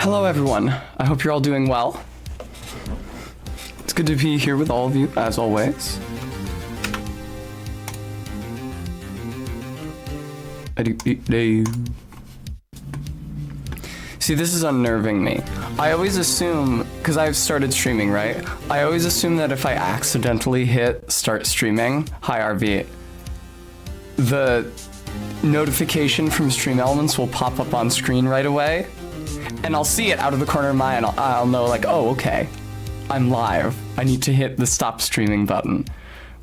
Hello everyone, I hope you're all doing well. It's good to be here with all of you, as always. See, this is unnerving me. I always assume, because I've started streaming, right? I always assume that if I accidentally hit start streaming, hi RV, the notification from Stream Elements will pop up on screen right away. And I'll see it out of the corner of my eye, and I'll know, like, oh, okay, I'm live. I need to hit the stop streaming button.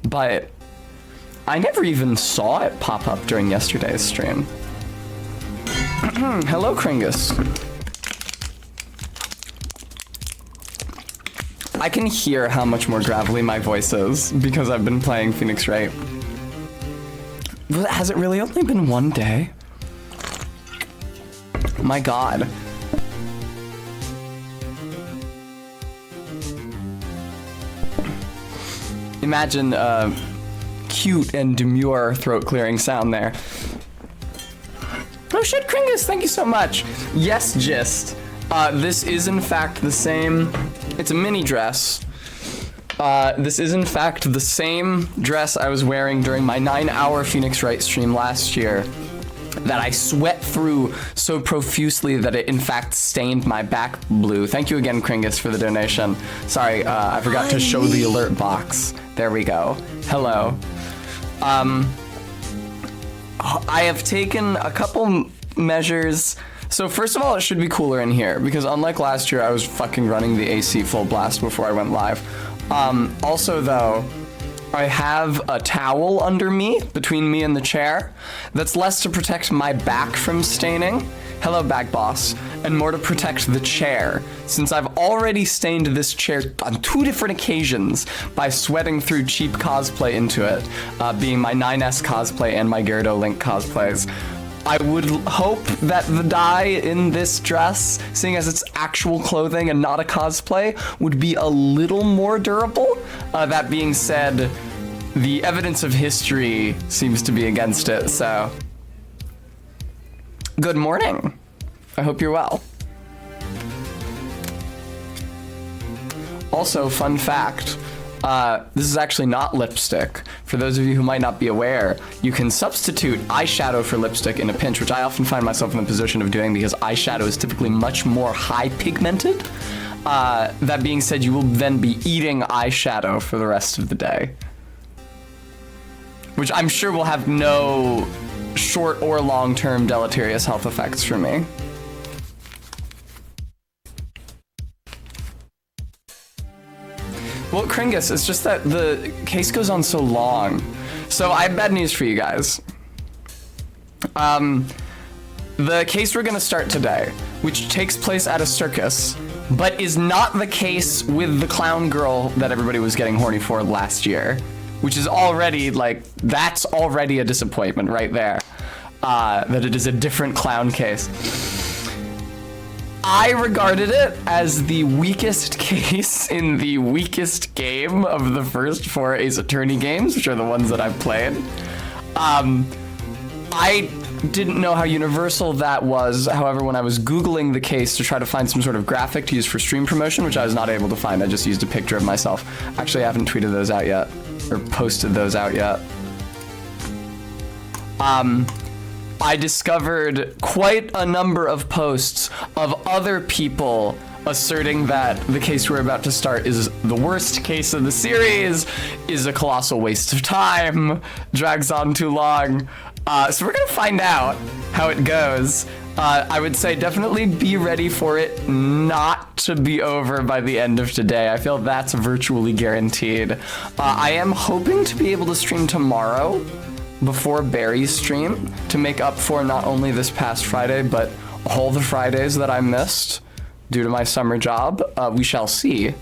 But I never even saw it pop up during yesterday's stream. Hello, Kringus. I can hear how much more gravelly my voice is because I've been playing Phoenix Wright. Has it really only been one day? My God. Imagine a cute and demure throat clearing sound there. Oh shit, Kringus, thank you so much. Yes, Gist. This is in fact the same, it's a mini dress. This is in fact the same dress I was wearing during my 9-hour Phoenix Wright stream last year that I sweat through so profusely that it in fact stained my back blue. Thank you again, Kringus, for the donation. Sorry, I forgot to show the alert box. There we go. Hello. I have taken a couple measures. So first of all, it should be cooler in here because unlike last year, I was fucking running the AC full blast before I went live. Also though, I have a towel under me, between me and the chair, that's less to protect my back from staining. Hello, back boss. And more to protect the chair, since I've already stained this chair on 2 different occasions by sweating through cheap cosplay into it, being my 9S cosplay and my Gyarados Link cosplays. I would hope that the dye in this dress, seeing as it's actual clothing and not a cosplay, would be a little more durable. That being said, the evidence of history seems to be against it, so. Good morning. I hope you're well. Also, fun fact, this is actually not lipstick. For those of you who might not be aware, you can substitute eyeshadow for lipstick in a pinch, which I often find myself in the position of doing because eyeshadow is typically much more high pigmented. That being said, you will then be eating eyeshadow for the rest of the day, which I'm sure will have no short or long-term deleterious health effects for me. Well, Kringus, it's just that the case goes on so long. So I have bad news for you guys. The case we're gonna start today, which takes place at a circus, but is not the case with the clown girl that everybody was getting horny for last year, which is already, like, that's already a disappointment right there, that it is a different clown case. I regarded it as the weakest case in the weakest game of the first 4 Ace Attorney games, which are the ones that I've played. I didn't know how universal that was. However, when I was Googling the case to try to find some sort of graphic to use for stream promotion, which I was not able to find, I just used a picture of myself. Actually, I haven't tweeted those out yet, or posted those out yet. I discovered quite a number of posts of other people asserting that the case we're about to start is the worst case of the series, is a colossal waste of time, drags on too long. So we're gonna find out how it goes. I would say definitely be ready for it not to be over by the end of today. I feel that's virtually guaranteed. I am hoping to be able to stream tomorrow before Barry's stream to make up for not only this past Friday, but all the Fridays that I missed due to my summer job. We shall see.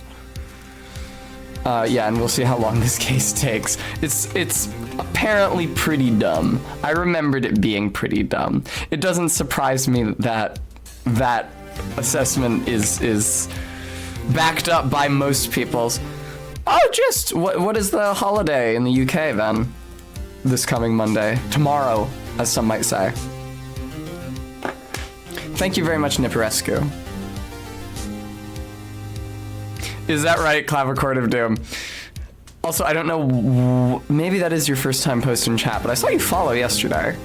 Yeah, and we'll see how long this case takes. It's apparently pretty dumb. I remembered it being pretty dumb. It doesn't surprise me that that assessment is backed up by most people's. Oh, just what is the holiday in the UK then? This coming Monday. Tomorrow, as some might say. Thank you very much, Niparescu. Is that right, Clavichord of Doom? Also, I don't know, maybe that is your first time posting chat, but I saw you follow yesterday.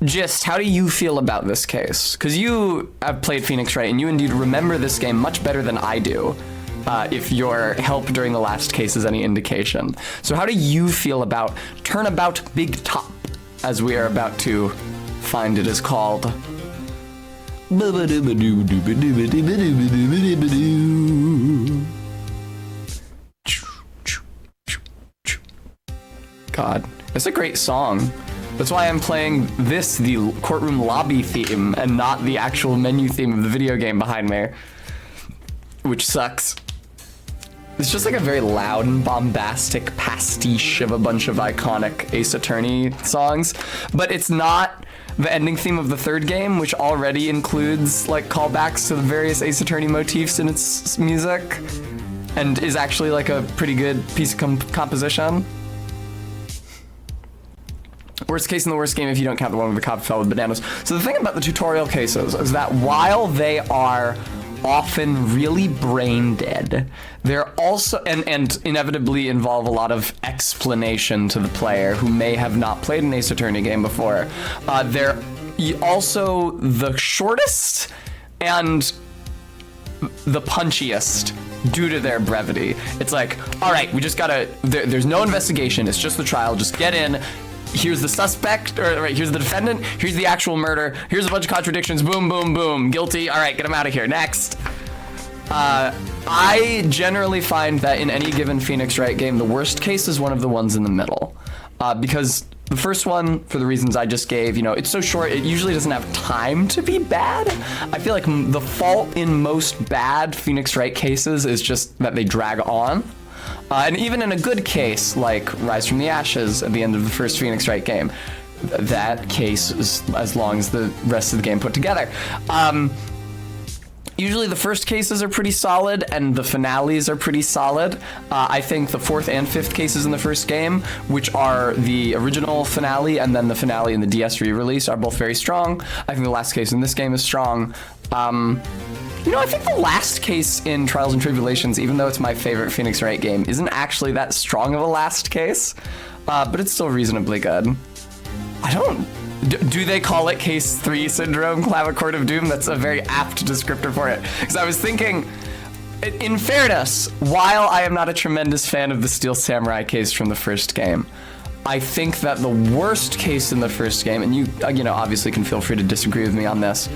Gist, how do you feel about this case? Because you have played Phoenix Wright, and you indeed remember this game much better than I do, if your help during the last case is any indication. So how do you feel about Turnabout Big Top, as we are about to find it is called? God, it's a great song. That's why I'm playing this, the courtroom lobby theme, and not the actual menu theme of the video game behind me, which sucks. It's just like a very loud and bombastic pastiche of a bunch of iconic Ace Attorney songs, but it's not the ending theme of the third game, which already includes like callbacks to the various Ace Attorney motifs in its music, and is actually like a pretty good piece of composition. Worst case in the worst game if you don't count the one with the cop fell with bananas. So the thing about the tutorial cases is that while they are often really brain dead, they're also, and inevitably involve a lot of explanation to the player who may have not played an Ace Attorney game before, they're also the shortest and the punchiest due to their brevity. It's like, all right, we just gotta, there's no investigation, it's just the trial, just get in. Here's the suspect, or right, here's the defendant, here's the actual murder, here's a bunch of contradictions, boom, boom, boom, guilty, all right, get him out of here, next. I generally find that in any given Phoenix Wright game, the worst case is one of the ones in the middle. Because the first one, for the reasons I just gave, you know, it's so short, it usually doesn't have time to be bad. I feel like the fault in most bad Phoenix Wright cases is just that they drag on. And even in a good case, like Rise from the Ashes at the end of the first Phoenix Wright game, that case is as long as the rest of the game put together. Usually the first cases are pretty solid, and the finales are pretty solid. I think the fourth and fifth cases in the first game, which are the original finale and then the finale in the DS re-release, are both very strong. I think the last case in this game is strong. You know, I think the last case in Trials and Tribulations, even though it's my favorite Phoenix Wright game, isn't actually that strong of a last case, but it's still reasonably good. I don't... Do they call it Case 3 Syndrome, Clavichord of Doom? That's a very apt descriptor for it. Because I was thinking, in fairness, while I am not a tremendous fan of the Steel Samurai case from the first game, I think that the worst case in the first game, and you know, obviously can feel free to disagree with me on this,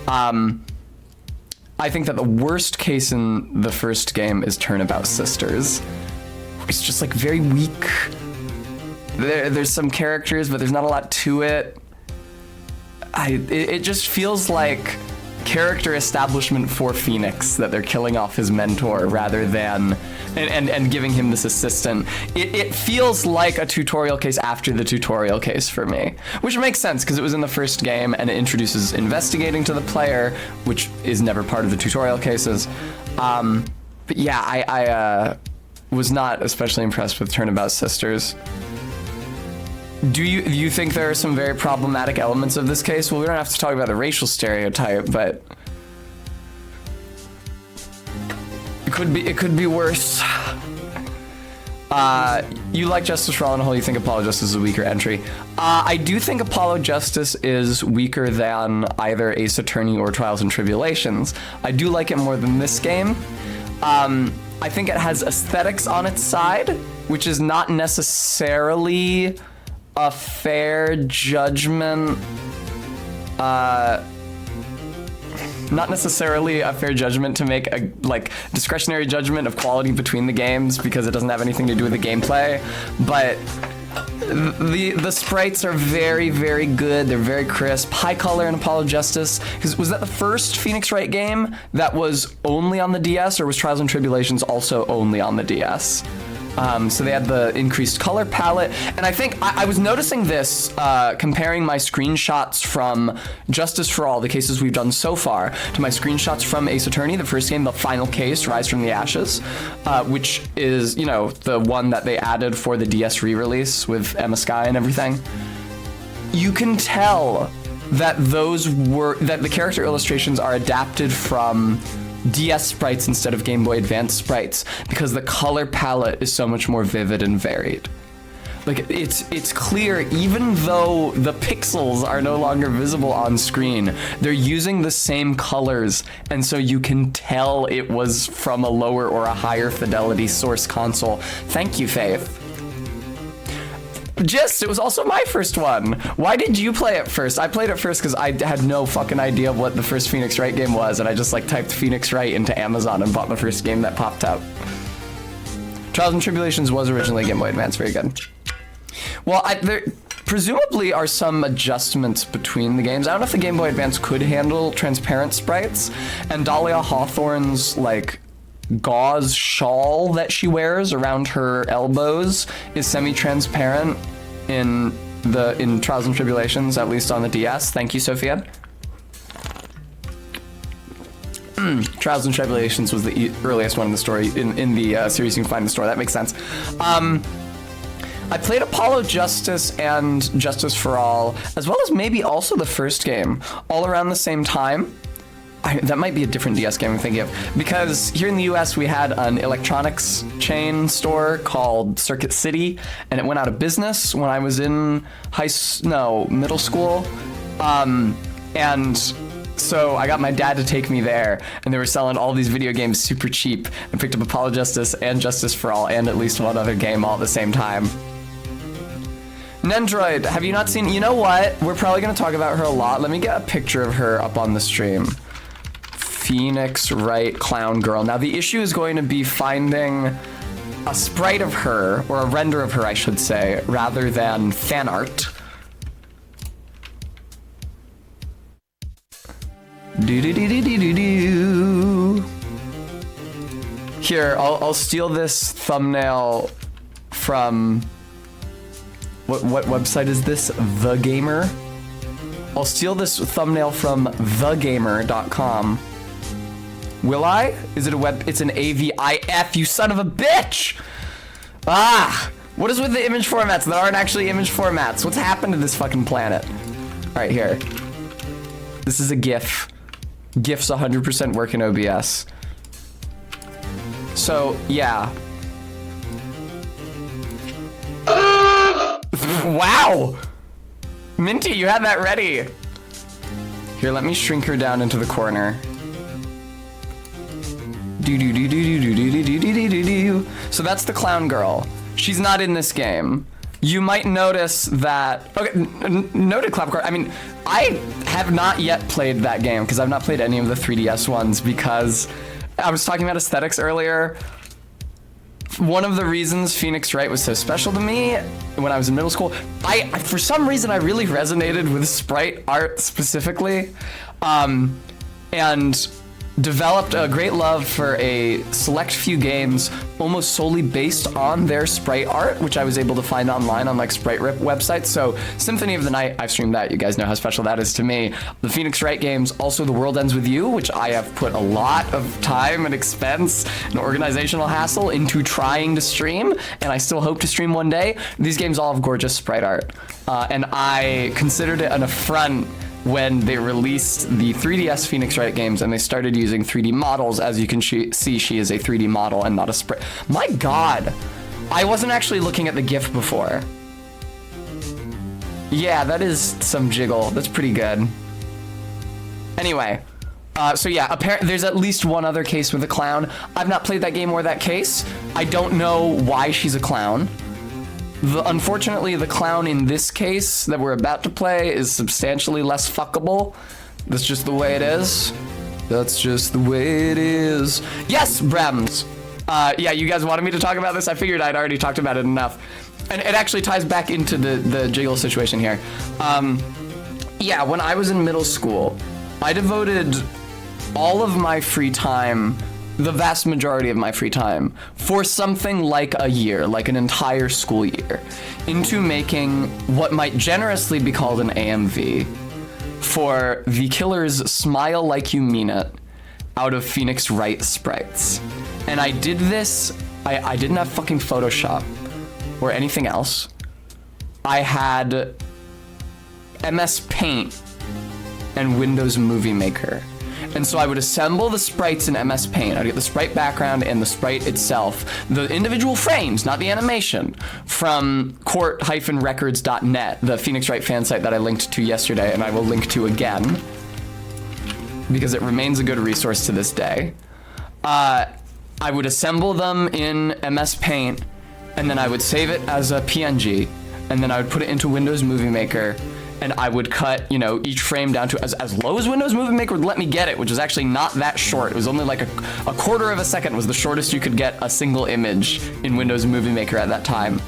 I think that the worst case in the first game is Turnabout Sisters. It's just like very weak. There's some characters, but there's not a lot to it. It just feels like character establishment for Phoenix, that they're killing off his mentor rather than and giving him this assistant. It feels like a tutorial case after the tutorial case for me, which makes sense because it was in the first game and it introduces investigating to the player, which is never part of the tutorial cases. But yeah, I was not especially impressed with Turnabout Sisters. Do you think there are some very problematic elements of this case? Well, we don't have to talk about the racial stereotype, but it could be worse. You like Justice for All in a Whole, you think Apollo Justice is a weaker entry. I do think Apollo Justice is weaker than either Ace Attorney or Trials and Tribulations. I do like it more than this game. I think it has aesthetics on its side, which is not necessarily a fair judgment. Not necessarily a fair judgment to make a discretionary judgment of quality between the games because it doesn't have anything to do with the gameplay, but the sprites are very, very good. They're very crisp. High Color and Apollo Justice, because was that the first Phoenix Wright game that was only on the DS, or was Trials and Tribulations also only on the DS? So they had the increased color palette, and I think I was noticing this comparing my screenshots from Justice for All, the cases we've done so far, to my screenshots from Ace Attorney, the first game, the final case, Rise from the Ashes, which is, you know, the one that they added for the DS re-release with Emma Sky and everything. You can tell that the character illustrations are adapted from DS sprites instead of Game Boy Advance sprites because the color palette is so much more vivid and varied. Like, it's clear, even though the pixels are no longer visible on screen, they're using the same colors, and so you can tell it was from a lower or a higher fidelity source console. Thank you, Faith. It was also my first one. Why did you play it first? I played it first because I had no fucking idea of what the first Phoenix Wright game was, and I just like typed Phoenix Wright into Amazon and bought the first game that popped up. Trials and Tribulations was originally Game Boy Advance, very good. Well, there presumably are some adjustments between the games. I don't know if the Game Boy Advance could handle transparent sprites, and Dahlia Hawthorne's like gauze shawl that she wears around her elbows is semi-transparent in Trials and Tribulations, at least on the DS. Thank you, Sophia. Trials and Tribulations was the earliest one in the story in the series. You can find in the store. That makes sense. I played Apollo Justice and Justice for All, as well as maybe also the first game, all around the same time. That might be a different DS game I'm thinking of, because here in the US we had an electronics chain store called Circuit City, and it went out of business when I was in middle school. And so I got my dad to take me there, and they were selling all these video games super cheap. I picked up Apollo Justice and Justice for All and at least one other game all at the same time. Nendroid, have you not seen? You know what? We're probably going to talk about her a lot. Let me get a picture of her up on the stream. Phoenix Wright Clown Girl. Now, the issue is going to be finding a sprite of her, or a render of her, I should say, rather than fan art. Here, I'll steal this thumbnail from... What website is this? The Gamer? I'll steal this thumbnail from thegamer.com. Will I? Is it a web? It's an AVIF, you son of a bitch! Ah! What is with the image formats that aren't actually image formats? What's happened to this fucking planet? Alright, here. This is a GIF. GIFs 100% work in OBS. So, yeah. Wow! Minty, you had that ready. Here, let me shrink her down into the corner. So that's the clown girl. She's not in this game. You might notice that... Okay, noted clapcard. I mean, I have not yet played that game because I've not played any of the 3DS ones because I was talking about aesthetics earlier. One of the reasons Phoenix Wright was so special to me when I was in middle school, I for some reason I really resonated with sprite art specifically, and developed a great love for a select few games almost solely based on their sprite art, which I was able to find online on like Sprite Rip websites. So Symphony of the Night, I've streamed that. You guys know how special that is to me. The Phoenix Wright games, also The World Ends With You, which I have put a lot of time and expense and organizational hassle into trying to stream, and I still hope to stream one day. These games all have gorgeous sprite art. And I considered it an affront when they released the 3DS Phoenix Wright games and they started using 3D models. As you can see, she is a 3D model and not a sprite. My God, I wasn't actually looking at the GIF before. Yeah, that is some jiggle. That's pretty good. Anyway, so yeah, apparently there's at least one other case with a clown. I've not played that game or that case. I don't know why she's a clown. Unfortunately, the clown in this case that we're about to play is substantially less fuckable. That's just the way it is. That's just the way it is. Yes, Brems. Yeah, you guys wanted me to talk about this? I figured I'd already talked about it enough. And it actually ties back into the jiggle situation here. Yeah, when I was in middle school, I devoted all of my free time, the vast majority of my free time, for something like a year, like an entire school year, into making what might generously be called an AMV for The Killer's Smile Like You Mean It out of Phoenix Wright sprites. And I did this, I didn't have fucking Photoshop or anything else. I had MS Paint and Windows Movie Maker. And so I would assemble the sprites in MS Paint. I'd get the sprite background and the sprite itself, the individual frames, not the animation, from court-records.net, the Phoenix Wright fan site that I linked to yesterday, and I will link to again, because it remains a good resource to this day. I would assemble them in MS Paint, and then I would save it as a PNG, and then I would put it into Windows Movie Maker, and I would cut, you know, each frame down to as low as Windows Movie Maker would let me get it, which was actually not that short. It was only like a quarter of a second was the shortest you could get a single image in Windows Movie Maker at that time.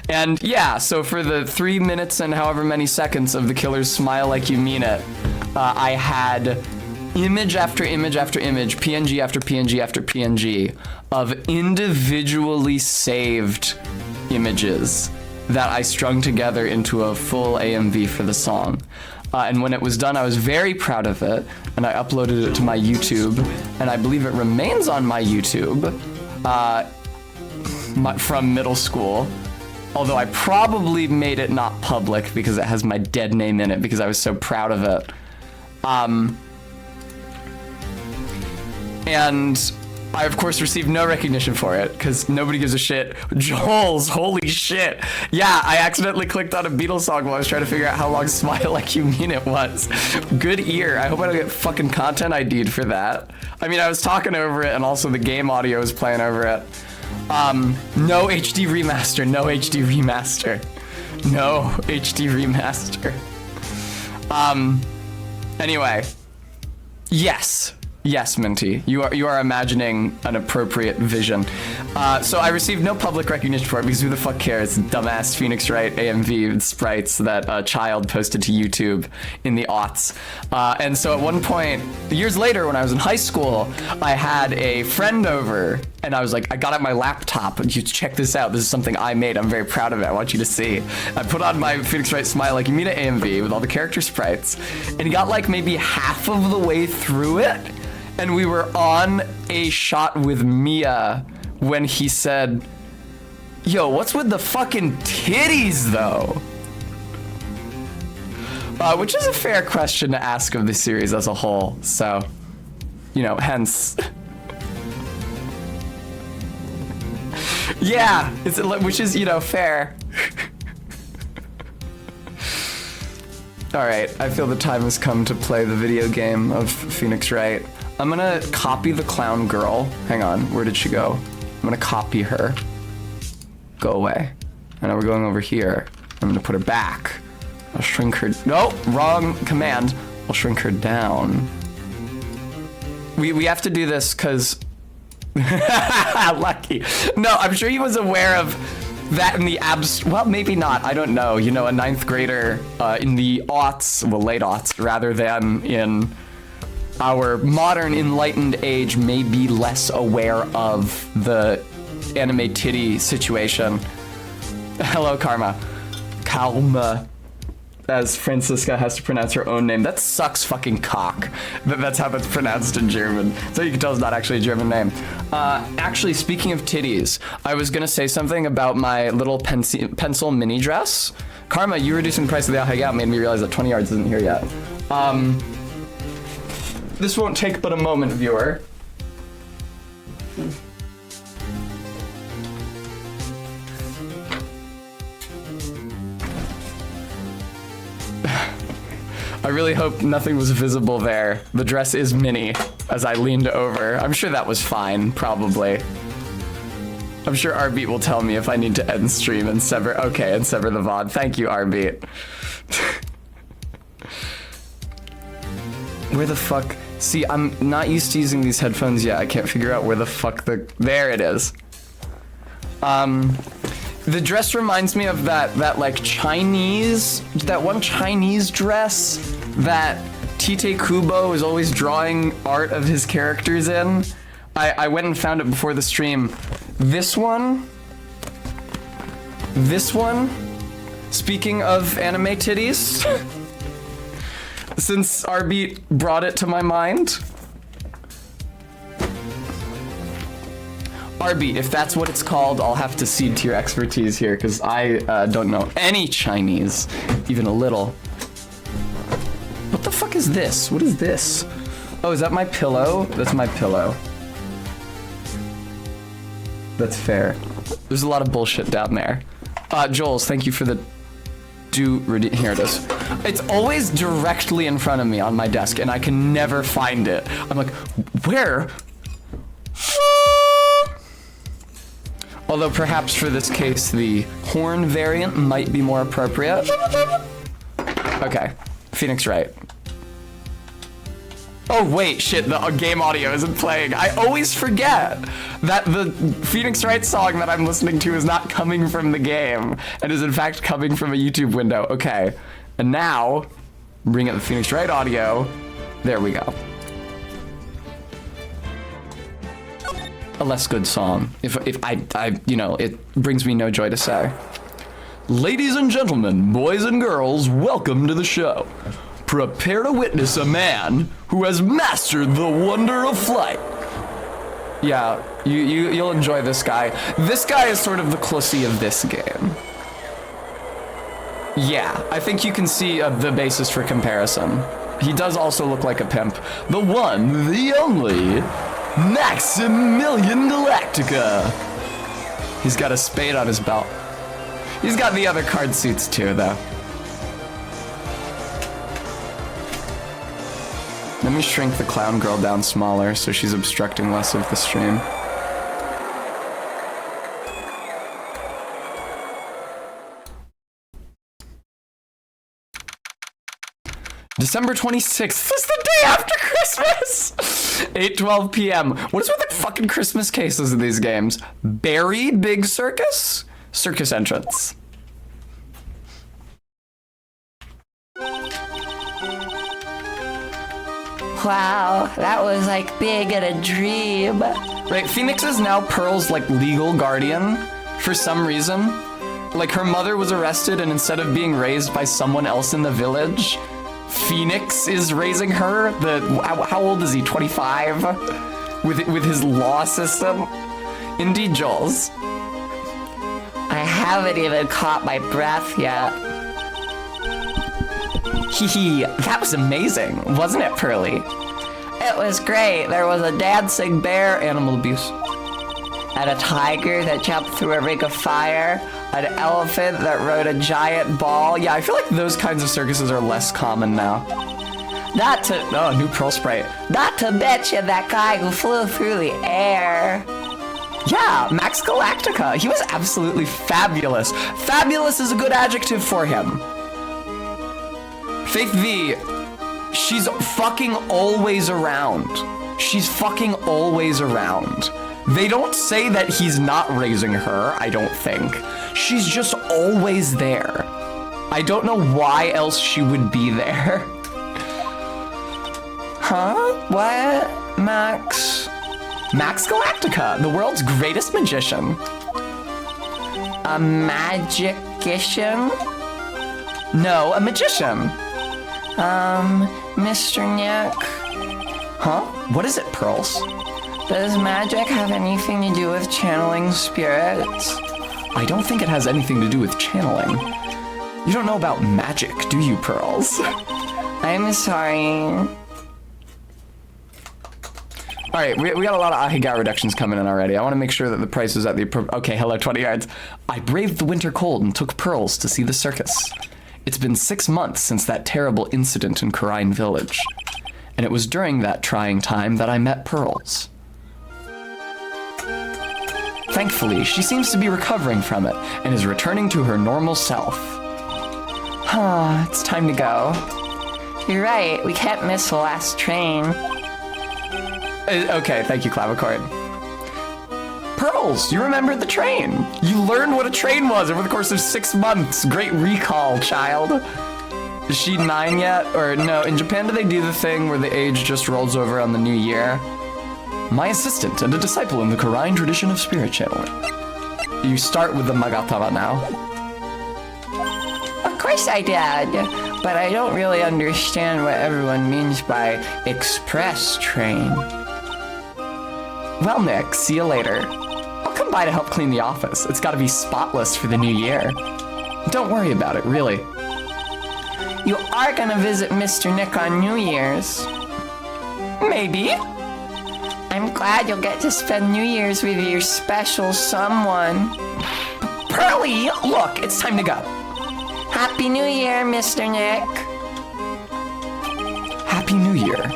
And yeah, so for the 3 minutes and however many seconds of The Killer's Smile Like You Mean It, I had image after image after image, PNG after PNG after PNG of individually saved images that I strung together into a full AMV for the song. And when it was done, I was very proud of it, and I uploaded it to my YouTube, and I believe it remains on my YouTube from middle school, although I probably made it not public because it has my dead name in it because I was so proud of it. And I, of course, received no recognition for it, because nobody gives a shit. Joel's, holy shit. Yeah, I accidentally clicked on a Beatles song while I was trying to figure out how long Smile Like You Mean It was. Good ear. I hope I don't get fucking content ID'd for that. I mean, I was talking over it, and also the game audio was playing over it. No HD remaster, no HD remaster. No HD remaster. Anyway. Yes. Yes, Minty, you are imagining an appropriate vision. So I received no public recognition for it because who the fuck cares? Dumbass Phoenix Wright AMV sprites that a child posted to YouTube in the aughts. And so at one point, years later when I was in high school, I had a friend over and I was like, I got out my laptop and you check this out. This is something I made. I'm very proud of it. I want you to see. I put on my Phoenix Wright Smile Like You Mean It AMV with all the character sprites and he got like maybe half of the way through it. And we were on a shot with Mia when he said, yo, what's with the fucking titties, though? Which is a fair question to ask of the series as a whole. So, you know, hence. Yeah, which is, you know, fair. All right, I feel the time has come to play the video game of Phoenix Wright. I'm gonna copy the clown girl. Hang on, where did she go? I'm gonna copy her. Go away. And now we're going over here. I'm gonna put her back. I'll shrink her. No, wrong command. I'll shrink her down. We have to do this because. Lucky. No, I'm sure he was aware of that in the well, maybe not. I don't know. You know, a 9th grader in the aughts, well, late aughts, rather than in our modern enlightened age may be less aware of the anime titty situation. Hello, Karma. Kalma, as Francisca has to pronounce her own name. That sucks fucking cock. That's how that's pronounced in German. So you can tell it's not actually a German name. Actually, speaking of titties, I was gonna say something about my little pencil mini dress. Karma, you reducing the price of the Hangout made me realize that 20 yards isn't here yet. This won't take but a moment, viewer. I really hope nothing was visible there. The dress is mini, as I leaned over. I'm sure that was fine, probably. I'm sure Arbeat will tell me if I need to end stream and sever. Okay, and sever the VOD. Thank you, Arbeat. Where the fuck? See, I'm not used to using these headphones yet. I can't figure out where the fuck there it is. The dress reminds me of that like that one Chinese dress that Tite Kubo is always drawing art of his characters in. I went and found it before the stream. This one. Speaking of anime titties. Since Arbeat brought it to my mind. Arby, if that's what it's called, I'll have to cede to your expertise here, because I don't know any Chinese, even a little. What the fuck is this? What is this? Oh, is that my pillow? That's my pillow. That's fair. There's a lot of bullshit down there. Jules, thank you for the here it is. It's always directly in front of me on my desk, and I can never find it. I'm like, where? Although perhaps for this case, the horn variant might be more appropriate. Okay, Phoenix Wright. Oh wait, shit, the game audio isn't playing. I always forget that the Phoenix Wright song that I'm listening to is not coming from the game and is in fact coming from a YouTube window. Okay, and now, bring up the Phoenix Wright audio. There we go. A less good song, if I, you know, it brings me no joy to say. Ladies and gentlemen, boys and girls, welcome to the show. Prepare to witness a man who has mastered the wonder of flight. Yeah, you'll enjoy this guy. This guy is sort of the Clussy of this game. Yeah, I think you can see the basis for comparison. He does also look like a pimp. The one, the only, Maximilian Galactica. He's got a spade on his belt. He's got the other card suits too, though. Let me shrink the clown girl down smaller so she's obstructing less of the stream. December 26th is the day after Christmas! 8:12 p.m. What is with the fucking Christmas cases in these games? Barry Big Circus? Circus entrance. Wow, that was like big and a dream. Right, Phoenix is now Pearl's like legal guardian for some reason. Like her mother was arrested and instead of being raised by someone else in the village, Phoenix is raising her. How old is he? 25? With his law system? Indeed, Jules. I haven't even caught my breath yet. Hee, that was amazing, wasn't it, Pearly? It was great. There was a dancing bear, Animal abuse. and a tiger that jumped through a ring of fire, an elephant that rode a giant ball. Yeah, I feel like those kinds of circuses are less common now. Not to Oh, new Pearl Sprite. Not to mention that guy who flew through the air. Yeah, Max Galactica. He was absolutely fabulous. Fabulous is a good adjective for him. Faith V, she's fucking always around. She's fucking always around. They don't say that he's not raising her, I don't think. She's just always there. I don't know why else she would be there. Huh? What? Max? Max Galactica, the world's greatest magician. A magician? No, a magician. Mr. Nick? Huh? What is it, Pearls? Does magic have anything to do with channeling spirits? I don't think it has anything to do with channeling. You don't know about magic, do you, Pearls? I'm sorry. All right, we got a lot of Ahiga reductions coming in already. I want to make sure that the price is at the okay, hello, 20 yards. I braved the winter cold and took Pearls to see the circus. It's been 6 months since that terrible incident in Karine Village. And it was during that trying time that I met Pearls. Thankfully, she seems to be recovering from it and is returning to her normal self. It's time to go. You're right, we can't miss the last train. Okay, thank you, Clavichord. Pearls, you remembered the train. You learned what a train was over the course of 6 months. Great recall, child. Is she 9 yet? Or no, in Japan do they do the thing where the age just rolls over on the new year? My assistant and a disciple in the Karine tradition of spirit channeling. You start with the Magatama now. Of course I did, but I don't really understand what everyone means by express train. Well, Nick, see you later. swing by to help clean the office. It's gotta be spotless for the new year. Don't worry about it, really. You are gonna visit Mr. Nick on New Year's. Maybe. I'm glad you'll get to spend New Year's with your special someone. Pearly, look, it's time to go. Happy New Year, Mr. Nick. Happy New Year.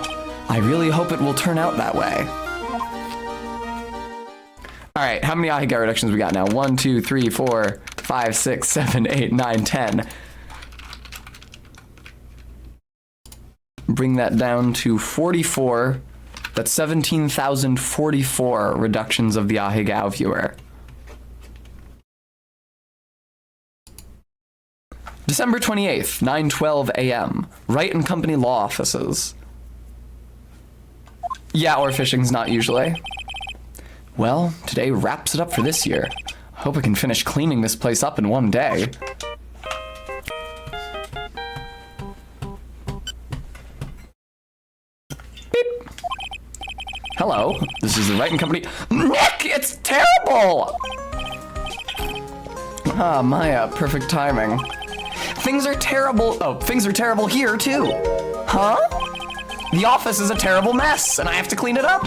I really hope it will turn out that way. All right, how many Ahiga reductions we got now? 1, 2, 3, 4, 5, 6, 7, 8, 9, 10. Bring that down to 44. That's 17,044 reductions of the Ahegao viewer. December 28th, 9:12 a.m. Wright and Company Law Offices. Yeah, or fishing's not usually. Well, today wraps it up for this year. I hope I can finish cleaning this place up in one day. Beep. Hello, this is the Wright and Company. Nick, it's terrible! Ah, Maya, perfect timing. Things are terrible. Oh, things are terrible here, too. Huh? The office is a terrible mess, and I have to clean it up.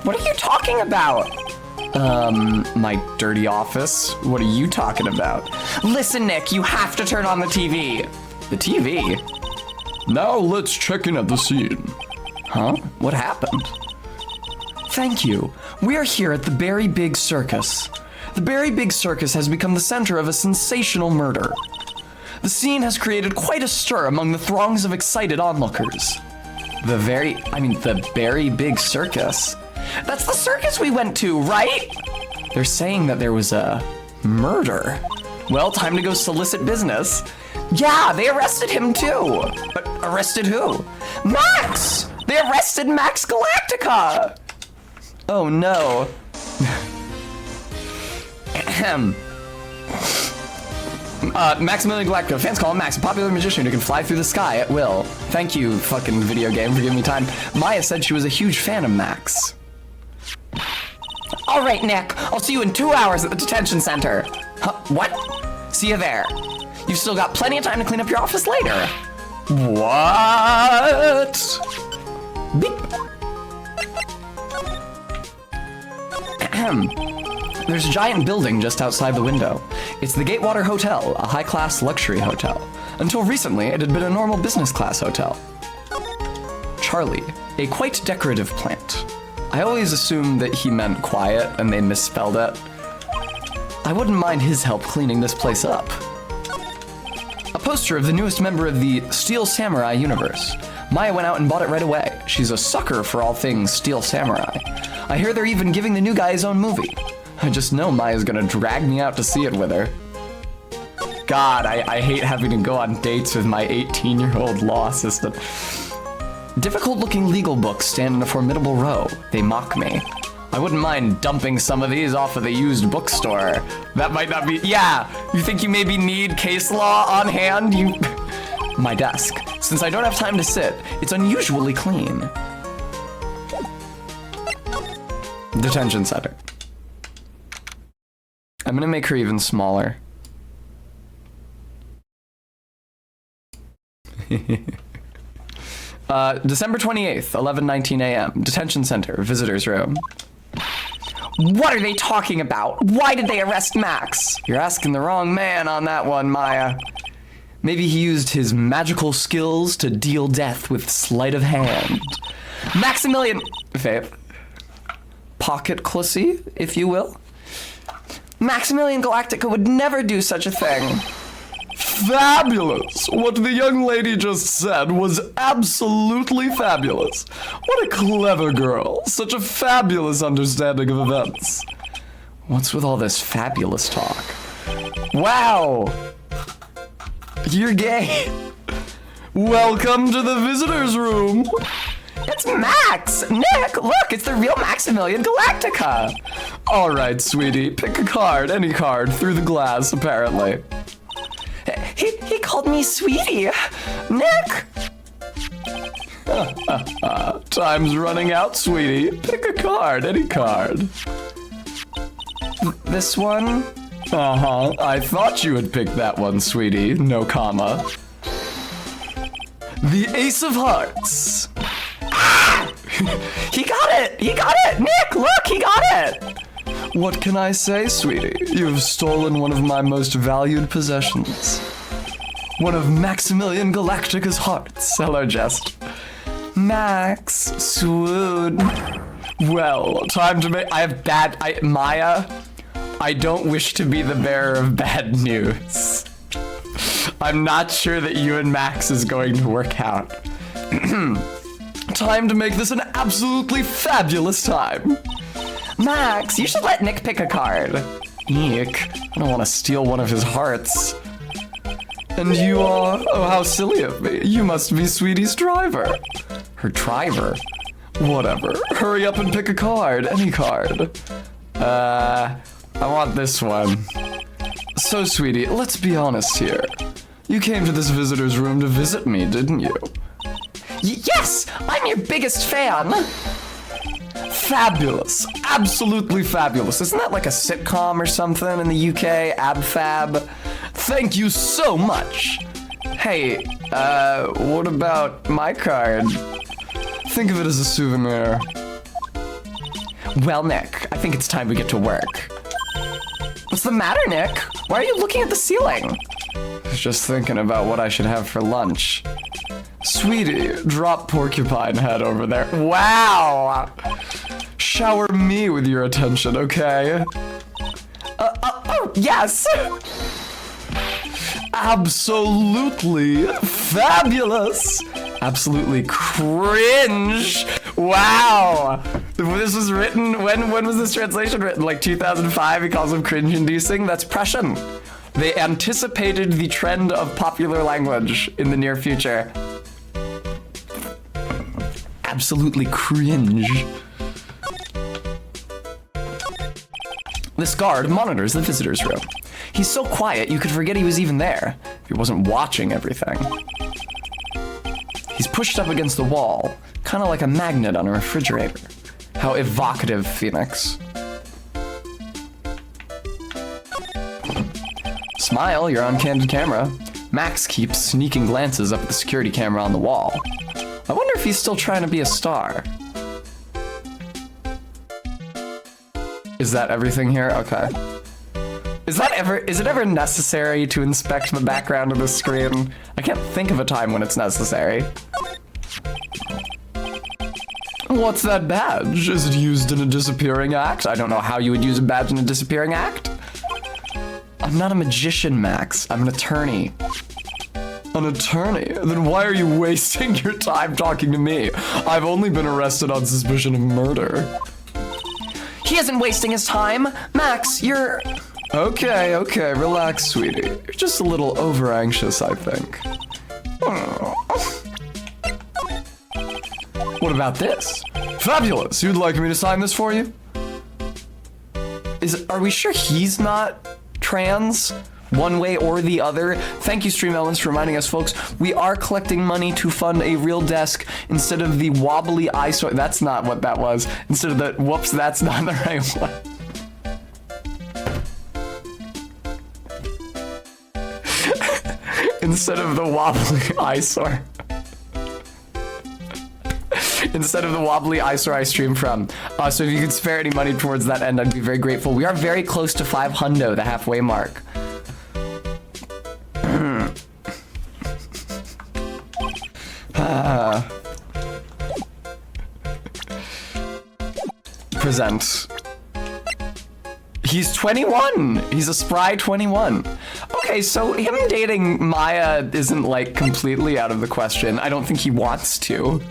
What are you talking about? My dirty office? What are you talking about? Listen, Nick, you have to turn on the TV. The TV? Now let's check in at the scene. Huh? What happened? Thank you. We're here at the Berry Big Circus. The Berry Big Circus has become the center of a sensational murder. The scene has created quite a stir among the throngs of excited onlookers. The Berry Big Circus? That's the circus we went to, right? They're saying that there was a murder. Well, time to go solicit business. Yeah, they arrested him too. But arrested who? Max! They arrested Max Galactica! Oh no. Maximilian Galactica. Fans call him Max, a popular magician who can fly through the sky at will. Thank you, fucking video game, for giving me time. Maya said she was a huge fan of Max. All right, Nick. I'll see you in 2 hours at the detention center. Huh? What? See you there. You've still got plenty of time to clean up your office later. What? Beep. There's a giant building just outside the window. It's the Gatewater Hotel, a high-class luxury hotel. Until recently, it had been a normal business-class hotel. Charlie, a quite decorative plant. I always assumed that he meant quiet and they misspelled it. I wouldn't mind his help cleaning this place up. A poster of the newest member of the Steel Samurai universe. Maya went out and bought it right away. She's a sucker for all things Steel Samurai. I hear they're even giving the new guy his own movie. I just know Maya's gonna drag me out to see it with her. God, I hate having to go on dates with my 18-year-old law assistant. Difficult-looking legal books stand in a formidable row. They mock me. I wouldn't mind dumping some of these off of the used bookstore. That might not be... Yeah, you think you maybe need case law on hand? My desk. Since I don't have time to sit, it's unusually clean. Detention center. I'm gonna make her even smaller. December 28th, 11:19 a.m. Detention center, visitor's room. What are they talking about? Why did they arrest Max? You're asking the wrong man on that one, Maya. Maybe he used his magical skills to deal death with sleight of hand. Maximilian... Faith. Pocket Clussy, if you will. Maximilian Galactica would never do such a thing. Fabulous! What the young lady just said was absolutely fabulous. What a clever girl. Such a fabulous understanding of events. What's with all this fabulous talk? Wow! You're gay. Welcome to the visitor's room. It's Max! Nick, look, it's the real Maximilian Galactica. All right, sweetie, pick a card, any card, through the glass, apparently. He called me sweetie. Nick! Time's running out, sweetie. Pick a card, any card. This one? Uh-huh. I thought you would pick that one, sweetie. No comma. The Ace of Hearts. He got it! He got it! Nick, look, he got it! What can I say, sweetie? You've stolen one of my most valued possessions. One of Maximilian Galactica's hearts. Hello, Jest. Max, swoon. Well, time to make... Maya, I don't wish to be the bearer of bad news. I'm not sure that you and Max is going to work out. Time to make this an absolutely fabulous time. Max, you should let Nick pick a card. Nick, I don't want to steal one of his hearts. And you are... Oh, how silly of me. You must be Sweetie's driver. Her driver? Whatever. Hurry up and pick a card. Any card. I want this one. So, Sweetie, let's be honest here. You came to this visitor's room to visit me, didn't you? Yes! I'm your biggest fan! Fabulous. Absolutely fabulous. Isn't that like a sitcom or something in the UK? Ab-fab? Thank you so much. Hey, what about my card? Think of it as a souvenir. Well, Nick, I think it's time we get to work. What's the matter, Nick? Why are you looking at the ceiling? I was just thinking about what I should have for lunch. Sweetie, drop porcupine head over there. Wow! Shower me with your attention, okay? Oh, yes! Absolutely fabulous! Absolutely cringe! Wow! This was written, when was this translation written? Like 2005, he calls them cringe-inducing? That's Prussian. They anticipated the trend of popular language in the near future. Absolutely cringe. This guard monitors the visitor's room. He's so quiet you could forget he was even there if he wasn't watching everything. He's pushed up against the wall, kind of like a magnet on a refrigerator. How evocative, Phoenix. Smile, you're on candid camera. Max keeps sneaking glances up at the security camera on the wall. I wonder if he's still trying to be a star. Is that everything here? Okay. Is it ever necessary to inspect the background of the screen? I can't think of a time when it's necessary. What's that badge? Is it used in a disappearing act? I don't know how you would use a badge in a disappearing act. I'm not a magician, Max. I'm an attorney. An attorney? Then why are you wasting your time talking to me? I've only been arrested on suspicion of murder. He isn't wasting his time. Max, you're... Okay, relax, sweetie. You're just a little over-anxious, I think. What about this? Fabulous! You'd like me to sign this for you? Are we sure he's not trans? One way or the other. Thank you, Stream Elements, for reminding us, folks. We are collecting money to fund a real desk instead of the wobbly eyesore. That's not what that was. Instead of the, whoops, that's not the right one. Instead of the wobbly eyesore. Instead of the wobbly eyesore I stream from. So if you could spare any money towards that end, I'd be very grateful. We are very close to 500, the halfway mark. Present. He's 21. He's a spry 21. Okay, so him dating Maya isn't like completely out of the question. I don't think he wants to.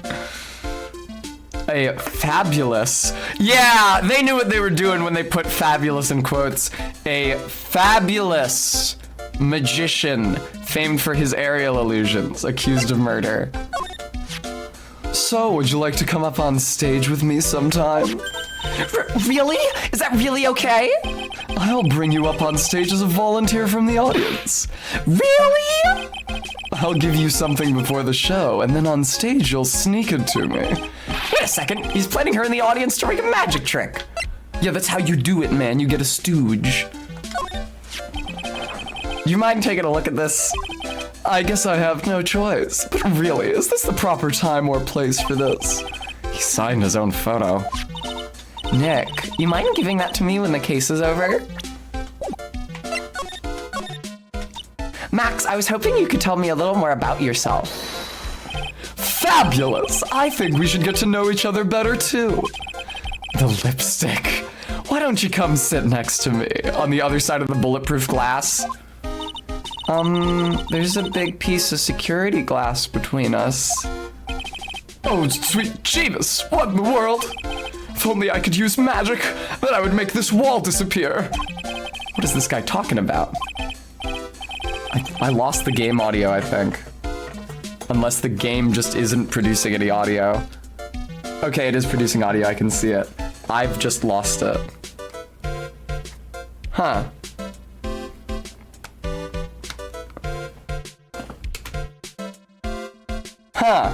A fabulous. Yeah, they knew what they were doing when they put fabulous in quotes. A fabulous magician famed for his aerial illusions, accused of murder. So, would you like to come up on stage with me sometime? Really? Is that really okay? I'll bring you up on stage as a volunteer from the audience. Really? I'll give you something before the show, and then on stage you'll sneak it to me. Wait a second, he's planning her in the audience to make a magic trick. Yeah, that's how you do it, man. You get a stooge. You mind taking a look at this? I guess I have no choice. But really, is this the proper time or place for this? He signed his own photo. Nick, you mind giving that to me when the case is over? Max, I was hoping you could tell me a little more about yourself. Fabulous! I think we should get to know each other better too. The lipstick. Why don't you come sit next to me on the other side of the bulletproof glass? There's a big piece of security glass between us. Oh, sweet Jeebus, what in the world? If only I could use magic, then I would make this wall disappear. What is this guy talking about? I lost the game audio, I think. Unless the game just isn't producing any audio. Okay, it is producing audio, I can see it. I've just lost it. Huh. Huh.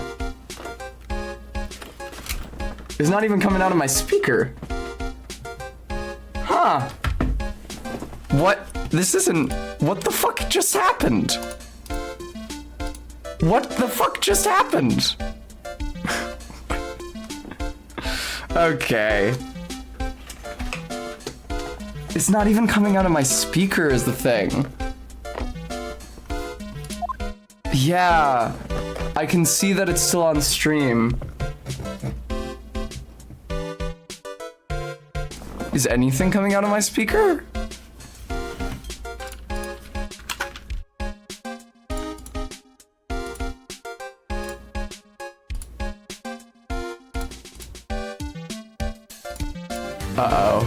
It's not even coming out of my speaker. Huh. What? This isn't... What the fuck just happened? What the fuck just happened? Okay. It's not even coming out of my speaker is the thing. Yeah. I can see that it's still on stream. Is anything coming out of my speaker? Uh-oh.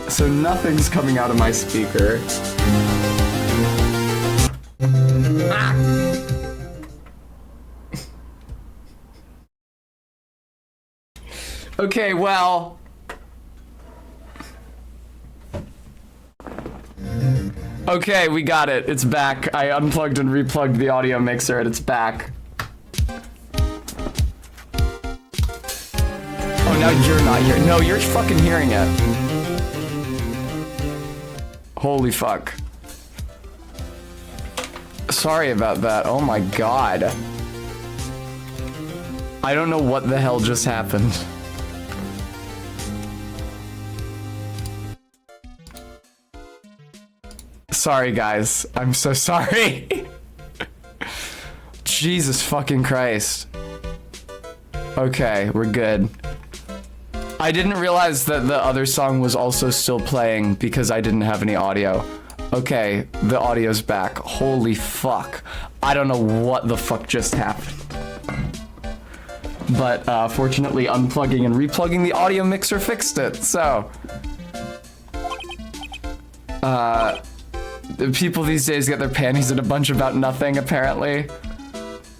So nothing's coming out of my speaker. Okay, well... Okay, we got it. It's back. I unplugged and replugged the audio mixer and it's back. Oh, now you're not hearing. No, you're fucking hearing it. Holy fuck. Sorry about that. Oh my god. I don't know what the hell just happened. Sorry, guys. I'm so sorry. Jesus fucking Christ. Okay, we're good. I didn't realize that the other song was also still playing because I didn't have any audio. Okay, the audio's back. Holy fuck. I don't know what the fuck just happened. But fortunately, unplugging and replugging the audio mixer fixed it, so... people these days get their panties in a bunch about nothing, apparently.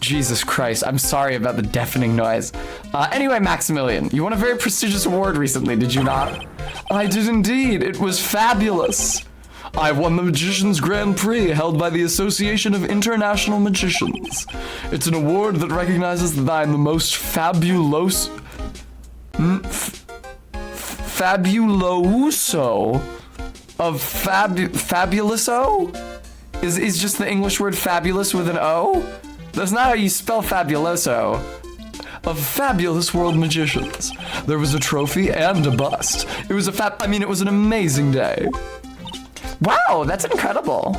Jesus Christ, I'm sorry about the deafening noise. Anyway, Maximilian, you won a very prestigious award recently, did you not? I did indeed. It was fabulous. I won the Magician's Grand Prix held by the Association of International Magicians. It's an award that recognizes that I am the most fabuloso of fabuloso? Is just the English word fabulous with an O? That's not how you spell fabuloso. Of fabulous world magicians. There was a trophy and a bust. It was it was an amazing day. Wow, that's incredible.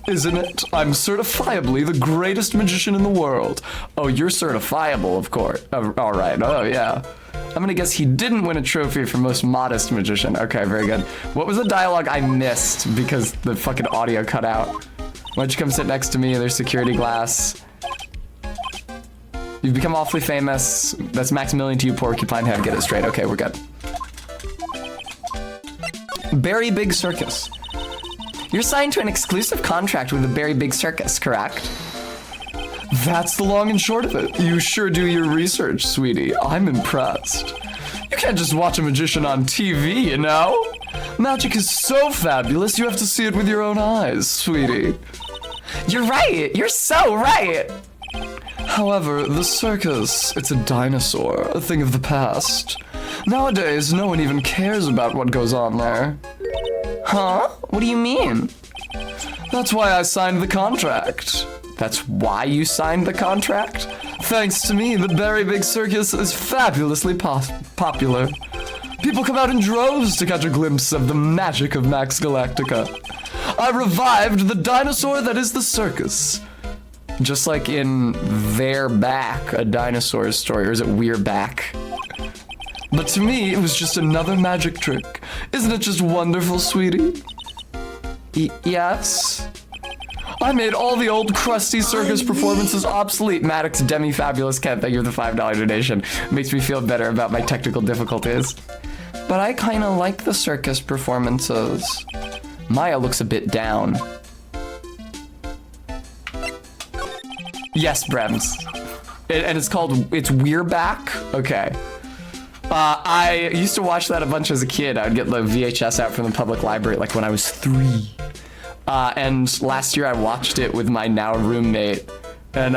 Isn't it? I'm certifiably the greatest magician in the world. Oh, you're certifiable, of course. All right. Oh, yeah. I'm gonna guess he didn't win a trophy for most modest magician. Okay, very good. What was the dialogue I missed because the fucking audio cut out? Why don't you come sit next to me? There's security glass. You've become awfully famous. That's Maximilian to you, Porcupine Head. Get it straight. Okay, we're good. Berry Big Circus. You're signed to an exclusive contract with the Berry Big Circus, correct? That's the long and short of it. You sure do your research, sweetie. I'm impressed. You can't just watch a magician on TV, you know? Magic is so fabulous, you have to see it with your own eyes, sweetie. You're right. You're so right. However, the circus, it's a dinosaur, a thing of the past. Nowadays, no one even cares about what goes on there. Huh? What do you mean? That's why I signed the contract. That's why you signed the contract? Thanks to me, the Very Big Circus is fabulously popular. People come out in droves to catch a glimpse of the magic of Max Galactica. I revived the dinosaur that is the circus. Just like in They're Back, a dinosaur story, or is it We're Back? But to me, it was just another magic trick. Isn't it just wonderful, sweetie? Yes? I made all the old crusty circus performances obsolete. Maddox Demi-Fabulous Kent, thank you for the $5 donation. Makes me feel better about my technical difficulties. But I kinda like the circus performances. Maya looks a bit down. Yes, Brems. And it's We're Back? Okay. I used to watch that a bunch as a kid. I would get the VHS out from the public library like when I was 3. And last year I watched it with my now roommate. And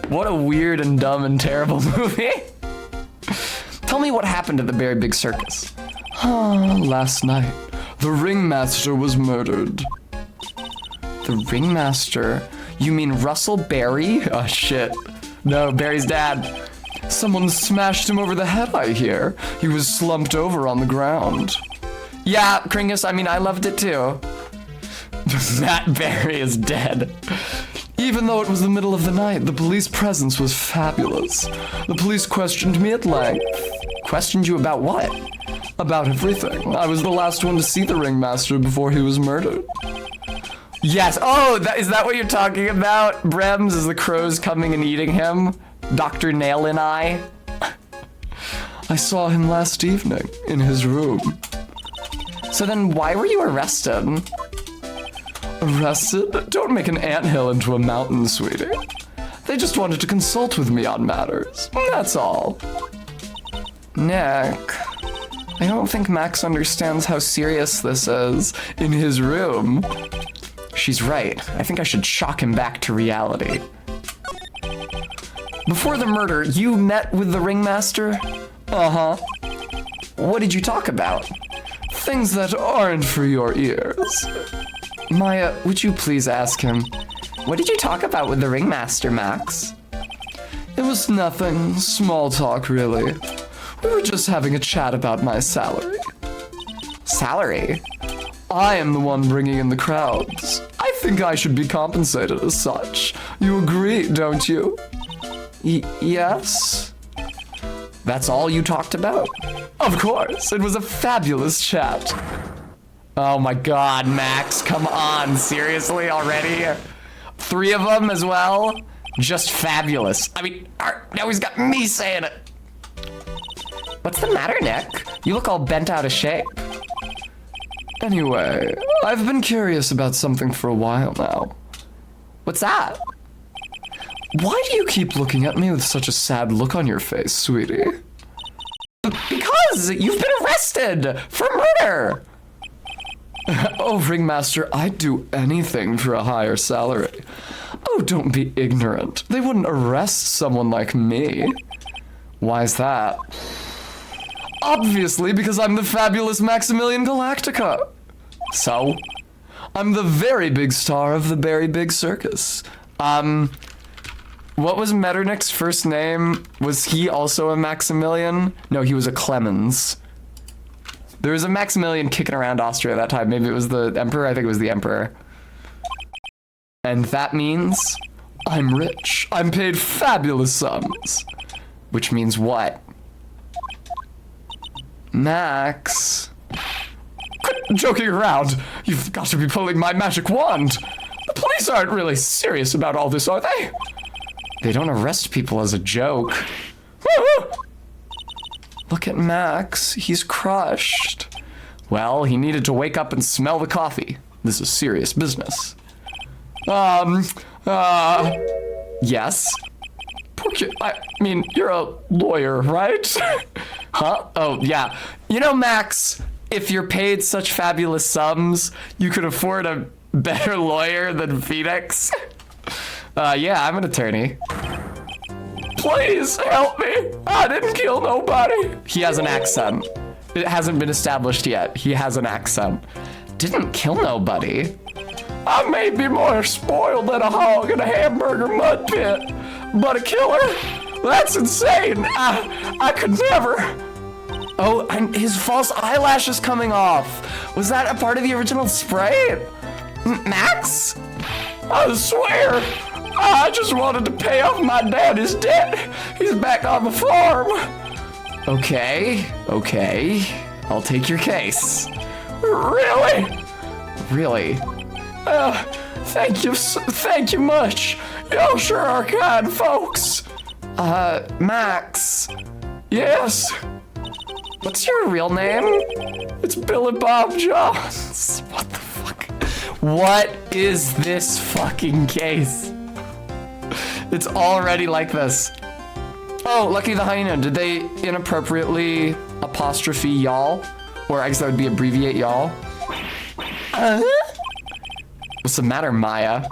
what a weird and dumb and terrible movie. Tell me what happened at the Very Big Circus. Last night, the ringmaster was murdered. The ringmaster? You mean Russell Berry? Oh shit. No, Barry's dad. Someone smashed him over the head, I hear. He was slumped over on the ground. Yeah, Kringus, I mean, I loved it too. Matt Berry is dead. Even though it was the middle of the night, the police presence was fabulous. The police questioned me at length. Questioned you about what? About everything. I was the last one to see the ringmaster before he was murdered. Yes. Oh, is that what you're talking about? Brems, is the crows coming and eating him? Dr. Nail and I saw him last evening in his room. So then why were you arrested? Arrested? Don't make an anthill into a mountain, sweetie. They just wanted to consult with me on matters. That's all. Nick, I don't think Max understands how serious this is. In his room. She's right. I think I should shock him back to reality. Before the murder, you met with the ringmaster? Uh-huh. What did you talk about? Things that aren't for your ears. Maya, would you please ask him? What did you talk about with the ringmaster, Max? It was nothing. Small talk, really. We were just having a chat about my salary. Salary? I am the one bringing in the crowds. I think I should be compensated as such. You agree, don't you? Yes? That's all you talked about? Of course, it was a fabulous chat. Oh my god, Max, come on, seriously already? 3 of them as well? Just fabulous. I mean, now he's got me saying it. What's the matter, Nick? You look all bent out of shape. Anyway, I've been curious about something for a while now. What's that? Why do you keep looking at me with such a sad look on your face, sweetie? Because you've been arrested for murder! Oh, Ringmaster, I'd do anything for a higher salary. Oh, don't be ignorant. They wouldn't arrest someone like me. Why's that? Obviously, because I'm the fabulous Maximilian Galactica. So? I'm the very big star of the Very Big Circus. What was Metternich's first name? Was he also a Maximilian? No, he was a Clemens. There was a Maximilian kicking around Austria at that time. Maybe it was the Emperor? I think it was the Emperor. And that means? I'm rich. I'm paid fabulous sums. Which means what? Max. Quit joking around. You've got to be pulling my magic wand. The police aren't really serious about all this, are they? They don't arrest people as a joke. Look at Max. He's crushed. Well, he needed to wake up and smell the coffee. This is serious business. Yes? I mean, you're a lawyer, right? Huh? Oh, yeah. You know, Max, if you're paid such fabulous sums, you could afford a better lawyer than Phoenix. Yeah, I'm an attorney. Please help me. I didn't kill nobody. He has an accent. It hasn't been established yet. He has an accent. Didn't kill nobody. I may be more spoiled than a hog in a hamburger mud pit, but a killer? That's insane. I could never. Oh, and his false eyelash is coming off. Was that a part of the original spray? Max? I swear, I just wanted to pay off my daddy's debt. He's back on the farm. Okay. I'll take your case. Really? Really? Thank you much. Y'all sure are kind folks. Max. Yes? What's your real name? It's Billy Bob Johns. What the fuck? What is this fucking case? It's already like this. Oh, Lucky the Hyena. Did they inappropriately apostrophe y'all? Or I guess that would be abbreviate y'all. What's the matter, Maya?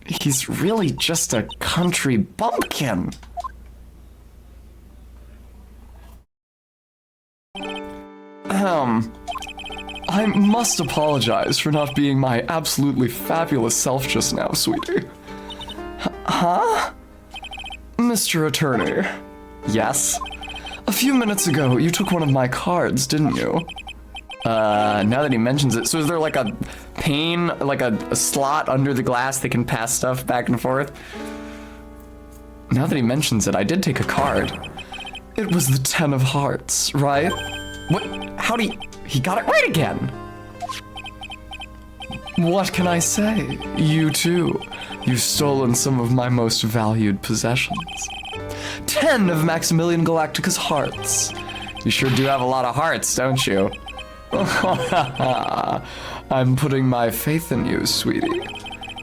He's really just a country bumpkin. I must apologize for not being my absolutely fabulous self just now, sweetie. Huh? Mr. Attorney. Yes? A few minutes ago, you took one of my cards, didn't you? Now that he mentions it, so is there like a pane, like a slot under the glass that can pass stuff back and forth? Now that he mentions it, I did take a card. It was the 10 of hearts, right? What? How'd he got it right again. What can I say? You too. You've stolen some of my most valued possessions. 10 of Maximilian Galactica's hearts. You sure do have a lot of hearts, don't you? I'm putting my faith in you, sweetie.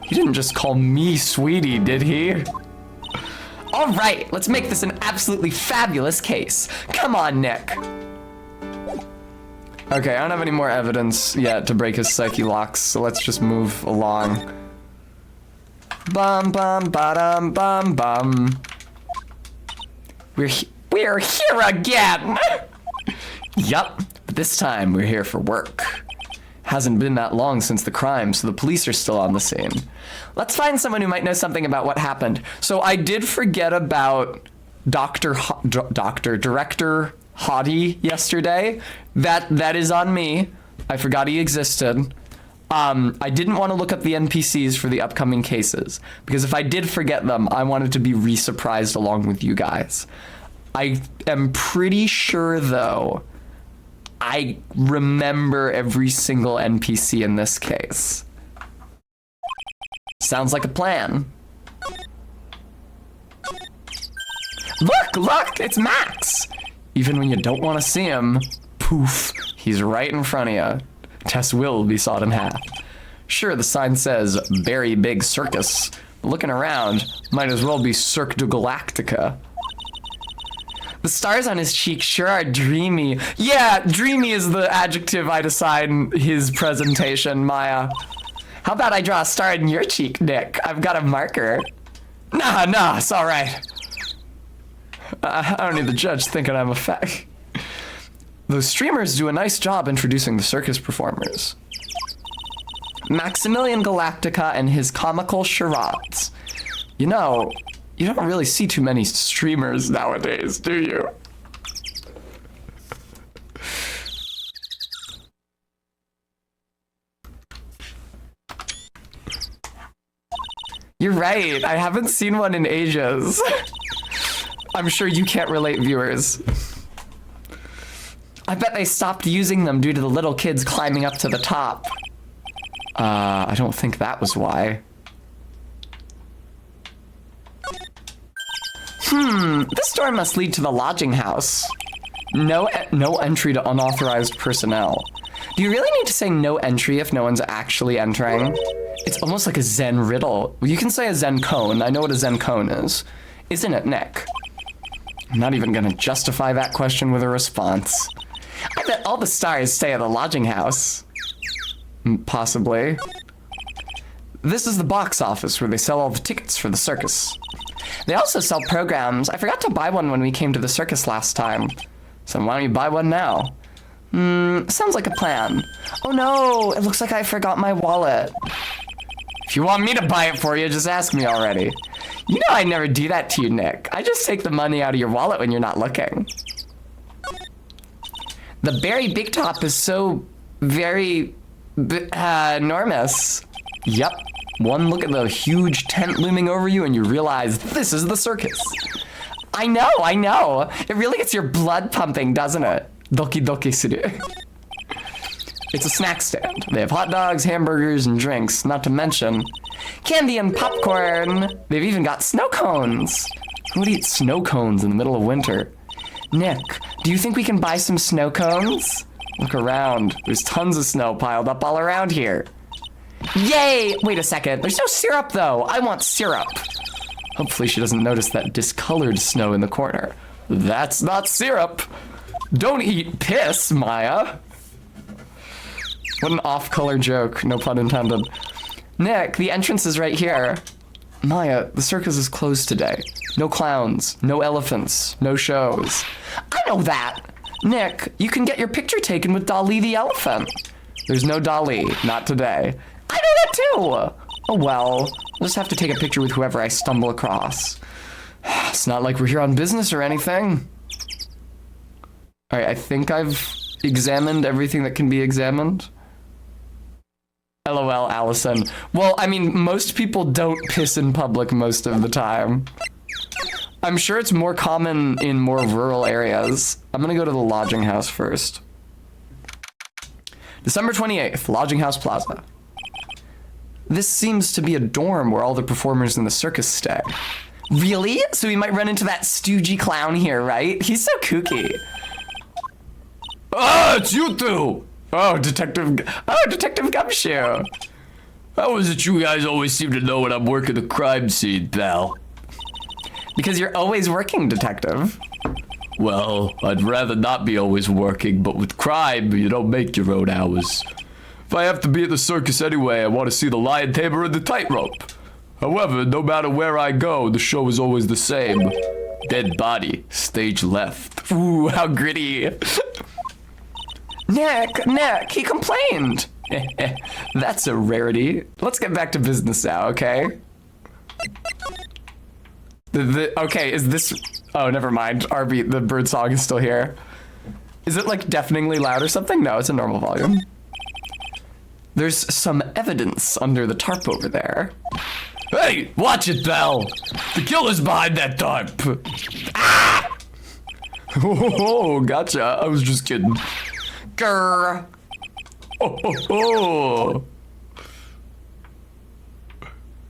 He didn't just call me sweetie, did he? All right, let's make this an absolutely fabulous case. Come on, Nick. Okay, I don't have any more evidence yet to break his psyche locks, so let's just move along. Bum bum ba-dum bum bum. We're here again! Yup, but this time we're here for work. Hasn't been that long since the crime, so the police are still on the scene. Let's find someone who might know something about what happened. So I did forget about Director Hottie yesterday. That is on me. I forgot he existed. I didn't want to look up the NPCs for the upcoming cases, because if I did forget them, I wanted to be re-surprised along with you guys. I am pretty sure, though, I remember every single NPC in this case. Sounds like a plan. Look, it's Max! Even when you don't want to see him, poof, he's right in front of you. Tess will be sawed in half. Sure, the sign says, very big circus. But looking around, might as well be Cirque du Galactica. The stars on his cheek sure are dreamy. Yeah, dreamy is the adjective I'd assign his presentation, Maya. How about I draw a star in your cheek, Nick? I've got a marker. Nah, it's all right. I don't need the judge thinking I'm a fag. Those streamers do a nice job introducing the circus performers. Maximilian Galactica and his comical charades. You know, you don't really see too many streamers nowadays, do you? You're right, I haven't seen one in ages. I'm sure you can't relate, viewers. I bet they stopped using them due to the little kids climbing up to the top. I don't think that was why. This door must lead to the lodging house. No entry to unauthorized personnel. Do you really need to say no entry if no one's actually entering? It's almost like a Zen riddle. You can say a Zen cone. I know what a Zen cone is. Isn't it, Nick? I'm not even gonna justify that question with a response. I bet all the stars stay at the lodging house. Possibly. This is the box office where they sell all the tickets for the circus. They also sell programs. I forgot to buy one when we came to the circus last time. So why don't you buy one now? Sounds like a plan. Oh no, it looks like I forgot my wallet. If you want me to buy it for you, just ask me already. You know I never do that to you, Nick. I just take the money out of your wallet when you're not looking. The Berry Big Top is so very enormous. Yep. One look at the huge tent looming over you and you realize this is the circus. I know. It really gets your blood pumping, doesn't it? Doki doki suru. It's a snack stand. They have hot dogs, hamburgers, and drinks, not to mention candy and popcorn. They've even got snow cones. Who would eat snow cones in the middle of winter? Nick, do you think we can buy some snow cones? Look around. There's tons of snow piled up all around here. Yay! Wait a second. There's no syrup, though. I want syrup. Hopefully she doesn't notice that discolored snow in the corner. That's not syrup. Don't eat piss, Maya. What an off-color joke. No pun intended. Nick, the entrance is right here. Maya, the circus is closed today. No clowns, no elephants, no shows. I know that. Nick, you can get your picture taken with Dali the elephant. There's no Dali, not today. I know that too. Oh well, I'll just have to take a picture with whoever I stumble across. It's not like we're here on business or anything. All right, I think I've examined everything that can be examined. LOL, Allison. Well, I mean, most people don't piss in public most of the time. I'm sure it's more common in more rural areas. I'm gonna go to the lodging house first. December 28th, Lodging House Plaza. This seems to be a dorm where all the performers in the circus stay. Really? So we might run into that stoogey clown here, right? He's so kooky. Ah, it's you two! Detective Gumshoe. How is it you guys always seem to know when I'm working the crime scene, pal? Because you're always working, detective. Well, I'd rather not be always working, but with crime, you don't make your own hours. If I have to be at the circus anyway, I want to see the lion tamer and the tightrope. However, no matter where I go, the show is always the same. Dead body, stage left. Ooh, how gritty. Nick, he complained. That's a rarity. Let's get back to business now, okay? Okay, is this... Oh, never mind. RB, the bird song is still here. Is it like deafeningly loud or something? No, it's a normal volume. There's some evidence under the tarp over there. Hey, watch it, pal! The killer's behind that tarp! Ah! Oh, gotcha. I was just kidding. Grr. Oh, ho, ho.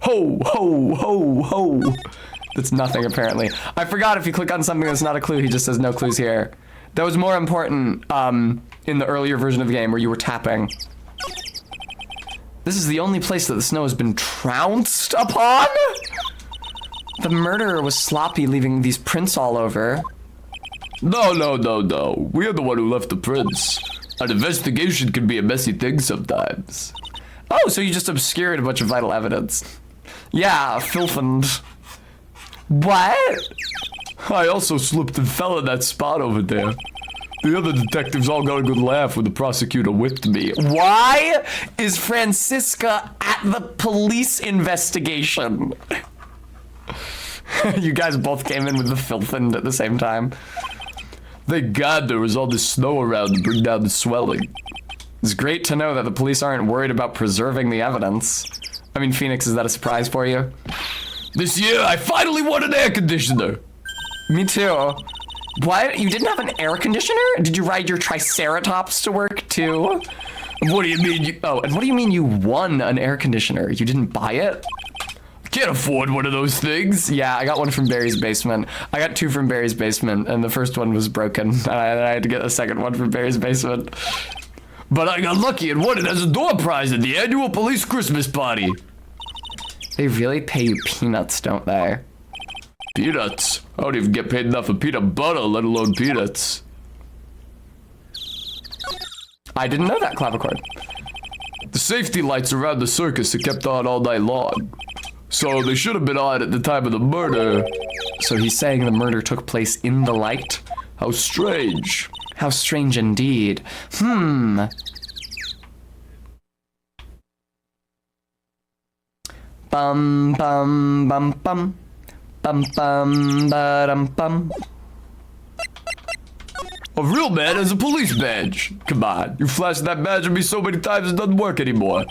Ho, ho, ho, ho. That's nothing, apparently. I forgot if you click on something that's not a clue, he just says no clues here. That was more important in the earlier version of the game where you were tapping. This is the only place that the snow has been trounced upon? The murderer was sloppy, leaving these prints all over. No. We're the one who left the prints. An investigation can be a messy thing sometimes. Oh, so you just obscured a bunch of vital evidence. Yeah, filthened. What? I also slipped and fell in that spot over there. The other detectives all got a good laugh when the prosecutor whipped me. Why is Francisca at the police investigation? You guys both came in with the filthened at the same time. Thank God there was all this snow around to bring down the swelling. It's great to know that the police aren't worried about preserving the evidence. I mean, Phoenix, is that a surprise for you? This year, I finally won an air conditioner. Me too. What? You didn't have an air conditioner? Did you ride your Triceratops to work too? What do you mean and what do you mean you won an air conditioner? You didn't buy it? I can't afford one of those things. Yeah, I got one from Barry's basement. I got two from Barry's basement, and the first one was broken. And I had to get a second one from Barry's basement. But I got lucky and won it as a door prize at the annual police Christmas party. They really pay you peanuts, don't they? Peanuts? I don't even get paid enough for peanut butter, let alone peanuts. I didn't know that, Clavichord. The safety lights around the circus are kept on all night long. So they should have been on at the time of the murder. So he's saying the murder took place in the light? How strange. How strange indeed. Bum bum bum bum. Bum bum ba-dum bum. A real man has a police badge. Come on, you flashed that badge at me so many times it doesn't work anymore.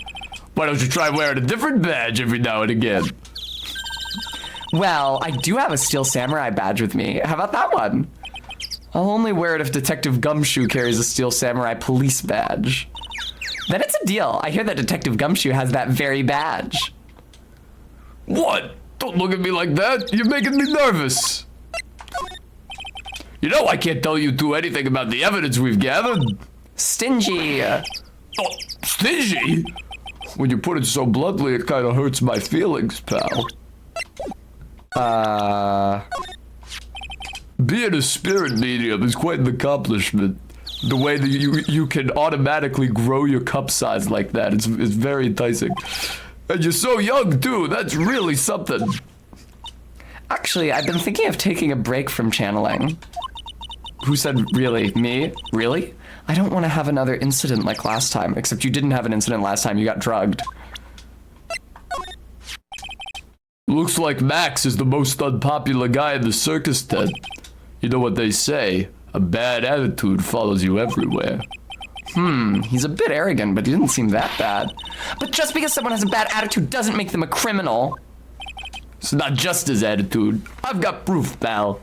Why don't you try wearing a different badge every now and again? Well, I do have a Steel Samurai badge with me. How about that one? I'll only wear it if Detective Gumshoe carries a Steel Samurai police badge. Then it's a deal. I hear that Detective Gumshoe has that very badge. What? Don't look at me like that. You're making me nervous. You know I can't tell you two anything about the evidence we've gathered. Stingy. Oh, stingy? When you put it so bluntly, it kind of hurts my feelings, pal. Being a spirit medium is quite an accomplishment. The way that you can automatically grow your cup size like that, it's very enticing. And you're so young, too. That's really something. Actually, I've been thinking of taking a break from channeling. Who said really? Me? Really? I don't want to have another incident like last time, except you didn't have an incident last time. You got drugged. Looks like Max is the most unpopular guy in the circus tent. You know what they say, a bad attitude follows you everywhere. He's a bit arrogant, but he didn't seem that bad. But just because someone has a bad attitude doesn't make them a criminal. It's not just his attitude. I've got proof, pal.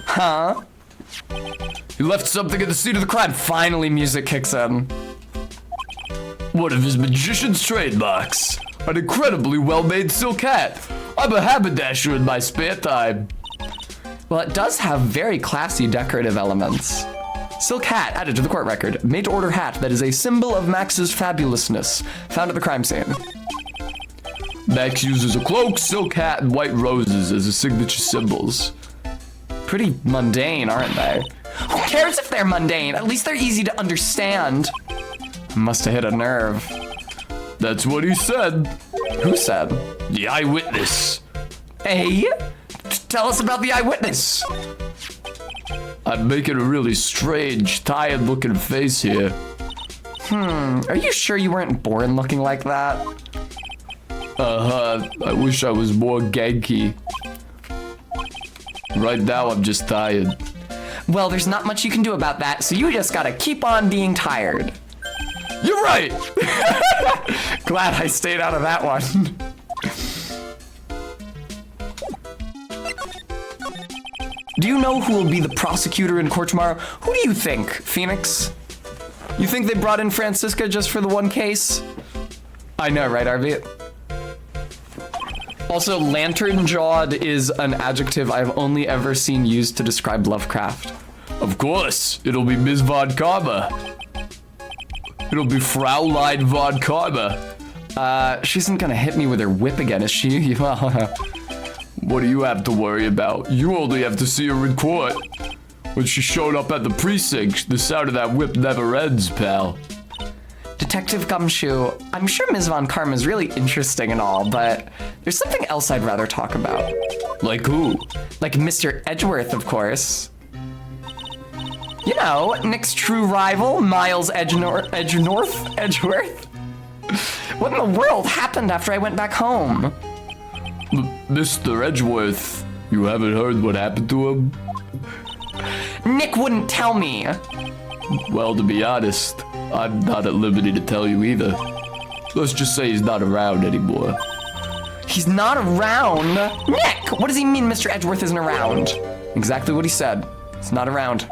Huh? He left something at the scene of the crime. Finally, music kicks in. One of his magician's trademarks. An incredibly well-made silk hat. I'm a haberdasher in my spare time. Well, it does have very classy decorative elements. Silk hat added to the court record. Made to order hat that is a symbol of Max's fabulousness. Found at the crime scene. Max uses a cloak, silk hat, and white roses as his signature symbols. Pretty mundane, aren't they? Who cares if they're mundane? At least they're easy to understand. Must have hit a nerve. That's what he said. Who said? The eyewitness. Hey? Tell us about the eyewitness. I'm making a really strange, tired-looking face here. Are you sure you weren't born looking like that? I wish I was more Genki. Right now, I'm just tired. Well, there's not much you can do about that, so you just gotta keep on being tired. You're right! Glad I stayed out of that one. Do you know who will be the prosecutor in court tomorrow? Who do you think, Phoenix? You think they brought in Francisca just for the one case? I know, right, RV? Also, lantern-jawed is an adjective I've only ever seen used to describe Lovecraft. Of course, it'll be Ms. Von Karma. It'll be Fraulein Von Karma. She isn't gonna hit me with her whip again, is she? What do you have to worry about? You only have to see her in court. When she showed up at the precinct, the sound of that whip never ends, pal. Detective Gumshoe, I'm sure Ms. Von Karma is really interesting and all, but there's something else I'd rather talk about. Like who? Like Mr. Edgeworth, of course. You know, Nick's true rival, Miles Edgeworth. What in the world happened after I went back home? Mr. Edgeworth, you haven't heard what happened to him? Nick wouldn't tell me. Well, to be honest, I'm not at liberty to tell you either. Let's just say he's not around anymore. He's not around? Nick, what does he mean Mr. Edgeworth isn't around? Exactly what he said. He's not around.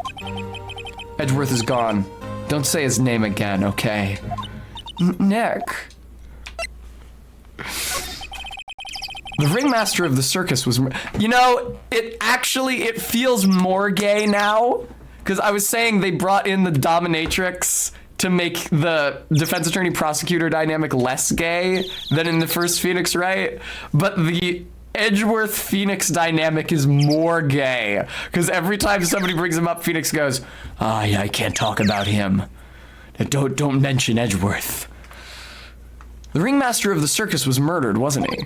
Edgeworth is gone. Don't say his name again, okay? Nick. The ringmaster of the circus was, you know, it feels more gay now. Because I was saying they brought in the dominatrix to make the defense attorney prosecutor dynamic less gay than in the first Phoenix, right? But the Edgeworth Phoenix dynamic is more gay. Because every time somebody brings him up, Phoenix goes, yeah, I can't talk about him. Don't mention Edgeworth. The ringmaster of the circus was murdered, wasn't he?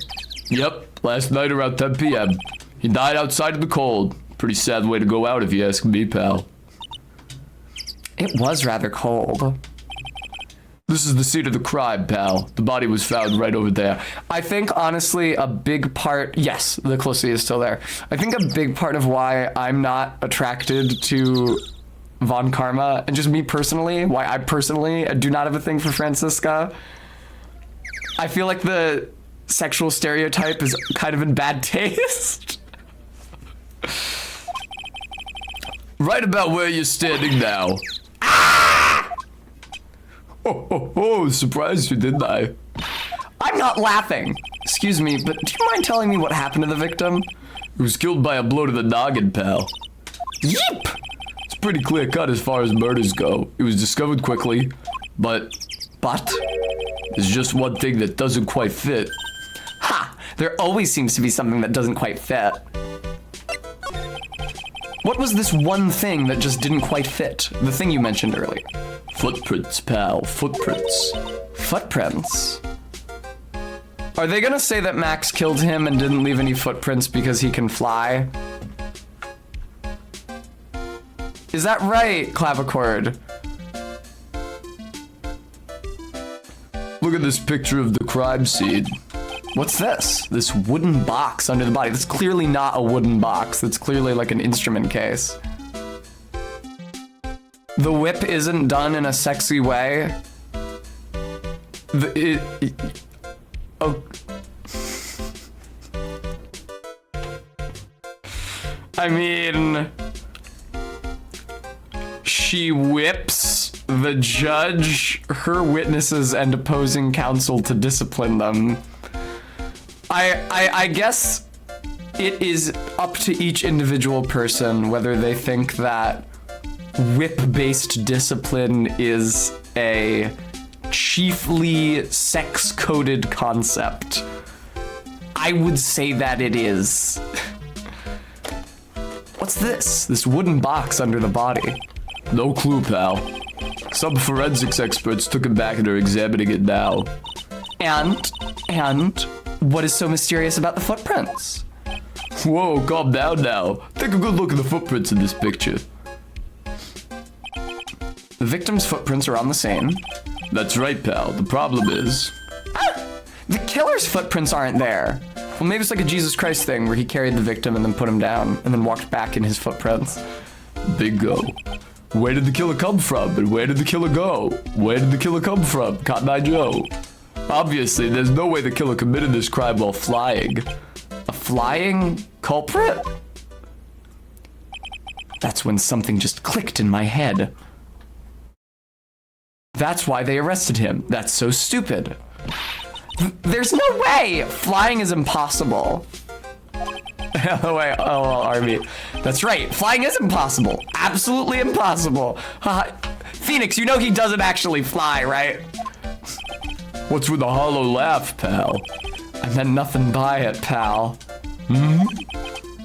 Yep, last night around 10 p.m. He died outside in the cold. Pretty sad way to go out if you ask me, pal. It was rather cold. This is the scene of the crime, pal. The body was found right over there. I think, honestly, a big part... Yes, the closely is still there. I think a big part of why I'm not attracted to Von Karma, and just me personally, why I personally do not have a thing for Franziska, I feel like the sexual stereotype is kind of in bad taste. Right about where you're standing now. Surprised you, didn't I? I'm not laughing. Excuse me, but do you mind telling me what happened to the victim? He was killed by a blow to the noggin, pal. Yeep! It's pretty clear cut as far as murders go. It was discovered quickly, but there's just one thing that doesn't quite fit. Ha! There always seems to be something that doesn't quite fit. What was this one thing that just didn't quite fit? The thing you mentioned earlier. Footprints, pal. Footprints. Footprints? Are they gonna say that Max killed him and didn't leave any footprints because he can fly? Is that right, Clavichord? Look at this picture of the crime scene. What's this? This wooden box under the body. That's clearly not a wooden box. That's clearly like an instrument case. The whip isn't done in a sexy way. Oh. I mean, she whips the judge, her witnesses, and opposing counsel to discipline them. I guess it is up to each individual person whether they think that whip-based discipline is a chiefly sex-coded concept. I would say that it is. What's this? This wooden box under the body. No clue, pal. Some forensics experts took it back and are examining it now. And what is so mysterious about the footprints? Whoa, calm down now. Take a good look at the footprints in this picture. The victim's footprints are on the same. That's right, pal. The problem is... The killer's footprints aren't there. Well, maybe it's like a Jesus Christ thing where he carried the victim and then put him down and then walked back in his footprints. Bingo. Where did the killer come from? And where did the killer go? Where did the killer come from? Cotton Eye Joe. Obviously, there's no way the killer committed this crime while flying. A flying culprit? That's when something just clicked in my head. That's why they arrested him. That's so stupid. There's no way! Flying is impossible. Oh, wait. Oh, Army. That's right. Flying is impossible. Absolutely impossible. Phoenix, you know he doesn't actually fly, right? What's with the hollow laugh, pal? I meant nothing by it, pal.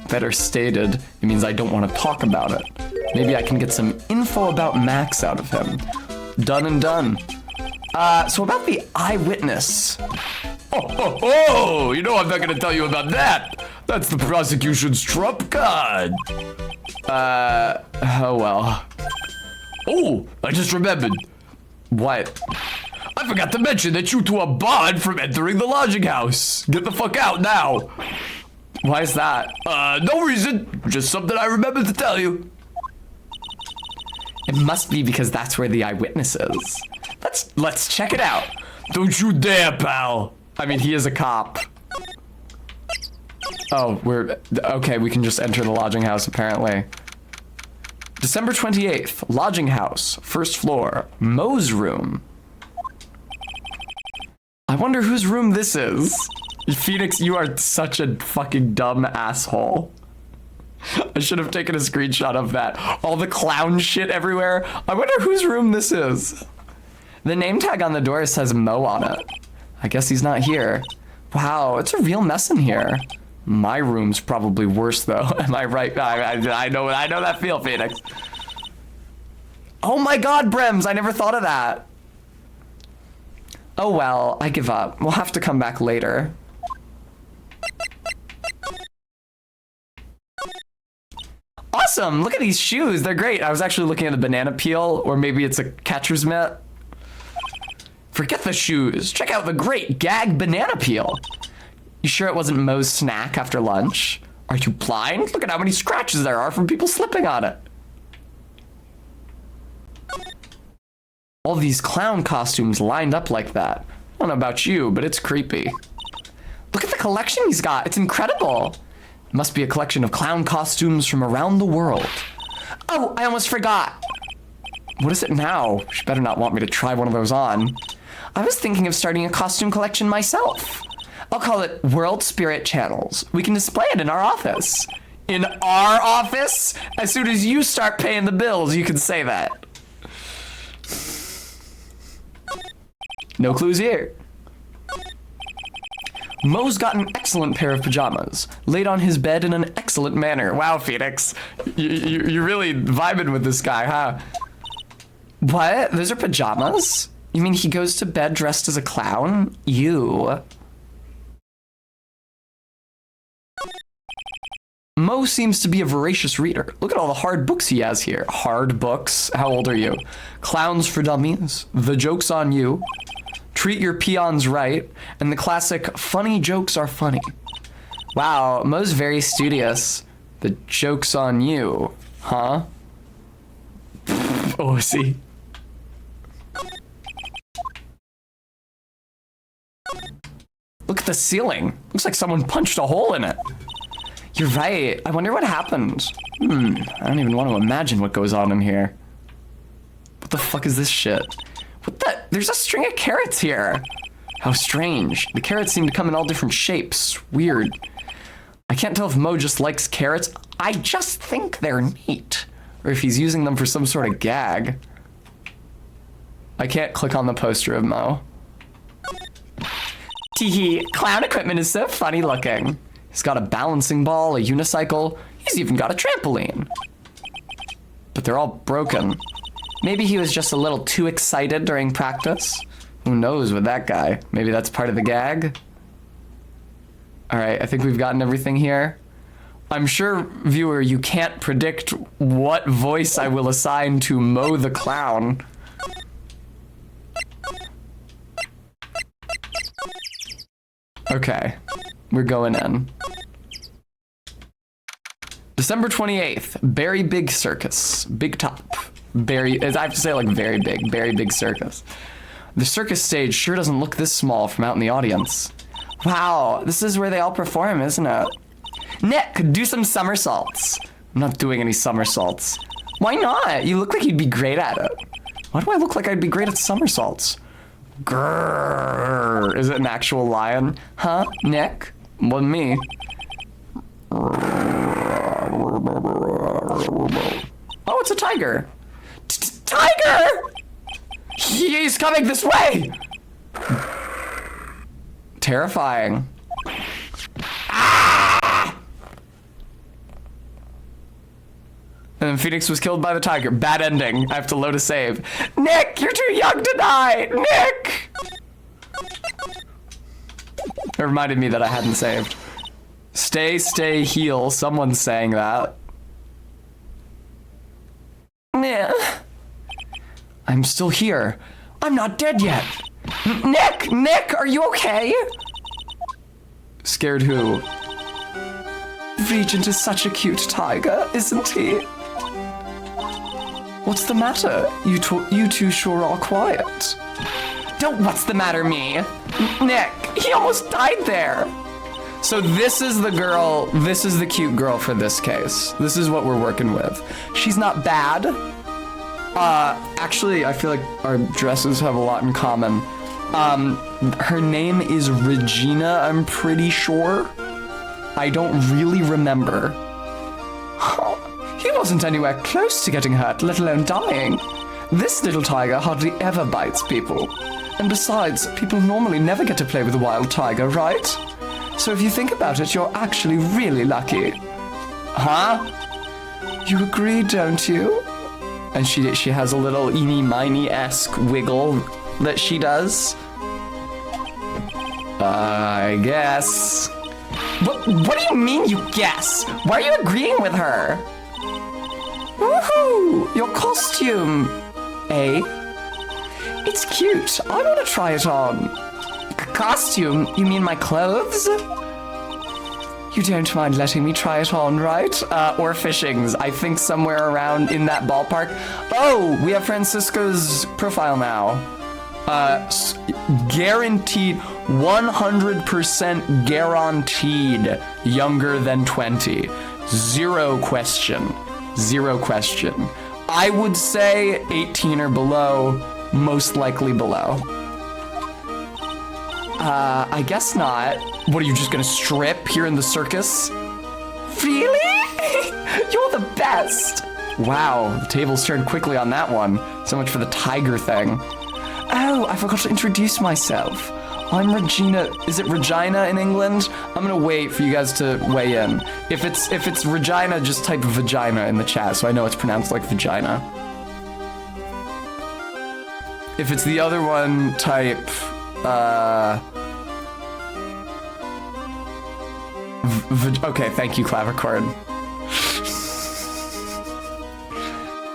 Better stated. It means I don't want to talk about it. Maybe I can get some info about Max out of him. Done and done. So about the eyewitness. Oh, you know I'm not gonna tell you about that. That's the prosecution's trump card. Oh well. Oh, I just remembered. What? I forgot to mention that you two are barred from entering the lodging house. Get the fuck out now. Why is that? No reason. Just something I remembered to tell you. It must be because that's where the eyewitness is. Let's check it out. Don't you dare, pal. I mean, he is a cop. Oh, okay, we can just enter the lodging house, apparently. December 28th, lodging house, first floor, Mo's room. I wonder whose room this is. Phoenix, you are such a fucking dumb asshole. I should have taken a screenshot of that. All the clown shit everywhere. I wonder whose room this is. The name tag on the door says Mo on it. I guess he's not here. Wow, it's a real mess in here. My room's probably worse though. Am I right? I know that feel, Phoenix. Oh my god, Brems, I never thought of that. Oh well, I give up. We'll have to come back later. Awesome, look at these shoes, they're great. I was actually looking at the banana peel, or maybe it's a catcher's mitt. Forget the shoes, check out the great gag banana peel. You sure it wasn't Moe's snack after lunch? Are you blind? Look at how many scratches there are from people slipping on it. All these clown costumes lined up like that. I don't know about you, but it's creepy. Look at the collection he's got, it's incredible. It must be a collection of clown costumes from around the world. Oh, I almost forgot. What is it now? She better not want me to try one of those on. I was thinking of starting a costume collection myself. I'll call it World Spirit Channels. We can display it in our office. In our office? As soon as you start paying the bills, you can say that. No clues here. Moe's got an excellent pair of pajamas, laid on his bed in an excellent manner. Wow, Phoenix. You're really vibing with this guy, huh? What? Those are pajamas? You mean he goes to bed dressed as a clown? You. Moe seems to be a voracious reader. Look at all the hard books he has here. Hard books? How old are you? Clowns for Dummies, The Joke's on You, Treat Your Peons Right, and the classic Funny Jokes Are Funny. Wow, Moe's very studious. The Joke's on You, huh? Oh, see. Look at the ceiling. Looks like someone punched a hole in it. You're right. I wonder what happened. I don't even want to imagine what goes on in here. What the fuck is this shit? What the? There's a string of carrots here. How strange. The carrots seem to come in all different shapes. Weird. I can't tell if Moe just likes carrots. I just think they're neat. Or if he's using them for some sort of gag. I can't click on the poster of Moe. Teehee, clown equipment is so funny looking. He's got a balancing ball, a unicycle, he's even got a trampoline. But they're all broken. Maybe he was just a little too excited during practice. Who knows with that guy? Maybe that's part of the gag? Alright, I think we've gotten everything here. I'm sure, viewer, you can't predict what voice I will assign to Moe the Clown. Okay, we're going in. December 28th, Very Big Circus. Big top. I have to say like very big circus. The circus stage sure doesn't look this small from out in the audience. Wow, this is where they all perform, isn't it? Nick, do some somersaults. I'm not doing any somersaults. Why not? You look like you'd be great at it. Why do I look like I'd be great at somersaults? Grrr. Is it an actual lion? Huh, Nick? Wasn't me. Oh, it's a tiger. Tiger! He's coming this way! Terrifying. Ah! And then Phoenix was killed by the tiger. Bad ending. I have to load a save. Nick, you're too young to die! Nick! It reminded me that I hadn't saved. Stay, heal. Someone's saying that. Yeah. I'm still here. I'm not dead yet. Nick, are you okay? Scared who? Regent is such a cute tiger, isn't he? What's the matter? You two sure are quiet. Don't what's the matter me? Nick, he almost died there. So this is the girl, this is the cute girl for this case. This is what we're working with. She's not bad. Actually, I feel like our dresses have a lot in common. Her name is Regina, I'm pretty sure. I don't really remember. He wasn't anywhere close to getting hurt, let alone dying. This little tiger hardly ever bites people. And besides, people normally never get to play with a wild tiger, right? So if you think about it, you're actually really lucky. Huh? You agree, don't you? And she has a little eeny-miny-esque wiggle that she does. I guess. What do you mean you guess? Why are you agreeing with her? Woohoo! Your costume. Eh? It's cute. I want to try it on. Costume? You mean my clothes? You don't mind letting me try it on, right? Or Fishing's. I think somewhere around in that ballpark. Oh, we have Francisco's profile now. Guaranteed, 100% guaranteed younger than 20. Zero question. Zero question. I would say 18 or below, most likely below. I guess not. What, are you just gonna strip here in the circus? Really? You're the best. Wow, the tables turned quickly on that one. So much for the tiger thing. Oh, I forgot to introduce myself. I'm Regina. Is it Regina in England? I'm gonna wait for you guys to weigh in. If it's Regina, just type vagina in the chat so I know it's pronounced like vagina. If it's the other one, type okay, thank you, clavichord.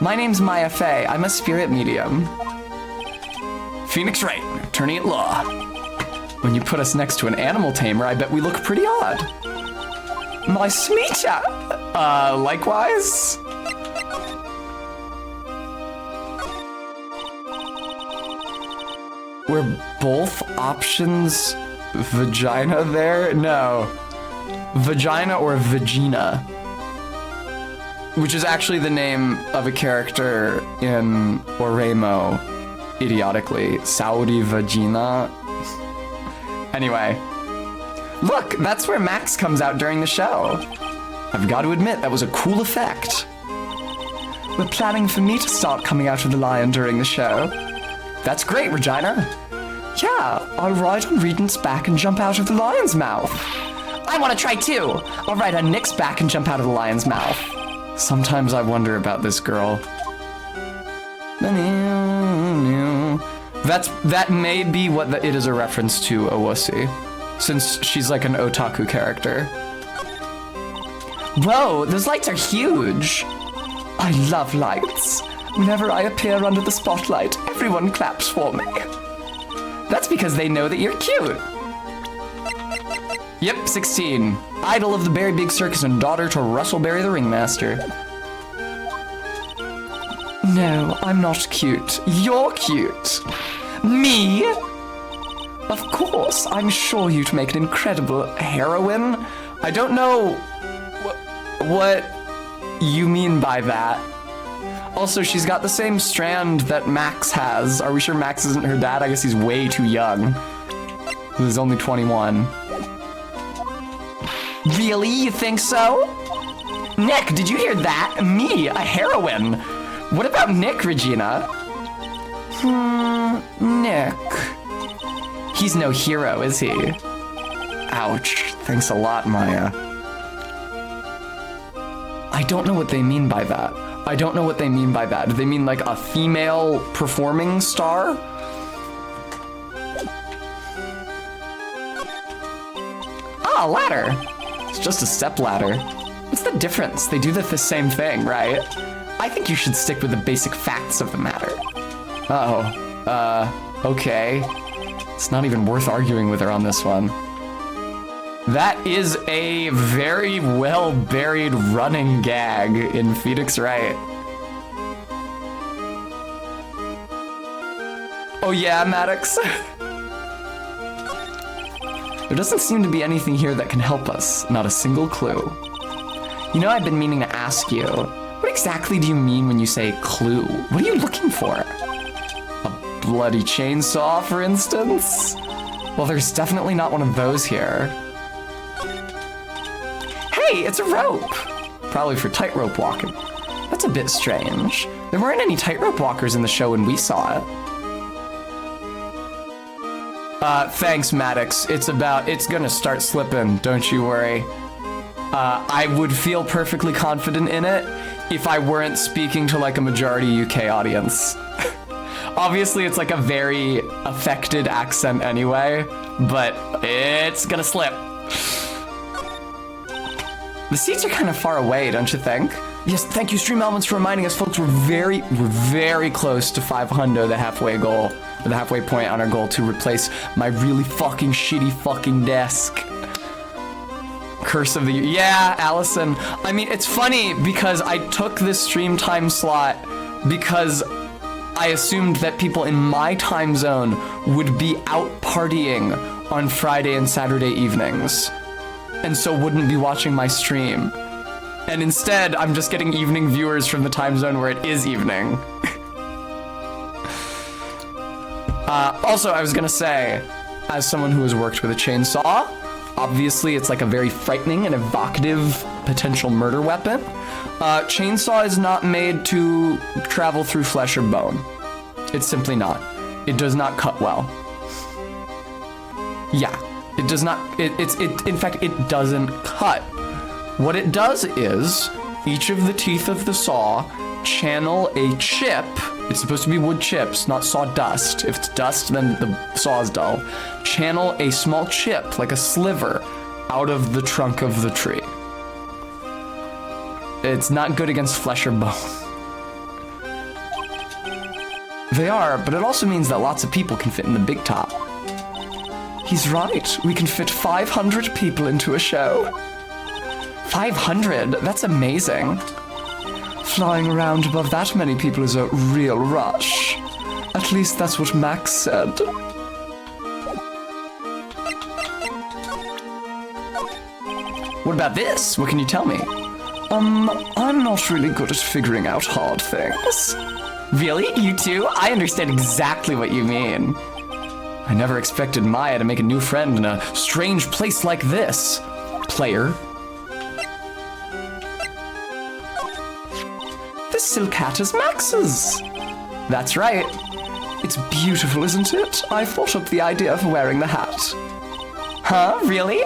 My name's Maya Fey. I'm a spirit medium. Phoenix Wright, attorney at law. When you put us next to an animal tamer, I bet we look pretty odd. Nice to meet ya. Likewise. Were both options vagina there? No. Vagina or Vagina, which is actually the name of a character in Oremo, idiotically. Saudi Vagina. Anyway. Look, that's where Max comes out during the show. I've got to admit, that was a cool effect. We're planning for me to start coming out of the lion during the show. That's great, Regina. Yeah, I'll ride on Regent's back and jump out of the lion's mouth. I want to try too. I'll ride on Nick's back and jump out of the lion's mouth. Sometimes I wonder about this girl. That may be what it is a reference to Owusi, since she's like an otaku character. Whoa, those lights are huge. I love lights. Whenever I appear under the spotlight, everyone claps for me. That's because they know that you're cute. Yep, 16. Idol of the Berry Big Circus and daughter to Russell Berry the Ringmaster. No, I'm not cute. You're cute. Me? Of course, I'm sure you'd make an incredible heroine. I don't know what you mean by that. Also, she's got the same strand that Max has. Are we sure Max isn't her dad? I guess he's way too young. He's only 21. Really? You think so? Nick, did you hear that? Me, a heroine. What about Nick, Regina? Nick. He's no hero, is he? Ouch. Thanks a lot, Maya. I don't know what they mean by that. I don't know what they mean by that. Do they mean like a female performing star? Ah, a ladder. It's just a step ladder. What's the difference? They do the same thing, right? I think you should stick with the basic facts of the matter. Okay. It's not even worth arguing with her on this one. That is a very well buried running gag in Phoenix Wright. Oh yeah, Maddox? There doesn't seem to be anything here that can help us. Not a single clue. You know, I've been meaning to ask you, what exactly do you mean when you say clue? What are you looking for? A bloody chainsaw, for instance? Well, there's definitely not one of those here. Hey, it's a rope! Probably for tightrope walking. That's a bit strange. There weren't any tightrope walkers in the show when we saw it. Thanks, Maddox. It's gonna start slipping, don't you worry. I would feel perfectly confident in it if I weren't speaking to like a majority UK audience. Obviously, it's like a very affected accent anyway, but it's gonna slip. The seats are kind of far away, don't you think? Yes, thank you, Stream Elements, for reminding us, folks. We're very close to 500, the halfway goal, or the halfway point on our goal to replace my really fucking shitty fucking desk. Curse of the Year. Yeah, Allison. I mean, it's funny because I took this stream time slot because I assumed that people in my time zone would be out partying on Friday and Saturday evenings, and so wouldn't be watching my stream. And instead, I'm just getting evening viewers from the time zone where it is evening. Also, I was gonna say, as someone who has worked with a chainsaw, obviously it's like a very frightening and evocative potential murder weapon. Chainsaw is not made to travel through flesh or bone. It's simply not. It does not cut well. Yeah, it does not, in fact, it doesn't cut. What it does is, each of the teeth of the saw channel a chip. It's supposed to be wood chips, not sawdust. If it's dust, then the saw is dull. Channel a small chip, like a sliver, out of the trunk of the tree. It's not good against flesh or bone. They are, but it also means that lots of people can fit in the big top. He's right. We can fit 500 people into a show. 500? That's amazing. Flying around above that many people is a real rush. At least that's what Max said. What about this? What can you tell me? I'm not really good at figuring out hard things. Really? You too? I understand exactly what you mean. I never expected Maya to make a new friend in a strange place like this. Player. This silk hat is Max's. That's right. It's beautiful, isn't it? I thought up the idea for wearing the hat. Huh? Really?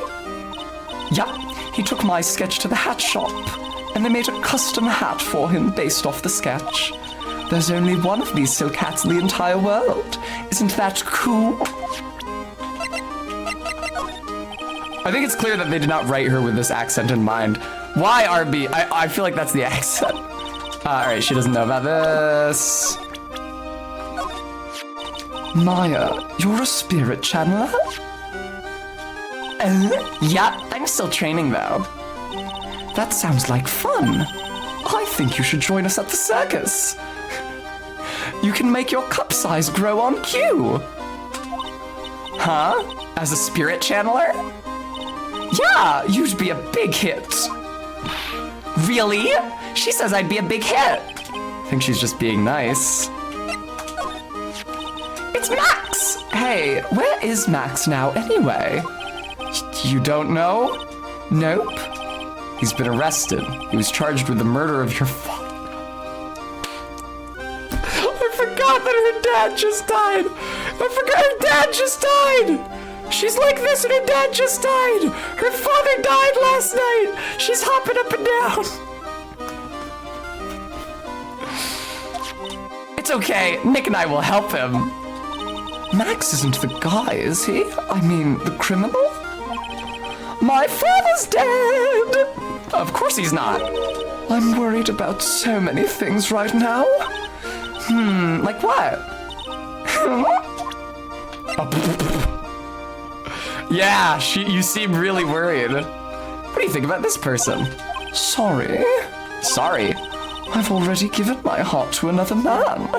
Yup. He took my sketch to the hat shop, and they made a custom hat for him based off the sketch. There's only one of these silk hats in the entire world. Isn't that cool? I think it's clear that they did not write her with this accent in mind. Why, RB? I feel like that's the accent. Alright, she doesn't know about this. Maya, you're a spirit channeler? Yeah, I'm still training though. That sounds like fun. I think you should join us at the circus. You can make your cup size grow on cue. Huh? As a spirit channeler? Yeah, you'd be a big hit. Really? She says I'd be a big hit. I think she's just being nice. It's Max! Hey, where is Max now anyway? You don't know? Nope. He's been arrested. He was charged with the murder of your father. I forgot that her dad just died. I forgot her dad just died. She's like this and her dad just died. Her father died last night. She's hopping up and down. It's okay. Nick and I will help him. Max isn't the guy, is he? I mean, the criminal? My father's dead! Of course he's not. I'm worried about so many things right now. Like what? Yeah, you seem really worried. What do you think about this person? Sorry. Sorry? I've already given my heart to another man.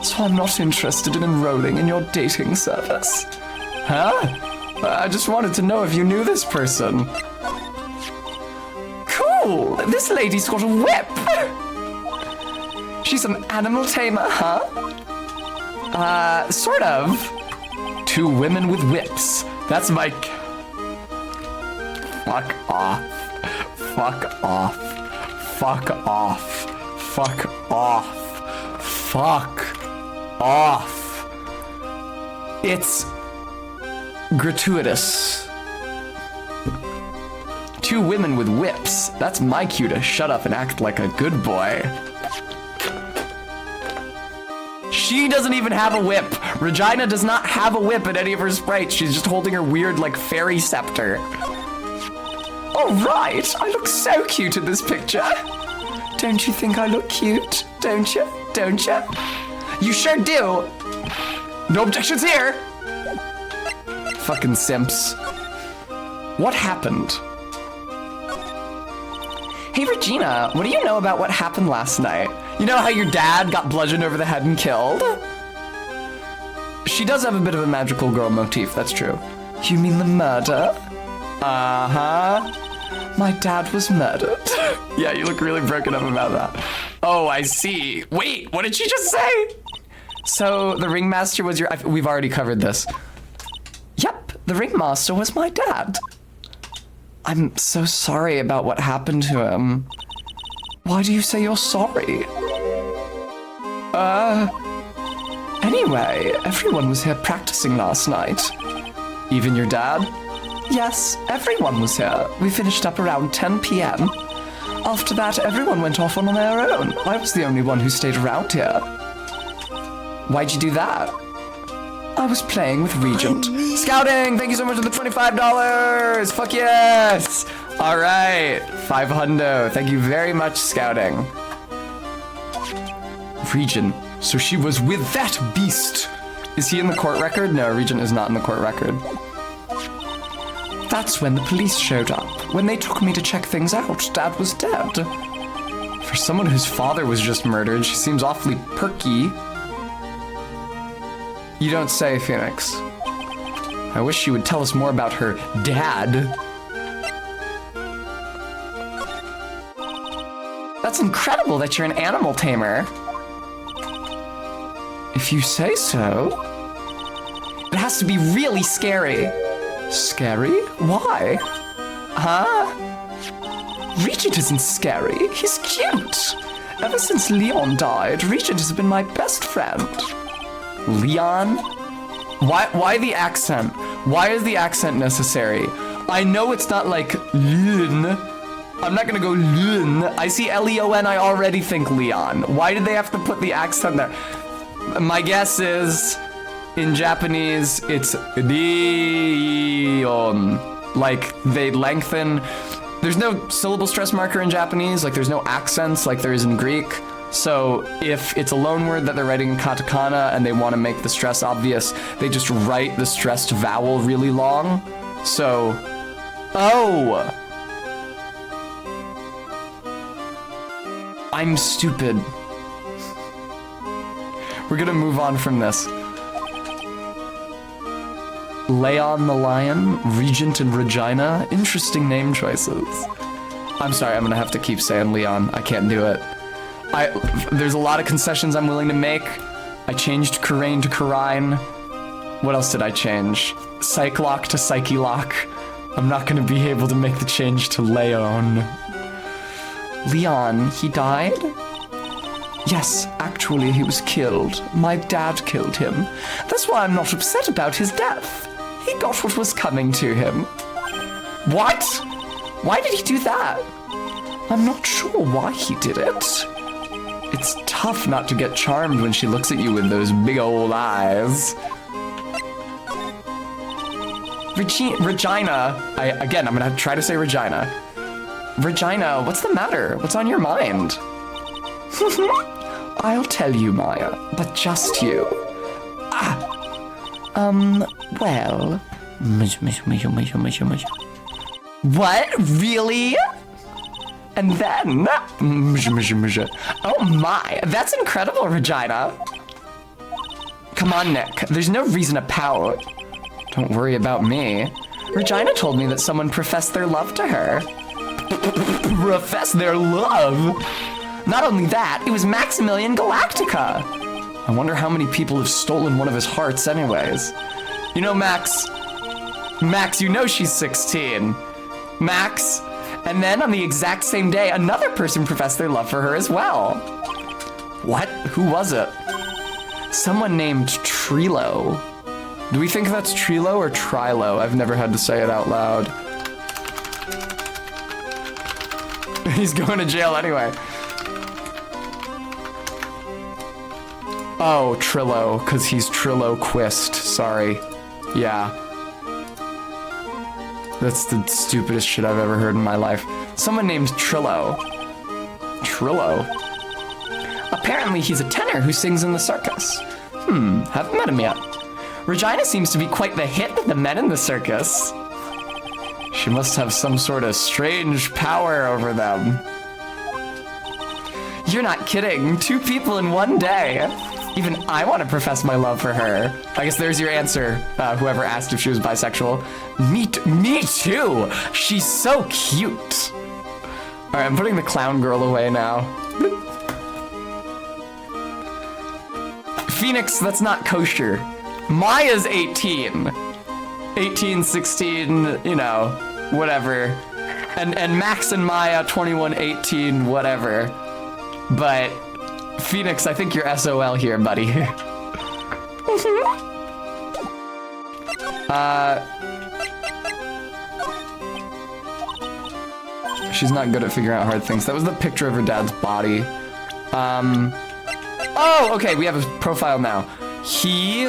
So I'm not interested in enrolling in your dating service. Huh? I just wanted to know if you knew this person. Cool! This lady's got a whip! She's an animal tamer, huh? Sort of. Two women with whips. That's my... Fuck off. Fuck off. Fuck off. Fuck off. Fuck off. It's Gratuitous. 2 women with whips. That's my cue to shut up and act like a good boy. She doesn't even have a whip. Regina does not have a whip in any of her sprites. She's just holding her weird, like, fairy scepter. Oh, right. I look so cute in this picture. Don't you think I look cute? Don't you? Don't you? You sure do. No objections here. Fucking simps. What happened? Hey, Regina, what do you know about what happened last night? You know how your dad got bludgeoned over the head and killed? She does have a bit of a magical girl motif, that's true. You mean the murder? Uh-huh. My dad was murdered. Yeah, you look really broken up about that. Oh, I see. Wait, what did she just say? So, the ringmaster was your... We've already covered this. Yep, the ringmaster was my dad. I'm so sorry about what happened to him. Why do you say you're sorry? Anyway, everyone was here practicing last night. Even your dad? Yes, everyone was here. We finished up around 10 p.m. After that, everyone went off on their own. I was the only one who stayed around here. Why'd you do that? I was playing with Regent. Scouting! Thank you so much for the $25! Fuck yes! Alright, 500. Thank you very much, Scouting. Regent. So she was with that beast. Is he in the court record? No, Regent is not in the court record. That's when the police showed up. When they took me to check things out, Dad was dead. For someone whose father was just murdered, she seems awfully perky. You don't say, Phoenix. I wish she would tell us more about her dad. That's incredible that you're an animal tamer. If you say so. It has to be really scary. Scary? Why? Huh? Regent isn't scary. He's cute. Ever since Leon died, Regent has been my best friend. Leon? Why the accent? Why is the accent necessary? I know it's not like Leon. I'm not gonna go Leon. I see Leon, I already think Leon. Why did they have to put the accent there? My guess is, in Japanese, it's Leon. Like, they lengthen. There's no syllable stress marker in Japanese, like there's no accents like there is in Greek. So if it's a loan word that they're writing in katakana and they want to make the stress obvious, they just write the stressed vowel really long. So, oh! I'm stupid. We're gonna move on from this. Leon the Lion, Regent and Regina. Interesting name choices. I'm sorry, I'm gonna have to keep saying Leon. I can't do it. There's a lot of concessions I'm willing to make. I changed Karain to Karine. What else did I change? Psyche-lock to Psyche-lock. I'm not gonna be able to make the change to Leon. Leon, he died? Yes, actually he was killed. My dad killed him. That's why I'm not upset about his death. He got what was coming to him. What? Why did he do that? I'm not sure why he did it. It's tough not to get charmed when she looks at you with those big old eyes. Regina, I'm gonna try to say Regina. Regina, what's the matter? What's on your mind? I'll tell you, Maya, but just you. Well. What? Really? And then, oh my, that's incredible, Regina. Come on, Nick, there's no reason to pout. Don't worry about me. Regina told me that someone professed their love to her. Profess their love? Not only that, it was Maximilian Galactica. I wonder how many people have stolen one of his hearts anyways. You know, Max, you know she's 16. Max. And then on the exact same day, another person professed their love for her as well. What? Who was it? Someone named Trilo. Do we think that's Trilo or Trilo? I've never had to say it out loud. He's going to jail anyway. Oh, Trillo, because he's Trilloquist. Sorry. Yeah. That's the stupidest shit I've ever heard in my life. Someone named Trillo. Trillo? Apparently he's a tenor who sings in the circus. Haven't met him yet. Regina seems to be quite the hit with the men in the circus. She must have some sort of strange power over them. You're not kidding. 2 people in one day. Even I want to profess my love for her. I guess there's your answer, whoever asked if she was bisexual. Me too. She's so cute. All right, I'm putting the clown girl away now. Phoenix, that's not kosher. Maya's 18. 18, 16, you know, whatever. And Max and Maya, 21, 18, whatever. But Phoenix, I think you're SOL here, buddy. She's not good at figuring out hard things. That was the picture of her dad's body. Oh, okay, we have a profile now. He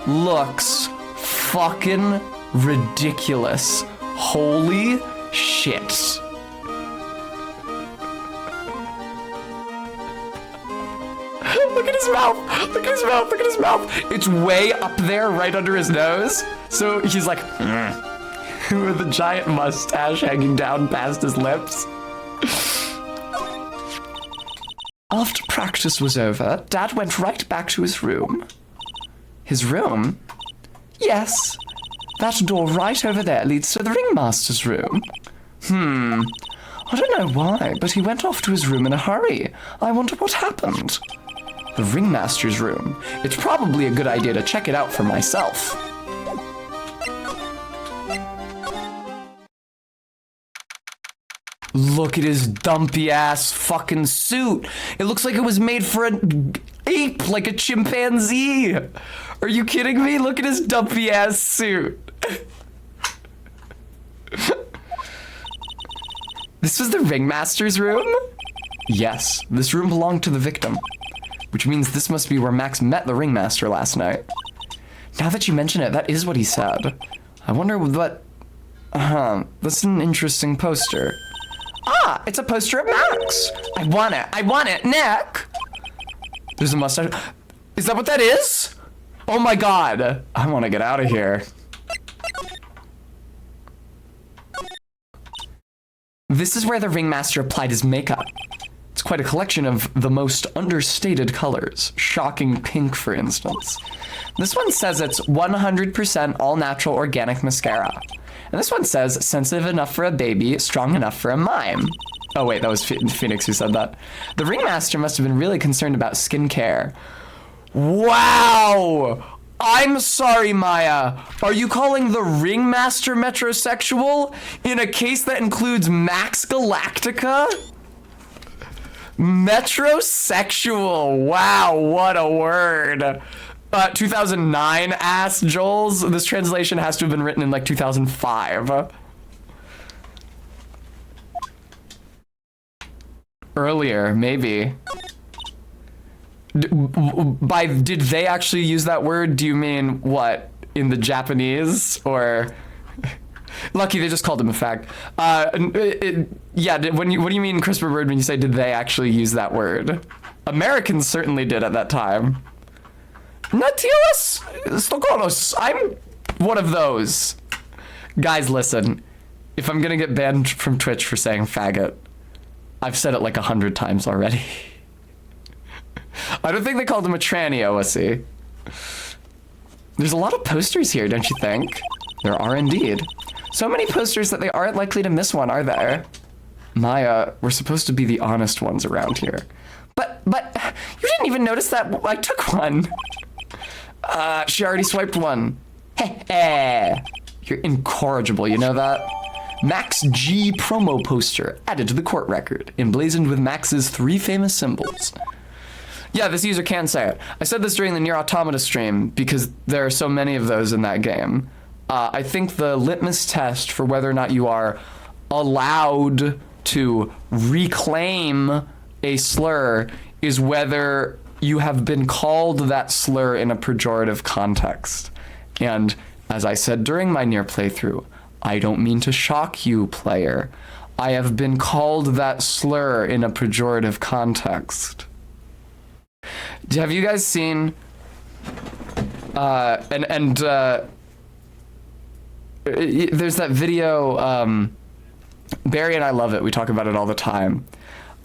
looks fucking ridiculous. Holy shit. Look at his mouth. Look at his mouth. Look at his mouth. It's way up there, right under his nose. So he's like, with a giant mustache hanging down past his lips. After practice was over, Dad went right back to his room. His room? Yes. That door right over there leads to the ringmaster's room. I don't know why, but he went off to his room in a hurry. I wonder what happened. The ringmaster's room. It's probably a good idea to check it out for myself. Look at his dumpy ass fucking suit. It looks like it was made for an ape, like a chimpanzee. Are you kidding me? Look at his dumpy ass suit. This was the ringmaster's room? Yes, this room belonged to the victim, which means this must be where Max met the ringmaster last night. Now that you mention it, that is what he said. I wonder what... that's an interesting poster. Ah, it's a poster of Max. I want it. I want it, Nick. There's a mustache. Is that what that is? Oh my god. I want to get out of here. This is where the ringmaster applied his makeup. It's quite a collection of the most understated colors. Shocking pink, for instance. This one says it's 100% all-natural organic mascara. And this one says, sensitive enough for a baby, strong enough for a mime. Oh wait, that was Phoenix who said that. The ringmaster must have been really concerned about skincare. Wow! I'm sorry, Maya. Are you calling the ringmaster metrosexual in a case that includes Max Galactica? Metrosexual. Wow, what a word. 2009, ass Joels. This translation has to have been written in like 2005. Earlier, maybe. Did they actually use that word? Do you mean what? In the Japanese? Or... Lucky, they just called him a fag. Yeah, what do you mean, Crisper Bird, when you say did they actually use that word? Americans certainly did at that time. Natilas Stokolos. I'm one of those. Guys, listen. If I'm gonna get banned from Twitch for saying faggot, I've said it like 100 times already. I don't think they called him a tranny, OSC. There's a lot of posters here, don't you think? There are indeed. So many posters that they aren't likely to miss one, are there? Maya, we're supposed to be the honest ones around here. But you didn't even notice that I took one. She already swiped one. Heh. You're incorrigible, you know that? Max G promo poster added to the court record, emblazoned with Max's 3 famous symbols. Yeah, this user can say it. I said this during the Nier Automata stream because there are so many of those in that game. I think the litmus test for whether or not you are allowed to reclaim a slur is whether you have been called that slur in a pejorative context. And as I said during my Nier playthrough, I don't mean to shock you, player. I have been called that slur in a pejorative context. Have you guys seen there's that video, Barry and I love it. We talk about it all the time.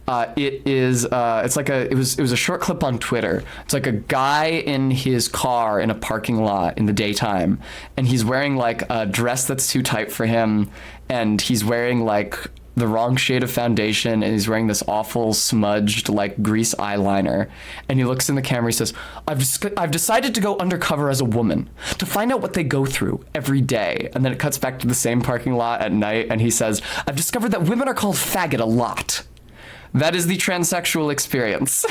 It's like it was a short clip on Twitter. It's like a guy in his car in a parking lot in the daytime, and he's wearing like a dress that's too tight for him, and he's wearing like the wrong shade of foundation, and he's wearing this awful smudged like grease eyeliner, and he looks in the camera. He says, I've decided to go undercover as a woman to find out what they go through every day. And then it cuts back to the same parking lot at night, and he says, I've discovered that women are called faggot a lot. That is the transsexual experience.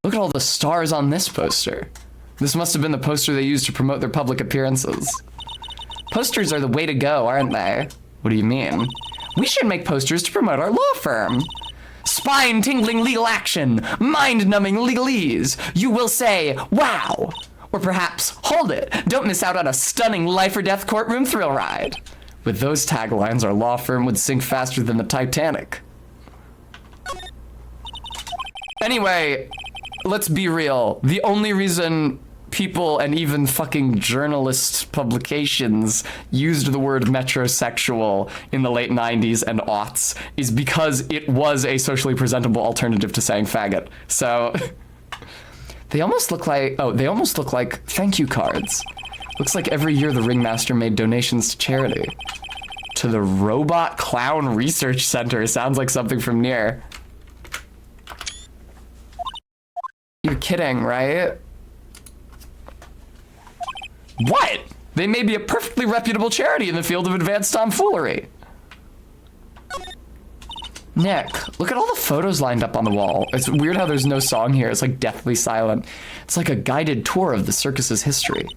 Look at all the stars on this poster. This must have been the poster they used to promote their public appearances. Posters are the way to go, aren't they? What do you mean? We should make posters to promote our law firm. Spine-tingling legal action, mind-numbing legalese. You will say, wow. Or perhaps, hold it, don't miss out on a stunning life-or-death courtroom thrill ride. With those taglines, our law firm would sink faster than the Titanic. Anyway, let's be real. The only reason people and even fucking journalist publications used the word metrosexual in the late 90s and aughts is because it was a socially presentable alternative to saying faggot. So they almost look like thank you cards. Looks like every year the Ringmaster made donations to charity. To the Robot Clown Research Center. Sounds like something from Nier. You're kidding, right? What? They may be a perfectly reputable charity in the field of advanced tomfoolery. Nick, look at all the photos lined up on the wall. It's weird how there's no song here. It's like deathly silent. It's like a guided tour of the circus's history.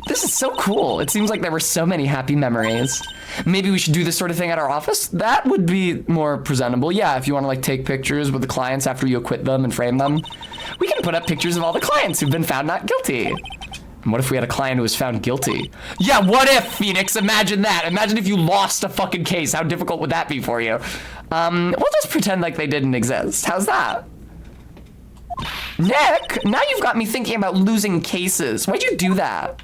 This is so cool. It seems like there were so many happy memories. Maybe we should do this sort of thing at our office? That would be more presentable. Yeah, if you want to like take pictures with the clients after you acquit them and frame them. We can put up pictures of all the clients who've been found not guilty. And what if we had a client who was found guilty? Yeah, what if, Phoenix? Imagine that. Imagine if you lost a fucking case. How difficult would that be for you? We'll just pretend like they didn't exist. How's that? Nick, now you've got me thinking about losing cases. Why'd you do that?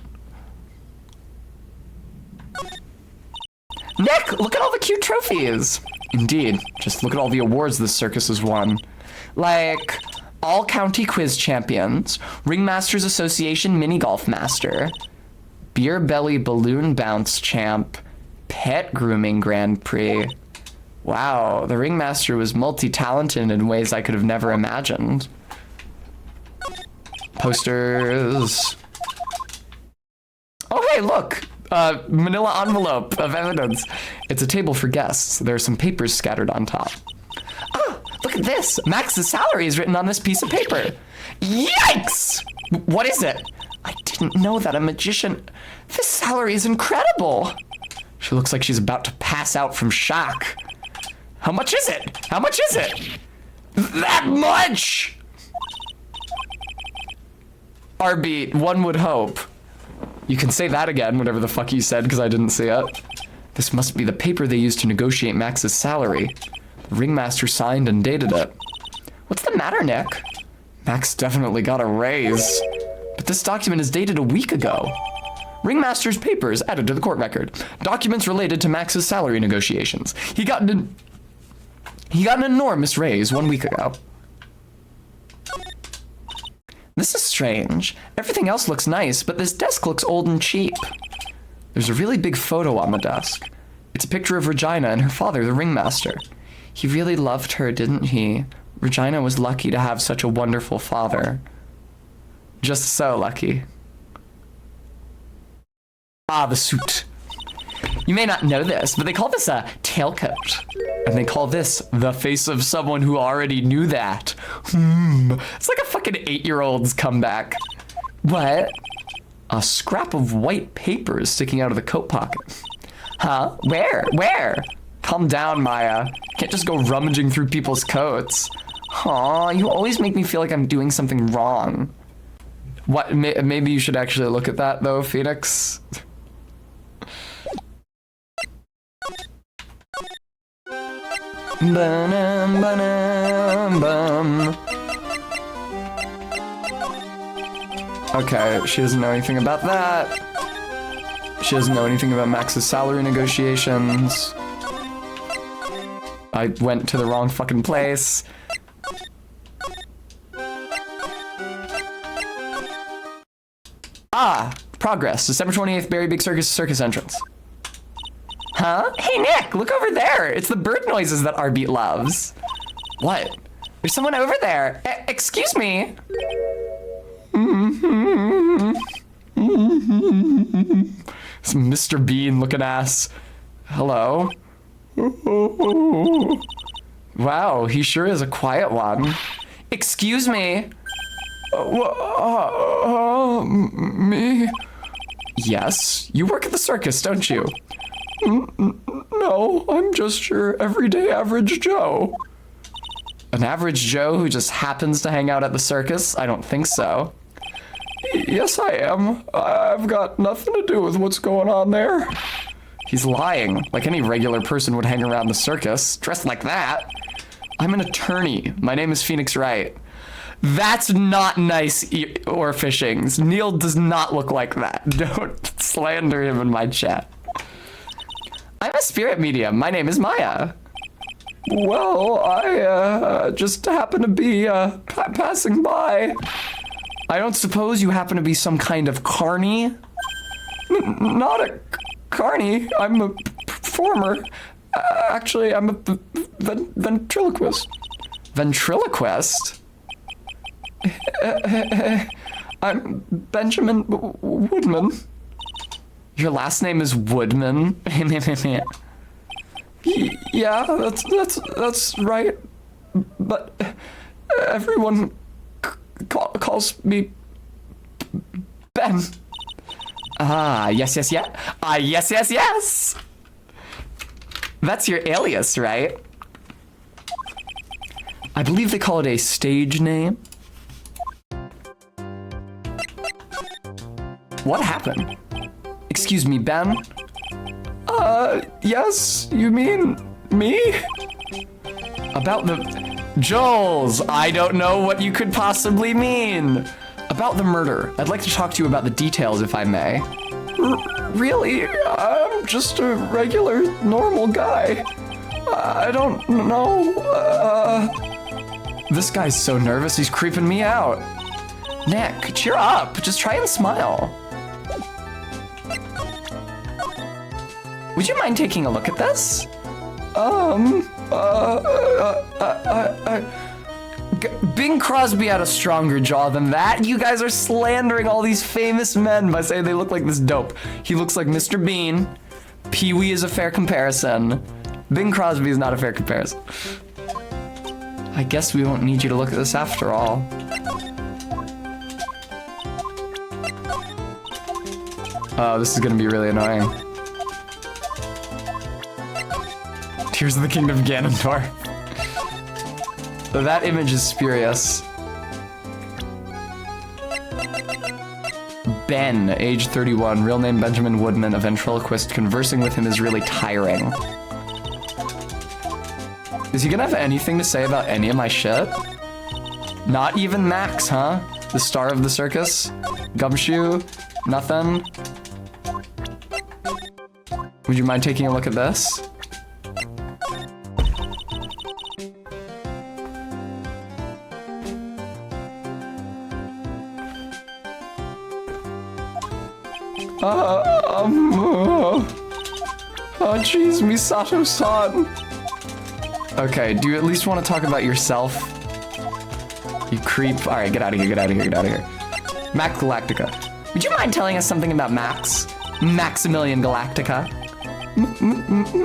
Nick, look at all the cute trophies. Indeed, just look at all the awards this circus has won. Like, all county quiz champions, Ringmasters Association mini golf master, beer belly balloon bounce champ, pet grooming Grand Prix. Wow, the Ringmaster was multi-talented in ways I could have never imagined. Posters. Oh, hey, look. Manila envelope of evidence. It's a table for guests. There are some papers scattered on top. Oh, look at this. Max's salary is written on this piece of paper. Yikes! What is it? I didn't know that a magician... This salary is incredible. She looks like she's about to pass out from shock. How much is it? How much is it? That much! RB, one would hope. You can say that again, whatever the fuck you said, because I didn't see it. This must be the paper they used to negotiate Max's salary. The Ringmaster signed and dated it. What's the matter, Nick? Max definitely got a raise. But this document is dated a week ago. Ringmaster's papers added to the court record. Documents related to Max's salary negotiations. He got an enormous raise 1 week ago. This is strange. Everything else looks nice, but this desk looks old and cheap. There's a really big photo on the desk. It's a picture of Regina and her father, the Ringmaster. He really loved her, didn't he? Regina was lucky to have such a wonderful father. Just so lucky. Ah, the suit. You may not know this, but they call this a tailcoat. And they call this the face of someone who already knew that. It's like a fucking 8-year-old's comeback. What? A scrap of white paper is sticking out of the coat pocket. Huh? Where? Where? Calm down, Maya. Can't just go rummaging through people's coats. Aw, you always make me feel like I'm doing something wrong. What? Maybe you should actually look at that, though, Phoenix. Ba-dum, ba-dum, bum. Okay, she doesn't know anything about that. She doesn't know anything about Max's salary negotiations. I went to the wrong fucking place. Ah, progress. December 28th, Berry Big Circus entrance. Huh? Hey, Nick, look over there. It's the bird noises that our beat loves. What? There's someone over there. Excuse me. It's Mr. Bean looking ass. Hello. Wow, he sure is a quiet one. Excuse me. Me? Yes, you work at the circus, don't you? No, I'm just your everyday average Joe. An average Joe who just happens to hang out at the circus? I don't think so. Yes, I am. I've got nothing to do with what's going on there. He's lying, like any regular person would hang around the circus, dressed like that. I'm an attorney. My name is Phoenix Wright. That's not nice or fishings. Neil does not look like that. Don't slander him in my chat. I'm a spirit medium. My name is Maya. Well, I just happen to be passing by. I don't suppose you happen to be some kind of carny? Not a carny. I'm a performer. Actually, I'm a ventriloquist. Ventriloquist? I'm Benjamin Woodman. Your last name is Woodman? Yeah, that's right. But everyone calls me Ben. Ah, yes. Yes. That's your alias, right? I believe they call it a stage name. What happened? Excuse me, Ben? Yes, you mean me? About the... Joels, I don't know what you could possibly mean. About the murder, I'd like to talk to you about the details, if I may. Really? I'm just a regular, normal guy. I don't know, This guy's so nervous, he's creeping me out. Nick, cheer up. Just try and smile. Would you mind taking a look at this? Bing Crosby had a stronger jaw than that. You guys are slandering all these famous men by saying they look like this dope. He looks like Mr. Bean. Pee-wee is a fair comparison. Bing Crosby is not a fair comparison. I guess we won't need you to look at this after all. Oh, this is gonna be really annoying. Tears of the Kingdom of Ganondorf. That image is spurious. Ben, age 31, real name Benjamin Woodman, a ventriloquist. Conversing with him is really tiring. Is he gonna have anything to say about any of my shit? Not even Max, huh? The star of the circus? Gumshoe? Nothing? Would you mind taking a look at this? Oh jeez, Misato-san. Okay, do you at least want to talk about yourself? You creep. Alright, get out of here, get out of here, get out of here. Max Galactica. Would you mind telling us something about Max? Maximilian Galactica?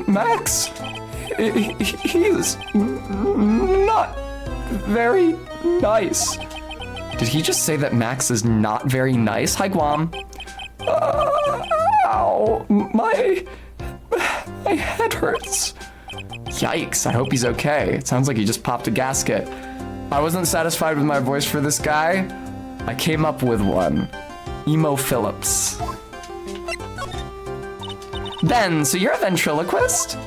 Max, he's not very nice. Did he just say that Max is not very nice? Hi, Guam. Ow, my head hurts. Yikes, I hope he's okay. It sounds like he just popped a gasket. I wasn't satisfied with my voice for this guy. I came up with one. Emo Phillips. Ben, so you're a ventriloquist?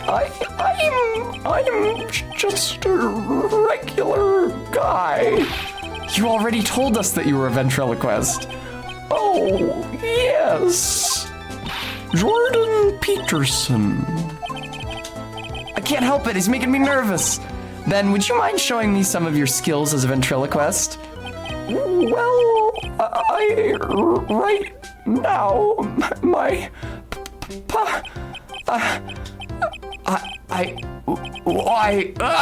I'm just a regular guy. You already told us that you were a ventriloquist. Oh, yes. Jordan Peterson. I can't help it, he's making me nervous. Ben, would you mind showing me some of your skills as a ventriloquist? Well, right now, my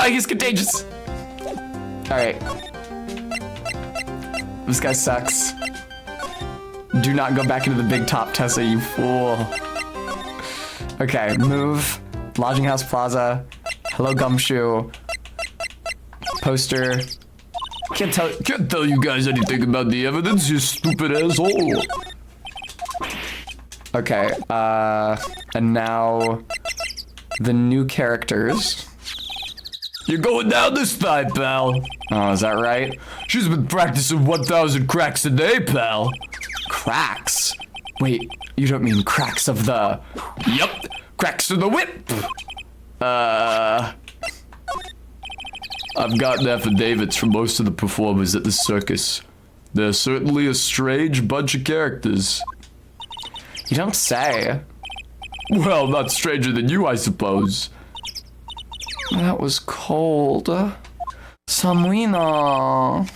he's contagious. All right. This guy sucks. Do not go back into the big top, Tessa, you fool. Okay, move. Lodging House Plaza. Hello, Gumshoe. Poster. Can't tell you guys anything about the evidence, you stupid asshole. Okay, and now the new characters. You're going down this time, pal. Oh, is that right? She's been practicing 1,000 cracks a day, pal. Cracks? Wait, you don't mean cracks of the... Yup, cracks in the whip. I've gotten affidavits from most of the performers at the circus. They're certainly a strange bunch of characters. You don't say. Well, not stranger than you, I suppose. That was cold. Samuina.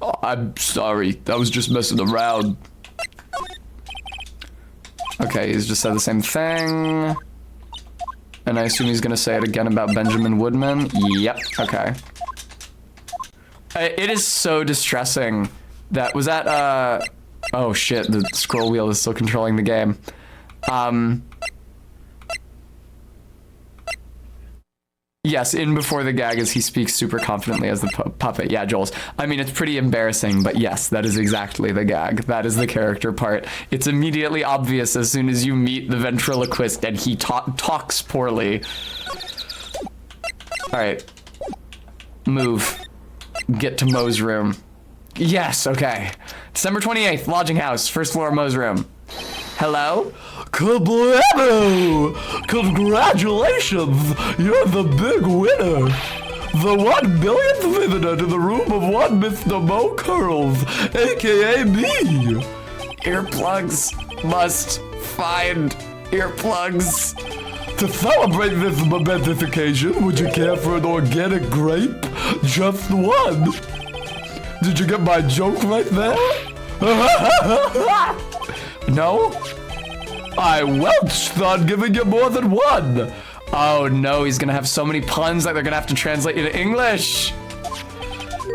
Oh, I'm sorry. I was just messing around. Okay, he's just said the same thing. And I assume he's gonna say it again about Benjamin Woodman. Yep, okay. It is so distressing that, was that, oh shit, the scroll wheel is still controlling the game. Yes, in before the gag is he speaks super confidently as the puppet. Yeah, Jules. I mean, it's pretty embarrassing, but yes, that is exactly the gag. That is the character part. It's immediately obvious as soon as you meet the ventriloquist and he talks poorly. All right. Move. Get to Mo's room. Yes, okay. December 28th, lodging house, first floor, Mo's room. Hello? Kablamo! Congratulations! You're the big winner! The 1 millionth visitor to the room of one Mr. Mo Curls, aka me! Earplugs. Must find earplugs. To celebrate this momentous occasion, would you care for an organic grape? Just one! Did you get my joke right there? No? I welched on giving you more than one! Oh no, he's gonna have so many puns that they're gonna have to translate into English.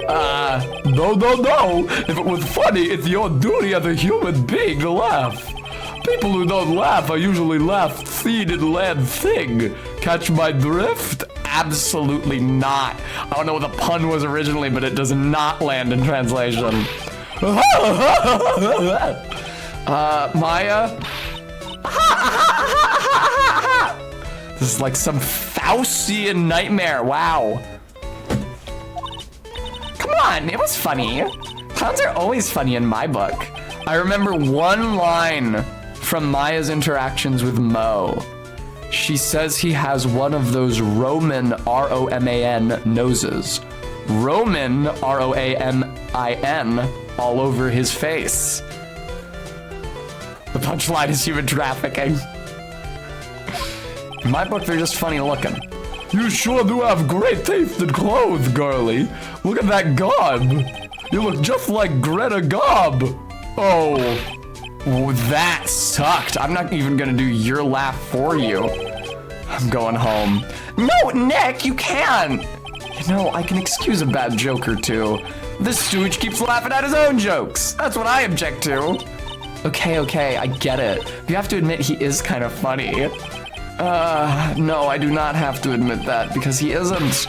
No. If it was funny, it's your duty as a human being to laugh. People who don't laugh are usually laughed, seen, and land sing. Catch my drift? Absolutely not. I don't know what the pun was originally, but it does not land in translation. Maya? This is like some Faustian nightmare. Wow. Come on, it was funny. Clowns are always funny in my book. I remember one line from Maya's interactions with Mo. She says he has one of those Roman, R-O-M-A-N, noses. Roman, R-O-A-M-I-N, all over his face. The punchline is human trafficking. In my book, they're just funny looking. You sure do have great taste in clothes, girlie. Look at that gob. You look just like Greta Gob. Oh, that sucked. I'm not even gonna do your laugh for you. I'm going home. No, Nick, you can't. You know, I can excuse a bad joke or two. This stooge keeps laughing at his own jokes. That's what I object to. Okay, I get it. You have to admit he is kind of funny. No, I do not have to admit that because he isn't.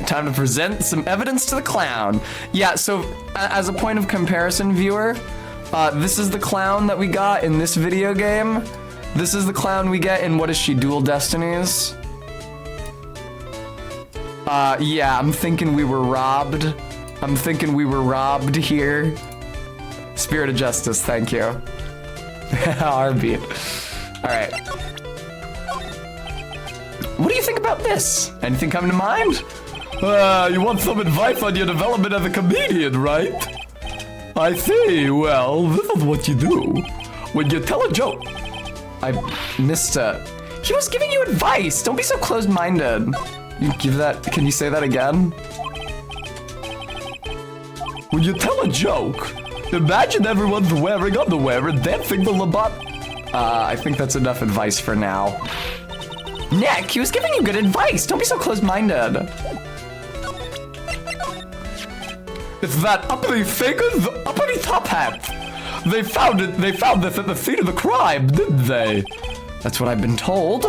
Time to present some evidence to the clown. Yeah, so as a point of comparison, viewer, this is the clown that we got in this video game. This is the clown we get in, what is she, Dual Destinies? Yeah, I'm thinking we were robbed. I'm thinking we were robbed here. Spirit of Justice, thank you. Heartbeat. All right. What do you think about this? Anything come to mind? You want some advice on your development as a comedian, right? I see. Well, this is what you do. When you tell a joke. I missed it. He was giving you advice. Don't be so closed-minded. Can you say that again? When you tell a joke, imagine everyone's wearing underwear and dancing the labot. I think that's enough advice for now. Nick, he was giving you good advice. Don't be so closed-minded. It's that uppity faker's uppity top hat. They found this at the scene of the crime, didn't they? That's what I've been told.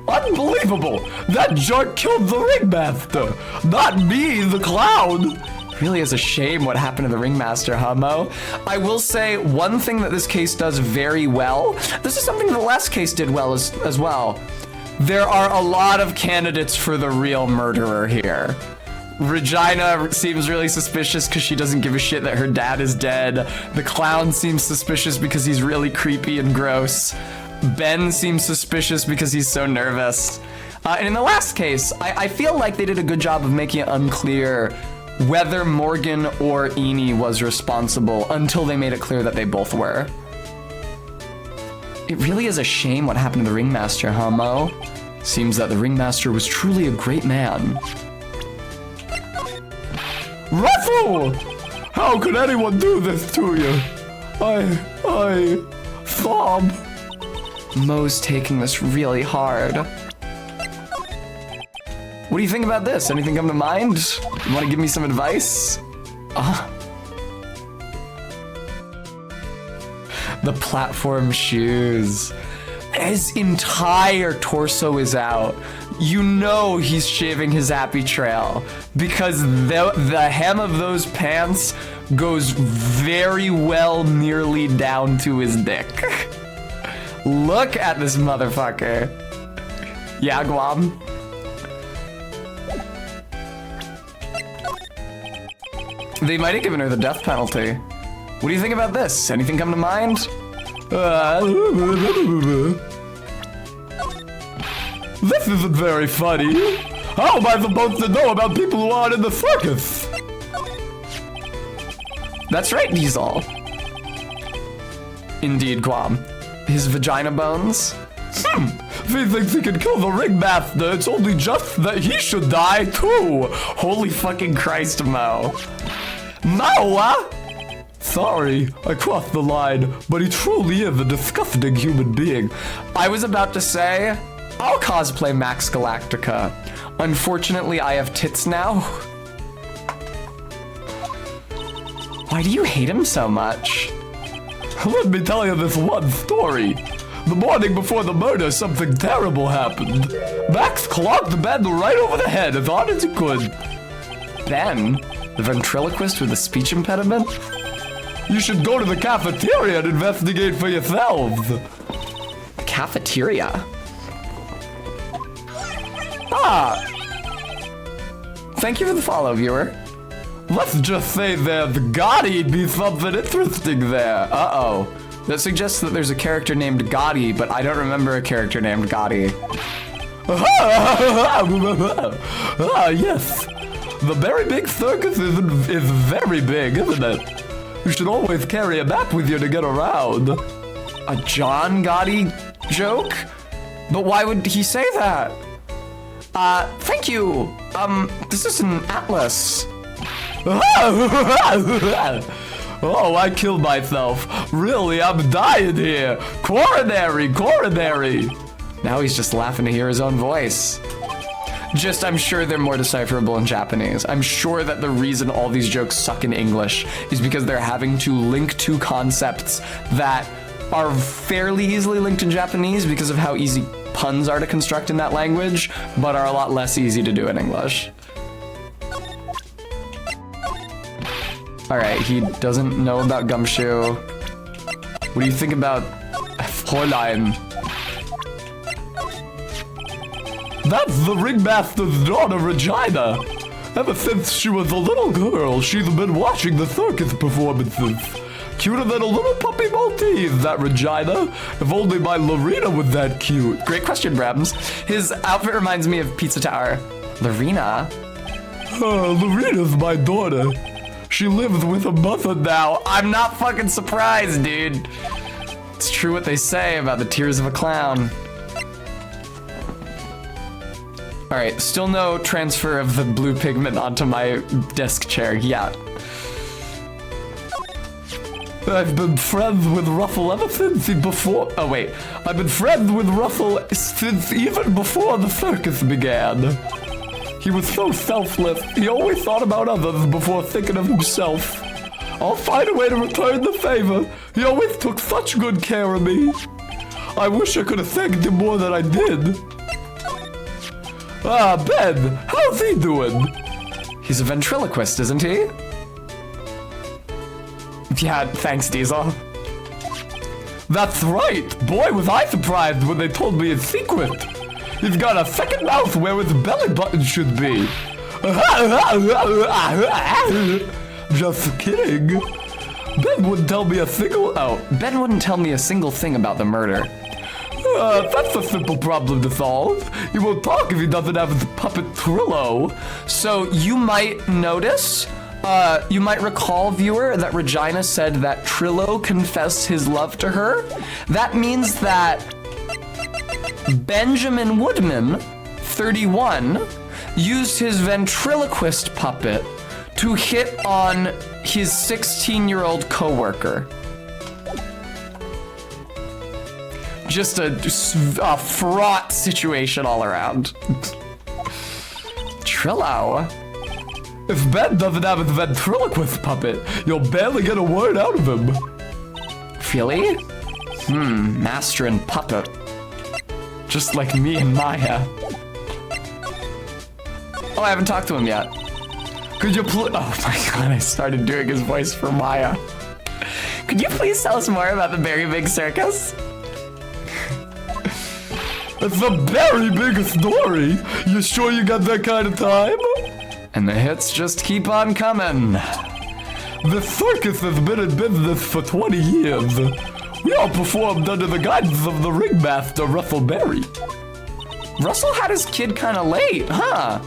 Unbelievable! That jerk killed the ringmaster, not me, the clown. Really is a shame what happened to the ringmaster, huh, Mo? I will say one thing that this case does very well. This is something the last case did well as well. There are a lot of candidates for the real murderer here. Regina seems really suspicious because she doesn't give a shit that her dad is dead. The clown seems suspicious because he's really creepy and gross. Ben seems suspicious because he's so nervous. And in the last case, I feel like they did a good job of making it unclear whether Morgan or Eni was responsible until they made it clear that they both were. It really is a shame what happened to the ringmaster, huh, Mo? Seems that the ringmaster was truly a great man. Ruffle! How could anyone do this to you? I sob. Mo's taking this really hard. What do you think about this? Anything come to mind? You want to give me some advice? The platform shoes. His entire torso is out. You know he's shaving his happy trail because the hem of those pants goes very well nearly down to his dick. Look at this motherfucker. Yeah, Guam. They might have given her the death penalty. What do you think about this? Anything come to mind? This isn't very funny. How am I supposed to know about people who aren't in the circus? That's right, Diesel. Indeed, Guam. His vagina bones? He thinks he can kill the ringmaster. It's only just that he should die too. Holy fucking Christ, Mo. Mo, Sorry, I crossed the line, but he truly is a disgusting human being. I was about to say, I'll cosplay Max Galactica. Unfortunately, I have tits now. Why do you hate him so much? Let me tell you this one story. The morning before the murder, something terrible happened. Max clocked Ben right over the head as hard as he could. Ben? The ventriloquist with a speech impediment? You should go to the cafeteria and investigate for yourselves. Cafeteria? Thank you for the follow, viewer. Let's just say there's gotta be something interesting there. Uh-oh. That suggests that there's a character named Gotti, but I don't remember a character named Gotti. Yes. The very big circus is very big, isn't it? You should always carry a map with you to get around. A John Gotti joke? But why would he say that? Thank you. This is an atlas. Oh, I killed myself. Really, I'm dying here. Coronary. Now he's just laughing to hear his own voice. Just, I'm sure they're more decipherable in Japanese. I'm sure that the reason all these jokes suck in English is because they're having to link two concepts that are fairly easily linked in Japanese because of how easy puns are to construct in that language, but are a lot less easy to do in English. All right, he doesn't know about Gumshoe. What do you think about Fräulein? That's the ringmaster's daughter, Regina. Ever since she was a little girl, she's been watching the circus performances. Cuter than a little puppy Maltese, that Regina. If only my Lorena was that cute. Great question, Brabs. His outfit reminds me of Pizza Tower. Lorena? Lorena's my daughter. She lives with her mother now. I'm not fucking surprised, dude. It's true what they say about the tears of a clown. All right, still no transfer of the blue pigment onto my desk chair yet. I've been friends with Ruffle ever since before. Oh wait, I've been friends with Ruffle since even before the circus began. He was so selfless. He always thought about others before thinking of himself. I'll find a way to return the favor. He always took such good care of me. I wish I could have thanked him more than I did. Ah, Ben, how's he doing? He's a ventriloquist, isn't he? Yeah, thanks, Diesel. That's right. Boy, was I surprised when they told me his secret. He's got a second mouth where his belly button should be. Just kidding. Ben wouldn't tell me a single... Oh, Ben wouldn't tell me a single thing about the murder. That's a simple problem to solve. He won't talk if he doesn't have his puppet Trillo. So you might notice, you might recall, viewer, that Regina said that Trillo confessed his love to her. That means that Benjamin Woodman, 31, used his ventriloquist puppet to hit on his 16-year-old coworker. Just a fraught situation all around. Trillo. If Ben doesn't have his ventriloquist puppet, you'll barely get a word out of him. Really? Master and puppet. Just like me and Maya. Oh, I haven't talked to him yet. Could you please... Oh my god, I started doing his voice for Maya. Could you please tell us more about the Very Big Circus? It's a very big story. You sure you got that kind of time? And the hits just keep on coming. The circus has been in business for 20 years. We all performed under the guidance of the ringmaster, Russell Berry. Russell had his kid kind of late, huh?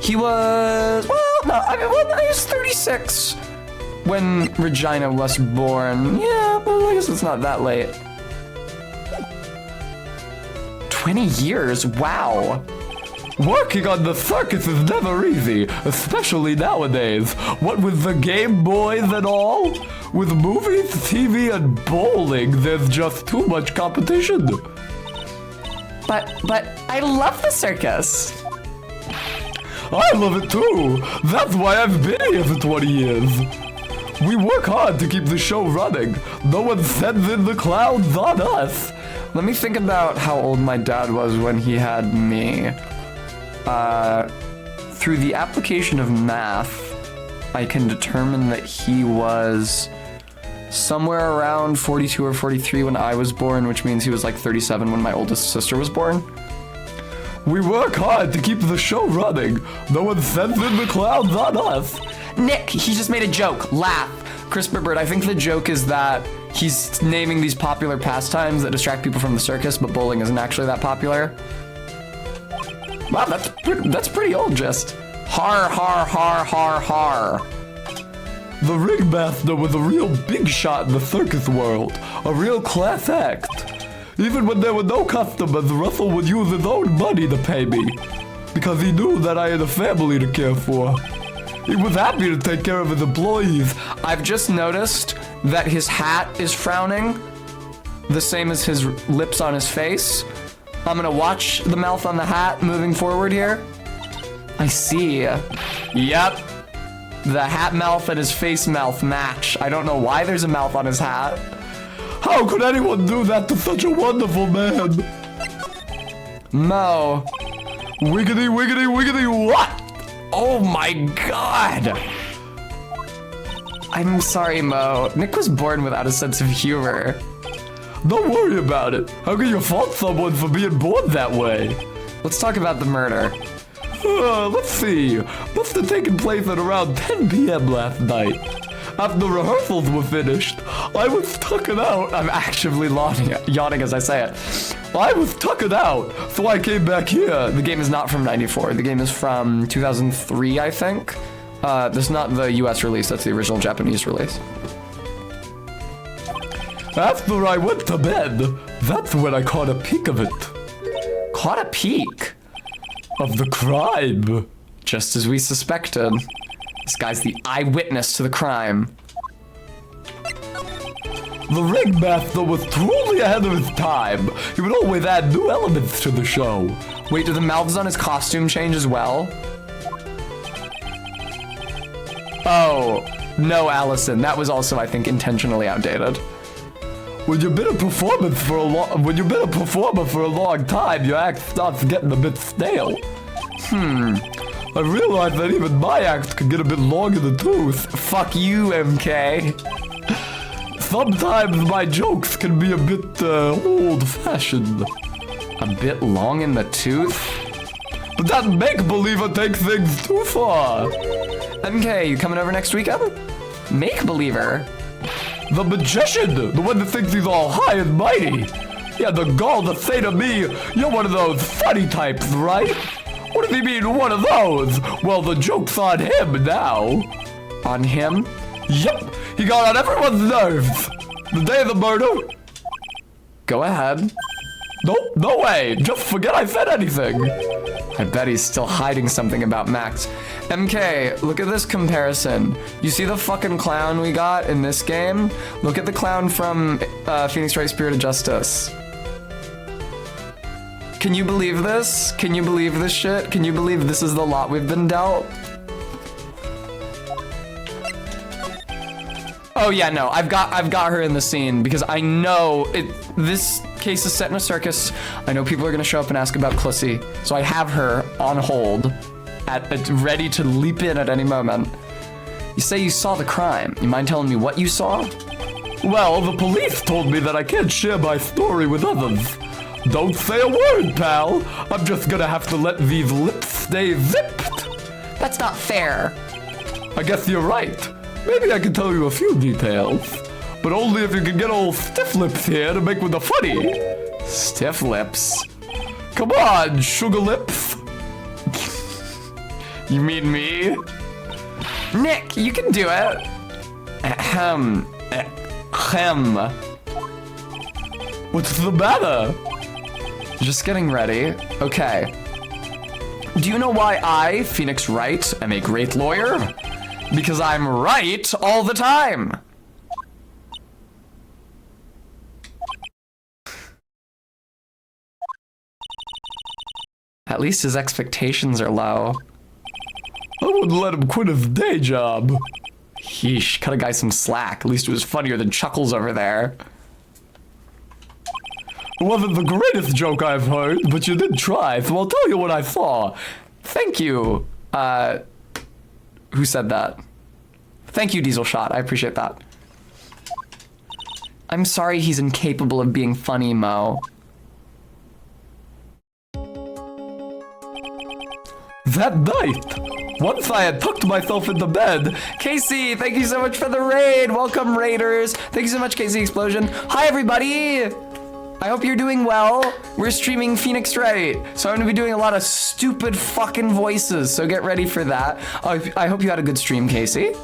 He was, well, no, I mean, well, he was 36 when Regina was born. Yeah, well, I guess it's not that late. 20 years, wow. Working on the circus is never easy, especially nowadays. What with the Game Boys and all? With movies, TV, and bowling, there's just too much competition. But I love the circus. I love it too. That's why I've been here for 20 years. We work hard to keep the show running. No one sends in the clowns on us. Let me think about how old my dad was when he had me. Through the application of math, I can determine that he was somewhere around 42 or 43 when I was born, which means he was like 37 when my oldest sister was born. We work hard to keep the show running. No one sends in the clowns on us. Nick, he just made a joke. Laugh. Chris Birbird, I think the joke is that he's naming these popular pastimes that distract people from the circus, but bowling isn't actually that popular. Wow, that's pretty old, just. Har, har, har, har, har. The ringmaster was a real big shot in the circus world. A real class act. Even when there were no customers, Russell would use his own money to pay me. Because he knew that I had a family to care for. He was happy to take care of his employees. I've just noticed that his hat is frowning, the same as his lips on his face. I'm gonna watch the mouth on the hat moving forward here. I see. Yep. The hat mouth and his face mouth match. I don't know why there's a mouth on his hat. How could anyone do that to such a wonderful man? Mo. Wiggity, wiggity, wiggity, what? Oh my god. I'm sorry, Mo. Nick was born without a sense of humor. Don't worry about it. How can you fault someone for being born that way? Let's talk about the murder. Let's see. Must have taken place at around 10 p.m. last night. After rehearsals were finished, I was tucking out. I'm actively yawning as I say it. I was tucking out, so I came back here. The game is not from 94. The game is from 2003, I think. This is not the US release. That's the original Japanese release. After I went to bed, that's when I caught a peek of it. Caught a peek? Of the crime. Just as we suspected. This guy's the eyewitness to the crime. The ringmaster was truly ahead of his time. He would always add new elements to the show. Wait, do the mouths on his costume change as well? Oh, no, Allison. That was also, I think, intentionally outdated. When you've been a performer for a long time, your act starts getting a bit stale. I realized that even my act could get a bit long in the tooth. Fuck you, MK. Sometimes my jokes can be a bit old-fashioned. A bit long in the tooth? But that make-believer takes things too far. MK, you coming over next weekend? Make-believer? The magician, the one that thinks he's all high and mighty. He had the gall to say to me, you're one of those funny types, right? What does he mean, one of those? Well, the joke's on him now. On him? Yep, he got on everyone's nerves. The day of the murder. Go ahead. Nope, no way. Just forget I said anything. I bet he's still hiding something about Max. MK, look at this comparison. You see the fucking clown we got in this game? Look at the clown from Phoenix Wright Spirit of Justice. Can you believe this? Can you believe this shit? Can you believe this is the lot we've been dealt? Oh yeah, no, I've got her in the scene because I know this case is set in a circus. I know people are gonna show up and ask about Clussy, so I have her on hold, ready to leap in at any moment. You say you saw the crime. You mind telling me what you saw? Well, the police told me that I can't share my story with others. Don't say a word, pal. I'm just gonna have to let these lips stay zipped. That's not fair. I guess you're right. Maybe I can tell you a few details, but only if you can get old Stiff Lips here to make with the funny. Stiff Lips? Come on, Sugar Lips. You mean me? Nick, you can do it. Ahem. Ahem. What's the matter? Just getting ready. Okay. Do you know why I, Phoenix Wright, am a great lawyer? Because I'm right all the time. At least his expectations are low. I wouldn't let him quit his day job. Yeesh, cut a guy some slack. At least it was funnier than Chuckles over there. It wasn't the greatest joke I've heard, but you did try, so I'll tell you what I saw. Thank you. Who said that? Thank you, Diesel Shot. I appreciate that. I'm sorry he's incapable of being funny, Mo. That night, once I had tucked myself into bed. Casey, thank you so much for the raid. Welcome, Raiders. Thank you so much, Casey Explosion. Hi, everybody. I hope you're doing well. We're streaming Phoenix Wright, so I'm gonna be doing a lot of stupid fucking voices, so get ready for that. I hope you had a good stream, Casey.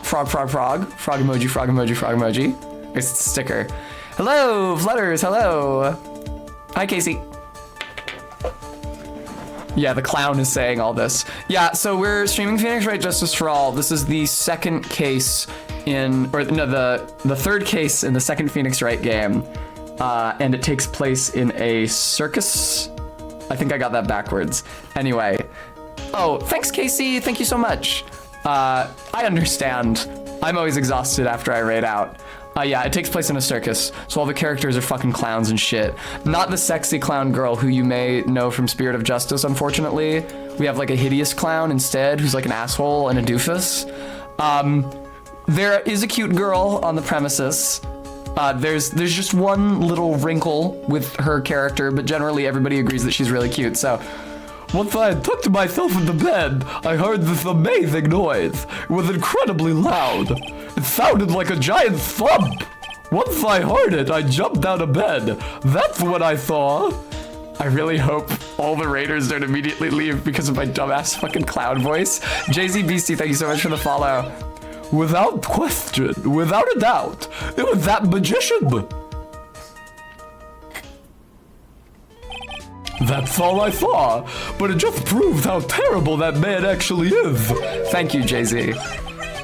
Frog, frog, frog. Frog emoji, frog emoji, frog emoji. It's a sticker. Hello, Flutters, hello. Hi, Casey. Yeah, the clown is saying all this. Yeah, so we're streaming Phoenix Wright Justice for All. This is the second case the third case in the second Phoenix Wright game. and it takes place in a circus. I think I got that backwards. Anyway. Oh, thanks, Casey. Thank you so much. I understand. I'm always exhausted after I raid out. Yeah, it takes place in a circus, so all the characters are fucking clowns and shit. Not the sexy clown girl who you may know from Spirit of Justice, unfortunately. We have like a hideous clown instead, who's like an asshole and a doofus. There is a cute girl on the premises. There's just one little wrinkle with her character, but generally everybody agrees that she's really cute, so. Once I had tucked myself in the bed, I heard this amazing noise. It was incredibly loud. It sounded like a giant thump. Once I heard it, I jumped out of bed. That's what I saw. I really hope all the raiders don't immediately leave because of my dumbass fucking clown voice. JZ Beastie, thank you so much for the follow. Without question, without a doubt, it was that magician. That's all I saw, but it just proves how terrible that man actually is. Thank you, Jay-Z.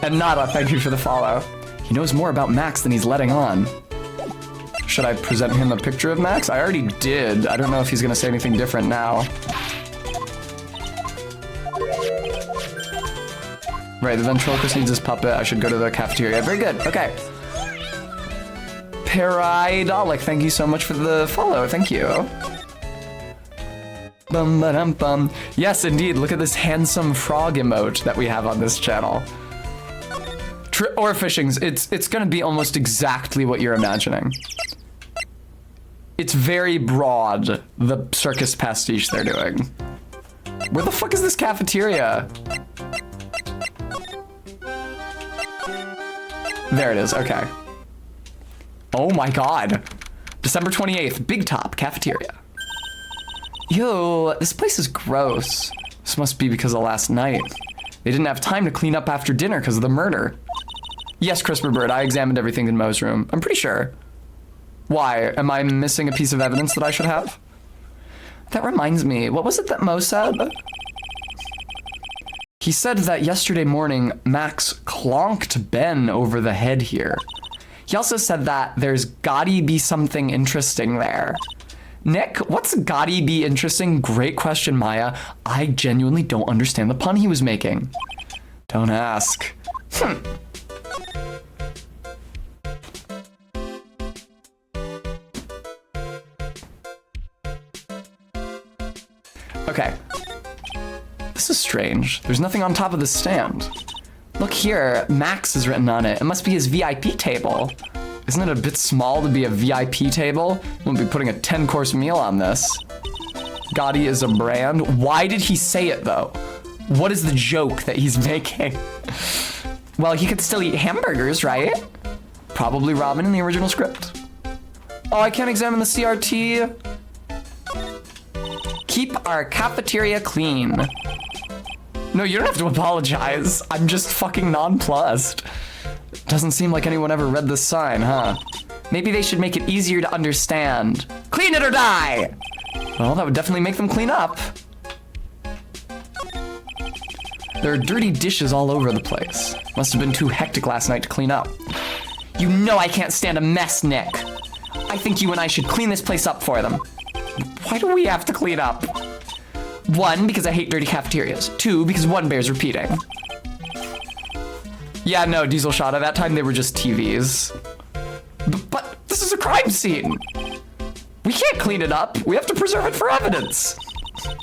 And Nada, thank you for the follow. He knows more about Max than he's letting on. Should I present him a picture of Max? I already did. I don't know if he's gonna say anything different now. Right, the ventriloquist needs his puppet. I should go to the cafeteria. Very good, okay. Paridolic, thank you so much for the follow. Thank you. Bum ba dum bum. Yes, indeed. Look at this handsome frog emote that we have on this channel. Or fishings. It's gonna be almost exactly what you're imagining. It's very broad, the circus pastiche they're doing. Where the fuck is this cafeteria? There it is. Okay. Oh my god. December 28th, Big Top Cafeteria. Yo, this place is gross. This must be because of last night. They didn't have time to clean up after dinner because of the murder. Yes, Crisper Bird, I examined everything in Mo's room. I'm pretty sure. Why? Am I missing a piece of evidence that I should have? That reminds me, what was it that Mo said? He said that yesterday morning, Max clonked Ben over the head here. He also said that there's gotta be something interesting there. Nick, what's gotta be interesting? Great question, Maya. I genuinely don't understand the pun he was making. Don't ask. Okay. This is strange. There's nothing on top of the stand. Look here, Max is written on it. It must be his VIP table. Isn't it a bit small to be a VIP table? We'll be putting a 10-course meal on this. Gotti is a brand. Why did he say it though? What is the joke that he's making? Well, he could still eat hamburgers, right? Probably ramen in the original script. Oh, I can't examine the CRT. Keep our cafeteria clean. No, you don't have to apologize. I'm just fucking nonplussed. Doesn't seem like anyone ever read this sign, huh? Maybe they should make it easier to understand. Clean it or die! Well, that would definitely make them clean up. There are dirty dishes all over the place. Must have been too hectic last night to clean up. You know I can't stand a mess, Nick. I think you and I should clean this place up for them. Why do we have to clean up? 1, because I hate dirty cafeterias. 2, because one bears repeating. Yeah, no, Diesel shot at that time they were just TVs. But this is a crime scene. We can't clean it up. We have to preserve it for evidence.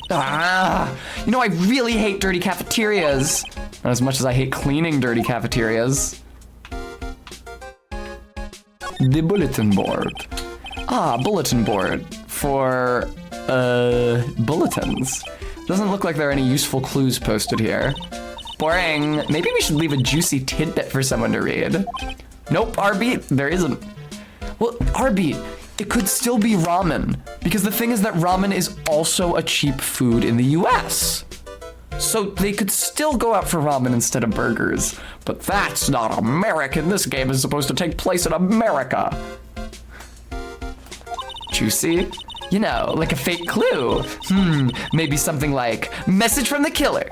You know, I really hate dirty cafeterias. Not as much as I hate cleaning dirty cafeterias. The bulletin board. Bulletin board for, bulletins. Doesn't look like there are any useful clues posted here. Boring. Maybe we should leave a juicy tidbit for someone to read. Nope, RB, there isn't. Well, RB, it could still be ramen, because the thing is that ramen is also a cheap food in the US. So they could still go out for ramen instead of burgers. But that's not American. This game is supposed to take place in America. Juicy? You know, like a fake clue. Maybe something like, message from the killer.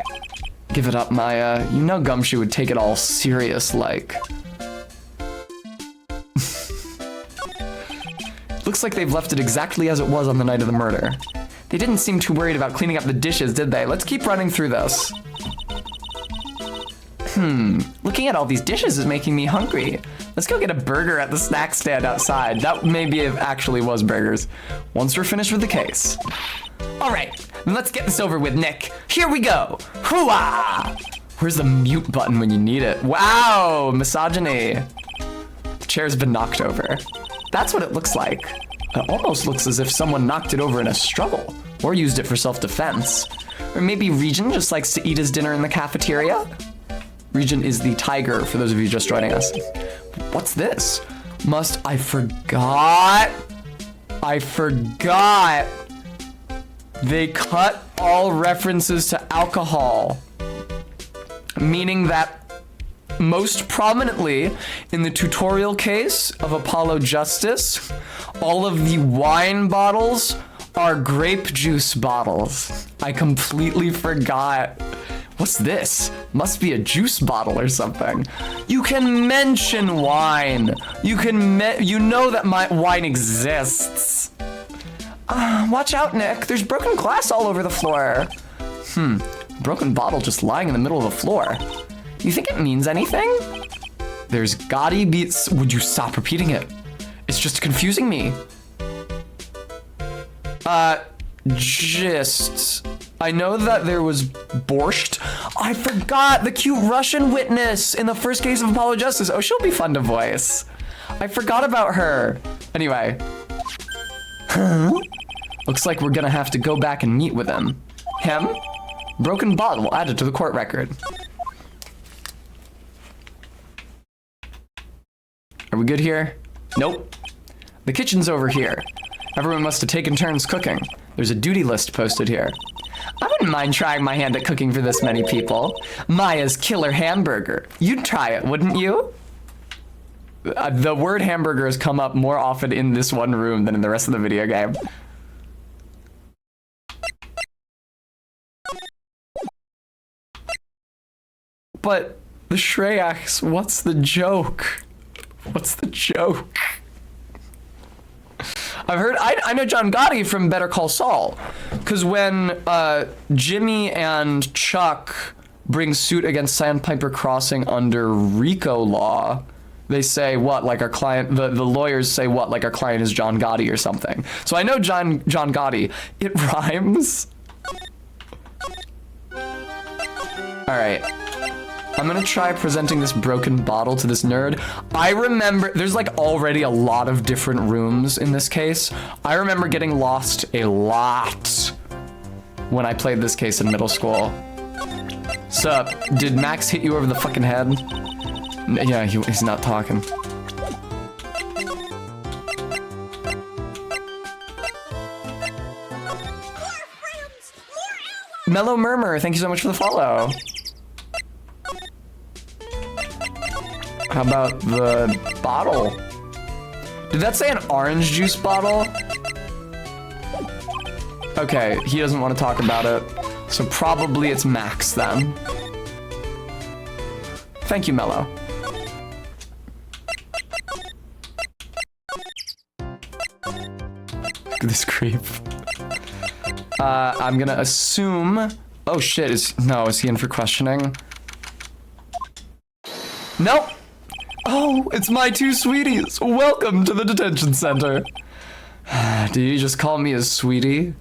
Give it up, Maya. You know Gumshoe would take it all serious like. Looks like they've left it exactly as it was on the night of the murder. They didn't seem too worried about cleaning up the dishes, did they? Let's keep running through this. Looking at all these dishes is making me hungry. Let's go get a burger at the snack stand outside. That maybe it actually was burgers. Once we're finished with the case. All right, then let's get this over with, Nick. Here we go. Hooah! Where's the mute button when you need it? Wow, misogyny. The chair's been knocked over. That's what it looks like. It almost looks as if someone knocked it over in a struggle or used it for self-defense. Or maybe Regent just likes to eat his dinner in the cafeteria. Regent is the tiger, for those of you just joining us. What's this? I forgot. They cut all references to alcohol. Meaning that most prominently in the tutorial case of Apollo Justice, all of the wine bottles are grape juice bottles. I completely forgot. What's this? Must be a juice bottle or something. You can mention wine. You know that my wine exists. Watch out, Nick. There's broken glass all over the floor. Broken bottle just lying in the middle of the floor. You think it means anything? There's Gotti beats. Would you stop repeating it? It's just confusing me. I know that there was borscht. I forgot the cute Russian witness in the first case of Apollo Justice. Oh, she'll be fun to voice. I forgot about her. Anyway. Looks like we're gonna have to go back and meet with him. Broken bottle added to the court record. Are we good here? Nope. The kitchen's over here. Everyone must have taken turns cooking. There's a duty list posted here. I wouldn't mind trying my hand at cooking for this many people. Maya's killer hamburger. You'd try it, wouldn't you? The word hamburger has come up more often in this one room than in the rest of the video game. But the Shreyaks, what's the joke? What's the joke? I know John Gotti from Better Call Saul, because when Jimmy and Chuck bring suit against Sandpiper Crossing under RICO law, they say what, like our client, the lawyers say what, like our client is John Gotti or something. So I know John Gotti. It rhymes. All right. I'm gonna try presenting this broken bottle to this nerd. I remember, there's like already a lot of different rooms in this case. I remember getting lost a lot when I played this case in middle school. Sup, did Max hit you over the fucking head? Yeah, he's not talking. Mellow Murmur, thank you so much for the follow. How about the bottle? Did that say an orange juice bottle? Okay, he doesn't want to talk about it. So probably it's Max then. Thank you, Mello. Look at this creep. I'm gonna assume... Oh shit, is he in for questioning? Nope. Oh, it's my two sweeties. Welcome to the detention center. Do you just call me a sweetie?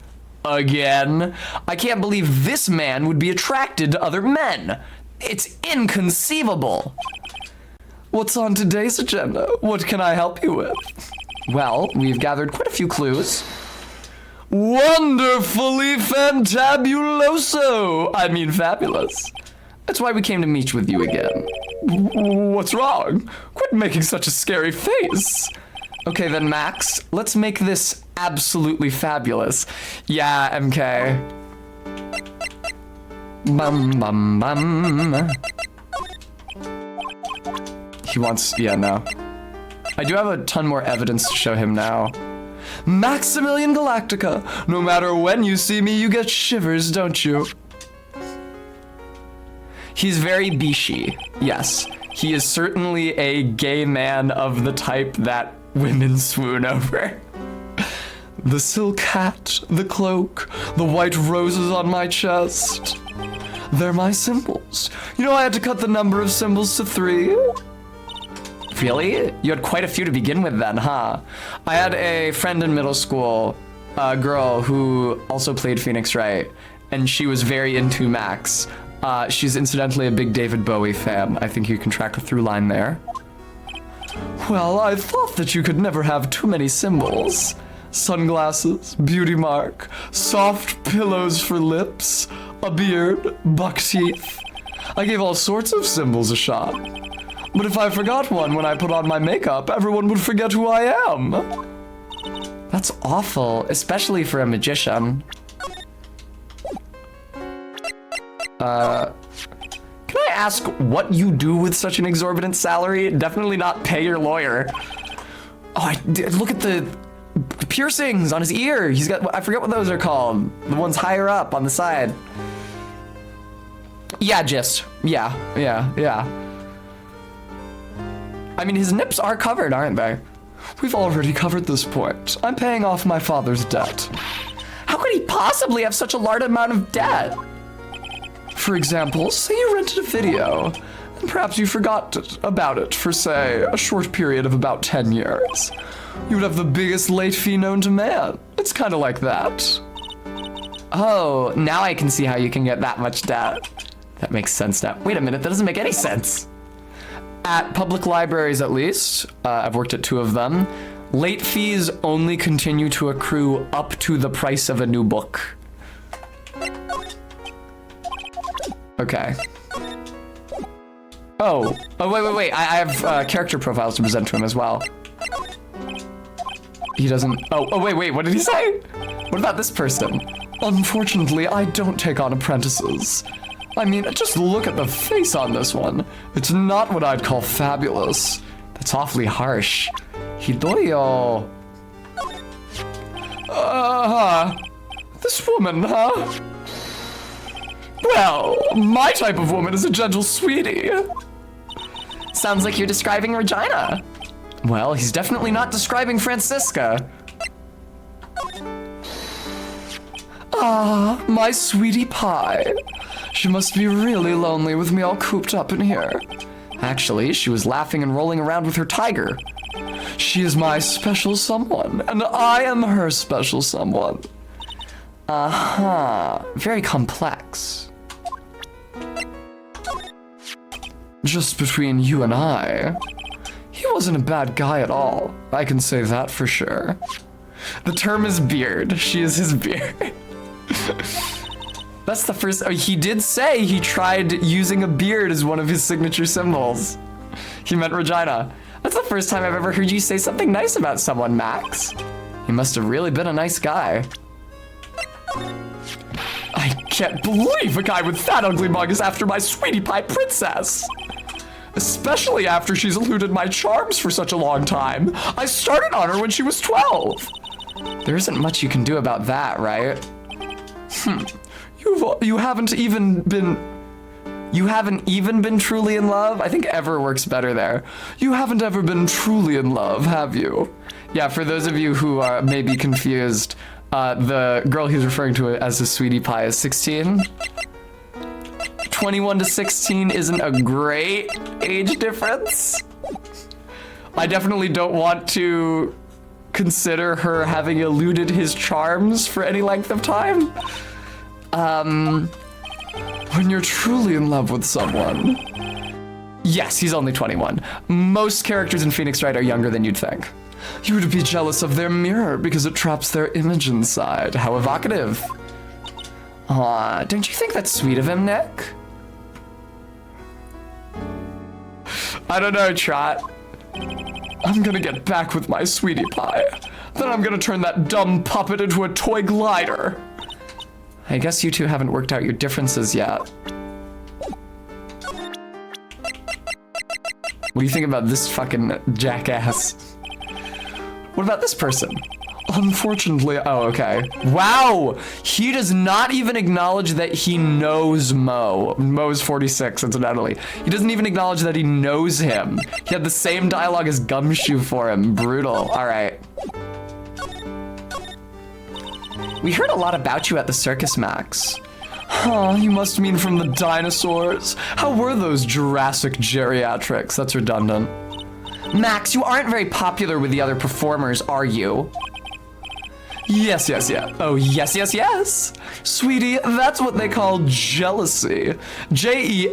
Again? I can't believe this man would be attracted to other men. It's inconceivable. What's on today's agenda? What can I help you with? Well, we've gathered quite a few clues. Wonderfully fantabuloso! I mean fabulous. That's why we came to meet with you again. What's wrong? Quit making such a scary face. Okay then, Max, let's make this absolutely fabulous. Yeah, MK. Bum bum bum. He wants, yeah, no. I do have a ton more evidence to show him now. Maximilian Galactica, no matter when you see me, you get shivers, don't you? He's very bishi, yes. He is certainly a gay man of the type that women swoon over. The silk hat, the cloak, the white roses on my chest. They're my symbols. You know, I had to cut the number of symbols to 3. Really? You had quite a few to begin with then, huh? I had a friend in middle school, a girl who also played Phoenix Wright, and she was very into Max. She's incidentally a big David Bowie fan. I think you can track a through line there. Well, I thought that you could never have too many symbols. Sunglasses, beauty mark, soft pillows for lips, a beard, buck teeth. I gave all sorts of symbols a shot. But if I forgot one when I put on my makeup, everyone would forget who I am. That's awful, especially for a magician. Can I ask what you do with such an exorbitant salary? Definitely not pay your lawyer. Oh, look at the piercings on his ear. He's got, I forget what those are called. The ones higher up on the side. Yeah, yeah. I mean, his nips are covered, aren't they? We've already covered this point. I'm paying off my father's debt. How could he possibly have such a large amount of debt? For example, say you rented a video, and perhaps you forgot about it for, say, a short period of about 10 years. You would have the biggest late fee known to man. It's kind of like that. Oh, now I can see how you can get that much debt. That makes sense now. Wait a minute, that doesn't make any sense. At public libraries, at least, I've worked at 2 of them, late fees only continue to accrue up to the price of a new book. Okay. Oh, wait. I have character profiles to present to him as well. He doesn't. Oh, wait. What did he say? What about this person? Unfortunately, I don't take on apprentices. I mean, just look at the face on this one. It's not what I'd call fabulous. That's awfully harsh. Hidoyo. This woman, huh? Well, my type of woman is a gentle sweetie. Sounds like you're describing Regina. Well, he's definitely not describing Francisca. Ah, my sweetie pie. She must be really lonely with me all cooped up in here. Actually, she was laughing and rolling around with her tiger. She is my special someone, and I am her special someone. Very complex. Just between you and I, he wasn't a bad guy at all. I can say that for sure. The term is beard. She is his beard. That's the first. He did say he tried using a beard as one of his signature symbols. He meant Regina. That's the first time I've ever heard you say something nice about someone, Max. He must have really been a nice guy. I can't believe a guy with that ugly mug is after my sweetie pie princess. Especially after she's eluded my charms for such a long time. I started on her when she was 12. There isn't much you can do about that, right? You haven't even been truly in love? I think ever works better there. You haven't ever been truly in love, have you? Yeah, for those of you who may be confused, the girl he's referring to as his sweetie pie is 16. 21 to 16 isn't a great age difference. I definitely don't want to consider her having eluded his charms for any length of time. When you're truly in love with someone. Yes, he's only 21. Most characters in Phoenix Wright are younger than you'd think. You would be jealous of their mirror because it traps their image inside. How evocative. Aw, don't you think that's sweet of him, Nick? I don't know, Trot. I'm gonna get back with my sweetie pie. Then I'm gonna turn that dumb puppet into a toy glider. I guess you two haven't worked out your differences yet. What do you think about this fucking jackass? What about this person? Unfortunately, oh, okay. Wow, he does not even acknowledge that he knows Mo. Mo's 46, incidentally. He doesn't even acknowledge that he knows him. He had the same dialogue as Gumshoe for him. Brutal. All right. We heard a lot about you at the circus, Max. Huh, you must mean from the dinosaurs? How were those Jurassic geriatrics? That's redundant. Max, you aren't very popular with the other performers, are you? Yes, yes, yeah. Oh, yes, yes, yes. Sweetie, that's what they call jealousy. Jealousy.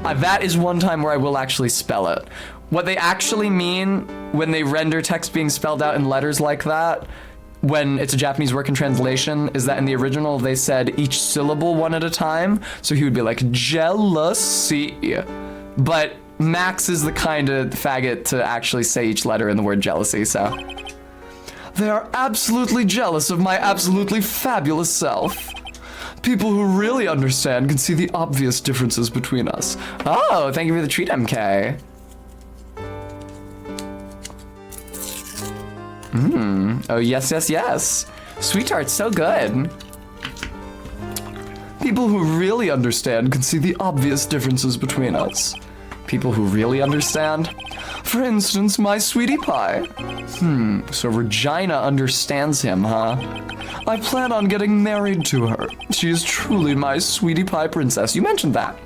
That is one time where I will actually spell it. What they actually mean when they render text being spelled out in letters like that, when it's a Japanese work in translation, is that in the original they said each syllable one at a time. So he would be like, jealousy. But Max is the kind of faggot to actually say each letter in the word jealousy, so. They are absolutely jealous of my absolutely fabulous self. People who really understand can see the obvious differences between us. Oh, thank you for the treat, MK. Oh, yes, yes, yes. Sweetheart, so good. People who really understand can see the obvious differences between us. People who really understand? For instance, my sweetie pie. So Regina understands him, huh? I plan on getting married to her. She is truly my sweetie pie princess. You mentioned that.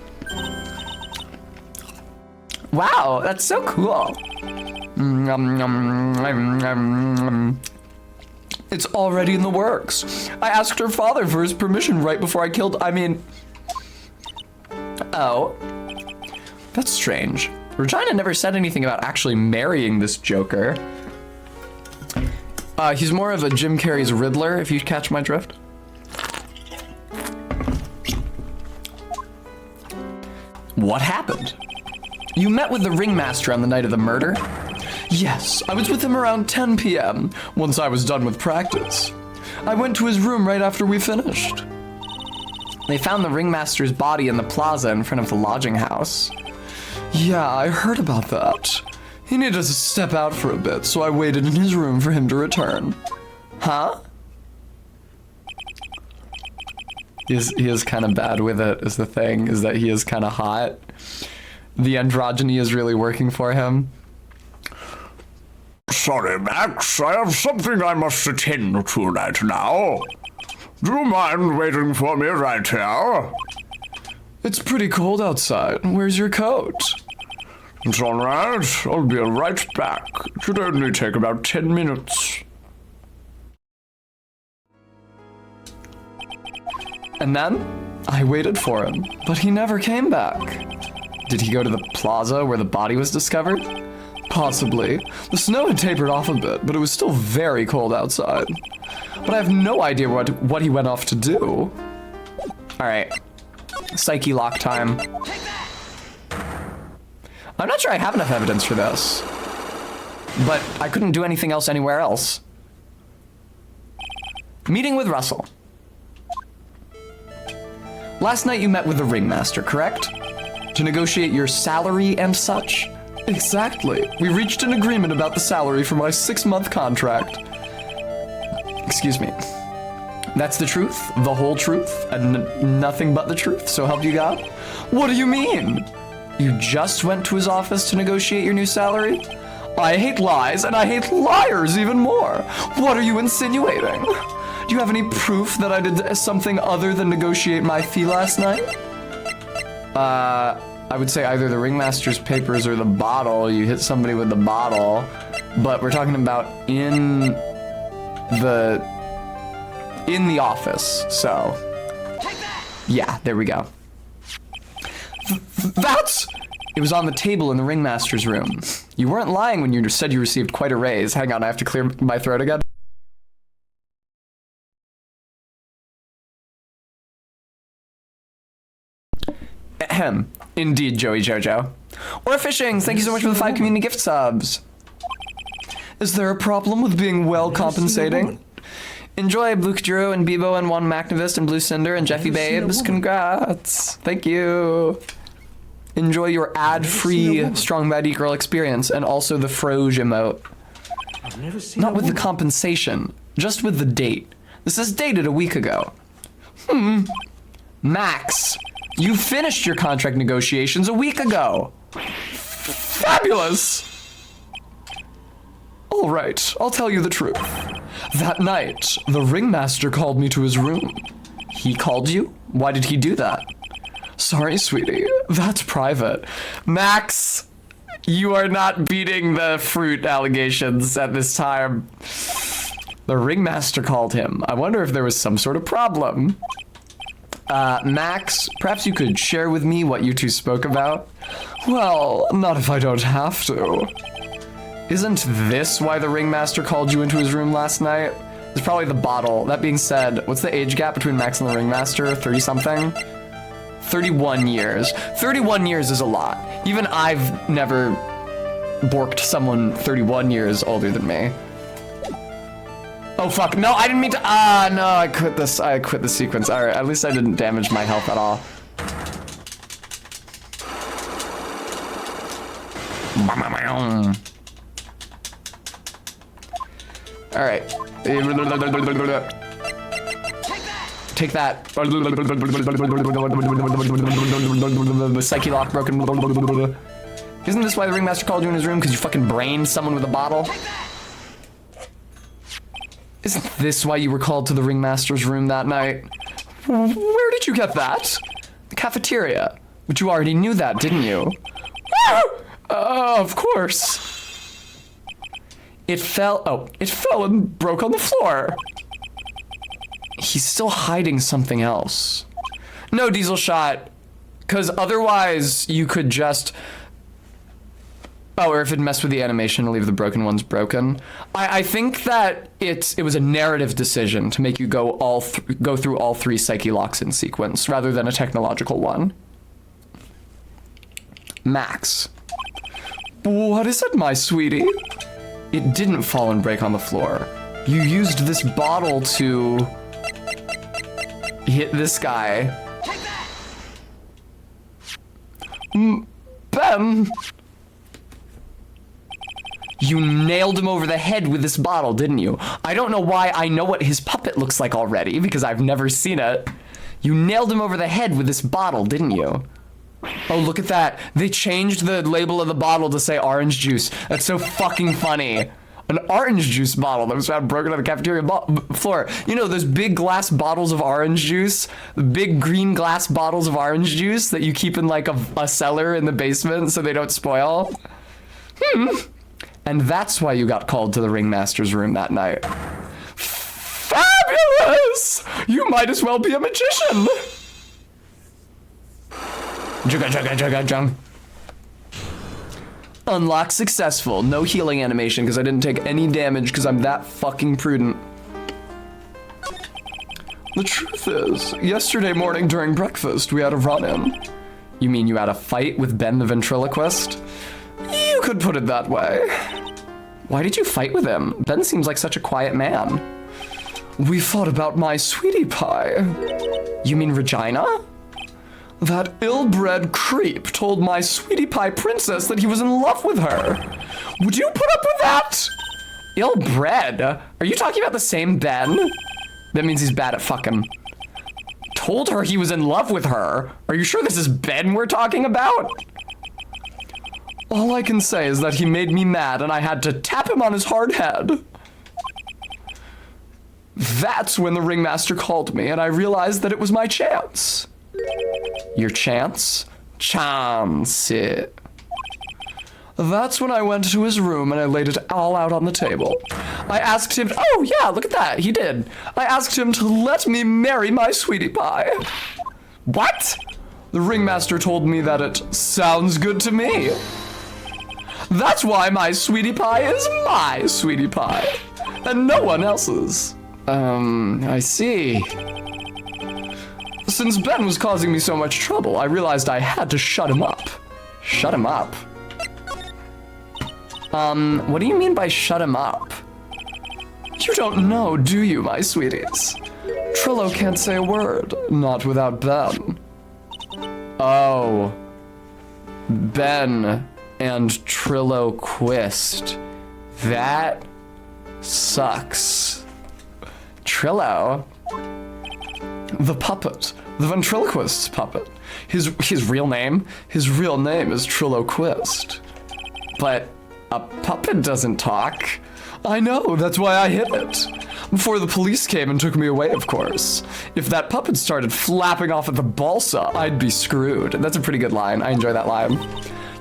Wow, that's so cool. It's already in the works. I asked her father for his permission right before I killed, Oh. That's strange. Regina never said anything about actually marrying this Joker. He's more of a Jim Carrey's Riddler, if you catch my drift. What happened? You met with the ringmaster on the night of the murder? Yes, I was with him around 10 p.m. once I was done with practice. I went to his room right after we finished. They found the ringmaster's body in the plaza in front of the lodging house. Yeah, I heard about that. He needed to step out for a bit, so I waited in his room for him to return. Huh? He is kind of bad with it, is the thing, is that he is kind of hot. The androgyny is really working for him. Sorry, Max. I have something I must attend to right now. Do you mind waiting for me right here? It's pretty cold outside. Where's your coat? It's all right. I'll be right back. It should only take about 10 minutes. And then I waited for him, but he never came back. Did he go to the plaza where the body was discovered? Possibly. The snow had tapered off a bit, but it was still very cold outside. But I have no idea what he went off to do. All right. Psyche lock time. I'm not sure I have enough evidence for this, but I couldn't do anything else anywhere else. Meeting with Russell. Last night you met with the ringmaster, correct? To negotiate your salary and such? Exactly. We reached an agreement about the salary for my 6-month contract. Excuse me. That's the truth, the whole truth, and nothing but the truth, so help you God? What do you mean? You just went to his office to negotiate your new salary? I hate lies, and I hate liars even more. What are you insinuating? Do you have any proof that I did something other than negotiate my fee last night? I would say either the ringmaster's papers or the bottle. You hit somebody with the bottle, but we're talking about in the office, so. Yeah, there we go. It was on the table in the ringmaster's room. You weren't lying when you said you received quite a raise. Hang on, I have to clear my throat again. Ahem. Indeed, Joey Jojo. Or Fishing, thank you so much for the 5 community gift subs. Is there a problem with being well compensating? Enjoy Blue Kajuro and Bebo and Juan Macnavist and Blue Cinder and Jeffy Babes. Congrats. Thank you. Enjoy your ad-free Strong Baddie Girl experience and also the Froge emote. Not with the compensation, just with the date. This is dated a week ago. Max, you finished your contract negotiations a week ago. Fabulous. All right, I'll tell you the truth. That night, the ringmaster called me to his room. He called you? Why did he do that? Sorry, sweetie, that's private. Max, you are not beating the fruit allegations at this time. The ringmaster called him. I wonder if there was some sort of problem. Max, perhaps you could share with me what you two spoke about? Well, not if I don't have to. Isn't this why the ringmaster called you into his room last night? It's probably the bottle. That being said, what's the age gap between Max and the ringmaster? 30-something? 31 years. 31 years is a lot. Even I've never borked someone 31 years older than me. Oh fuck, no, I didn't mean to, no, I quit the sequence. All right, at least I didn't damage my health at all. All right. Take that. Psyche lock broken. Isn't this why the ringmaster called you in his room? Because you fucking brained someone with a bottle? Isn't this why you were called to the ringmaster's room that night? Where did you get that? The cafeteria. But you already knew that, didn't you? Of course. It fell and broke on the floor. He's still hiding something else. No, Diesel Shot, because otherwise you could just... Oh, or if it messed with the animation to leave the broken ones broken. I think that it was a narrative decision to make you go through all three Psyche locks in sequence, rather than a technological one. Max. What is it, my sweetie? It didn't fall and break on the floor. You used this bottle to hit this guy. Take that! Ben! You nailed him over the head with this bottle, didn't you? I don't know why I know what his puppet looks like already, because I've never seen it. You nailed him over the head with this bottle, didn't you? Oh, look at that. They changed the label of the bottle to say orange juice. That's so fucking funny. An orange juice bottle that was found broken on the cafeteria floor. You know, those big glass bottles of orange juice? The big green glass bottles of orange juice that you keep in like a cellar in the basement so they don't spoil? And that's why you got called to the ringmaster's room that night. Fabulous! You might as well be a magician! Jugga jugga jugga jung. Unlock successful. No healing animation because I didn't take any damage because I'm that fucking prudent. The truth is, yesterday morning during breakfast, we had a run-in. You mean you had a fight with Ben the ventriloquist? You could put it that way. Why did you fight with him? Ben seems like such a quiet man. We fought about my sweetie pie. You mean Regina? That ill-bred creep told my sweetie pie princess that he was in love with her. Would you put up with that? Ill-bred? Are you talking about the same Ben? That means he's bad at fucking. Told her he was in love with her? Are you sure this is Ben we're talking about? All I can say is that he made me mad and I had to tap him on his hard head. That's when the ringmaster called me and I realized that it was my chance. Your chance? Chance it. That's when I went to his room and I laid it all out on the table. I asked him, oh yeah, look at that, he did. I asked him to let me marry my sweetie pie. What? The ringmaster told me that it sounds good to me. That's why my sweetie pie is my sweetie pie, and no one else's. I see. Since Ben was causing me so much trouble, I realized I had to shut him up. Shut him up? What do you mean by shut him up? You don't know, do you, my sweeties? Trillo can't say a word, not without Ben. Oh. Ben and Trilloquist. That sucks. Trillo? The puppet. The ventriloquist's puppet. His real name? His real name is Trilloquist. But A puppet doesn't talk. I know, that's why I hid it. Before the police came and took me away, of course. If that puppet started flapping off at the balsa, I'd be screwed. That's a pretty good line. I enjoy that line.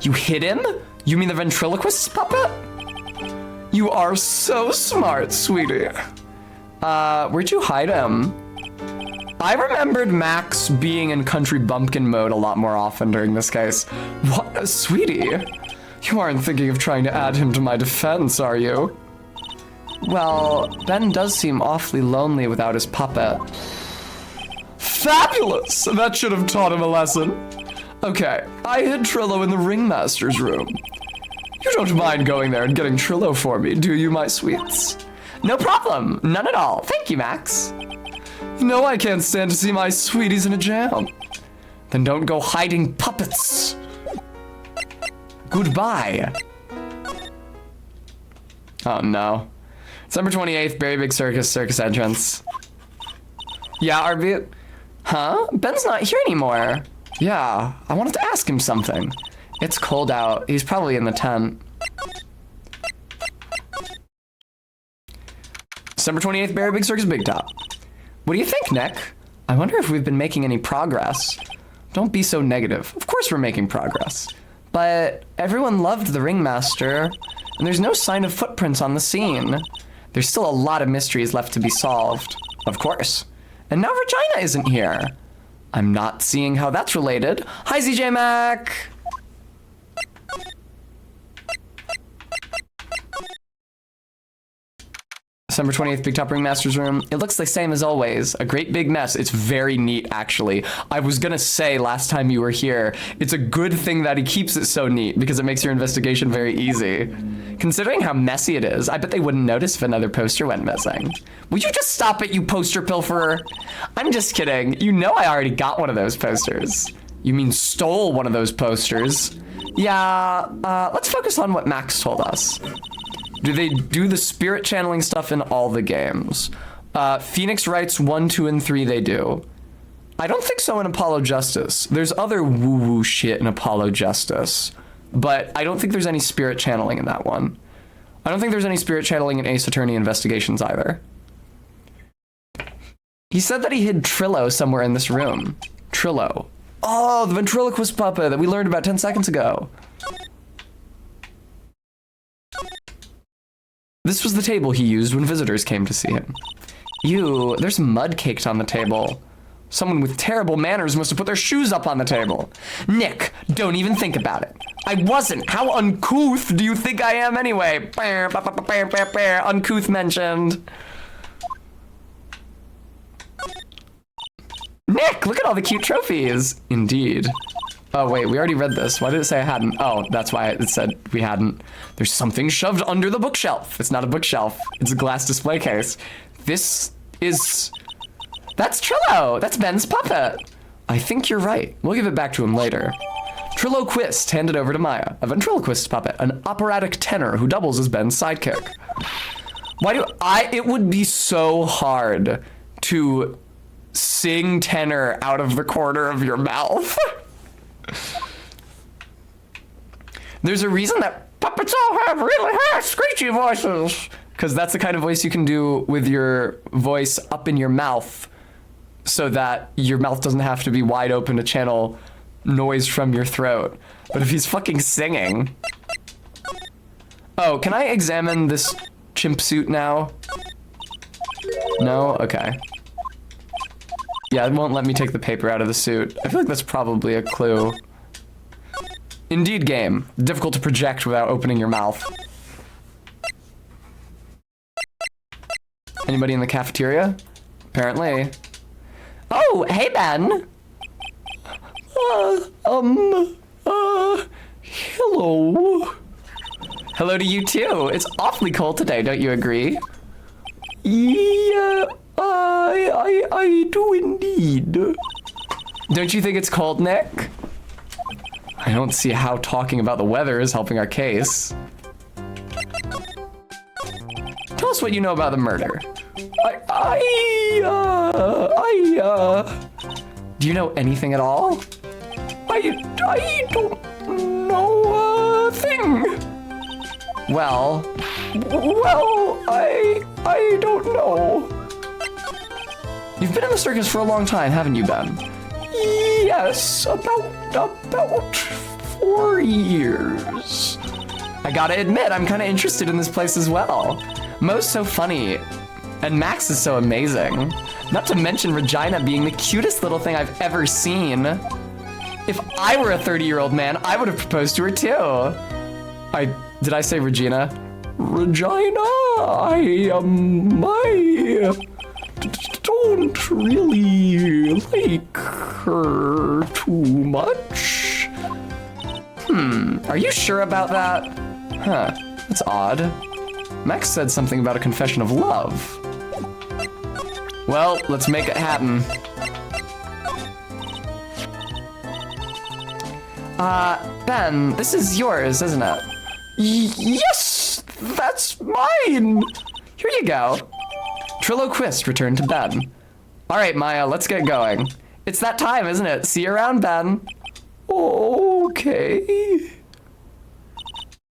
You hid him? You mean the ventriloquist's puppet? You are so smart, sweetie. Where'd you hide him? I remembered Max being in country bumpkin mode a lot more often during this case. What, sweetie? You aren't thinking of trying to add him to my defense, are you? Well, Ben does seem awfully lonely without his puppet. Fabulous! That should have taught him a lesson. Okay, I hid Trillo in the ringmaster's room. You don't mind going there and getting Trillo for me, do you, my sweets? No problem, none at all. Thank you, Max. You know I can't stand to see my sweeties in a jam. Then don't go hiding puppets. Goodbye. Oh no. December 28th, Berry Big Circus, circus entrance. Yeah, RB. Huh? Ben's not here anymore. Yeah, I wanted to ask him something. It's cold out. He's probably in the tent. December 28th, Berry Big Circus, Big Top. What do you think, Nick? I wonder if we've been making any progress. Don't be so negative. Of course we're making progress. But everyone loved the ringmaster, and there's no sign of footprints on the scene. There's still a lot of mysteries left to be solved. Of course. And now Regina isn't here. I'm not seeing how that's related. Hi, ZJ Mac! December 28th, Big Top Ringmaster's room. It looks the same as always. A great big mess. It's very neat, actually. I was gonna say last time you were here, it's a good thing that he keeps it so neat because it makes your investigation very easy. Considering how messy it is, I bet they wouldn't notice if another poster went missing. Will you just stop it, you poster pilferer? I'm just kidding. You know I already got one of those posters. You mean stole one of those posters? Yeah, let's focus on what Max told us. Do they do the spirit channeling stuff in all the games? Phoenix Wrights 1, 2, and 3 they do. I don't think so in Apollo Justice. There's other woo-woo shit in Apollo Justice, but I don't think there's any spirit channeling in that one. I don't think there's any spirit channeling in Ace Attorney Investigations either. He said that he hid Trillo somewhere in this room. Trillo. Oh, the ventriloquist puppet that we learned about 10 seconds ago. This was the table he used when visitors came to see him. Ew, there's mud caked on the table. Someone with terrible manners must have put their shoes up on the table. Nick, don't even think about it. I wasn't. How uncouth do you think I am anyway? Uncouth mentioned. Nick, look at all the cute trophies. Indeed. Oh, wait, we already read this. Why did it say I hadn't? Oh, that's why it said we hadn't. There's something shoved under the bookshelf. It's not a bookshelf. It's a glass display case. This is... That's Trillo. That's Ben's puppet. I think you're right. We'll give it back to him later. Trilloquist handed over to Maya, a ventriloquist puppet, an operatic tenor who doubles as Ben's sidekick. It would be so hard to sing tenor out of the corner of your mouth. There's a reason that puppets all have really high, screechy voices. Because that's the kind of voice you can do with your voice up in your mouth so that your mouth doesn't have to be wide open to channel noise from your throat. But if he's fucking singing... Oh, can I examine this chimp suit now? No? Okay. Yeah, it won't let me take the paper out of the suit. I feel like that's probably a clue. Indeed, game. Difficult to project without opening your mouth. Anybody in the cafeteria? Apparently. Oh, hey, Ben. Hello. Hello to you, too. It's awfully cold today, don't you agree? Yeah, I do indeed. Don't you think it's cold, Nick? I don't see how talking about the weather is helping our case. Tell us what you know about the murder. Do you know anything at all? I don't know a thing. Well, I don't know. You've been in the circus for a long time, haven't you, Ben? Yes, about 4 years. I gotta admit, I'm kind of interested in this place as well. Mo's so funny, and Max is so amazing. Not to mention Regina being the cutest little thing I've ever seen. If I were a 30-year-old man, I would have proposed to her too. Did I say Regina? Regina, I don't really like her too much. Are you sure about that? Huh, that's odd. Max said something about a confession of love. Well, let's make it happen. Ben, this is yours, isn't it? Yes, that's mine. Here you go. Trillo Quist returned to Ben. All right, Maya, let's get going. It's that time, isn't it? See you around, Ben. Okay.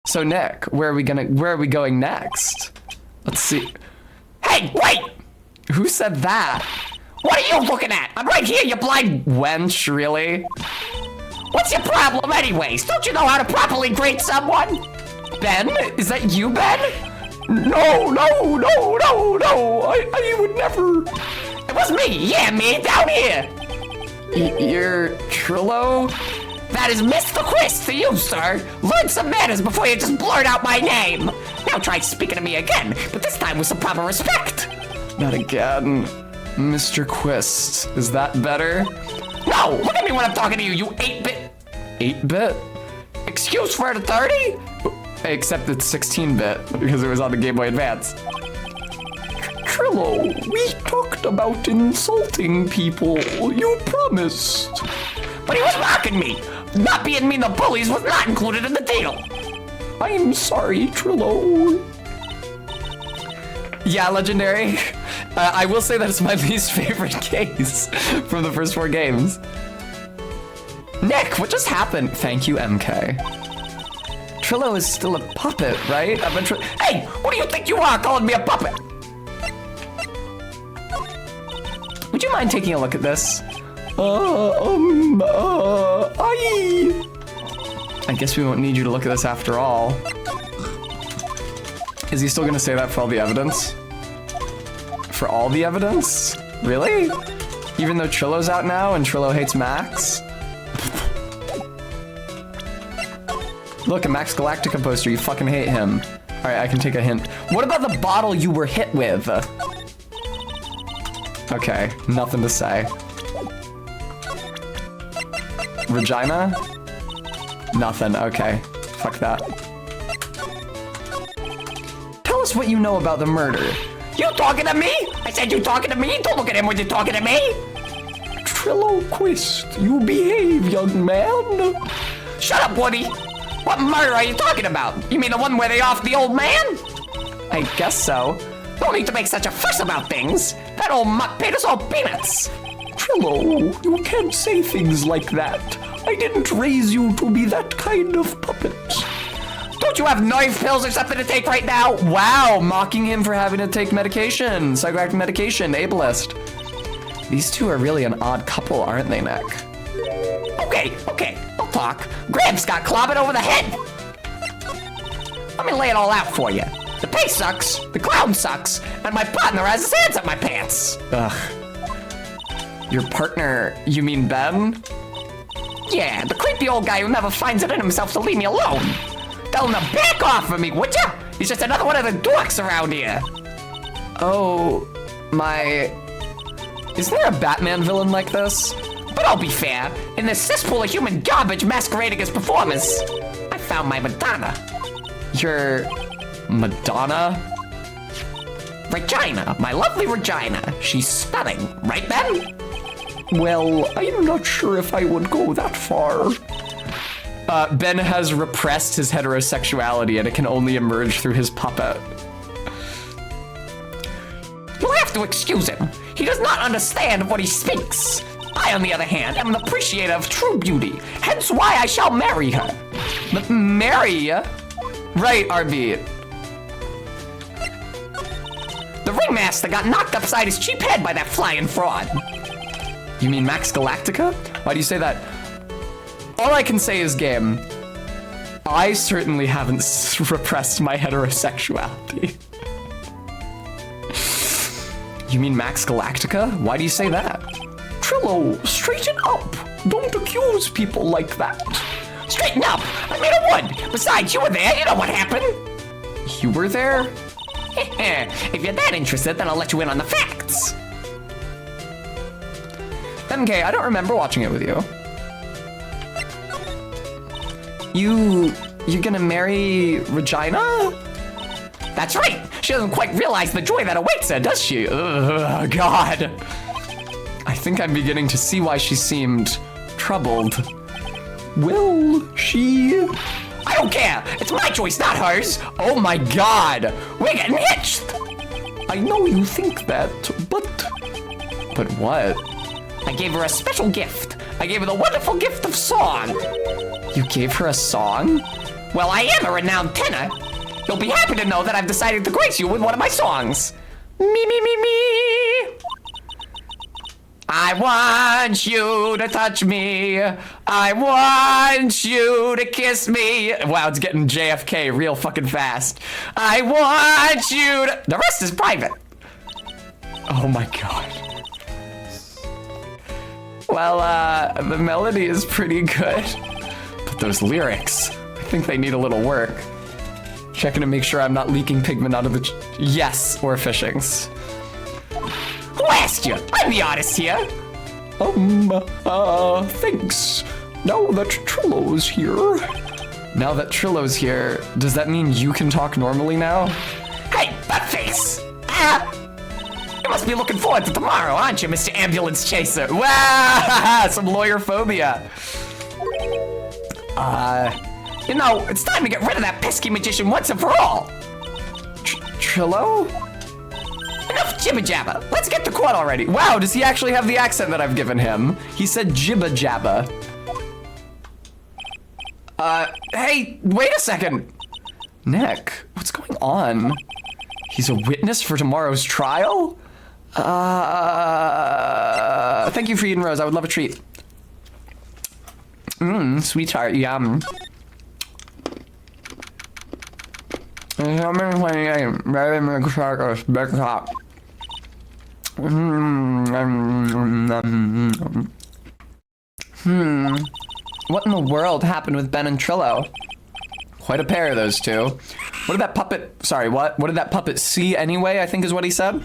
So Nick, where are we going next? Let's see. Hey, wait! Who said that? What are you looking at? I'm right here, you blind wench, really? What's your problem anyways? Don't you know how to properly grade someone? Ben? Is that you, Ben? No, I would never. It was me, yeah, me, down here. You're Trillo? That is Mr. Quist to you, sir. Learn some manners before you just blurt out my name. Now try speaking to me again, but this time with some proper respect. Not again. Mr. Quist, is that better? No, look at me when I'm talking to you, you 8-bit. 8-bit? Excuse for the 30? Except it's 16-bit, because it was on the Game Boy Advance. Trillo, we talked about insulting people. You promised. But he was mocking me. Not being mean to bullies was not included in the deal. I'm sorry, Trillo. Yeah, Legendary. I will say that it's my least favorite case from the first 4 games. Nick, what just happened? Thank you, MK. Trillo is still a puppet, right? Hey, what do you think you are calling me a puppet? Would you mind taking a look at this? I guess we won't need you to look at this after all. Is he still gonna say that for all the evidence? For all the evidence? Really? Even though Trillo's out now and Trillo hates Max? Look, a Max Galactica poster, you fucking hate him. All right, I can take a hint. What about the bottle you were hit with? Okay, nothing to say. Regina? Nothing, okay. Fuck that. Tell us what you know about the murder. You talking to me? I said you talking to me? Don't look at him when you're talking to me. Trillo Quist, you behave, young man. Shut up, Woody. What murder are you talking about? You mean the one where they off the old man? I guess so. Don't need to make such a fuss about things. That old mutt paid us all peanuts. Trillo, you can't say things like that. I didn't raise you to be that kind of puppet. Don't you have nerve pills or something to take right now? Wow, mocking him for having to take medication, psychoactive medication, ableist. These two are really an odd couple, aren't they, Nick? Okay, I'll talk. Gramps got clobbered over the head. Let me lay it all out for you. The pay sucks, the clown sucks, and my partner has his hands up my pants. Ugh. Your partner, you mean Ben? Yeah, the creepy old guy who never finds it in himself to leave me alone. Tell him to back off of me, would ya? He's just another one of the dorks around here. Oh, my... Isn't there a Batman villain like this? But I'll be fair, in this cesspool of human garbage masquerading as performers, I found my Madonna. Your... Madonna? Regina, my lovely Regina. She's stunning, right Ben? Well, I'm not sure if I would go that far. Ben has repressed his heterosexuality and it can only emerge through his puppet. You'll have to excuse him. He does not understand what he speaks. I, on the other hand, am an appreciator of true beauty, hence why I shall marry her. Marry? Right, RB. The ringmaster got knocked upside his cheap head by that flying fraud. You mean Max Galactica? Why do you say that? All I can say is, game, I certainly haven't repressed my heterosexuality. You mean Max Galactica? Why do you say that? Trillo, straighten up. Don't accuse people like that. Straighten up? I mean, I would. Besides, you were there. You know what happened. You were there? If you're that interested, then I'll let you in on the facts. MK, I don't remember watching it with you. You're gonna marry Regina? That's right. She doesn't quite realize the joy that awaits her, does she? Ugh, God. I think I'm beginning to see why she seemed troubled. Will she? I don't care. It's my choice, not hers. Oh my God. We're getting hitched. I know you think that, but... But what? I gave her a special gift. I gave her the wonderful gift of song. You gave her a song? Well, I am a renowned tenor. You'll be happy to know that I've decided to grace you with one of my songs. Me, me, me, me. I want you to touch me. I want you to kiss me. Wow, it's getting JFK real fucking fast. I want you to... The rest is private. Oh my God. Well, the melody is pretty good. But those lyrics, I think they need a little work. Checking to make sure I'm not leaking pigment out of the... Yes, or fishings. Who asked you? I'm the artist here. Thanks. Now that Trillo's here. Now that Trillo's here, does that mean you can talk normally now? Hey, buttface! You must be looking forward to tomorrow, aren't you, Mr. Ambulance Chaser? Wow! Some lawyer phobia. You know, it's time to get rid of that pesky magician once and for all. Trillo? Enough jibba jabba. Let's get to court already. Wow, does he actually have the accent that I've given him? He said jibba jabba. Hey, wait a second. Nick, what's going on? He's a witness for tomorrow's trial? Thank you for eating, Rose. I would love a treat. Sweetheart, yum. What in the world happened with Ben and Trillo? Quite a pair of those two. What did that puppet, sorry, what? What did that puppet see anyway, I think is what he said?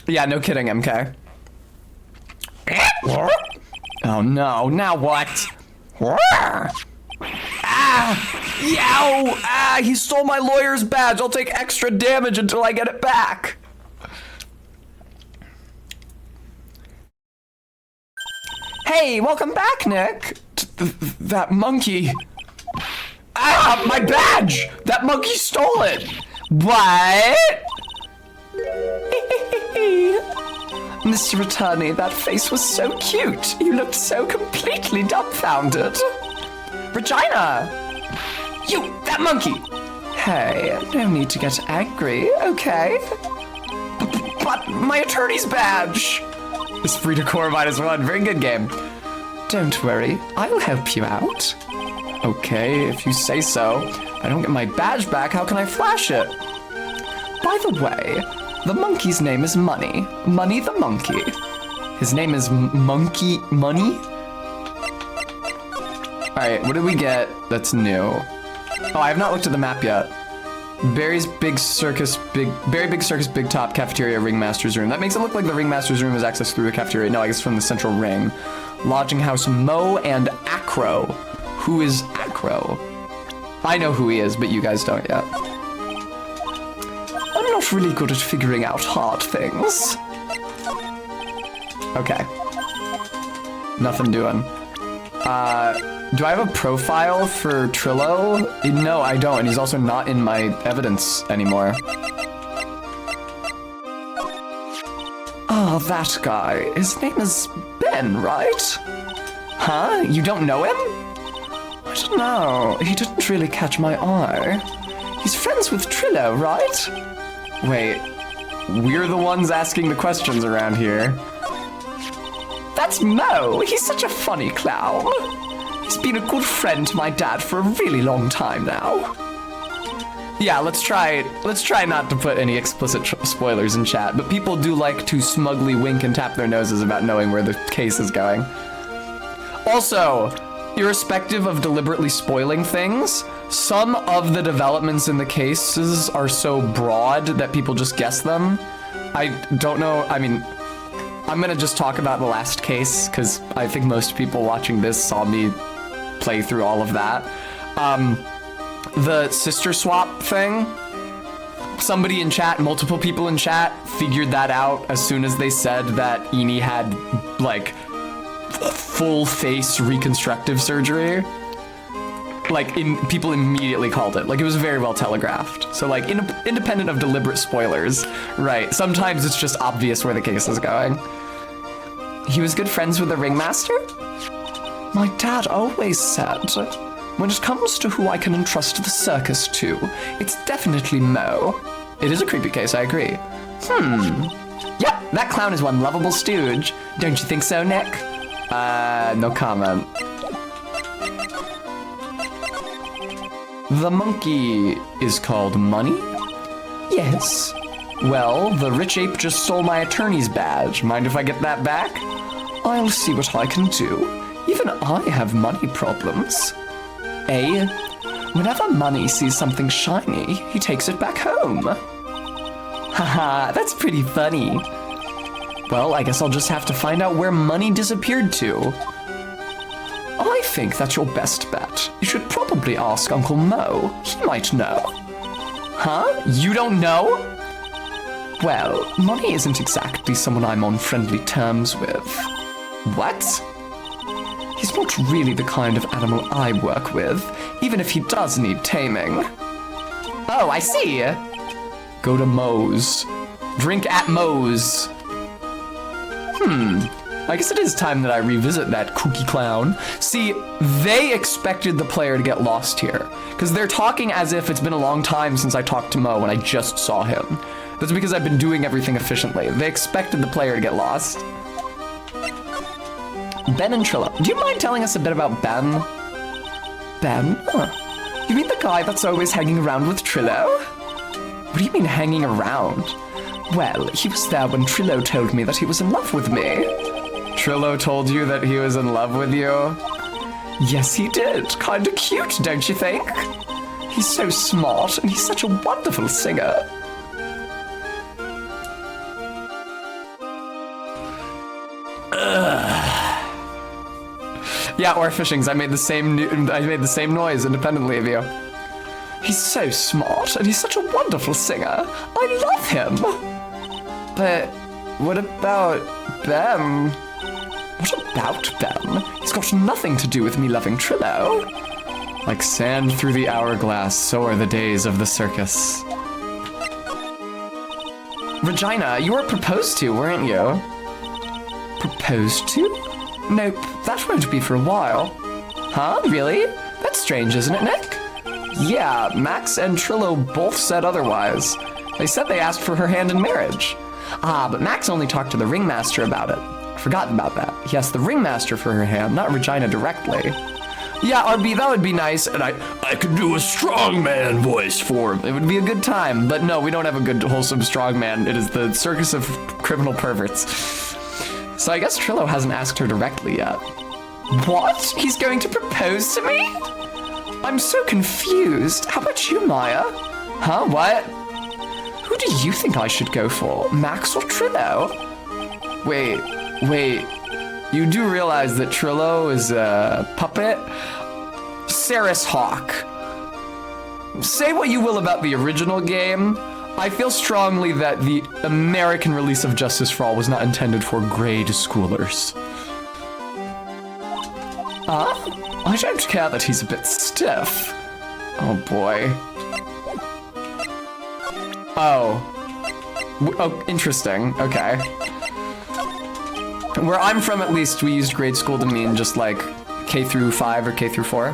Yeah, no kidding, MK. Oh no, now what? Yow! He stole my lawyer's badge. I'll take extra damage until I get it back. Hey, welcome back, Nick. That monkey. My badge! That monkey stole it. What? Mr. Attorney, that face was so cute. You looked so completely dumbfounded. Regina! You, that monkey! Hey, no need to get angry, okay? But my attorney's badge! Esprit de Corps -1, very good game. Don't worry, I'll help you out. Okay, if you say so. If I don't get my badge back, how can I flash it? By the way, the monkey's name is Money. Money the monkey. His name is Monkey Money? Alright, what did we get that's new? Oh, I have not looked at the map yet. Berry Big Circus, Big Top, Cafeteria, Ringmaster's Room. That makes it look like the Ringmaster's Room is accessed through the cafeteria. No, I guess from the central ring. Lodging House Mo and Acro. Who is Acro? I know who he is, but you guys don't yet. I'm not really good at figuring out hard things. Okay. Nothing doing. Do I have a profile for Trillo? No, I don't, and he's also not in my evidence anymore. Ah, that guy. His name is Ben, right? Huh? You don't know him? I don't know. He didn't really catch my eye. He's friends with Trillo, right? Wait, we're the ones asking the questions around here. That's Mo. He's such a funny clown. He's been a good friend to my dad for a really long time now. Yeah, let's try not to put any explicit spoilers in chat, but people do like to smugly wink and tap their noses about knowing where the case is going. Also, irrespective of deliberately spoiling things, some of the developments in the cases are so broad that people just guess them. I don't know, I mean, I'm gonna just talk about the last case, because I think most people watching this saw me play through all of that. The sister swap thing, somebody in chat, multiple people in chat, figured that out as soon as they said that Eni had, like, full face reconstructive surgery. Like, people immediately called it. Like, it was very well telegraphed. So, like, independent of deliberate spoilers, right, sometimes it's just obvious where the case is going. He was good friends with the ringmaster? My dad always said, when it comes to who I can entrust the circus to, it's definitely Mo. It is a creepy case, I agree. Yep, that clown is one lovable stooge. Don't you think so, Nick? No comment. The monkey is called Money? Yes. Well, the rich ape just stole my attorney's badge. Mind if I get that back? I'll see what I can do. Even I have money problems. Eh? Whenever Money sees something shiny, he takes it back home. Haha, that's pretty funny. Well, I guess I'll just have to find out where Money disappeared to. I think that's your best bet. You should probably ask Uncle Mo. He might know. Huh? You don't know? Well, Money isn't exactly someone I'm on friendly terms with. What? He's not really the kind of animal I work with, even if he does need taming. Oh, I see. Go to Moe's. Drink at Moe's. I guess it is time that I revisit that kooky clown. See, they expected the player to get lost here, because they're talking as if it's been a long time since I talked to Mo and I just saw him. That's because I've been doing everything efficiently. They expected the player to get lost. Ben and Trillo. Do you mind telling us a bit about Ben? Ben? Huh. You mean the guy that's always hanging around with Trillo? What do you mean hanging around? Well, he was there when Trillo told me that he was in love with me. Trillo told you that he was in love with you? Yes, he did. Kinda cute, don't you think? He's so smart, and he's such a wonderful singer. Yeah, or fishings. I made the same noise independently of you. He's so smart, and he's such a wonderful singer. I love him. But what about Ben? What about Ben? He's got nothing to do with me loving Trillo. Like sand through the hourglass, so are the days of the circus. Regina, you were proposed to, weren't you? Proposed to? Nope, that won't be for a while. Huh? Really? That's strange, isn't it, Nick? Yeah, Max and Trillo both said otherwise. They said they asked for her hand in marriage. Ah, but Max only talked to the ringmaster about it. I forgot about that. He asked the ringmaster for her hand, not Regina directly. Yeah, RB, that would be nice, and I could do a strongman voice for him. It would be a good time, but no, we don't have a good, wholesome strongman. It is the circus of criminal perverts. So I guess Trillo hasn't asked her directly yet. What? He's going to propose to me? I'm so confused. How about you, Maya? Huh, what? Who do you think I should go for, Max or Trillo? Wait. You do realize that Trillo is a puppet? Saris Hawk. Say what you will about the original game, I feel strongly that the American release of Justice for All was not intended for grade schoolers. I don't care that he's a bit stiff. Oh boy. Oh, interesting. Okay. Where I'm from, at least, we used grade school to mean just like K through 5 or K through 4.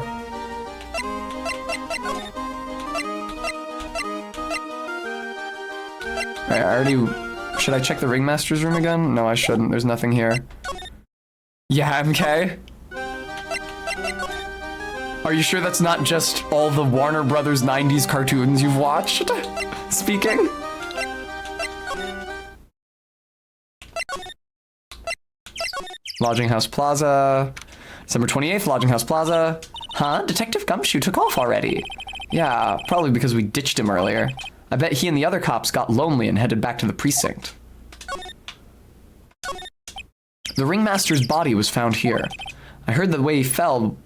Alright, I already... Should I check the Ringmaster's room again? No, I shouldn't. There's nothing here. Yeah, MK? Are you sure that's not just all the Warner Brothers 90s cartoons you've watched? Speaking? Lodging House Plaza. December 28th, Lodging House Plaza. Huh? Detective Gumshoe took off already. Yeah, probably because we ditched him earlier. I bet he and the other cops got lonely and headed back to the precinct. The Ringmaster's body was found here. I heard that the way he fell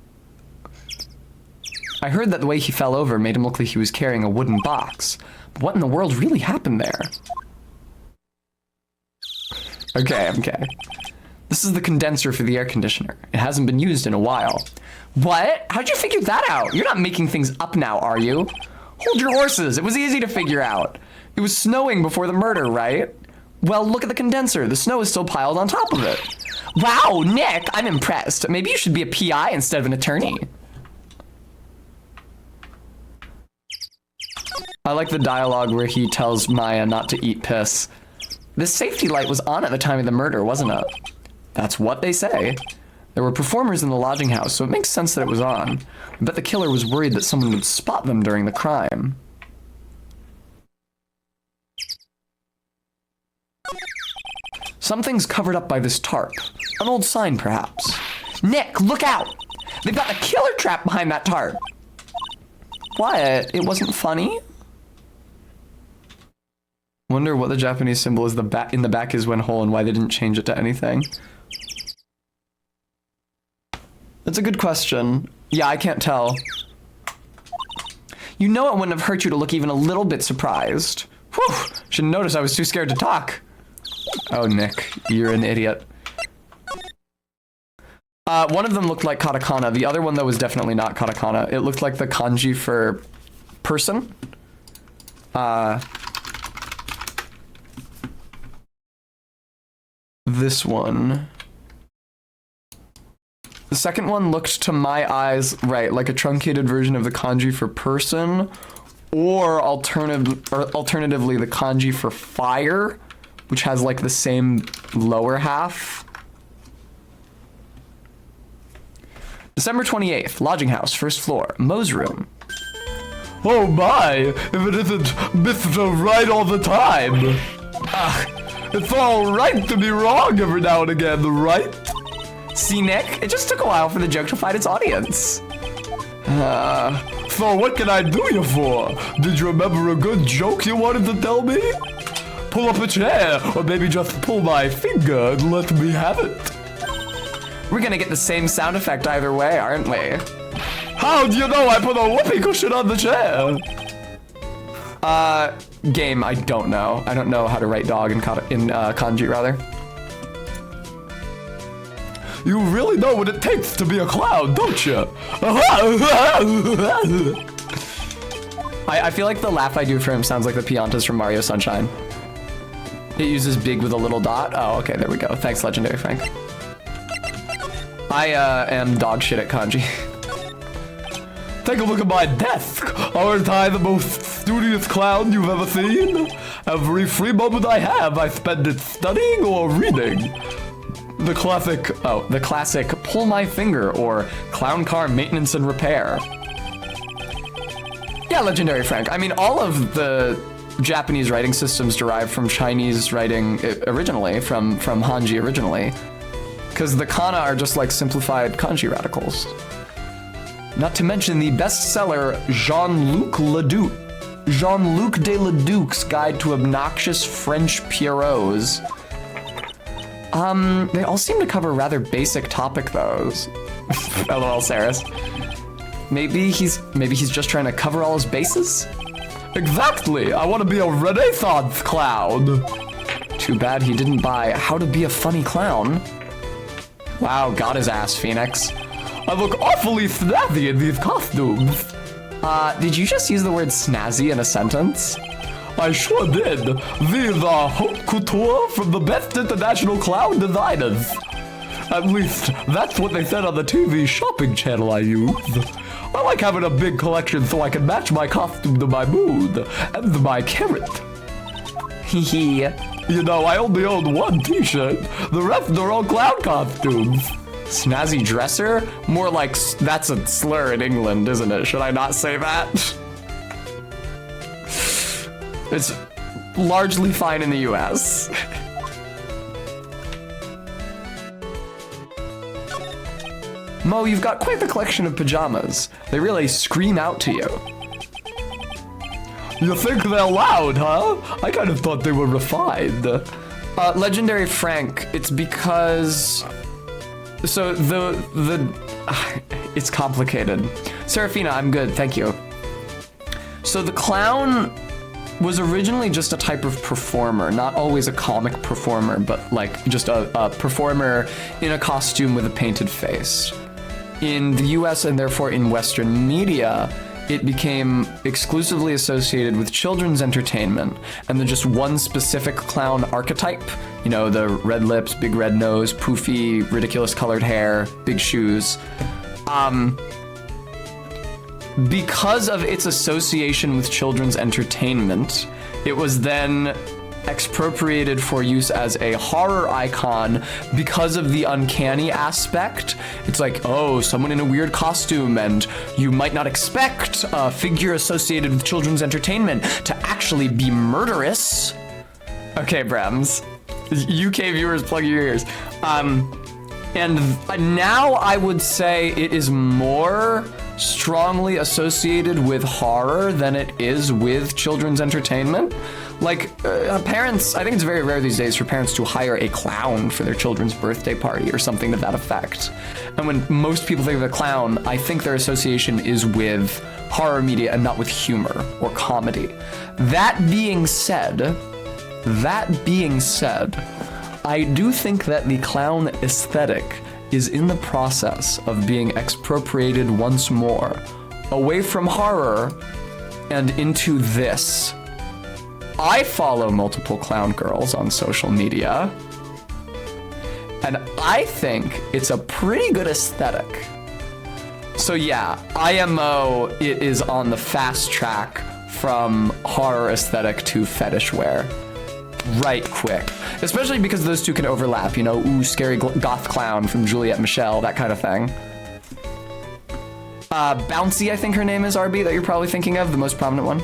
over made him look like he was carrying a wooden box. But what in the world really happened there? Okay. This is the condenser for the air conditioner. It hasn't been used in a while. What? How'd you figure that out? You're not making things up now, are you? Hold your horses. It was easy to figure out. It was snowing before the murder, right? Well, look at the condenser. The snow is still piled on top of it. Wow, Nick, I'm impressed. Maybe you should be a PI instead of an attorney. I like the dialogue where he tells Maya not to eat piss. This safety light was on at the time of the murder, wasn't it? That's what they say. There were performers in the lodging house, so it makes sense that it was on. I bet the killer was worried that someone would spot them during the crime. Something's covered up by this tarp. An old sign, perhaps. Nick, look out! They've got a killer trap behind that tarp. What? It wasn't funny? Wonder what the Japanese symbol is in the back is when whole and why they didn't change it to anything. That's a good question. Yeah, I can't tell. You know it wouldn't have hurt you to look even a little bit surprised. Whew! Should notice I was too scared to talk. Oh, Nick, you're an idiot. One of them looked like katakana. The other one, though, was definitely not katakana. It looked like the kanji for person. This one. The second one looked to my eyes, right, like a truncated version of the kanji for person, or alternatively the kanji for fire, which has like the same lower half. December 28th, lodging house, first floor, Mo's room. Oh my, if it isn't Mr. Right all the time. It's all right to be wrong every now and again, right? See, Nick? It just took a while for the joke to find its audience. So what can I do you for? Did you remember a good joke you wanted to tell me? Pull up a chair, or maybe just pull my finger and let me have it. We're gonna get the same sound effect either way, aren't we? How do you know I put a whoopee cushion on the chair? Game, I don't know. I don't know how to write dog in kanji, rather. You really know what it takes to be a clown, don't you? I feel like the laugh I do for him sounds like the Piantas from Mario Sunshine. It uses big with a little dot. Oh, okay, there we go. Thanks, Legendary Frank. I am dog shit at kanji. Take a look at my desk. Aren't I the most studious clown you've ever seen? Every free moment I have, I spend it studying or reading. The classic pull my finger or clown car maintenance and repair. Yeah, Legendary Frank. I mean, all of the Japanese writing systems derived from Chinese writing originally, from Hanji originally. Because the kana are just like simplified kanji radicals. Not to mention the bestseller Jean-Luc de Leduc's Guide to Obnoxious French Pierrots. They all seem to cover rather basic topic those. LOL, Saris. Maybe he's just trying to cover all his bases? Exactly. I want to be a Renaissance clown. Too bad he didn't buy How to Be a Funny Clown. Wow, got his ass, Phoenix. I look awfully snazzy in these costumes. Did you just use the word snazzy in a sentence? I sure did. These are haute couture from the best international clown designers. At least, that's what they said on the TV shopping channel I use. I like having a big collection so I can match my costume to my mood and my carrot. Hee. You know, I only own one t-shirt. The rest are all clown costumes. Snazzy dresser? More like that's a slur in England, isn't it? Should I not say that? It's largely fine in the US. Mo, you've got quite the collection of pajamas. They really scream out to you. You think they're loud, huh? I kind of thought they were refined. Legendary Frank, it's because... So it's complicated. Serafina, I'm good, thank you. So the clown was originally just a type of performer, not always a comic performer, but like just a performer in a costume with a painted face. In the US and therefore in Western media, it became exclusively associated with children's entertainment and then just one specific clown archetype. You know, the red lips, big red nose, poofy, ridiculous colored hair, big shoes. Because of its association with children's entertainment, it was then expropriated for use as a horror icon because of the uncanny aspect. It's like, oh, someone in a weird costume, and you might not expect a figure associated with children's entertainment to actually be murderous. Okay, Brems. UK viewers, plug your ears. And now I would say it is more strongly associated with horror than it is with children's entertainment. Like, parents, I think it's very rare these days for parents to hire a clown for their children's birthday party or something to that effect. And when most people think of a clown, I think their association is with horror media and not with humor or comedy. That being said, I do think that the clown aesthetic is in the process of being expropriated once more, away from horror and into this. I follow multiple clown girls on social media, and I think it's a pretty good aesthetic. So yeah, IMO, it is on the fast track from horror aesthetic to fetish wear. Right quick. Especially because those two can overlap, you know, ooh, scary goth clown from Juliette Michelle, that kind of thing. Bouncy, I think her name is, RB, that you're probably thinking of, the most prominent one.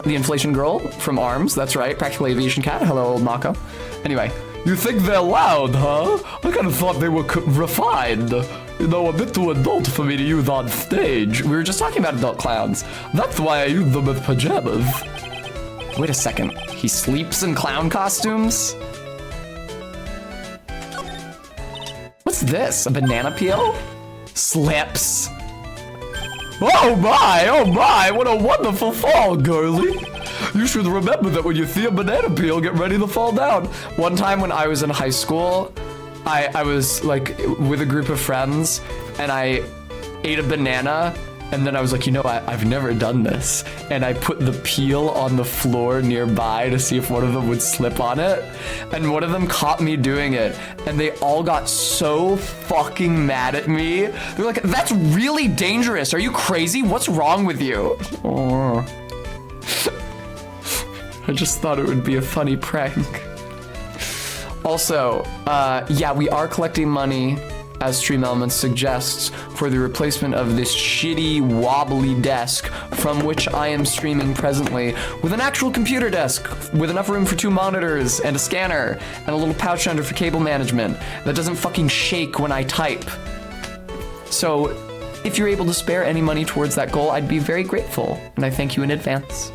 The Inflation Girl from ARMS, that's right, Practical Aviation Cat, hello old Mako. Anyway. You think they're loud, huh? I kind of thought they were refined. You know, a bit too adult for me to use on stage. We were just talking about adult clowns. That's why I use them as pajamas. Wait a second, he sleeps in clown costumes? What's this, a banana peel? Slips. Oh my, what a wonderful fall, girlie. You should remember that when you see a banana peel, get ready to fall down. One time when I was in high school, I was like with a group of friends and I ate a banana and then I was like, you know, I've never done this. And I put the peel on the floor nearby to see if one of them would slip on it. And one of them caught me doing it and they all got so fucking mad at me. They're like, that's really dangerous. Are you crazy? What's wrong with you? Oh. I just thought it would be a funny prank. Also, yeah, we are collecting money, as Stream Elements suggests, for the replacement of this shitty, wobbly desk from which I am streaming presently, with an actual computer desk, with enough room for 2 monitors and a scanner, and a little pouch under for cable management that doesn't fucking shake when I type. So, if you're able to spare any money towards that goal, I'd be very grateful, and I thank you in advance.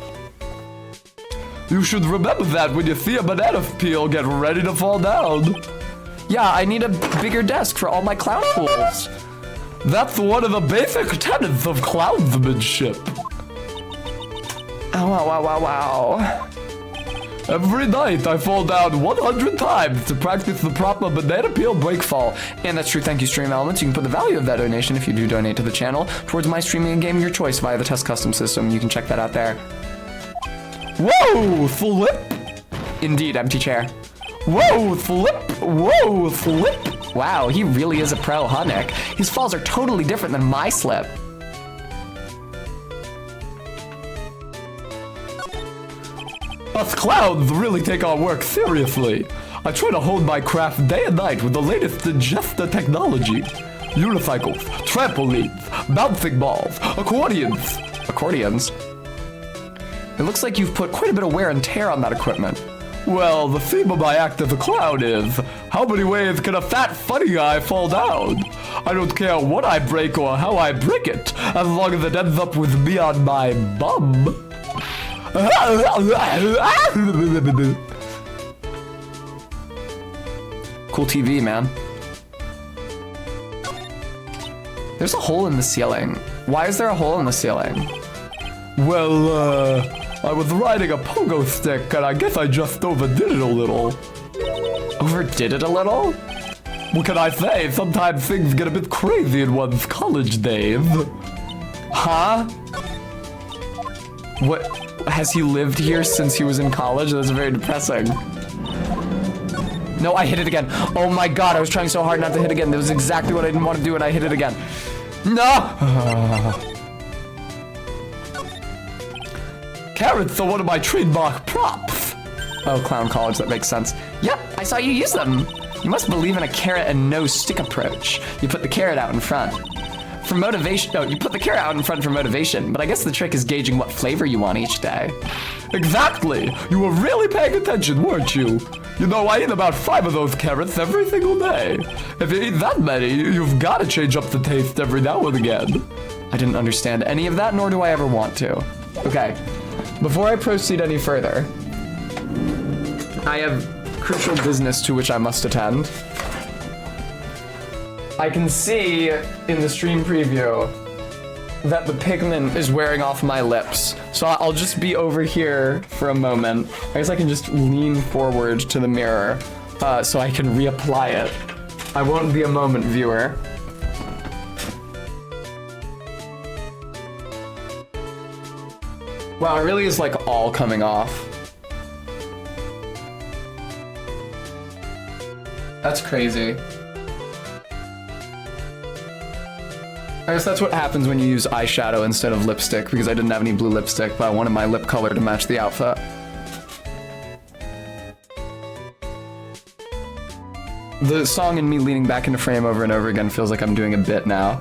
You should remember that when you see a banana peel, get ready to fall down. Yeah, I need a bigger desk for all my clown tools. That's one of the basic tenets of clownsmanship. Ow, ow, ow, ow, ow. Every night I fall down 100 times to practice the proper banana peel break fall. And that's true. Thank you, Stream Elements. You can put the value of that donation, if you do donate to the channel, towards my streaming and game of your choice via the Test Custom system. You can check that out there. Whoa, flip. Indeed, empty chair. Whoa, flip. Whoa, flip. Wow, he really is a pro, huh, Nick? His falls are totally different than my slip. Us clowns really take our work seriously. I try to hone my craft day and night with the latest ingesta technology. Unicycles, trampolines, bouncing balls, accordions. Accordions? It looks like you've put quite a bit of wear and tear on that equipment. Well, the theme of my act as a clown is, how many ways can a fat funny guy fall down? I don't care what I break or how I break it, as long as it ends up with me on my bum. Cool TV, man. There's a hole in the ceiling. Why is there a hole in the ceiling? Well, I was riding a pogo stick, and I guess I just overdid it a little. Overdid it a little? What can I say? Sometimes things get a bit crazy in one's college days. Huh? What? Has he lived here since he was in college? That's very depressing. No, I hit it again. Oh my god, I was trying so hard not to hit again. That was exactly what I didn't want to do, and I hit it again. No! Carrots are one of my trademark props. Oh, clown college, that makes sense. Yep, I saw you use them. You must believe in a carrot and no stick approach. You put the carrot out in front. For motivation, no, you put the carrot out in front for motivation, but I guess the trick is gauging what flavor you want each day. Exactly! You were really paying attention, weren't you? You know, I eat about 5 of those carrots every single day. If you eat that many, you've got to change up the taste every now and again. I didn't understand any of that, nor do I ever want to. Okay, before I proceed any further, I have crucial business to which I must attend. I can see in the stream preview that the pigment is wearing off my lips. So I'll just be over here for a moment. I guess I can just lean forward to the mirror so I can reapply it. I won't be a moment, viewer. Wow, it really is like all coming off. That's crazy. I guess that's what happens when you use eyeshadow instead of lipstick, because I didn't have any blue lipstick, but I wanted my lip color to match the outfit. The song and me leaning back into frame over and over again feels like I'm doing a bit now.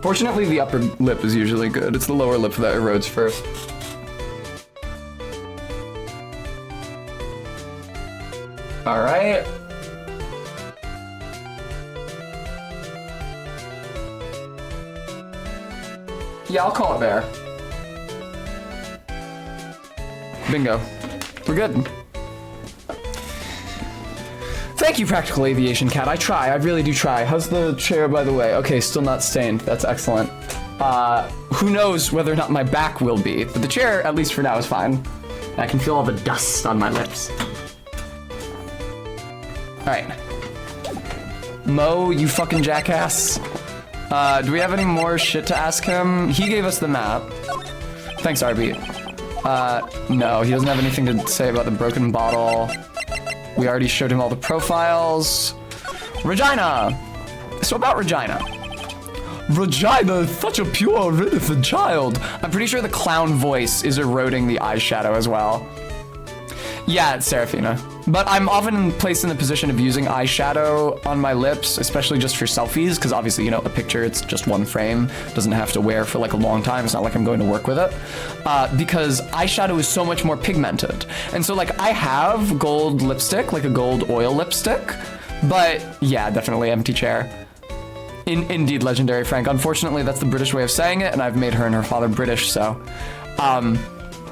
Fortunately, the upper lip is usually good. It's the lower lip that erodes first. All right. Yeah, I'll call it there. Bingo. We're good. Thank you, Practical Aviation Cat. I try. I really do try. How's the chair, by the way? Okay, still not stained. That's excellent. Who knows whether or not my back will be, but the chair, at least for now, is fine. I can feel all the dust on my lips. All right. Mo, you fucking jackass. Do we have any more shit to ask him? He gave us the map. Thanks, RB. No, he doesn't have anything to say about the broken bottle. We already showed him all the profiles. Regina! So about Regina. Regina is such a pure, innocent child. I'm pretty sure the clown voice is eroding the eyeshadow as well. Yeah, it's Seraphina. But I'm often placed in the position of using eyeshadow on my lips, especially just for selfies, because obviously, you know, a picture, it's just one frame, doesn't have to wear for like a long time. It's not like I'm going to work with it. Because eyeshadow is so much more pigmented. And so like I have gold lipstick, like a gold oil lipstick, but yeah, definitely empty chair. Indeed, Legendary Frank. Unfortunately, that's the British way of saying it, and I've made her and her father British, so.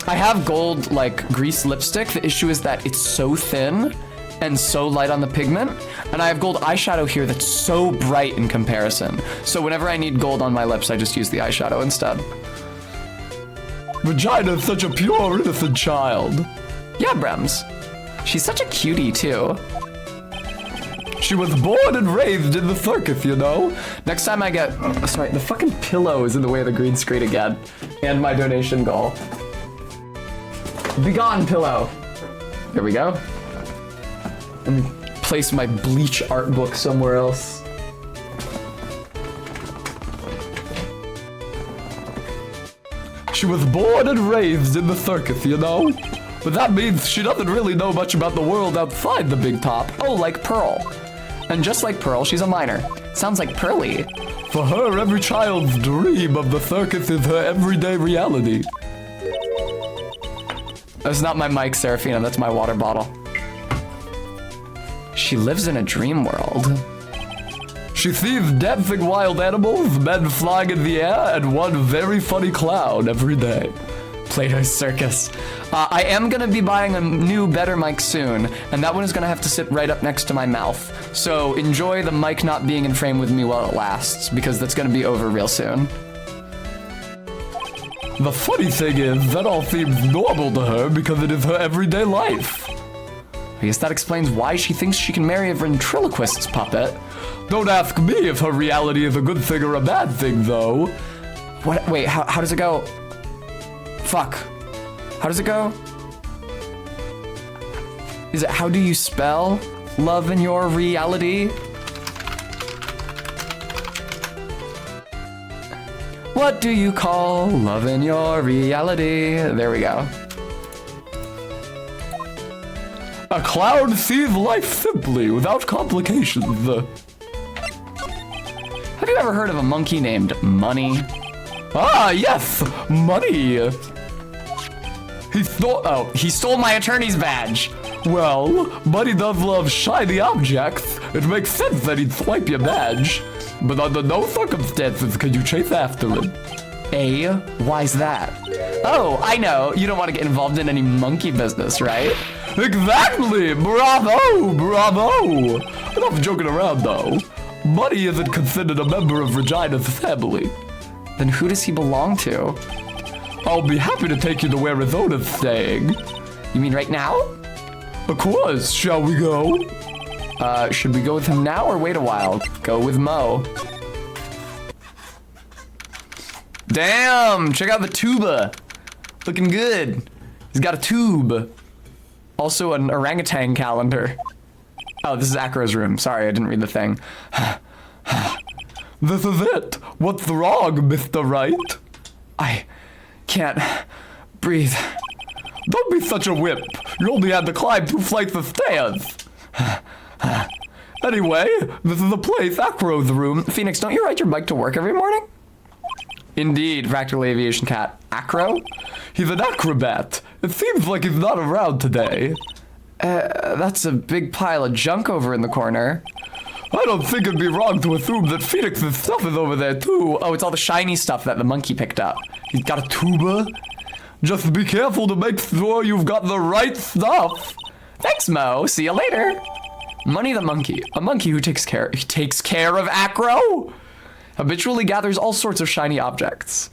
I have gold, like, grease lipstick. The issue is that it's so thin and so light on the pigment, and I have gold eyeshadow here that's so bright in comparison. So whenever I need gold on my lips, I just use the eyeshadow instead. Regina's such a pure, innocent child. Yeah, Brems. She's such a cutie, too. She was born and raised in the circus, you know? Next time I get... Oh, sorry, the fucking pillow is in the way of the green screen again. And my donation goal. Be gone, pillow. There we go. Let me place my Bleach art book somewhere else. She was born and raised in the circus, you know? But that means she doesn't really know much about the world outside the big top. Oh, like Pearl. And just like Pearl, she's a minor. Sounds like Pearly. For her, every child's dream of the circus is her everyday reality. That's not my mic, Seraphina, that's my water bottle. She lives in a dream world. She sees dancing wild animals, men flying in the air, and one very funny clown every day. Plato's Circus. I am gonna be buying a new, better mic soon, and that one is gonna have to sit right up next to my mouth. So enjoy the mic not being in frame with me while it lasts, because that's gonna be over real soon. The funny thing is, that all seems normal to her because it is her everyday life. I guess that explains why she thinks she can marry a ventriloquist's puppet. Don't ask me if her reality is a good thing or a bad thing, though. What? Wait, how does it go? Fuck. How does it go? Is it how do you spell love in your reality? What do you call love in your reality? There we go. A clown sees life simply, without complications. Have you ever heard of a monkey named Money? Ah, yes, money. He stole my attorney's badge. Well, Money does love shiny objects. It makes sense that he'd swipe your badge. But under no circumstances can you chase after him. Why's that? Oh, I know. You don't want to get involved in any monkey business, right? Exactly! Bravo! Bravo! Enough joking around, though. Money isn't considered a member of Regina's family. Then who does he belong to? I'll be happy to take you to where Arizona's staying. You mean right now? Of course. Shall we go? Should we go with him now or wait a while? Go with Mo. Damn! Check out the tuba. Looking good. He's got a tube. Also an orangutan calendar. Oh, this is Acro's room. Sorry, I didn't read the thing. This is it. What's wrong, Mr. Wright? I can't breathe. Don't be such a wimp. You only had to climb 2 flights of stairs. Anyway, this is the place, Acro's room. Phoenix, don't you ride your bike to work every morning? Indeed, Fractal Aviation Cat. Acro? He's an acrobat. It seems like he's not around today. That's a big pile of junk over in the corner. I don't think it'd be wrong to assume that Phoenix's stuff is over there too. Oh, it's all the shiny stuff that the monkey picked up. He's got a tuba. Just be careful to make sure you've got the right stuff. Thanks, Mo. See you later. Money the monkey. A monkey who takes care of Acro? Habitually gathers all sorts of shiny objects.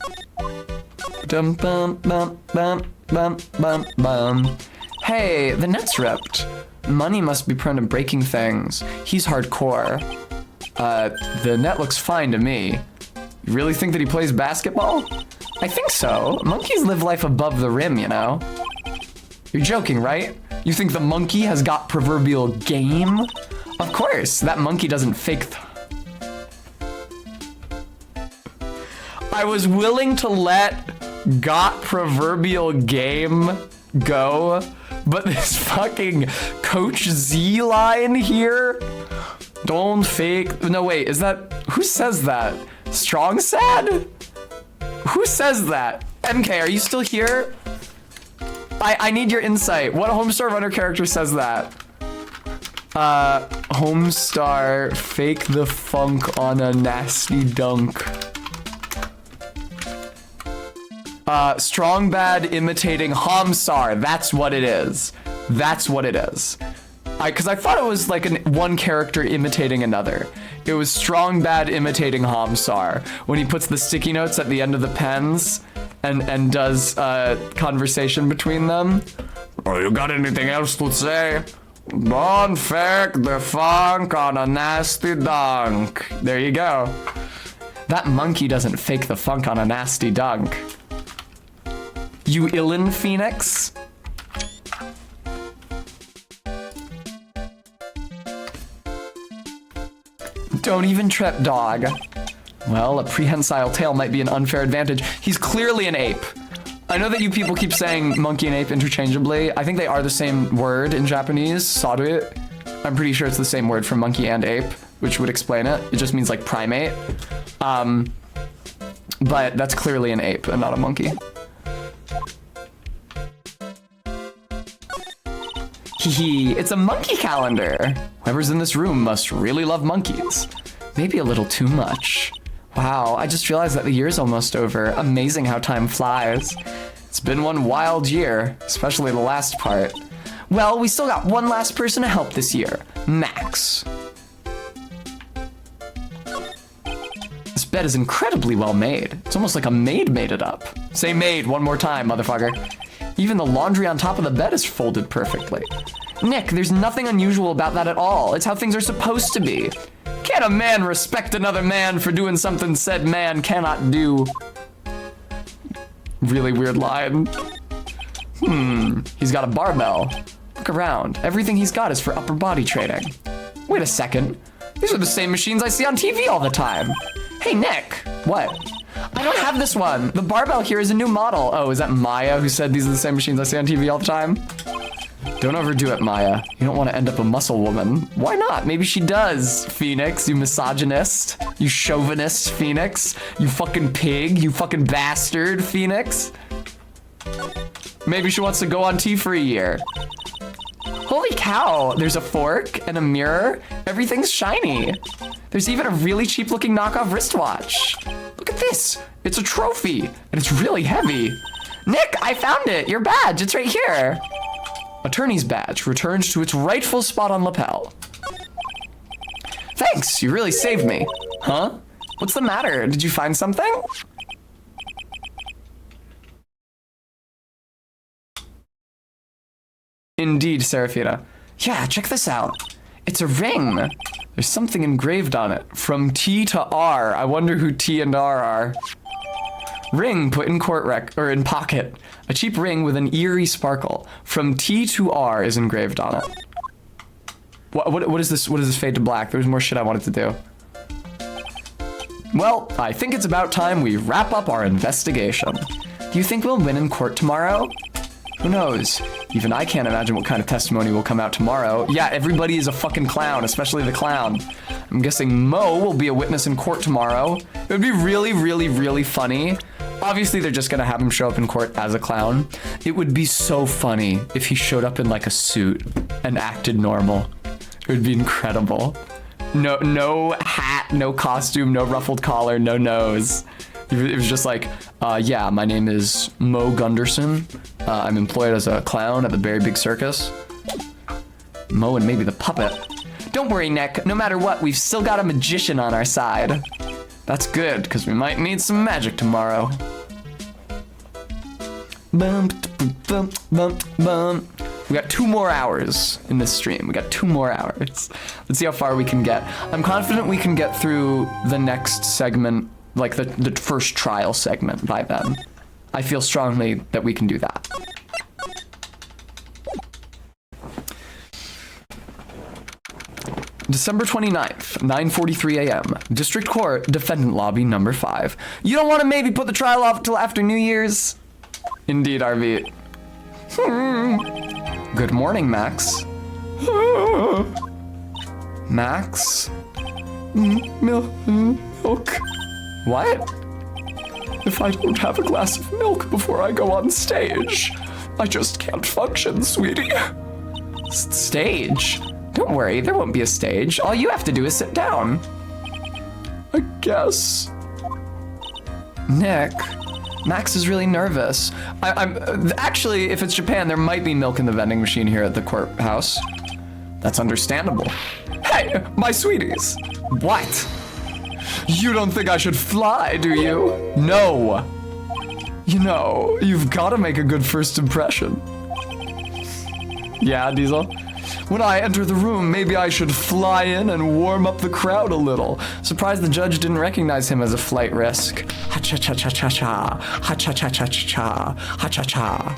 Dum bum bum bum bum bum bum. Hey, the net's ripped. Money must be prone to breaking things. He's hardcore. The net looks fine to me. You really think that he plays basketball? I think so. Monkeys live life above the rim, you know? You're joking, right? You think the monkey has got proverbial game? Of course, that monkey doesn't fake I was willing to let got proverbial game go, but this fucking Coach Z line here, don't fake, no wait, is that, who says that? Strong Sad? Who says that? MK, are you still here? I need your insight. What Homestar Runner character says that? Homestar, fake the funk on a nasty dunk. Strong Bad imitating Homstar. That's what it is. That's what it is. Cause I thought it was like one character imitating another. It was Strong Bad imitating Homstar when he puts the sticky notes at the end of the pens and does conversation between them. Oh, you got anything else to say? Don't fake the funk on a nasty dunk. There you go. That monkey doesn't fake the funk on a nasty dunk. You illin, Phoenix? Don't even trip, dog. Well, a prehensile tail might be an unfair advantage. He's clearly an ape. I know that you people keep saying monkey and ape interchangeably. I think they are the same word in Japanese, saru. I'm pretty sure it's the same word for monkey and ape, which would explain it. It just means like primate. But that's clearly an ape and not a monkey. Hee, it's a monkey calendar. Whoever's in this room must really love monkeys. Maybe a little too much. Wow, I just realized that the year's almost over. Amazing how time flies. It's been one wild year, especially the last part. Well, we still got one last person to help this year. Max. This bed is incredibly well made. It's almost like a maid made it up. Say maid one more time, motherfucker. Even the laundry on top of the bed is folded perfectly. Nick, there's nothing unusual about that at all. It's how things are supposed to be. Can't a man respect another man for doing something said man cannot do? Really weird line. He's got a barbell. Look around. Everything he's got is for upper body training. Wait a second. These are the same machines I see on TV all the time. Hey, Nick. What? I don't have this one. The barbell here is a new model. Oh, is that Maya who said these are the same machines I see on TV all the time? Don't overdo it, Maya. You don't want to end up a muscle woman. Why not? Maybe she does, Phoenix, you misogynist. You chauvinist, Phoenix. You fucking pig. You fucking bastard, Phoenix. Maybe she wants to go on T for a year. Holy cow, there's a fork and a mirror. Everything's shiny. There's even a really cheap looking knockoff wristwatch. Look at this. It's a trophy and it's really heavy. Nick, I found it. Your badge. It's right here. Attorney's badge returned to its rightful spot on lapel. Thanks, you really saved me. Huh? What's the matter? Did you find something? Indeed, Seraphina. Yeah, check this out. It's a ring. There's something engraved on it. From T to R. I wonder who T and R are. Ring put in in pocket. A cheap ring with an eerie sparkle. From T to R is engraved on it. What is this? What is this fade to black? There's more shit I wanted to do. Well, I think it's about time we wrap up our investigation. Do you think we'll win in court tomorrow? Who knows? Even I can't imagine what kind of testimony will come out tomorrow. Yeah, everybody is a fucking clown, especially the clown. I'm guessing Mo will be a witness in court tomorrow. It would be really, really, really funny. Obviously, they're just gonna have him show up in court as a clown. It would be so funny if he showed up in like a suit and acted normal. It would be incredible. No hat, no costume, no ruffled collar, no nose. It was just like, yeah, my name is Mo Gunderson. I'm employed as a clown at the Very Big Circus. Mo and maybe the puppet. Don't worry, Nick. No matter what, we've still got a magician on our side. That's good, because we might need some magic tomorrow. Bum, bum, bum, bum. We got 2 more hours in this stream. We got 2 more hours. Let's see how far we can get. I'm confident we can get through the next segment, like the first trial segment by then. I feel strongly that we can do that. December 29th, 9:43 a.m. District Court, Defendant Lobby number 5. You don't want to maybe put the trial off till after New Year's? Indeed, RV. Good morning, Max. Max? Milk. What? If I don't have a glass of milk before I go on stage, I just can't function, sweetie. Stage? Don't worry, there won't be a stage. All you have to do is sit down. I guess. Nick, Max is really nervous. I'm actually, if it's Japan, there might be milk in the vending machine here at the courthouse. That's understandable. Hey, my sweeties. What? You don't think I should fly, do you? No. You know, you've got to make a good first impression. Yeah, Diesel? When I enter the room, maybe I should fly in and warm up the crowd a little. Surprised the judge didn't recognize him as a flight risk. Ha-cha-cha-cha-cha-cha. Ha-cha-cha-cha-cha-cha. Ha-cha-cha.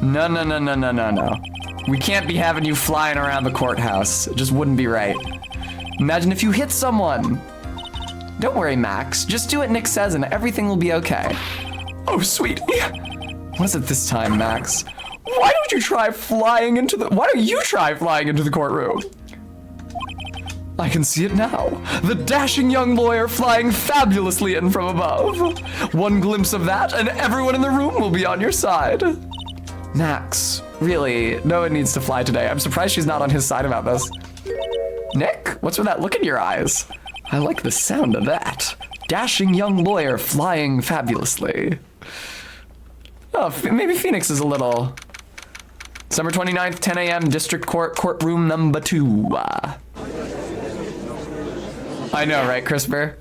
No, no, no, no, no, no, no. We can't be having you flying around the courthouse. It just wouldn't be right. Imagine if you hit someone. Don't worry, Max. Just do what Nick says and everything will be okay. Oh, sweetie. What is it this time, Max? Why don't you try flying into the courtroom? I can see it now. The dashing young lawyer flying fabulously in from above. One glimpse of that and everyone in the room will be on your side. Max, really, no one needs to fly today. I'm surprised she's not on his side about this. Nick, what's with that look in your eyes? I like the sound of that. Dashing young lawyer flying fabulously. Oh, maybe Phoenix is a little... December 29th, 10 a.m., District Court, courtroom number 2. I know, right, Crisper?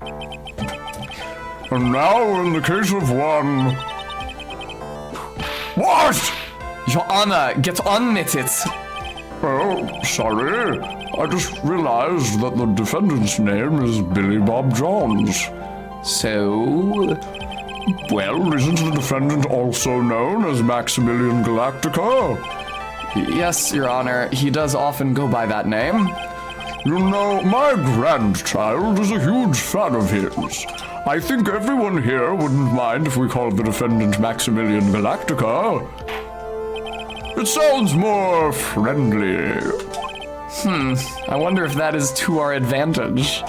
And now, in the case of one... What? Your Honor, get on with it. Oh, sorry. I just realized that the defendant's name is Billy Bob Johns. So... Well, isn't the defendant also known as Maximilian Galactica? Yes, Your Honor, he does often go by that name. You know, my grandchild is a huge fan of his. I think everyone here wouldn't mind if we called the defendant Maximilian Galactica. It sounds more friendly. I wonder if that is to our advantage.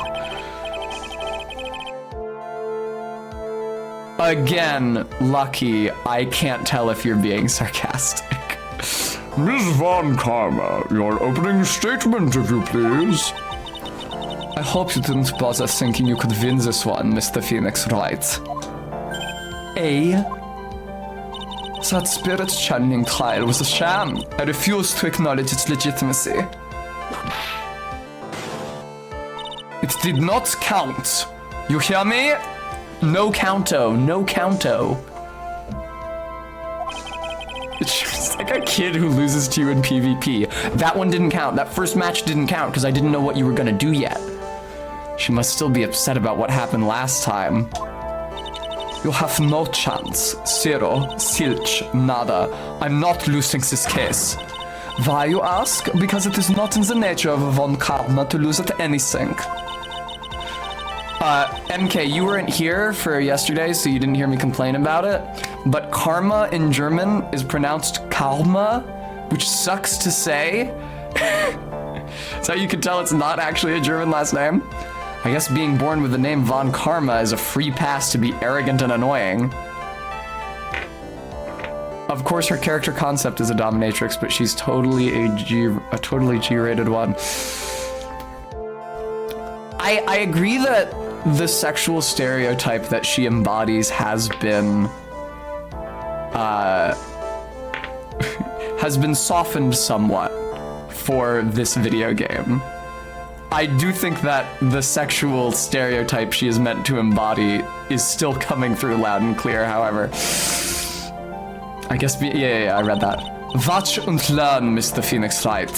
Again, Lucky, I can't tell if you're being sarcastic. Ms. Von Karma, your opening statement, if you please. I hope you didn't bother thinking you could win this one, Mr. Phoenix Wright. That spirit channeling trial was a sham. I refuse to acknowledge its legitimacy. It did not count. You hear me? No counto, no counto. It's just like a kid who loses to you in PvP. That one didn't count. That first match didn't count because I didn't know what you were gonna do yet. She must still be upset about what happened last time. You have no chance. Zero. Silch. Nada. I'm not losing this case. Why, you ask? Because it is not in the nature of Von Karma to lose at anything. MK, you weren't here for yesterday, so you didn't hear me complain about it. But karma in German is pronounced karma, which sucks to say. So you can tell it's not actually a German last name. I guess being born with the name Von Karma is a free pass to be arrogant and annoying. Of course, her character concept is a dominatrix, but she's totally a totally G-rated one. I agree that the sexual stereotype that she embodies has been softened somewhat for this video game. I do think that the sexual stereotype she is meant to embody is still coming through loud and clear, however. I guess, yeah, I read that. Watch and learn, Mr. Phoenix Wright.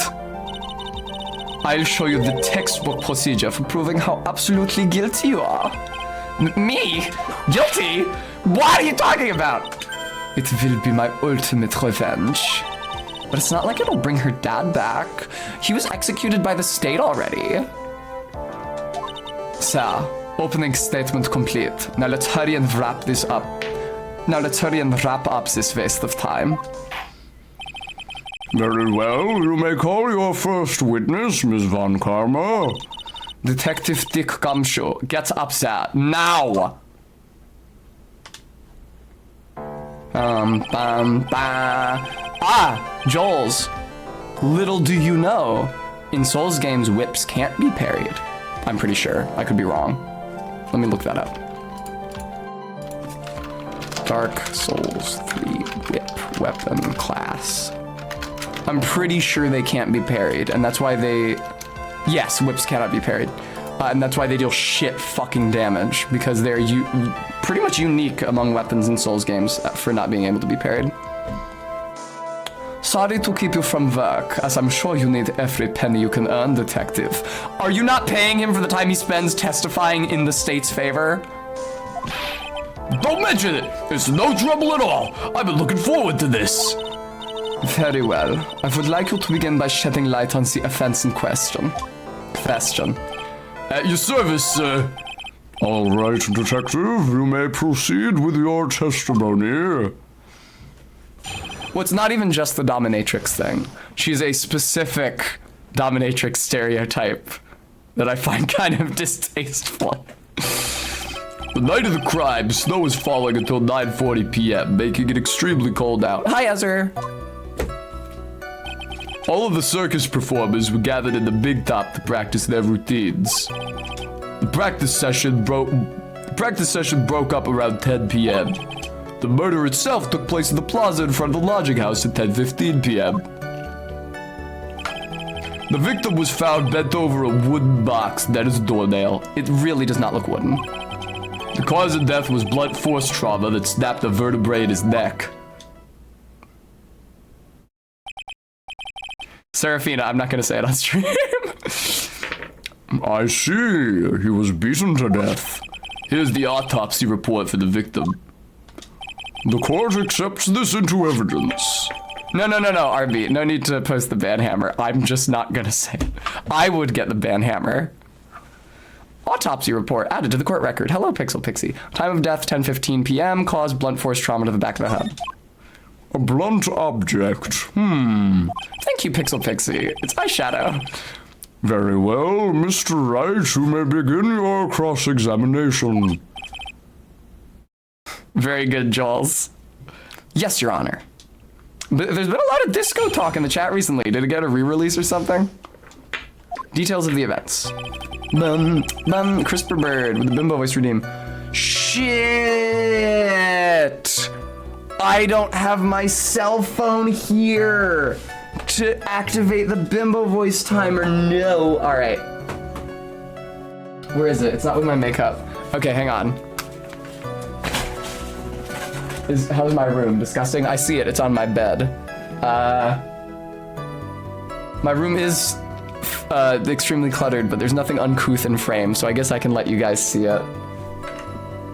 I'll show you the textbook procedure for proving how absolutely guilty you are. Me? Guilty? What are you talking about? It will be my ultimate revenge. But it's not like it'll bring her dad back. He was executed by the state already. So, opening statement complete. Now let's hurry and wrap this up. Now let's hurry and wrap up this waste of time. Very well, you may call your first witness, Ms. Von Karma. Detective Dick Gumshoe, get up there, now! Joel's. Little do you know, in Souls games, whips can't be parried. I'm pretty sure. I could be wrong. Let me look that up. Dark Souls 3 whip weapon class. I'm pretty sure they can't be parried, and that's why they... Yes, whips cannot be parried. And that's why they deal shit fucking damage, because they're pretty much unique among weapons in Souls games for not being able to be parried. Sorry to keep you from work, as I'm sure you need every penny you can earn, detective. Are you not paying him for the time he spends testifying in the state's favor? Don't mention it. It's no trouble at all. I've been looking forward to this. Very well. I would like you to begin by shedding light on the offense in question. At your service, sir. All right, detective. You may proceed with your testimony. Well, it's not even just the dominatrix thing. She's a specific dominatrix stereotype that I find kind of distasteful. The night of the crime, snow was falling until 9:40 p.m., making it extremely cold out. Hi, Ezra. All of the circus performers were gathered in the big top to practice their routines. The practice session broke up around 10 p.m. The murder itself took place in the plaza in front of the lodging house at 10:15 p.m. The victim was found bent over a wooden box that is a doornail. It really does not look wooden. The cause of death was blunt force trauma that snapped a vertebrae in his neck. Serafina, I'm not going to say it on stream. I see. He was beaten to death. Here's the autopsy report for the victim. The court accepts this into evidence. No, RB. No need to post the banhammer. I'm just not going to say it. I would get the banhammer. Autopsy report added to the court record. Hello, Pixel Pixie. Time of death, 10:15 p.m. Cause blunt force trauma to the back of the head. A blunt object. Thank you, Pixel Pixie. It's eyeshadow. Very well, Mr. Wright, you may begin your cross-examination. Very good, Jules. Yes, Your Honor. But there's been a lot of disco talk in the chat recently. Did it get a re-release or something? Details of the events. Crisper Bird with the bimbo voice redeem. Shit! I don't have my cell phone here to activate the bimbo voice timer. No. All right. Where is it? It's not with my makeup. Okay, hang on. How's my room? Disgusting? I see it. It's on my bed. My room is extremely cluttered, but there's nothing uncouth in frame, so I guess I can let you guys see it.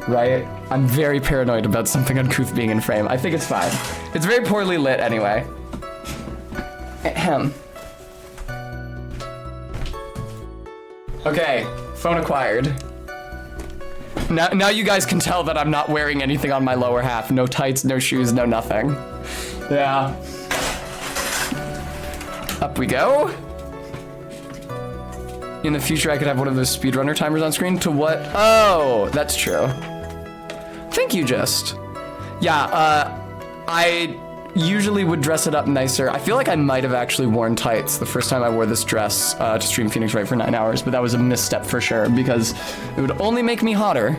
Right? I'm very paranoid about something uncouth being in frame. I think it's fine. It's very poorly lit anyway. Ahem. Okay, phone acquired. Now you guys can tell that I'm not wearing anything on my lower half. No tights, no shoes, no nothing. Yeah. Up we go. In the future, I could have one of those speedrunner timers on screen. To what? Oh, that's true. Thank you, Just. Yeah, I usually would dress it up nicer. I feel like I might have actually worn tights the first time I wore this dress to stream Phoenix Wright for 9 hours, but that was a misstep for sure because it would only make me hotter.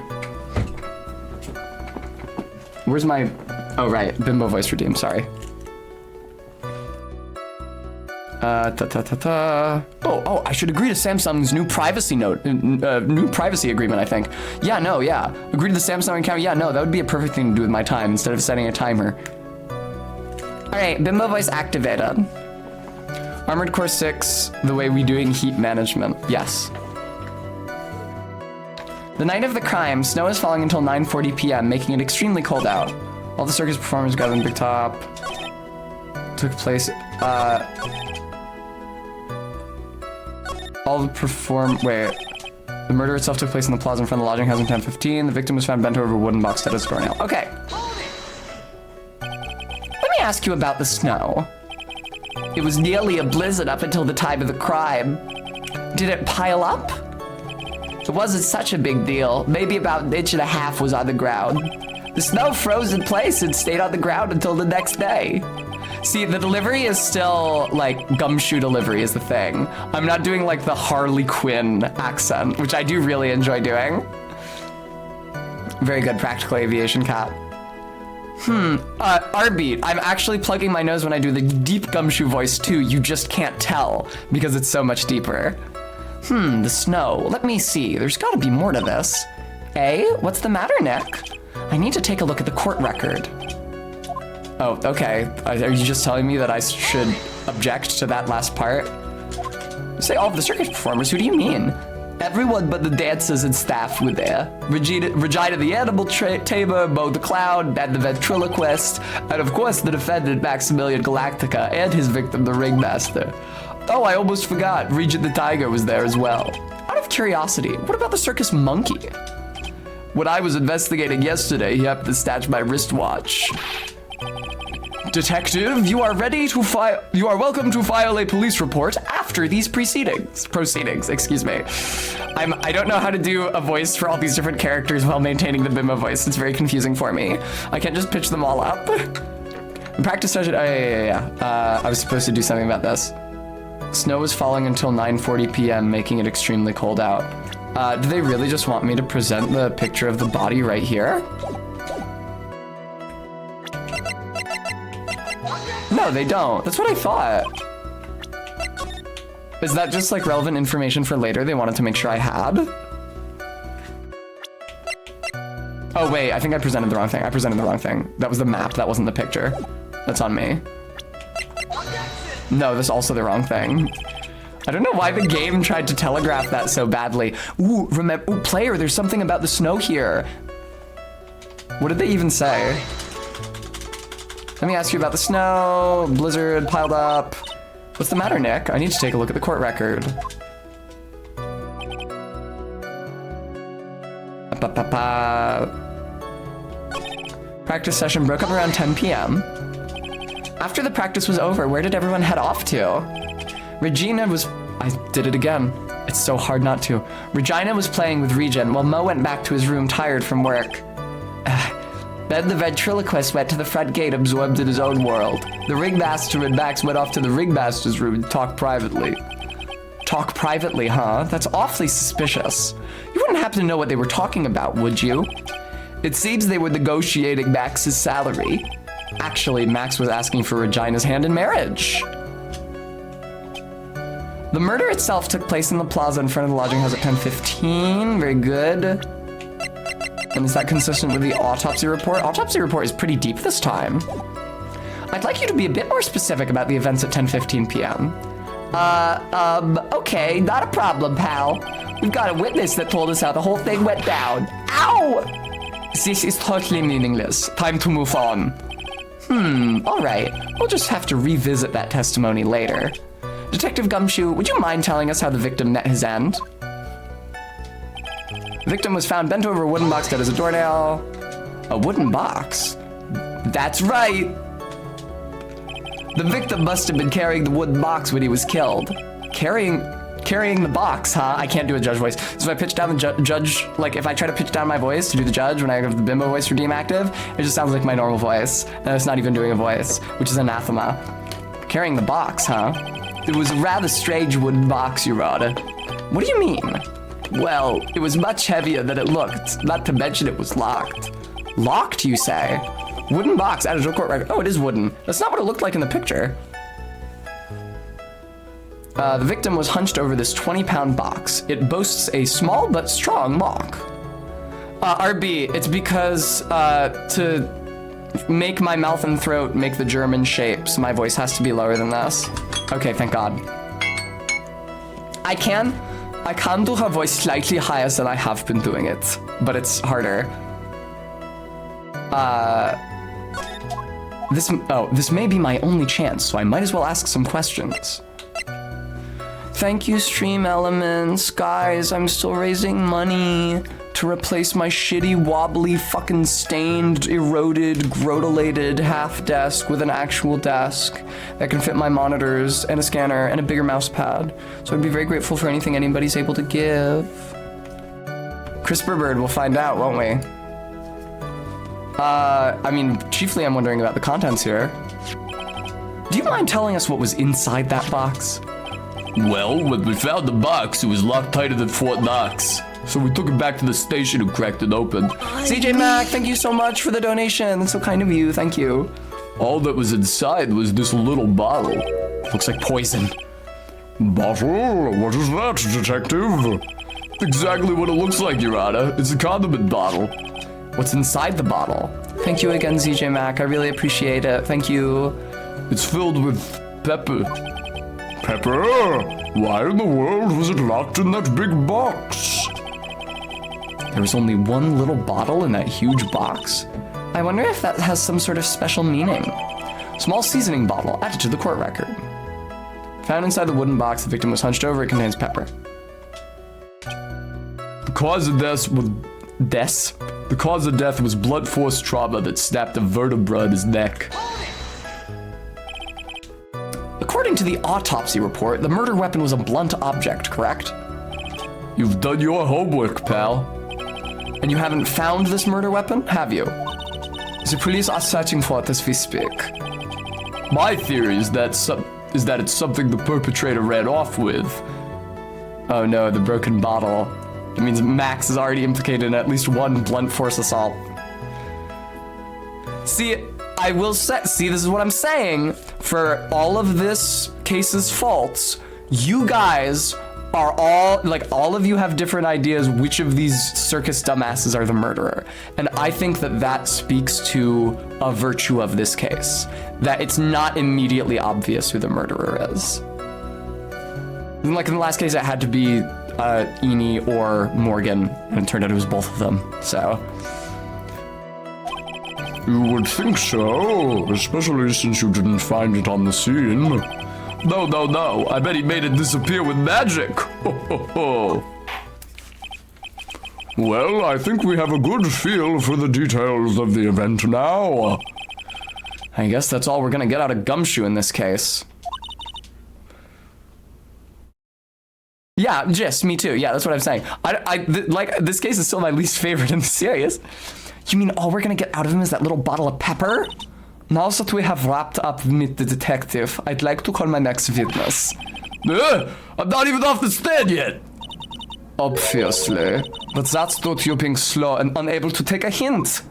Where's my... Oh, right. Bimbo voice redeem. Sorry. Oh, I should agree to Samsung's new privacy new privacy agreement, I think. Yeah, Agree to the Samsung account. Yeah, no, that would be a perfect thing to do with my time instead of setting a timer. All right, Bimbo voice activated. Armored Core 6, the way we doing heat management. Yes. The night of the crime, snow is falling until 9:40 p.m., making it extremely cold out. All the circus performers gathered in Big Top. Took place, The murder itself took place in the plaza in front of the lodging house in 10:15. The victim was found bent over a wooden box that is a doornail. Okay. Let me ask you about the snow. It was nearly a blizzard up until the time of the crime. Did it pile up? It wasn't such a big deal. Maybe about 1.5 inches was on the ground. The snow froze in place and stayed on the ground until the next day. See, the delivery is still, like, gumshoe delivery is the thing. I'm not doing, like, the Harley Quinn accent, which I do really enjoy doing. Very good, Practical Aviation Cat. Arbeat, I'm actually plugging my nose when I do the deep gumshoe voice, too. You just can't tell, because it's so much deeper. The snow. Let me see. There's gotta be more to this. What's the matter, Nick? I need to take a look at the court record. Oh, okay. Are you just telling me that I should object to that last part? You say all of the circus performers, who do you mean? Everyone but the dancers and staff were there. Regina the animal tamer, Mo the clown, and the ventriloquist, and of course the defendant Maximilian Galactica and his victim the ringmaster. Oh, I almost forgot, Regent the tiger was there as well. Out of curiosity, what about the circus monkey? When I was investigating yesterday, he happened to snatch my wristwatch. Detective, you are welcome to file a police report after these proceedings, excuse me. I don't know how to do a voice for all these different characters while maintaining the Bimbo voice. It's very confusing for me. I can't just pitch them all up. Practice session, I was supposed to do something about this. Snow was falling until 9:40 p.m., making it extremely cold out. Do they really just want me to present the picture of the body right here? No, they don't. That's what I thought. Is that just like relevant information for later they wanted to make sure I had? Oh wait, I think I presented the wrong thing. I presented the wrong thing. That was the map, that wasn't the picture. That's on me. No, that's also the wrong thing. I don't know why the game tried to telegraph that so badly. Ooh, player, there's something about the snow here. What did they even say? Let me ask you about the snow, blizzard piled up. What's the matter, Nick? I need to take a look at the court record. Practice session broke up around 10 p.m. After the practice was over, where did everyone head off to? Regina was... I did it again. It's so hard not to. Regina was playing with Regen while Mo went back to his room tired from work. Then the ventriloquist went to the front gate, absorbed in his own world. The ringmaster and Max went off to the ringmaster's room and talked privately. Talk privately, huh? That's awfully suspicious. You wouldn't happen to know what they were talking about, would you? It seems they were negotiating Max's salary. Actually, Max was asking for Regina's hand in marriage. The murder itself took place in the plaza in front of the lodging house at 10:15. Very good. And is that consistent with the autopsy report? Autopsy report is pretty deep this time. I'd like you to be a bit more specific about the events at 10:15 p.m. Okay, not a problem, pal. We've got a witness that told us how the whole thing went down. Ow! This is totally meaningless. Time to move on. All right. We'll just have to revisit that testimony later. Detective Gumshoe, would you mind telling us how the victim met his end? The victim was found bent over a wooden box dead as a doornail. A wooden box? That's right! The victim must have been carrying the wooden box when he was killed. Carrying the box, huh? I can't do a judge voice. So if I pitch down the judge, like if I try to pitch down my voice to do the judge when I have the bimbo voice for Deem active, it just sounds like my normal voice. And it's not even doing a voice, which is anathema. Carrying the box, huh? It was a rather strange wooden box, Your Honor. What do you mean? Well, it was much heavier than it looked, not to mention it was locked. Locked, you say? Wooden box, out of court record. Oh, it is wooden. That's not what it looked like in the picture. The victim was hunched over this 20-pound box. It boasts a small but strong lock. RB, it's because to make my mouth and throat make the German shapes, my voice has to be lower than this. Okay, thank God. I can do her voice slightly higher than I have been doing it, but it's harder. This may be my only chance, so I might as well ask some questions. Thank you, Stream Elements. Guys, I'm still raising money to replace my shitty, wobbly, fucking stained, eroded, grotalated half desk with an actual desk that can fit my monitors and a scanner and a bigger mouse pad. So I'd be very grateful for anything anybody's able to give. CRISPR Bird, we'll find out, won't we? I mean, chiefly I'm wondering about the contents here. Do you mind telling us what was inside that box? Well, when we found the box, it was locked tighter than Fort Knox. So we took it back to the station and cracked it open. CJ Mac, thank you so much for the donation. That's so kind of you. Thank you. All that was inside was this little bottle. Looks like poison. Bottle? What is that, detective? Exactly what it looks like, Your Honor. It's a condiment bottle. What's inside the bottle? Thank you again, ZJ Mac. I really appreciate it. Thank you. It's filled with pepper. Pepper? Why in the world was it locked in that big box? There was only one little bottle in that huge box. I wonder if that has some sort of special meaning. Small seasoning bottle added to the court record. Found inside the wooden box, the victim was hunched over. It contains pepper. The cause of death was blunt force trauma that snapped a vertebra in his neck. According to the autopsy report, the murder weapon was a blunt object, correct? You've done your homework, pal. And you haven't found this murder weapon, have you? The police are searching for it as we speak. My theory is that it's something the perpetrator ran off with. Oh no, the broken bottle. It means Max is already implicated in at least one blunt force assault. See, I will say, this is what I'm saying. For all of this case's faults, you guys are all of you have different ideas which of these circus dumbasses are the murderer. And I think that speaks to a virtue of this case. That it's not immediately obvious who the murderer is. Like in the last case, it had to be Eni or Morgan, and it turned out it was both of them, so. You would think so, especially since you didn't find it on the scene. No, I bet he made it disappear with magic. Ho, ho, ho. Well, I think we have a good feel for the details of the event now. I guess that's all we're gonna get out of Gumshoe in this case. Yeah, Jess, me too. Yeah, that's what I'm saying. This case is still my least favorite in the series. You mean all we're gonna get out of him is that little bottle of pepper? Now that we have wrapped up with the detective, I'd like to call my next witness. I'm not even off the stand yet. Obviously. But that's due to you being slow and unable to take a hint.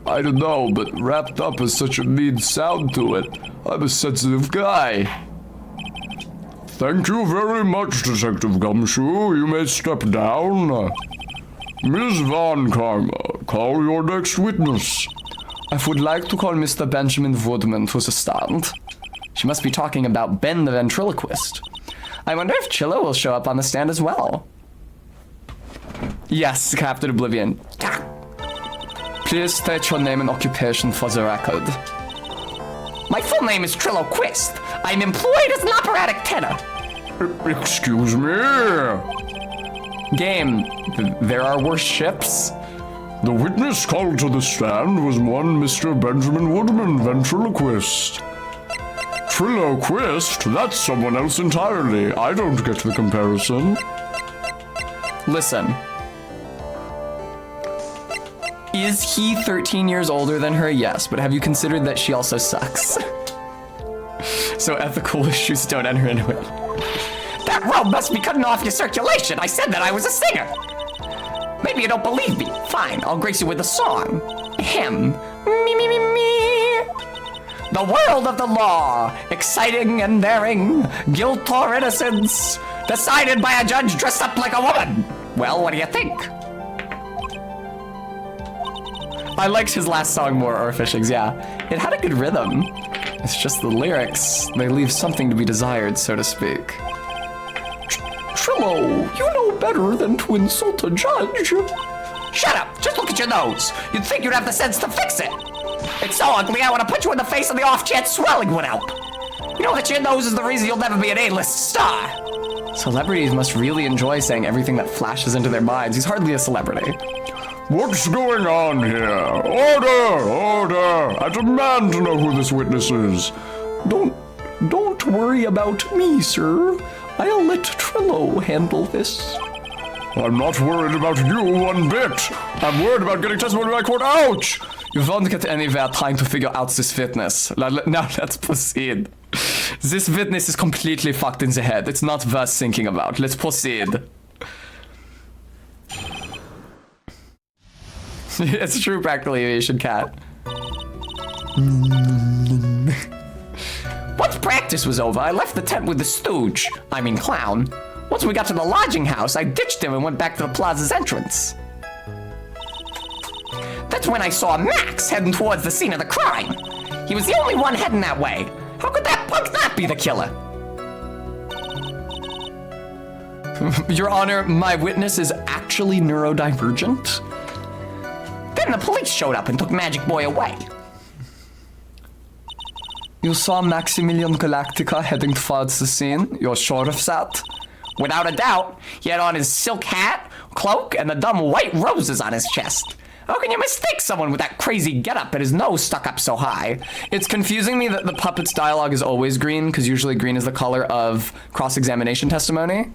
I don't know, but wrapped up has such a mean sound to it. I'm a sensitive guy. Thank you very much, Detective Gumshoe. You may step down. Ms. Von Karma, call your next witness. I would like to call Mr. Benjamin Woodman to the stand. She must be talking about Ben the ventriloquist. I wonder if Chilla will show up on the stand as well. Yes, Captain Oblivion. Please state your name and occupation for the record. My full name is Trillo Quist. I'm employed as an operatic tenor. Excuse me? Game, there are worse ships. The witness called to the stand was one Mr. Benjamin Woodman, ventriloquist. Trillo Quist? That's someone else entirely. I don't get the comparison. Listen. Is he 13 years older than her? Yes, but have you considered that she also sucks? So ethical issues don't enter into it. That rope must be cutting off your circulation. I said that I was a singer. Maybe you don't believe me. Fine, I'll grace you with a song. Ahem. Me, me, me, me. The world of the law. Exciting and daring. Guilt or innocence. Decided by a judge dressed up like a woman. Well, what do you think? I liked his last song more, Orfishings, yeah. It had a good rhythm. It's just the lyrics. They leave something to be desired, so to speak. Trillo, you know better than to insult a judge. Shut up! Just look at your nose. You'd think you'd have the sense to fix it. It's so ugly, I want to put you in the face and the off chance swelling would help. You know that your nose is the reason you'll never be an A-list star. Celebrities must really enjoy saying everything that flashes into their minds. He's hardly a celebrity. What's going on here? Order! Order! I demand to know who this witness is. Don't worry about me, sir. I'll let Trillo handle this. I'm not worried about you one bit. I'm worried about getting testimony in my court. Ouch! You won't get anywhere trying to figure out this witness. Now let's proceed. This witness is completely fucked in the head. It's not worth thinking about. Let's proceed. It's a true practical aviation cat. What practice was over, I left the tent with the stooge. I mean clown. Once we got to the lodging house, I ditched him and went back to the plaza's entrance. That's when I saw Max heading towards the scene of the crime. He was the only one heading that way. How could that punk not be the killer? Your Honor, my witness is actually neurodivergent. Then the police showed up and took Magic Boy away. You saw Maximilian Galactica heading towards the scene? You're sure of that? Without a doubt, he had on his silk hat, cloak, and the dumb white roses on his chest. How can you mistake someone with that crazy getup and his nose stuck up so high? It's confusing me that the puppet's dialogue is always green, because usually green is the color of cross-examination testimony.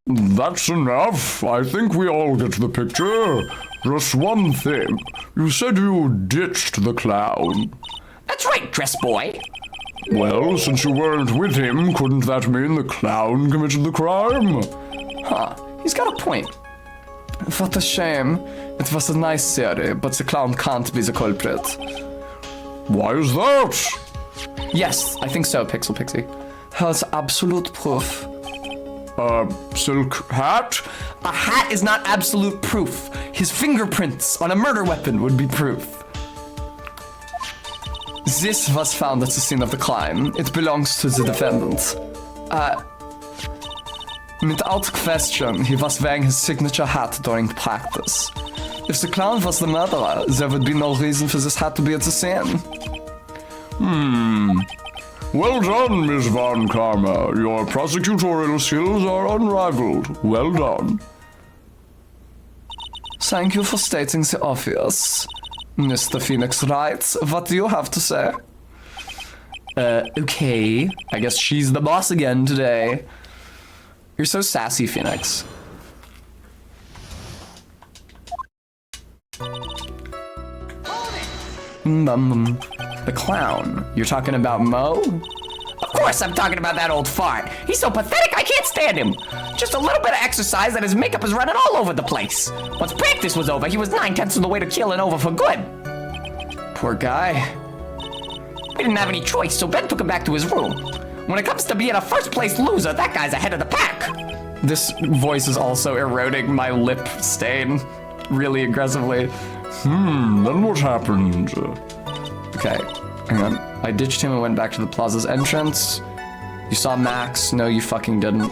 That's enough. I think we all get the picture. Just one thing. You said you ditched the clown. That's right, dress boy. Well, since you weren't with him, couldn't that mean the clown committed the crime? Huh, he's got a point. What a shame. It was a nice theory, but the clown can't be the culprit. Why is that? Yes, I think so, Pixel Pixie. Has absolute proof. Silk hat? A hat is not absolute proof. His fingerprints on a murder weapon would be proof. This was found at the scene of the crime. It belongs to the defendant. Without question, he was wearing his signature hat during practice. If the clown was the murderer, there would be no reason for this hat to be at the scene. Well done, Miss Von Karma. Your prosecutorial skills are unrivaled. Well done. Thank you for stating the obvious. Mr. Phoenix Wright, what do you have to say? Okay. I guess she's the boss again today. You're so sassy, Phoenix. The clown. You're talking about Mo? Of course I'm talking about that old fart. He's so pathetic I can't stand him. Just a little bit of exercise and his makeup is running all over the place. Once practice was over, he was 9/10 of the way to keeling over for good. Poor guy. We didn't have any choice, so Ben took him back to his room. When it comes to being a first-place loser, that guy's ahead of the pack. This voice is also eroding my lip stain really aggressively. Then what happened? Okay, hang on. I ditched him and went back to the plaza's entrance. You saw Max? No, you fucking didn't.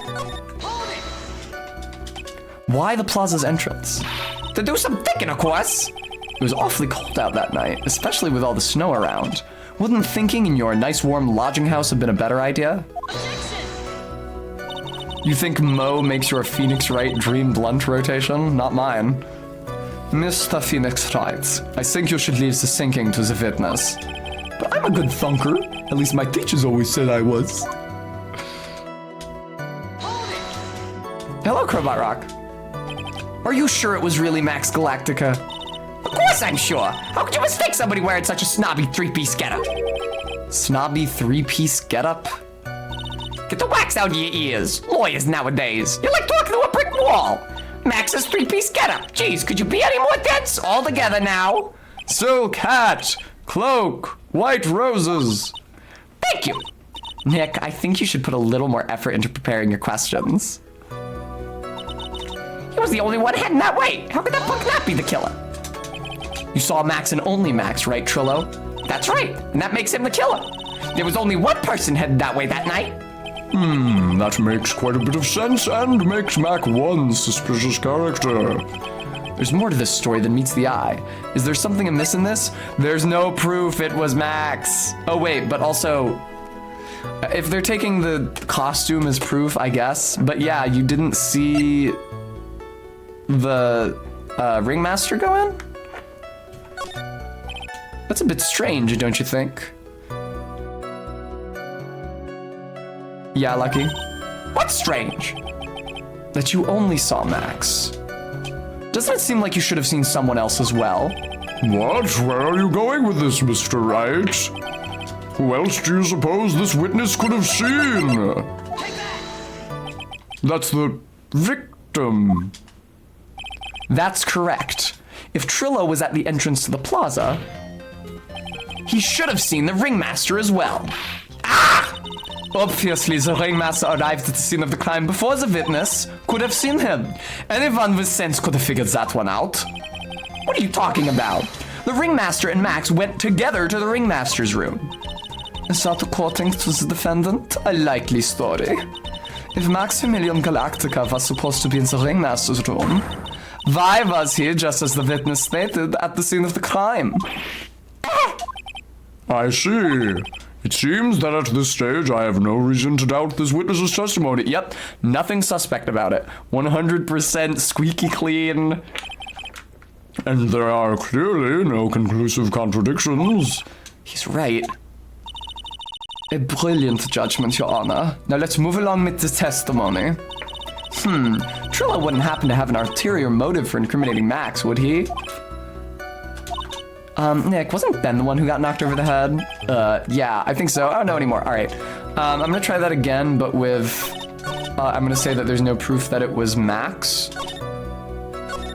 Why the plaza's entrance? To do some thinking, of course. It was awfully cold out that night, especially with all the snow around. Wouldn't thinking in your nice warm lodging house have been a better idea? You think Mo makes your Phoenix Wright dream blunt rotation? Not mine. Mr. Phoenix Wright, I think you should leave the thinking to the witness. But I'm a good thunker. At least my teachers always said I was. Hello, Crowbot Rock. Are you sure it was really Max Galactica? Of course I'm sure. How could you mistake somebody wearing such a snobby three-piece getup? Snobby three-piece getup? Get the wax out of your ears. Lawyers nowadays. You're like talking to a brick wall. Max's three-piece getup. Jeez, could you be any more dense? All together now. Silk hat, cloak, white roses. Thank you. Nick, I think you should put a little more effort into preparing your questions. He was the only one heading that way. How could that punk not be the killer? You saw Max and only Max, right, Trillo? That's right, and that makes him the killer. There was only one person headed that way that night. That makes quite a bit of sense and makes Mac one suspicious character. There's more to this story than meets the eye. Is there something amiss in this? There's no proof it was Max. Oh wait, but also, if they're taking the costume as proof, I guess. But yeah, you didn't see the ringmaster go in? That's a bit strange, don't you think? Yeah, Lucky? What's strange? That you only saw Max. Doesn't it seem like you should have seen someone else as well? What? Where are you going with this, Mr. Wright? Who else do you suppose this witness could have seen? That's the victim. That's correct. If Trillo was at the entrance to the plaza, he should have seen the ringmaster as well. Obviously, the ringmaster arrived at the scene of the crime before the witness could have seen him. Anyone with sense could have figured that one out. What are you talking about? The ringmaster and Max went together to the ringmaster's room. Is that according to the defendant a likely story? If Maximilian Galactica was supposed to be in the ringmaster's room, why was he, just as the witness stated, at the scene of the crime? I see. It seems that at this stage I have no reason to doubt this witness's testimony. Yep, nothing suspect about it. 100% squeaky clean. And there are clearly no conclusive contradictions. He's right. A brilliant judgment, Your Honor. Now let's move along with the testimony. Trillo wouldn't happen to have an ulterior motive for incriminating Max, would he? Nick, wasn't Ben the one who got knocked over the head? Yeah, I think so. I don't know anymore. All right. I'm gonna try that again, but with... I'm gonna say that there's no proof that it was Max.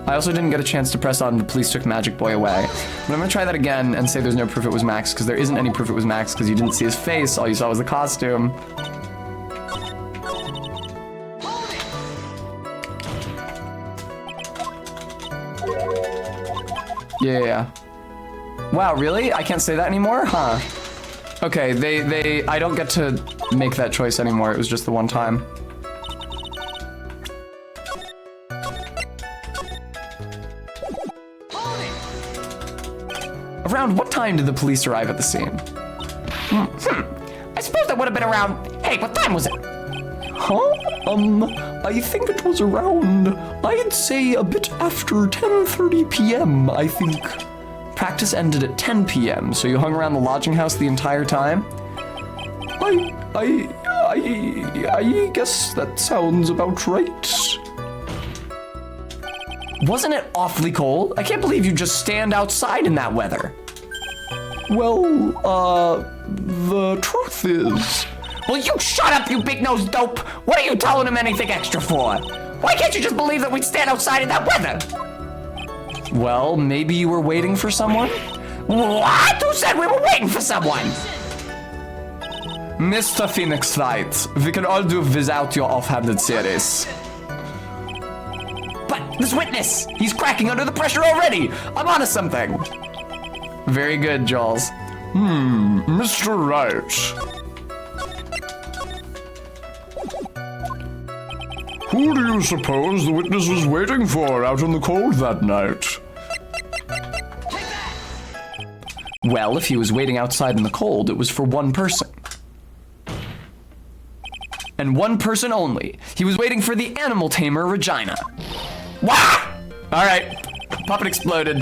I also didn't get a chance to press on the police took Magic Boy away. But I'm gonna try that again and say there's no proof it was Max, because there isn't any proof it was Max, because you didn't see his face, all you saw was the costume. Yeah. Wow, really? I can't say that anymore? Huh. Okay, I don't get to make that choice anymore. It was just the one time. Around what time did the police arrive at the scene? I suppose that would have been around... Hey, what time was it? I think it was around, I'd say a bit after 10:30 p.m., I think. Practice ended at 10 p.m., so you hung around the lodging house the entire time? I guess that sounds about right. Wasn't it awfully cold? I can't believe you just stand outside in that weather. Well, the truth is... Will you shut up, you big-nosed dope? What are you telling him anything extra for? Why can't you just believe that we'd stand outside in that weather? Well, maybe you were waiting for someone? What? Who said we were waiting for someone? Mr. Phoenix Wright, we can all do without your offhanded series. But this witness, he's cracking under the pressure already. I'm onto something. Very good, Jules. Mr. Wright. Who do you suppose the witness was waiting for out in the cold that night? Well, if he was waiting outside in the cold, it was for one person. And one person only. He was waiting for the animal tamer, Regina. Wah! All right, puppet exploded.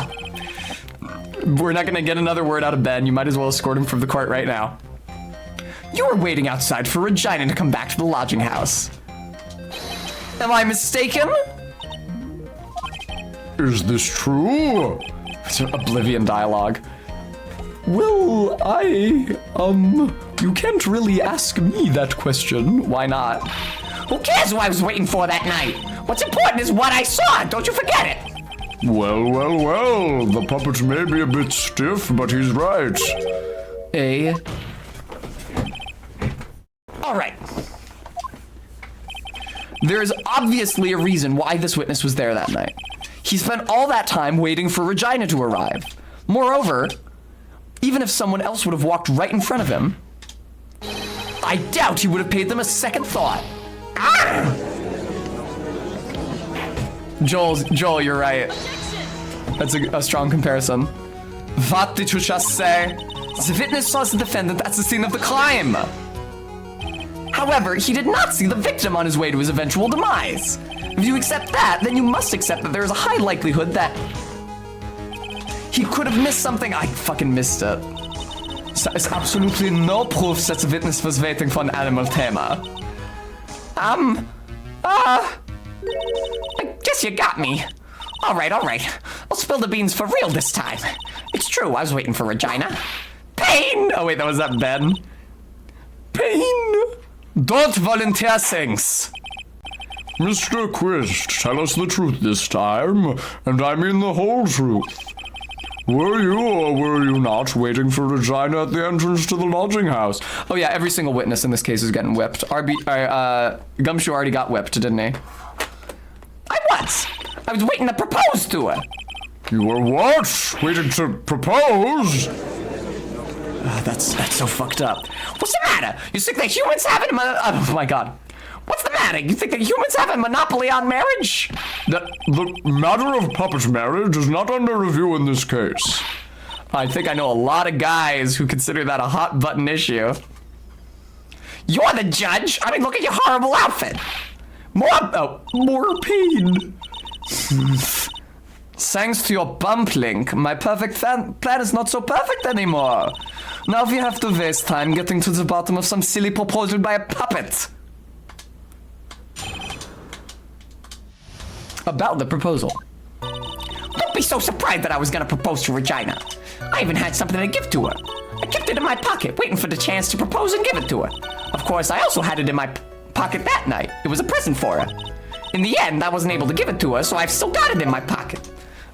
We're not gonna get another word out of Ben. You might as well escort him from the court right now. You were waiting outside for Regina to come back to the lodging house. Am I mistaken? Is this true? It's Oblivion dialogue. Well, you can't really ask me that question. Why not? Who cares who I was waiting for that night? What's important is what I saw. Don't you forget it. Well, the puppet may be a bit stiff, but he's right. All right. There's obviously a reason why this witness was there that night. He spent all that time waiting for Regina to arrive. Moreover, even if someone else would have walked right in front of him, I doubt he would have paid them a second thought. Joel, you're right. That's a strong comparison. What did you just say? The witness saw the defendant at the scene of the crime. However, he did not see the victim on his way to his eventual demise. If you accept that, then you must accept that there is a high likelihood that he could have missed something. I fucking missed it. There is absolutely no proof that the witness was waiting for an animal tamer. I guess you got me. All right. I'll spill the beans for real this time. It's true, I was waiting for Regina. Pain! Oh wait, that was that Ben? Pain! Don't volunteer things. Mr. Quist, tell us the truth this time, and I mean the whole truth. Were you or were you not waiting for Regina at the entrance to the lodging house? Oh yeah, every single witness in this case is getting whipped. Gumshoe already got whipped, didn't he? I was. I was waiting to propose to her. You were what? Waiting to propose? That's so fucked up. What's the matter? You think that humans have it? Oh my god. What's the matter? You think that humans have a monopoly on marriage? The matter of puppet marriage is not under review in this case. I think I know a lot of guys who consider that a hot button issue. You're the judge. I mean, look at your horrible outfit. Morphine. Thanks to your bump link, my perfect plan is not so perfect anymore. Now we have to waste time getting to the bottom of some silly proposal by a puppet. About the proposal. Don't be so surprised that I was gonna propose to Regina. I even had something to give to her. I kept it in my pocket, waiting for the chance to propose and give it to her. Of course, I also had it in my pocket that night. It was a present for her. In the end, I wasn't able to give it to her, so I've still got it in my pocket.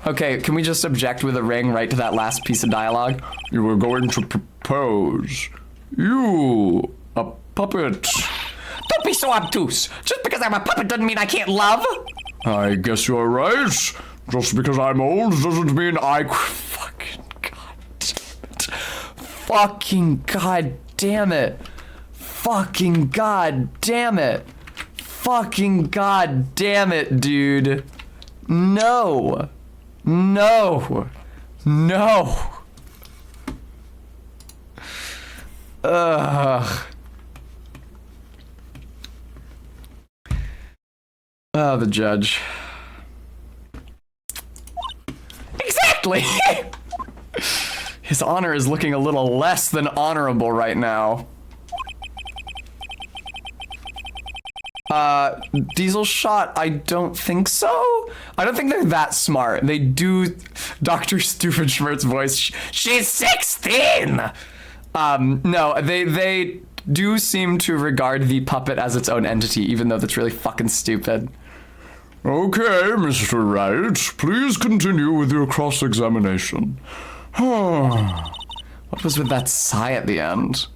Okay, can we just object with a ring right to that last piece of dialogue? You were going to propose. You, a puppet. Don't be so obtuse. Just because I'm a puppet doesn't mean I can't love. I guess you're right. Just because I'm old doesn't mean I... Fucking god damn it. Fucking god damn it. Fucking god damn it, dude. No. No. No. Ugh. Oh, the judge. Exactly. His honor is looking a little less than honorable right now. Diesel shot, I don't think so. I don't think they're that smart. They do Dr. Stufenschmertz's voice. She's 16. No, they do seem to regard the puppet as its own entity, even though that's really fucking stupid. Okay, Mr. Wright, please continue with your cross-examination. What was with that sigh at the end?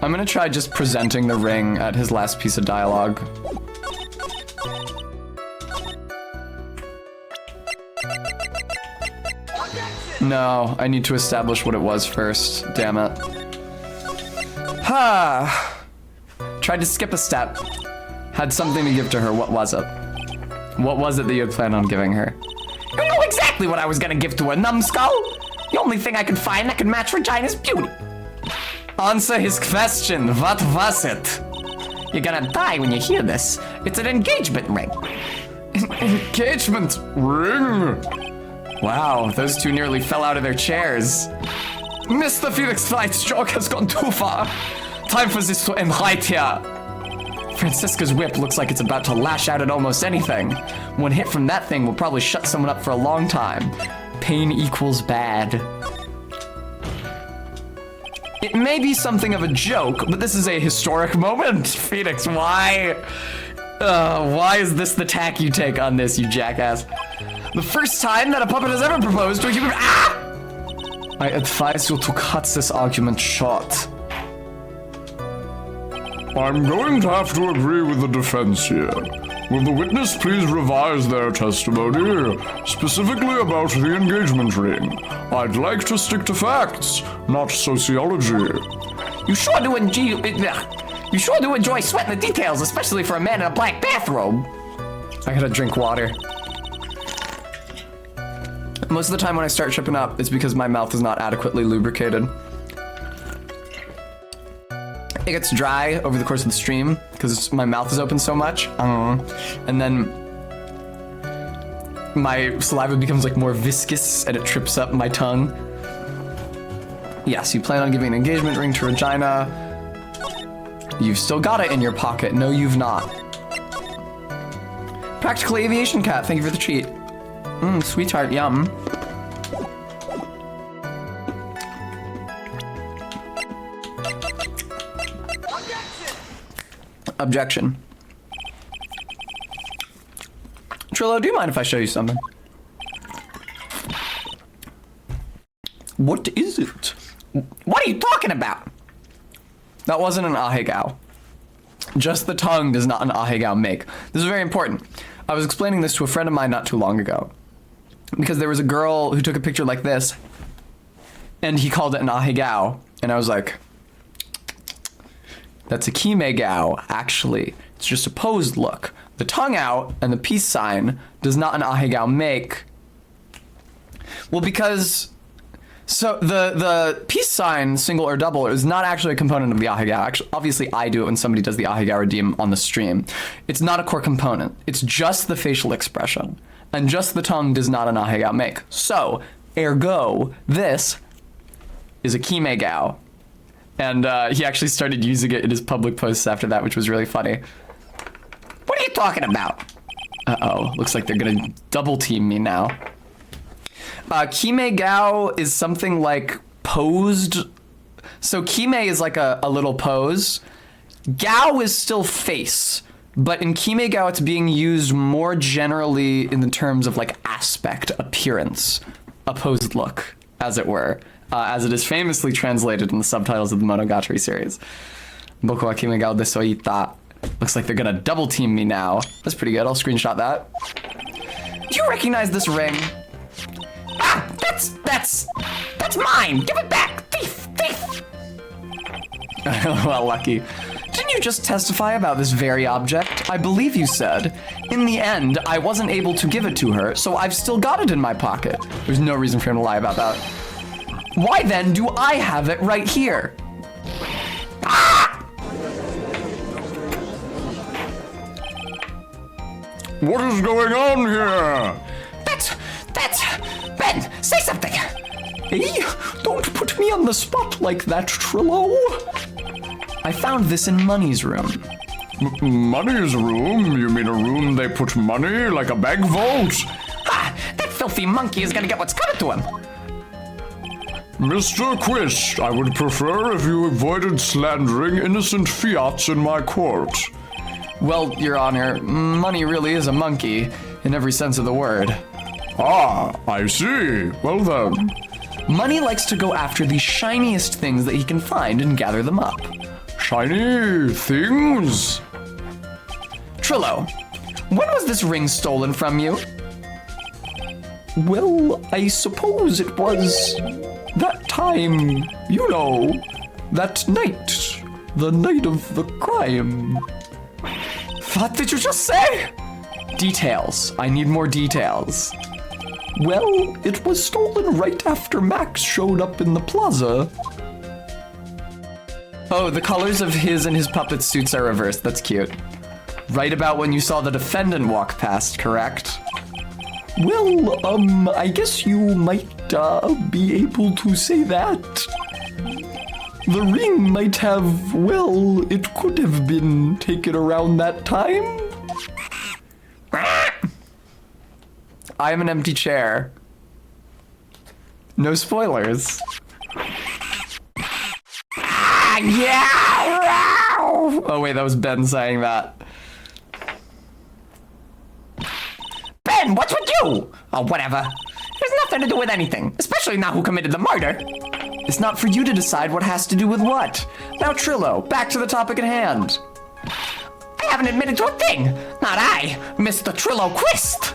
I'm gonna try just presenting the ring at his last piece of dialogue. No, I need to establish what it was first. Damn it. Ha! Tried to skip a step. Had something to give to her. What was it? What was it that you had planned on giving her? You know exactly what I was gonna give to her, numbskull. The only thing I could find that could match Regina's beauty. Answer his question. What was it? You're gonna die when you hear this. It's an engagement ring. Engagement ring? Wow, those two nearly fell out of their chairs. Mr. Felix Wright's joke has gone too far. Time for this to end right here. Francisca's whip looks like it's about to lash out at almost anything. One hit from that thing will probably shut someone up for a long time. Pain equals bad. It may be something of a joke, but this is a historic moment. Phoenix, why is this the tack you take on this, you jackass? The first time that a puppet has ever proposed to a human— Ah! I advise you to cut this argument short. I'm going to have to agree with the defense here. Will the witness please revise their testimony, specifically about the engagement ring? I'd like to stick to facts, not sociology. You sure do enjoy sweating the details, especially for a man in a black bathrobe. I gotta drink water. Most of the time when I start tripping up, it's because my mouth is not adequately lubricated. It gets dry over the course of the stream because my mouth is open so much. And then my saliva becomes like more viscous and it trips up my tongue. Yes, you plan on giving an engagement ring to Regina. You've still got it in your pocket. No, you've not. Practical Aviation Cat, thank you for the treat. Sweetheart, yum. Objection. Trillo, do you mind if I show you something? What is it? What are you talking about? That wasn't an ahegao. Just the tongue does not an ahegao make. This is very important. I was explaining this to a friend of mine not too long ago. Because there was a girl who took a picture like this, and he called it an ahegao. And I was like, that's a kimegao, actually. It's just a posed look. The tongue out and the peace sign does not an ahegao make. Well, because... So the peace sign, single or double, is not actually a component of the ahegao. Actually, obviously, I do it when somebody does the ahegao redeem on the stream. It's not a core component. It's just the facial expression. And just the tongue does not an ahegao make. So, ergo, this is a kimegao. And he actually started using it in his public posts after that, which was really funny. What are you talking about? Uh-oh, looks like they're gonna double team me now. Kimegao is something like posed. So kime is like a little pose. Gao is still face. But in kimegao, it's being used more generally in the terms of like aspect, appearance, a posed look, as it were. As it is famously translated in the subtitles of the Monogatari series. Boku wa kimegao desoita. Looks like they're gonna double team me now. That's pretty good, I'll screenshot that. Do you recognize this ring? Ah, that's mine. Give it back, thief, thief. Well, lucky. Didn't you just testify about this very object? I believe you said. In the end, I wasn't able to give it to her, so I've still got it in my pocket. There's no reason for him to lie about that. Why then do I have it right here? Ah! What is going on here? That's Ben, say something. Hey, don't put me on the spot like that, Trillo. I found this in Money's room. Money's room? You mean a room they put money, like a bank vault? Ah, that filthy monkey is gonna get what's coming to him. Mr. Quist, I would prefer if you avoided slandering innocent fiats in my court. Well, Your Honor, Money really is a monkey, in every sense of the word. Ah, I see. Well then. Money likes to go after the shiniest things that he can find and gather them up. Shiny things? Trillo, when was this ring stolen from you? Well, I suppose it was that time, you know, that night, the night of the crime. What did you just say? Details. I need more details. Well, it was stolen right after Max showed up in the plaza. Oh, the colors of his and his puppet suits are reversed. That's cute. Right about when you saw the defendant walk past, correct? Well, I guess you might, be able to say that. The ring might have, well, it could have been taken around that time. I am an empty chair. No spoilers. Ah, yeah! Oh wait, that was Ben saying that. Ben, what's with you? Oh, whatever. It has nothing to do with anything, especially not who committed the murder. It's not for you to decide what has to do with what. Now, Trillo, back to the topic at hand. I haven't admitted to a thing. Not I, Mr. Trillo Quist.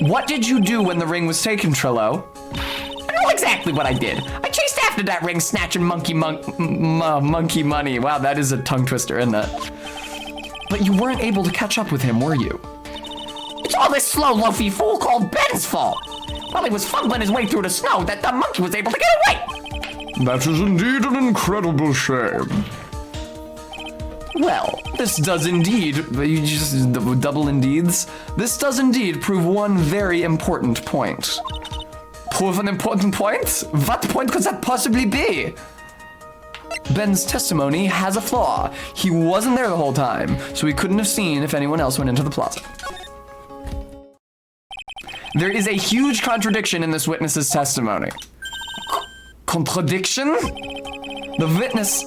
What did you do when the ring was taken, Trillo? I know exactly what I did. I chased after that ring, snatching monkey money. Wow, that is a tongue twister, isn't it? But you weren't able to catch up with him, were you? It's all this slow, loafy fool called Ben's fault. While he was fumbling his way through the snow, that the monkey was able to get away. That is indeed an incredible shame. Well, this does indeed, you just double indeeds. This does indeed prove one very important point. Prove an important point? What point could that possibly be? Ben's testimony has a flaw. He wasn't there the whole time, so he couldn't have seen if anyone else went into the plaza. There is a huge contradiction in this witness's testimony. Contradiction? The witness...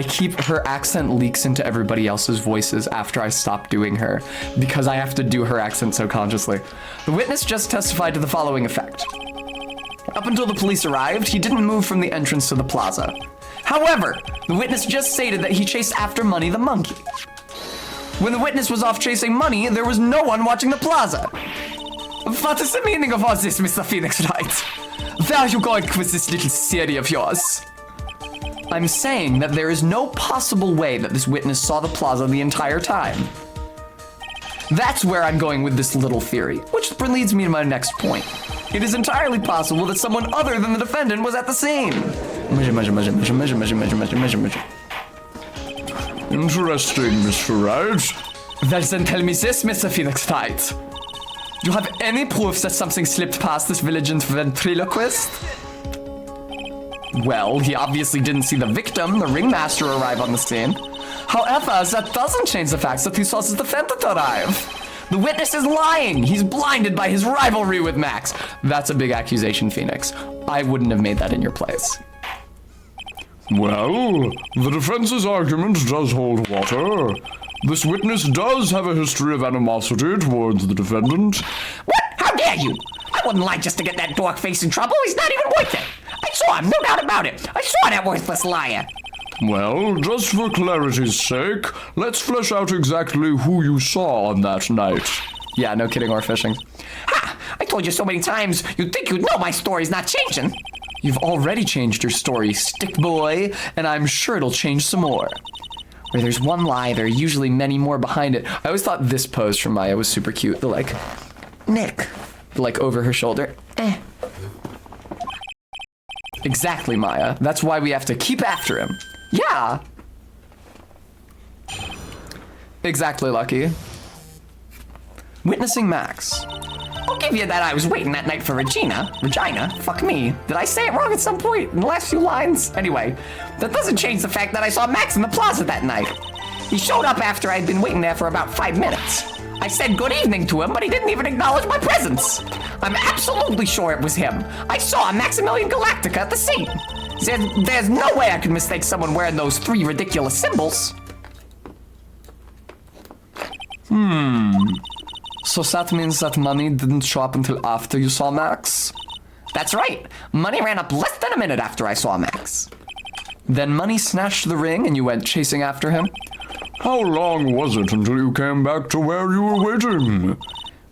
her accent leaks into everybody else's voices after I stop doing her because I have to do her accent so consciously. The witness just testified to the following effect. Up until the police arrived, he didn't move from the entrance to the plaza. However, the witness just stated that he chased after Money the monkey. When the witness was off chasing Money, there was no one watching the plaza. What is the meaning of all this, Mr. Phoenix Wright? Where are you going with this little theory of yours? I'm saying that there is no possible way that this witness saw the plaza the entire time. That's where I'm going with this little theory, which leads me to my next point. It is entirely possible that someone other than the defendant was at the scene. Interesting, Mr. Wright. Well, then tell me this, Mr. Phoenix Wright. Do you have any proof that something slipped past this vigilant ventriloquist? Well, he obviously didn't see the victim, the ringmaster, arrive on the scene. However, that doesn't change the fact that he saw the defendant arrive. The witness is lying. He's blinded by his rivalry with Max. That's a big accusation, Phoenix. I wouldn't have made that in your place. Well, the defense's argument does hold water. This witness does have a history of animosity towards the defendant. What? How dare you? I wouldn't lie just to get that dork face in trouble. He's not even worth it. I saw him, no doubt about it. I saw that worthless liar. Well, just for clarity's sake, let's flesh out exactly who you saw on that night. Yeah, no kidding or fishing. Ha! I told you so many times, you'd think you'd know my story's not changing. You've already changed your story, stick boy, and I'm sure it'll change some more. Where there's one lie, there are usually many more behind it. I always thought this pose from Maya was super cute. The like, Nick, the like over her shoulder. Exactly, Maya. That's why we have to keep after him. Yeah. Exactly, Lucky. Witnessing Max. I'll give you that I was waiting that night for Regina. Fuck me. Did I say it wrong at some point in the last few lines? Anyway, that doesn't change the fact that I saw Max in the plaza that night. He showed up after I'd been waiting there for about 5 minutes. I said good evening to him, but he didn't even acknowledge my presence. I'm absolutely sure it was him. I saw Maximilian Galactica at the scene. There's no way I could mistake someone wearing those 3 ridiculous symbols. So that means that Money didn't show up until after you saw Max? That's right. Money ran up less than a minute after I saw Max. Then Money snatched the ring and you went chasing after him? How long was it until you came back to where you were waiting?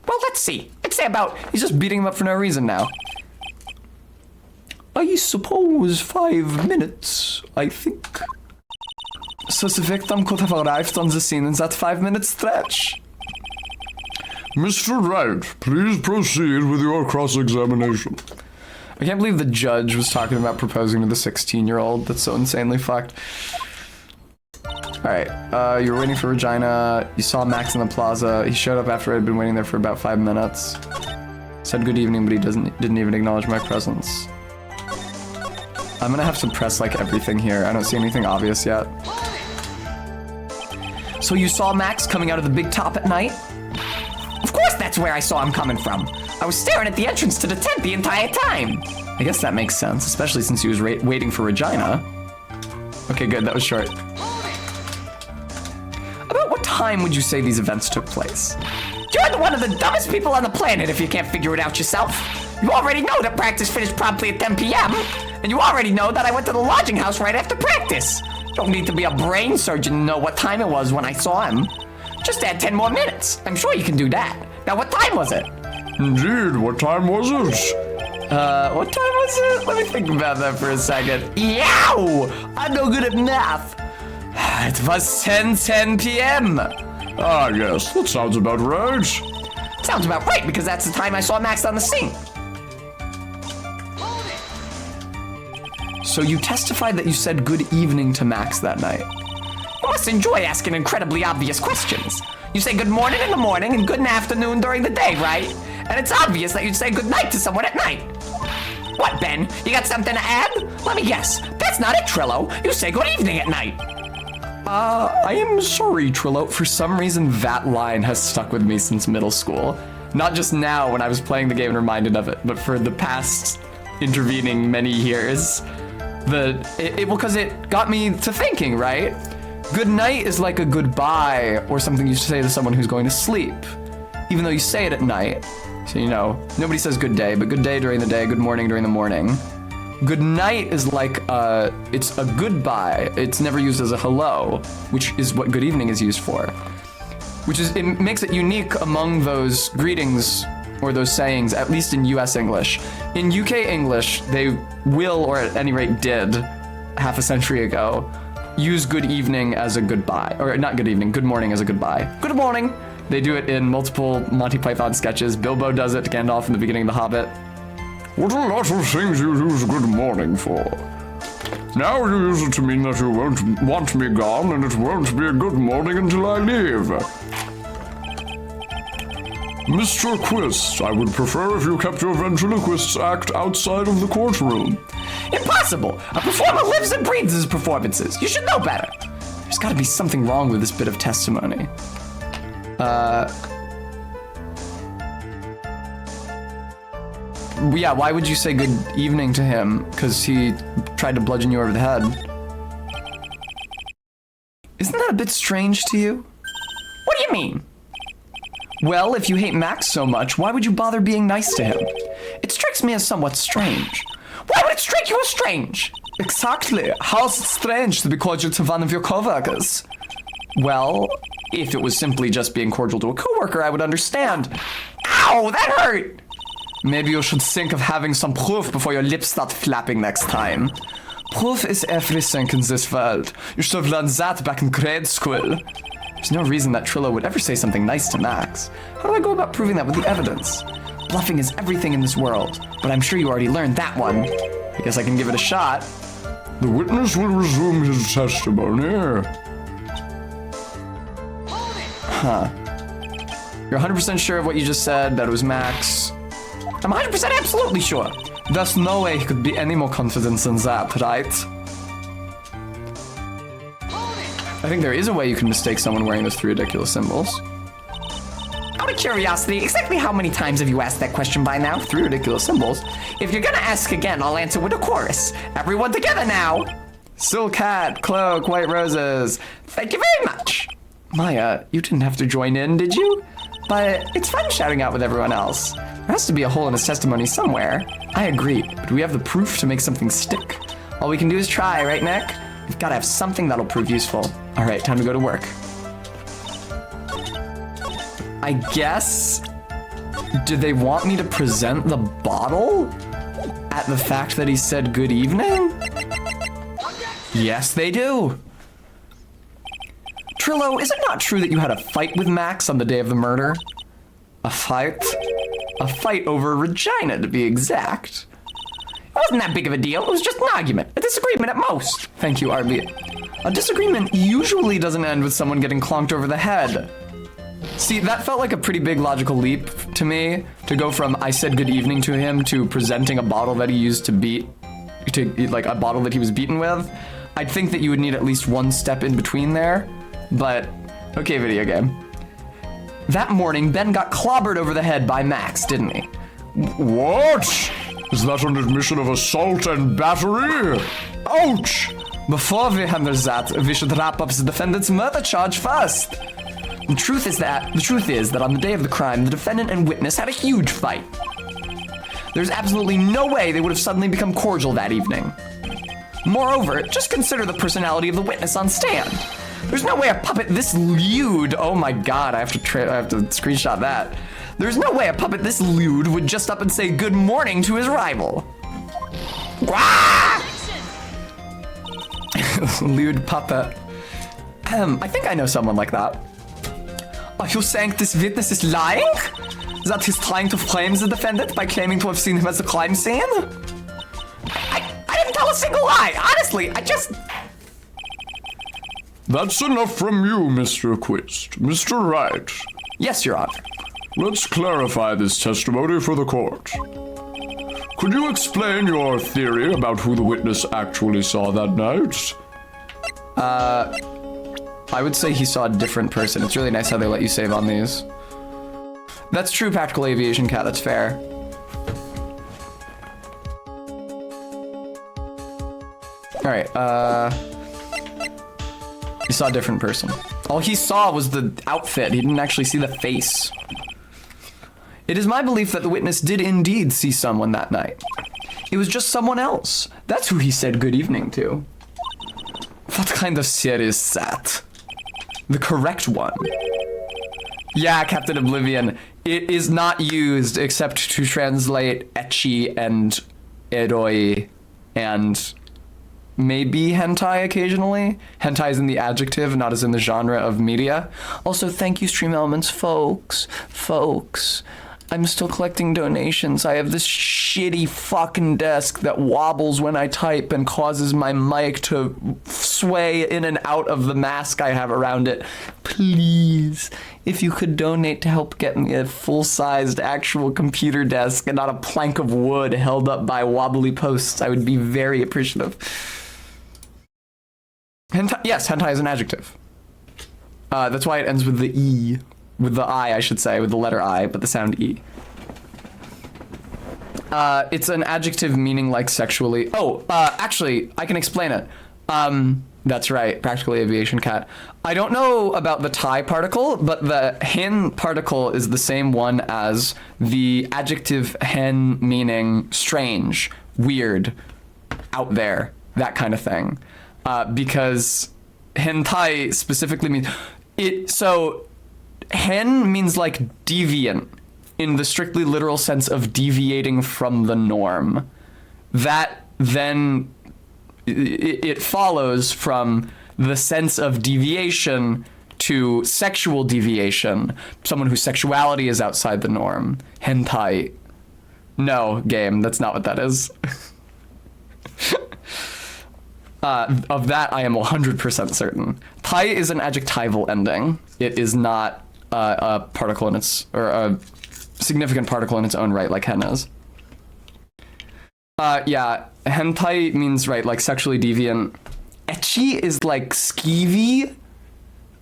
Well, let's see. I'd say about... He's just beating him up for no reason now. I suppose 5 minutes, I think. So the victim could have arrived on the scene in that 5-minute stretch. Mr. Wright, please proceed with your cross-examination. I can't believe the judge was talking about proposing to the 16-year-old. That's so insanely fucked. Alright, you were waiting for Regina. You saw Max in the plaza. He showed up after I'd been waiting there for about 5 minutes. Said good evening, but he didn't even acknowledge my presence. I'm gonna have to press like everything here. I don't see anything obvious yet. So you saw Max coming out of the big top at night? Of course that's where I saw him coming from. I was staring at the entrance to the tent the entire time. I guess that makes sense, especially since he was waiting for Regina. Okay, good, that was short. About what time would you say these events took place? You're one of the dumbest people on the planet if you can't figure it out yourself. You already know that practice finished promptly at 10 p.m. And you already know that I went to the lodging house right after practice. You don't need to be a brain surgeon to know what time it was when I saw him. Just add 10 more minutes. I'm sure you can do that. Now, what time was it? Indeed, what time was it? What time was it? Let me think about that for a second. Yow! I'm no good at math. It was 10 p.m. Ah, yes, that sounds about right. Sounds about right, because that's the time I saw Max on the scene. So you testified that you said good evening to Max that night. You must enjoy asking incredibly obvious questions. You say good morning in the morning and good afternoon during the day, right? And it's obvious that you'd say good night to someone at night. What, Ben? You got something to add? Let me guess. That's not it, Trillo. You say good evening at night. I am sorry, Trillo. For some reason, that line has stuck with me since middle school. Not just now when I was playing the game and reminded of it, but for the past intervening many years. because it got me to thinking, right? Good night is like a goodbye or something you say to someone who's going to sleep, even though you say it at night. So, you know, nobody says good day, but good day during the day, good morning during the morning. Good night is like, it's a goodbye. It's never used as a hello, which is what good evening is used for. It makes it unique among those greetings or those sayings, at least in US English. In UK English, they will, or at any rate did, half a century ago, use good evening as a goodbye. Or not good evening, good morning as a goodbye. Good morning! They do it in multiple Monty Python sketches. Bilbo does it to Gandalf in the beginning of The Hobbit. What a lot of things you use good morning for. Now you use it to mean that you won't want me gone, and it won't be a good morning until I leave. Mr. Quist, I would prefer if you kept your ventriloquist's act outside of the courtroom. Impossible! A performer lives and breathes his performances. You should know better. There's gotta be something wrong with this bit of testimony. Yeah, why would you say good evening to him? Because he tried to bludgeon you over the head. Isn't that a bit strange to you? What do you mean? Well, if you hate Max so much, why would you bother being nice to him? It strikes me as somewhat strange. Why would it strike you as strange? Exactly. How's it strange to be cordial to one of your coworkers? Well, if it was simply just being cordial to a coworker, I would understand. Ow, that hurt! Maybe you should think of having some proof before your lips start flapping next time. Proof is everything in this world. You should have learned that back in grade school. There's no reason that Trillo would ever say something nice to Max. How do I go about proving that with the evidence? Bluffing is everything in this world, but I'm sure you already learned that one. I guess I can give it a shot. The witness will resume his testimony. Huh. You're 100% sure of what you just said, that it was Max? I'm 100% absolutely sure. There's no way he could be any more confident than that, right? I think there is a way you can mistake someone wearing those three ridiculous symbols. Out of curiosity, exactly how many times have you asked that question by now? Three ridiculous symbols? If you're gonna ask again, I'll answer with a chorus. Everyone together now! Silk hat, cloak, white roses. Thank you very much. Maya, you didn't have to join in, did you? But it's fun shouting out with everyone else. There has to be a hole in his testimony somewhere. I agree, but we have the proof to make something stick. All we can do is try, right, Nick? We've got to have something that'll prove useful. All right, time to go to work. I guess... Do they want me to present the bottle? At the fact that he said good evening? Yes, they do. Trillo, is it not true that you had a fight with Max on the day of the murder? A fight? A fight over Regina, to be exact. It wasn't that big of a deal. It was just an argument. A disagreement at most. Thank you, RB. A disagreement usually doesn't end with someone getting clonked over the head. See, that felt like a pretty big logical leap to me, to go from I said good evening to him to presenting a bottle that he used to beat, like a bottle that he was beaten with. I'd think that you would need at least one step in between there, but okay, video game. That morning, Ben got clobbered over the head by Max, didn't he? What? Is that an admission of assault and battery? Ouch! Before we handle that, we should wrap up the defendant's murder charge first. The truth is that on the day of the crime, the defendant and witness had a huge fight. There's absolutely no way they would have suddenly become cordial that evening. Moreover, just consider the personality of the witness on stand. There's no way a puppet this lewd, oh my god, I have to screenshot that. There's no way a puppet this lewd would just up and say good morning to his rival. Lewd puppet. I think I know someone like that. Are you saying this witness is lying? That he's trying to frame the defendant by claiming to have seen him at the crime scene? I didn't tell a single lie. Honestly, I just... That's enough from you, Mr. Quist. Mr. Wright. Yes, Your Honor. Let's clarify this testimony for the court. Could you explain your theory about who the witness actually saw that night? I would say he saw a different person. It's really nice how they let you save on these. That's true, Practical Aviation Cat, that's fair. All right. He saw a different person. All he saw was the outfit. He didn't actually see the face. It is my belief that the witness did indeed see someone that night. It was just someone else. That's who he said good evening to. What kind of series is that? The correct one. Yeah, Captain Oblivion. It is not used except to translate ecchi and eroi and maybe hentai occasionally. Hentai is in the adjective, not as in the genre of media. Also, thank you, Stream Elements, folks. I'm still collecting donations. I have this shitty fucking desk that wobbles when I type and causes my mic to sway in and out of the mask I have around it. Please, if you could donate to help get me a full-sized actual computer desk and not a plank of wood held up by wobbly posts, I would be very appreciative. Hentai, yes, hentai is an adjective. That's why it ends with the E. With the I should say, with the letter I, but the sound E. It's an adjective meaning like sexually. Actually, I can explain it. That's right, Practical Aviation Cat. I don't know about the Thai particle, but the hen particle is the same one as the adjective hen meaning strange, weird, out there, that kind of thing. Because hentai specifically means it. So hen means like deviant in the strictly literal sense of deviating from the norm. That then it follows from the sense of deviation to sexual deviation, someone whose sexuality is outside the norm. Hentai. No, game, that's not what that is. Of that, I am 100% certain. Thai is an adjectival ending. It is not a particle in its, or a significant particle in its own right, like hen is. Yeah, hentai means, right, like sexually deviant. Ecchi is like skeevy,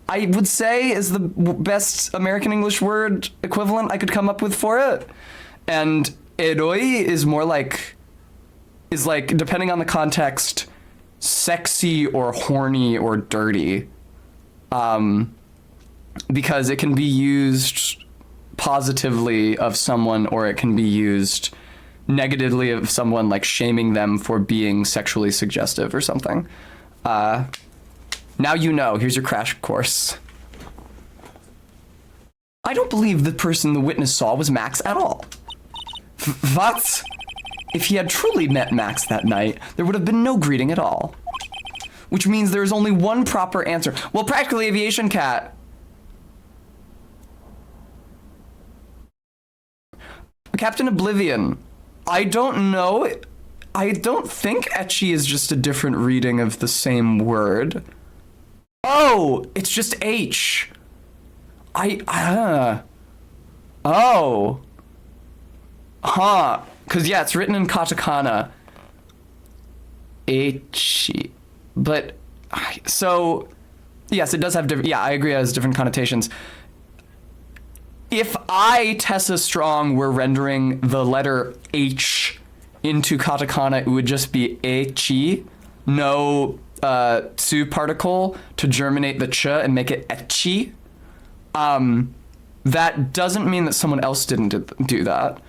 I would say, is the best American English word equivalent I could come up with for it. And eroi is more like, is like, depending on the context, sexy or horny or dirty. Because it can be used positively of someone, or it can be used negatively of someone, like shaming them for being sexually suggestive or something. Now you know. Here's your crash course. I don't believe the person the witness saw was Max at all. What? If he had truly met Max that night, there would have been no greeting at all. Which means there is only one proper answer. Well, Practical Aviation Cat. Captain Oblivion. I don't know. I don't think ecchi is just a different reading of the same word. Oh, it's just H. Oh. Huh. Because, yeah, it's written in katakana. Ecchi. But, so, yes, it does have different, yeah, I agree, it has different connotations. If I, Tessa Strong, were rendering the letter H into katakana, it would just be ecchi, no tsu particle to germinate the ch and make it ecchi. That doesn't mean that someone else didn't do that.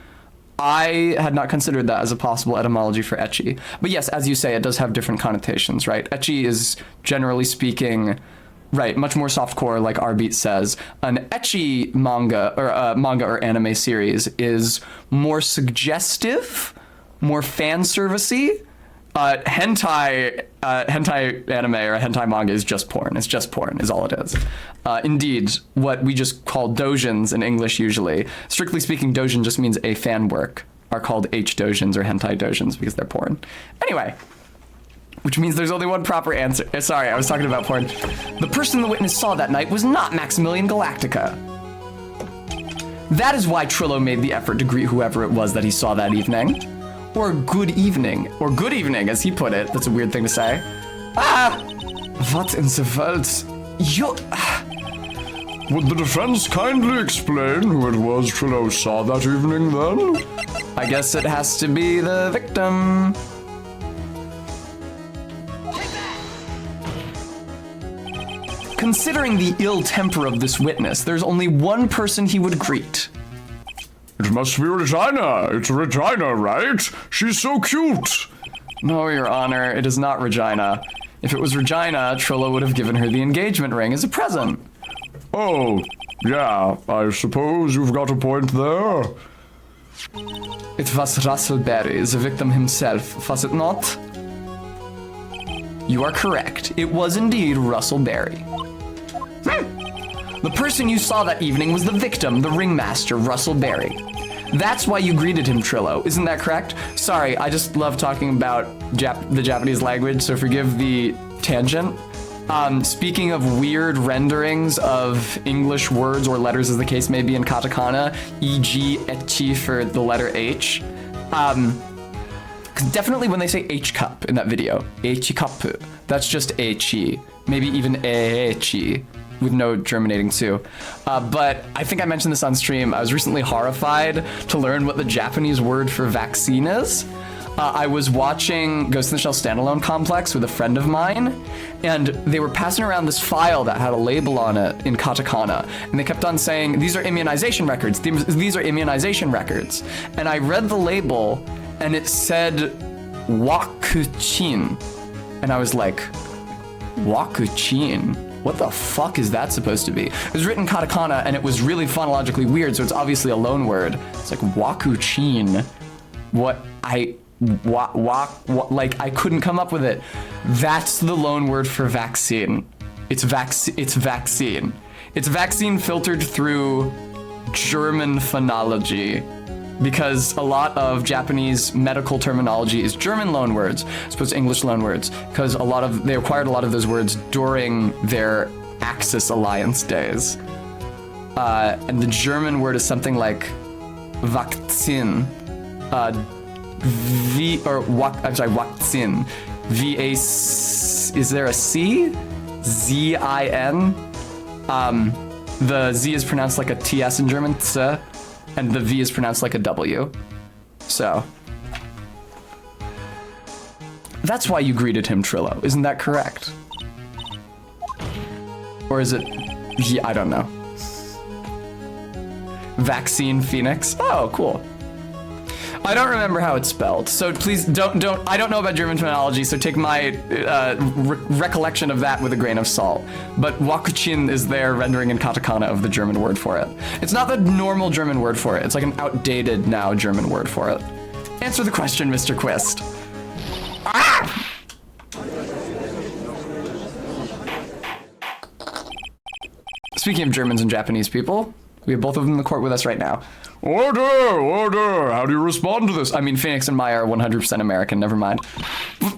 I had not considered that as a possible etymology for ecchi. But yes, as you say, it does have different connotations, right? Ecchi is, generally speaking, right, much more softcore, like Arbeat says. An ecchi manga or anime series is more suggestive, more fan servicey. Hentai anime or hentai manga is just porn. It's just porn, is all it is. Indeed, what we just call doujins in English usually. Strictly speaking, doujin just means a fan work. Are called H-doujins or hentai doujins because they're porn. Anyway, which means there's only one proper answer. Sorry, I was talking about porn. The person the witness saw that night was not Maximilian Galactica. That is why Trillo made the effort to greet whoever it was that he saw that evening. Or good evening, as he put it. That's a weird thing to say. What in the world? Would the defense kindly explain who it was Trillo saw that evening then? I guess it has to be the victim. considering the ill temper of this witness, there's only one person he would greet. It must be Regina. It's Regina, right? She's so cute. No, Your Honor, it is not Regina. If it was Regina, Trillo would have given her the engagement ring as a present. Oh, yeah, I suppose you've got a point there. It was Russell Berry, the victim himself, was it not? You are correct. It was indeed Russell Berry. The person you saw that evening was the victim, the ringmaster, Russell Berry. That's why you greeted him, Trillo. Isn't that correct? Sorry, I just love talking about the Japanese language, so forgive the tangent. Speaking of weird renderings of English words or letters, as the case may be in katakana, e.g. echi for the letter H. Because definitely when they say H cup in that video, H cup, that's just H-I, maybe even H-I, with no germinating too. But I think I mentioned this on stream. I was recently horrified to learn what the Japanese word for vaccine is. I was watching Ghost in the Shell Standalone Complex with a friend of mine, and they were passing around this file that had a label on it in katakana, and they kept on saying, these are immunization records, these are immunization records. And I read the label, and it said wakuchin, and I was like, wakuchin? What the fuck is that supposed to be? It was written katakana, and it was really phonologically weird, so it's obviously a loan word. It's like wakuchin. Like I couldn't come up with it. That's the loan word for vaccine. It's vaccine. It's vaccine filtered through German phonology, because a lot of Japanese medical terminology is German loan words as opposed to English loan words, because they acquired a lot of those words during their Axis alliance days. And the German word is something like Vakzin. Vakzin. Is there a C? Z-I-N? The Z is pronounced like a TS in German, tse, and the V is pronounced like a W. So. That's why you greeted him, Trillo. Isn't that correct? Or is it... Yeah, I don't know. Vaccine Phoenix? Oh, cool. I don't remember how it's spelled, so please don't. I don't know about German phonology, so take my recollection of that with a grain of salt. But wakuchin is their rendering in katakana of the German word for it. It's not the normal German word for it. It's like an outdated now German word for it. Answer the question, Mr. Quist. Ah! Speaking of Germans and Japanese people, we have both of them in the court with us right now. Order! How do you respond to this? I mean, Phoenix and Maya are 100% American, never mind.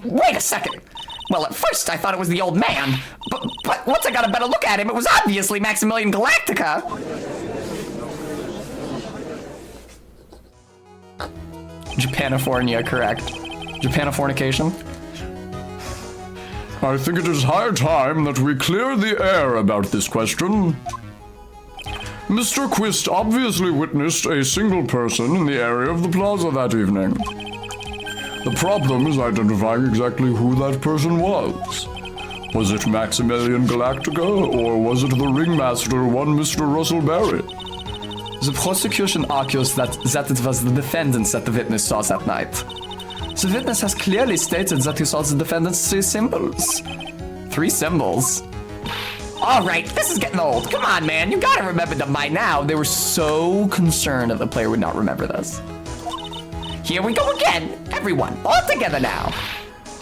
Wait a second. Well, at first I thought it was the old man, but once I got a better look at him, it was obviously Maximilian Galactica. Japanifornia, correct. Japanifornication? I think it is high time that we clear the air about this question. Mr. Quist obviously witnessed a single person in the area of the plaza that evening. The problem is identifying exactly who that person was. Was it Maximilian Galactica, or was it the ringmaster, one Mr. Russell Berry? The prosecution argues that it was the defendants that the witness saw that night. The witness has clearly stated that he saw the defendant's 3 symbols. 3 symbols? All right, this is getting old. Come on, man, you gotta remember them by now. They were so concerned that the player would not remember this. Here we go again. Everyone, all together now.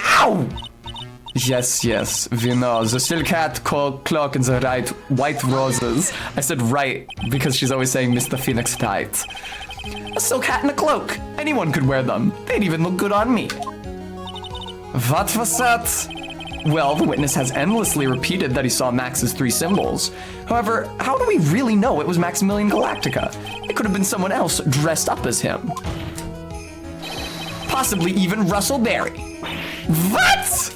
Ow! Yes, we know. The silk hat, cloak, and the white roses. I said right because she's always saying Mr. Phoenix tight. A silk hat and a cloak. Anyone could wear them. They'd even look good on me. What was that? Well, the witness has endlessly repeated that he saw Max's 3 symbols. However, how do we really know it was Maximilian Galactica? It could have been someone else dressed up as him. Possibly even Russell Berry. What?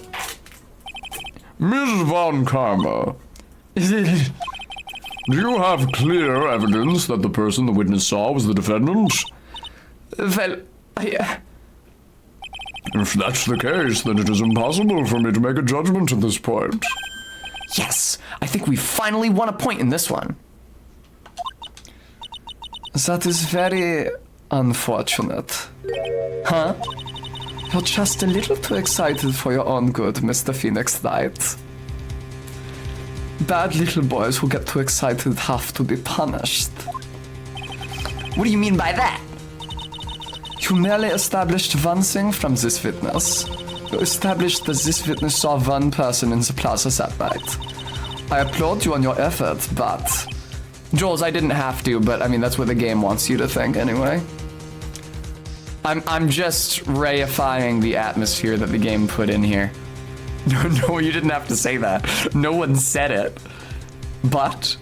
Ms. Von Karma, do you have clear evidence that the person the witness saw was the defendant? Well, If that's the case, then it is impossible for me to make a judgment at this point. Yes, I think we finally won a point in this one. That is very unfortunate. Huh? You're just a little too excited for your own good, Mr. Phoenix Wright. Bad little boys who get too excited have to be punished. What do you mean by that? You merely established one thing from this witness. You established that this witness saw one person in the plaza that night. I applaud you on your effort, but... Jules, I didn't have to, but I mean, that's what the game wants you to think anyway. I'm just reifying the atmosphere that the game put in here. No, you didn't have to say that. No one said it. But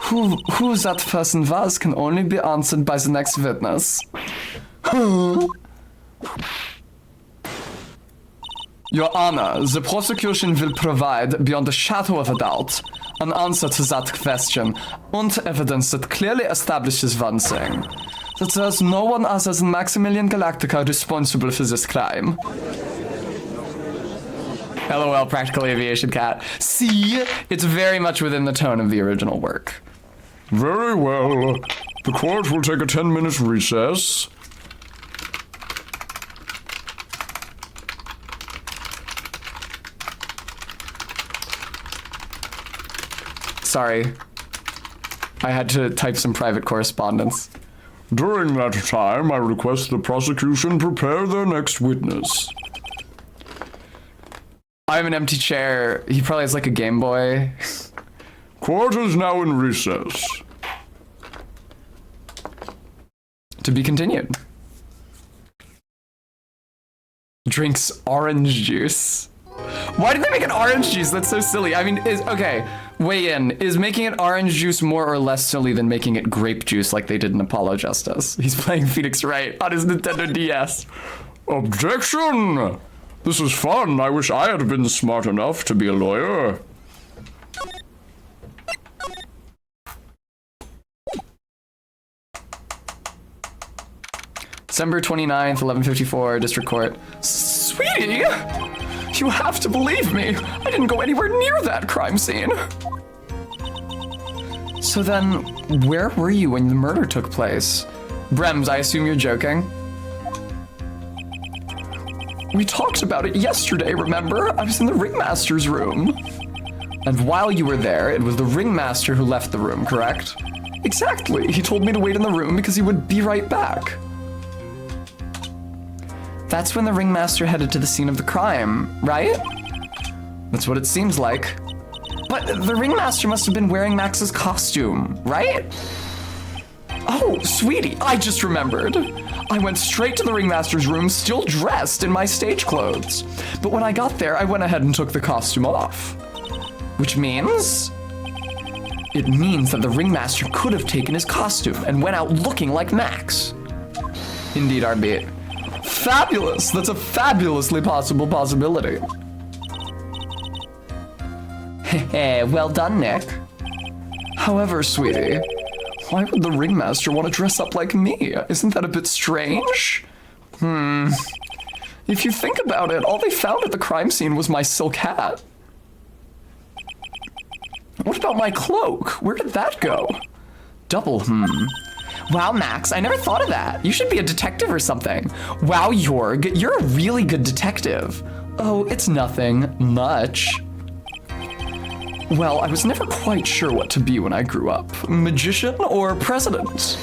Who that person was can only be answered by the next witness. Your Honor, the prosecution will provide, beyond a shadow of a doubt, an answer to that question, and evidence that clearly establishes one thing. That there's no one other than Maximilian Galactica responsible for this crime. LOL, Practical Aviation Cat. See? It's very much within the tone of the original work. Very well. The court will take a 10-minute recess. Sorry. I had to type some private correspondence. During that time, I request the prosecution prepare their next witness. I have an empty chair. He probably has like a Game Boy. Court is now in recess. To be continued. Drinks orange juice. Why did they make it orange juice? That's so silly. I mean, okay, weigh in. Is making it orange juice more or less silly than making it grape juice like they did in Apollo Justice? He's playing Phoenix Wright on his Nintendo DS. Objection! This is fun. I wish I had been smart enough to be a lawyer. December 29th, 11:54, District Court. Sweetie! You have to believe me. I didn't go anywhere near that crime scene. So then, where were you when the murder took place? Brems, I assume you're joking? We talked about it yesterday, remember? I was in the ringmaster's room. And while you were there, it was the ringmaster who left the room, correct? Exactly. He told me to wait in the room because he would be right back. That's when the ringmaster headed to the scene of the crime, right? That's what it seems like. But the ringmaster must have been wearing Max's costume, right? Oh, sweetie, I just remembered. I went straight to the ringmaster's room, still dressed in my stage clothes. But when I got there, I went ahead and took the costume off. Which means? It means that the ringmaster could have taken his costume and went out looking like Max. Indeed, RB. Fabulous! That's a fabulously possible possibility. Heh, well done, Nick. However, sweetie, why would the ringmaster want to dress up like me? Isn't that a bit strange? If you think about it, all they found at the crime scene was my silk hat. What about my cloak? Where did that go? Double, Wow, Max, I never thought of that. You should be a detective or something. Wow, Jorg, you're a really good detective. Oh, it's nothing much. Well, I was never quite sure what to be when I grew up. Magician or president?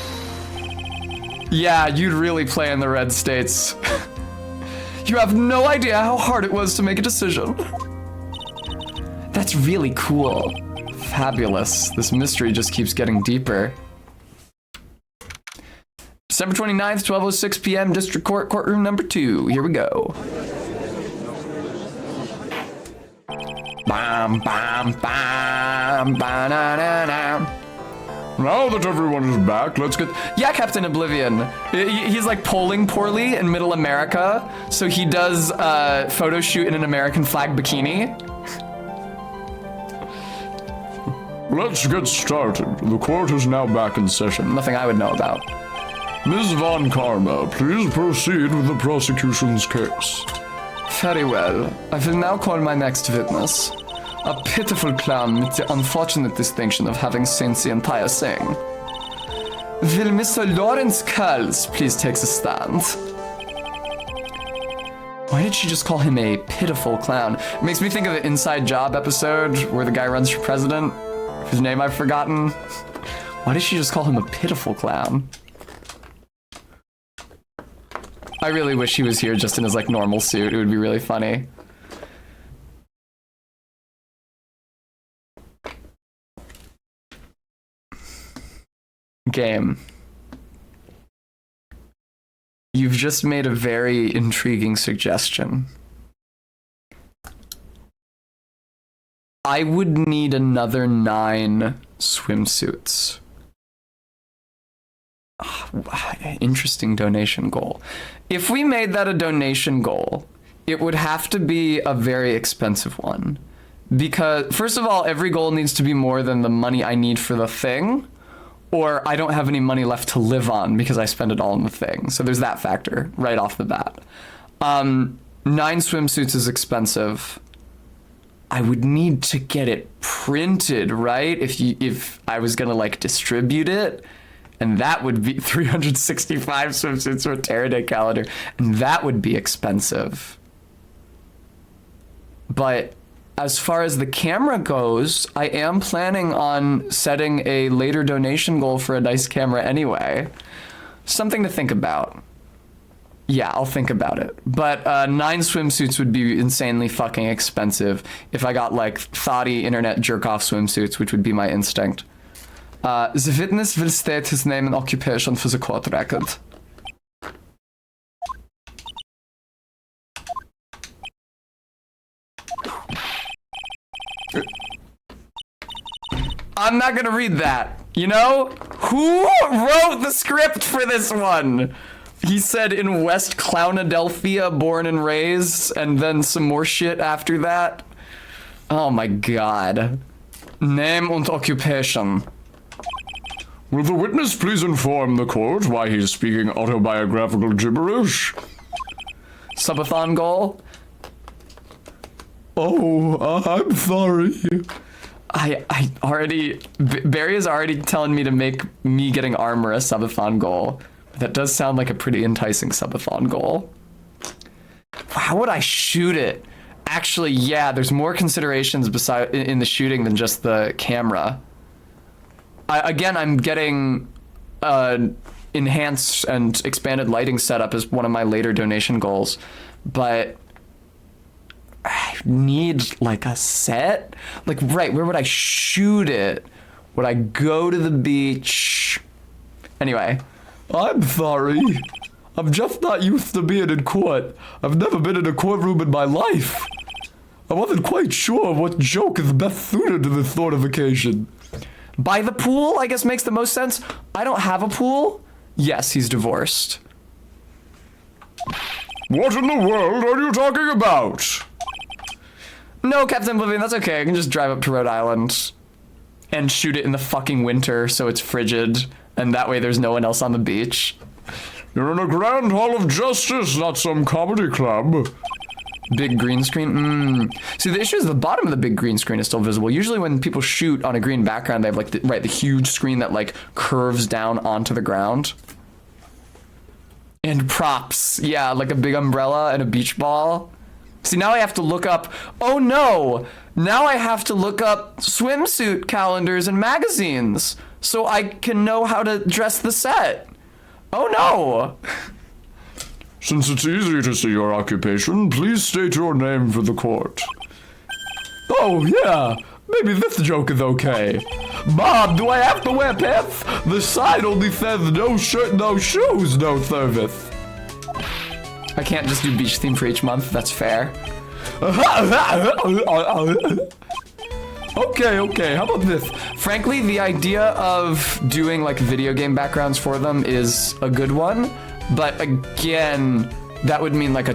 Yeah, you'd really play in the red states. You have no idea how hard it was to make a decision. That's really cool. Fabulous. This mystery just keeps getting deeper. December 29th, 12:06 p.m., District Court, courtroom number 2. Here we go. Bam, bam, bam, ba-na-na-na. Now that everyone is back, let's get... Yeah, Captain Oblivion. He's like polling poorly in Middle America, so he does a photo shoot in an American flag bikini. Let's get started. The court is now back in session. Nothing I would know about. Ms. Von Karma, please proceed with the prosecution's case. Very well. I will now call my next witness. A pitiful clown with the unfortunate distinction of having seen the entire thing. Will Mr. Lawrence Curls please take the stand? Why did she just call him a pitiful clown? It makes me think of the Inside Job episode where the guy runs for president, whose name I've forgotten. Why did she just call him a pitiful clown? I really wish he was here just in his like normal suit. It would be really funny. Game. You've just made a very intriguing suggestion. I would need another 9 swimsuits. Interesting donation goal. If we made that a donation goal, it would have to be a very expensive one. Because, first of all, every goal needs to be more than the money I need for the thing, or I don't have any money left to live on because I spend it all on the thing. So there's that factor right off the bat. 9 swimsuits is expensive. I would need to get it printed, right? If I was gonna like distribute it, and that would be 365 swimsuits for a Terra Day calendar, and that would be expensive. But as far as the camera goes, I am planning on setting a later donation goal for a nice camera anyway. Something to think about. Yeah, I'll think about it. But 9 swimsuits would be insanely fucking expensive if I got like thoughty internet jerk-off swimsuits, which would be my instinct. The witness will state his name and occupation for the court record. I'm not gonna read that. You know? Who wrote the script for this one? He said in West Clownadelphia, born and raised, and then some more shit after that. Oh my god. Name and occupation. Will the witness please inform the court why he is speaking autobiographical gibberish? Subathon goal. Oh, I'm sorry. I already... Barry is already telling me to make me getting armor a subathon goal. That does sound like a pretty enticing subathon goal. How would I shoot it? Actually, yeah, there's more considerations beside in the shooting than just the camera. Again, I'm getting enhanced and expanded lighting setup as one of my later donation goals, but I need like a set. Like, right, where would I shoot it? Would I go to the beach? Anyway. I'm sorry. I'm just not used to being in court. I've never been in a courtroom in my life. I wasn't quite sure what joke is best suited to this sort of occasion. By the pool, I guess makes the most sense. I don't have a pool. Yes, he's divorced. What in the world are you talking about? No, Captain Oblivion, that's okay. I can just drive up to Rhode Island and shoot it in the fucking winter so it's frigid. And that way there's no one else on the beach. You're in a grand hall of justice, not some comedy club. Big green screen? See, the issue is the bottom of the big green screen is still visible. Usually when people shoot on a green background, they have like the huge screen that like curves down onto the ground. And props. Yeah, like a big umbrella and a beach ball. See, now I have to look up, oh no! Now I have to look up swimsuit calendars and magazines so I can know how to dress the set. Oh no! Since it's easy to see your occupation, please state your name for the court. Oh yeah, maybe this joke is okay. Bob, do I have to wear pants? The sign only says no shirt, no shoes, no service. I can't just do beach theme for each month, that's fair. Okay, how about this? Frankly, the idea of doing like video game backgrounds for them is a good one, but again, that would mean like a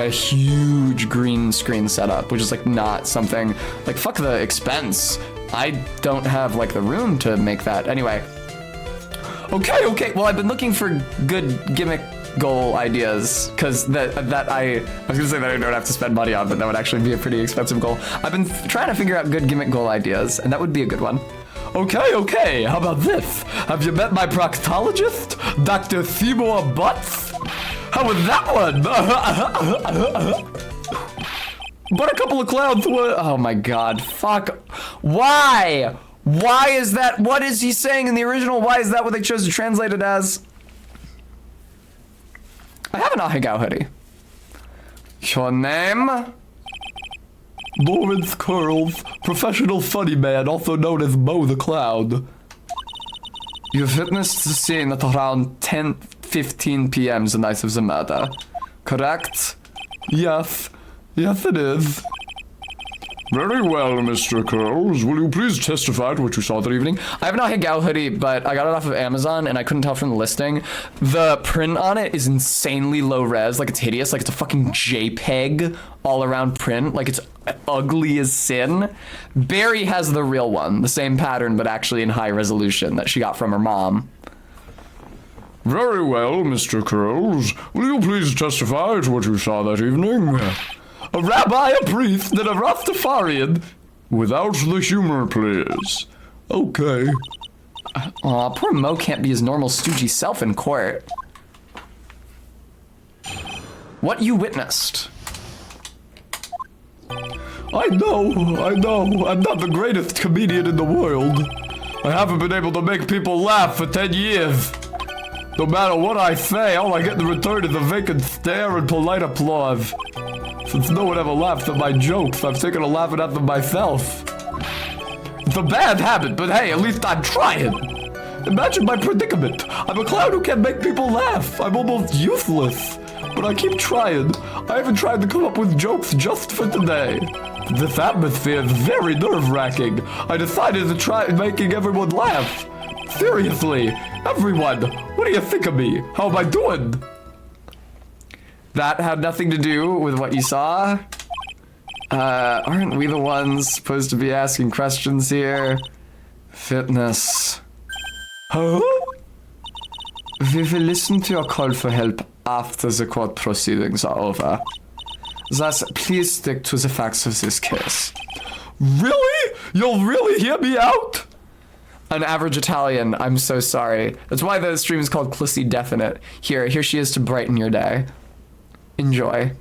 huge green screen setup, which is like not something, like fuck the expense. I don't have like the room to make that. Anyway. Okay, well I've been looking for good gimmick gimmick goal ideas, because I was gonna say that I don't have to spend money on, but that would actually be a pretty expensive goal. I've been trying to figure out good gimmick goal ideas, and that would be a good one. Okay, how about this? Have you met my proctologist, Dr. Seymour Butts? How was that one? But a couple of clowns would. Oh my god, fuck. Why? Why is that? What is he saying in the original? Why is that what they chose to translate it as? I have an Ahegao hoodie. Your name? Lawrence Curls, professional funny man, also known as Mo the Clown. You witnessed the scene at around 10:15 p.m. the night of the murder, correct? Yes, it is. Very well, Mr. Curls. Will you please testify to what you saw that evening? I have an Ahegao hoodie, but I got it off of Amazon, and I couldn't tell from the listing. The print on it is insanely low res, like it's hideous, like it's a fucking JPEG all around print, like it's ugly as sin. Barry has the real one, the same pattern, but actually in high resolution that she got from her mom. Very well, Mr. Curls. Will you please testify to what you saw that evening? A rabbi, a priest, and a Rastafarian. Without the humor, please. Okay. Aw, poor Mo can't be his normal stoogey self in court. What you witnessed? I know. I'm not the greatest comedian in the world. I haven't been able to make people laugh for 10 years. No matter what I say, all I get in return is a vacant stare and polite applause. Since no one ever laughs at my jokes, I've taken to laughing at them myself. It's a bad habit, but hey, at least I'm trying. Imagine my predicament. I'm a clown who can't make people laugh. I'm almost useless. But I keep trying. I even tried to come up with jokes just for today. This atmosphere is very nerve-wracking. I decided to try making everyone laugh. Seriously, everyone, what do you think of me? How am I doing? That had nothing to do with what you saw. Aren't we the ones supposed to be asking questions here? Fitness. Huh? We will listen to your call for help after the court proceedings are over. Thus, please stick to the facts of this case. Really? You'll really hear me out? An average Italian, I'm so sorry. That's why the stream is called Clissy Definite. Here she is to brighten your day. Enjoy.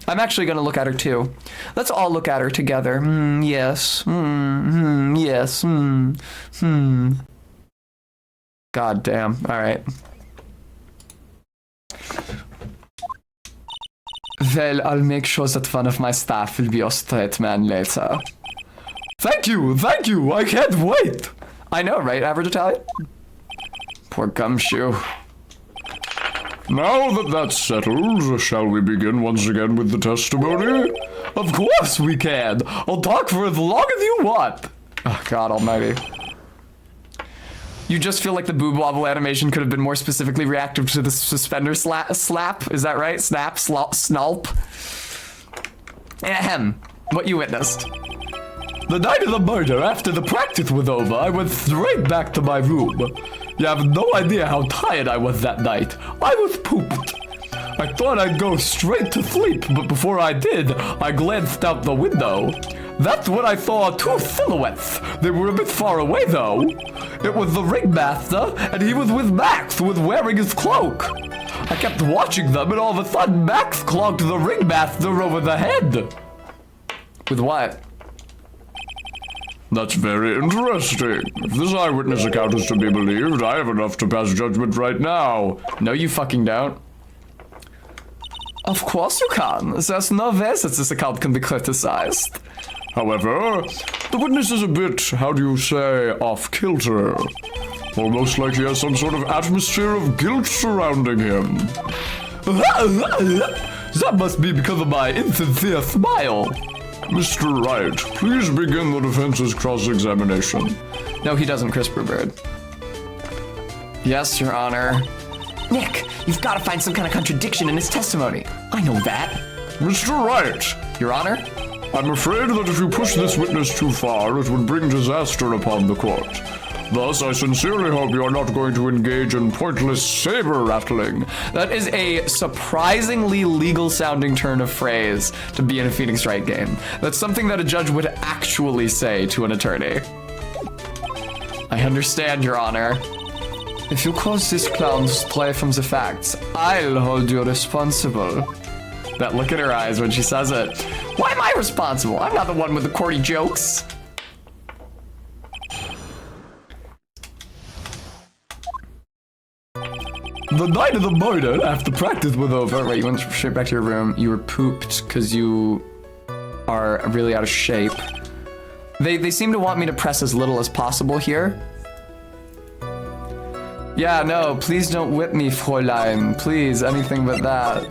I'm actually gonna look at her too. Let's all look at her together. Yes. Yes. God damn. Alright. Well, I'll make sure that one of my staff will be your straight man later. Thank you. I can't wait. I know, right, average Italian? Poor gumshoe. Now that that's settled, shall we begin once again with the testimony? Of course we can. I'll talk for as long as you want. Oh, God almighty. You just feel like the boob wobble animation could have been more specifically reactive to the suspender slap? Is that right? Snap? Snalp? Ahem. What you witnessed? The night of the murder, after the practice was over, I went straight back to my room. You have no idea how tired I was that night. I was pooped. I thought I'd go straight to sleep, but before I did, I glanced out the window. That's when I saw two silhouettes. They were a bit far away, though. It was the ringmaster, and he was with Max, who was wearing his cloak. I kept watching them, and all of a sudden, Max clonked the ringmaster over the head. With what? That's very interesting. If this eyewitness account is to be believed, I have enough to pass judgment right now. No, you fucking don't. Of course you can. There's no way that this account can be criticized. However, the witness is a bit, how do you say, off-kilter. Almost like he has some sort of atmosphere of guilt surrounding him. That must be because of my insincere smile. Mr. Wright, please begin the defense's cross-examination. No, he doesn't, Crisper Bird. Yes, Your Honor. Nick, you've got to find some kind of contradiction in his testimony. I know that. Mr. Wright, Your Honor? I'm afraid that if you push this witness too far, it would bring disaster upon the court. Thus, I sincerely hope you are not going to engage in pointless saber rattling. That is a surprisingly legal-sounding turn of phrase to be in a Phoenix Wright game. That's something that a judge would actually say to an attorney. I understand, Your Honor. If you cause this clown to stray from the facts, I'll hold you responsible. That look in her eyes when she says it. Why am I responsible? I'm not the one with the corny jokes. The night of the murder, after practice was over. Right, you went straight back to your room. You were pooped because you are really out of shape. They seem to want me to press as little as possible here. Yeah, no, please don't whip me, Fräulein. Please, anything but that.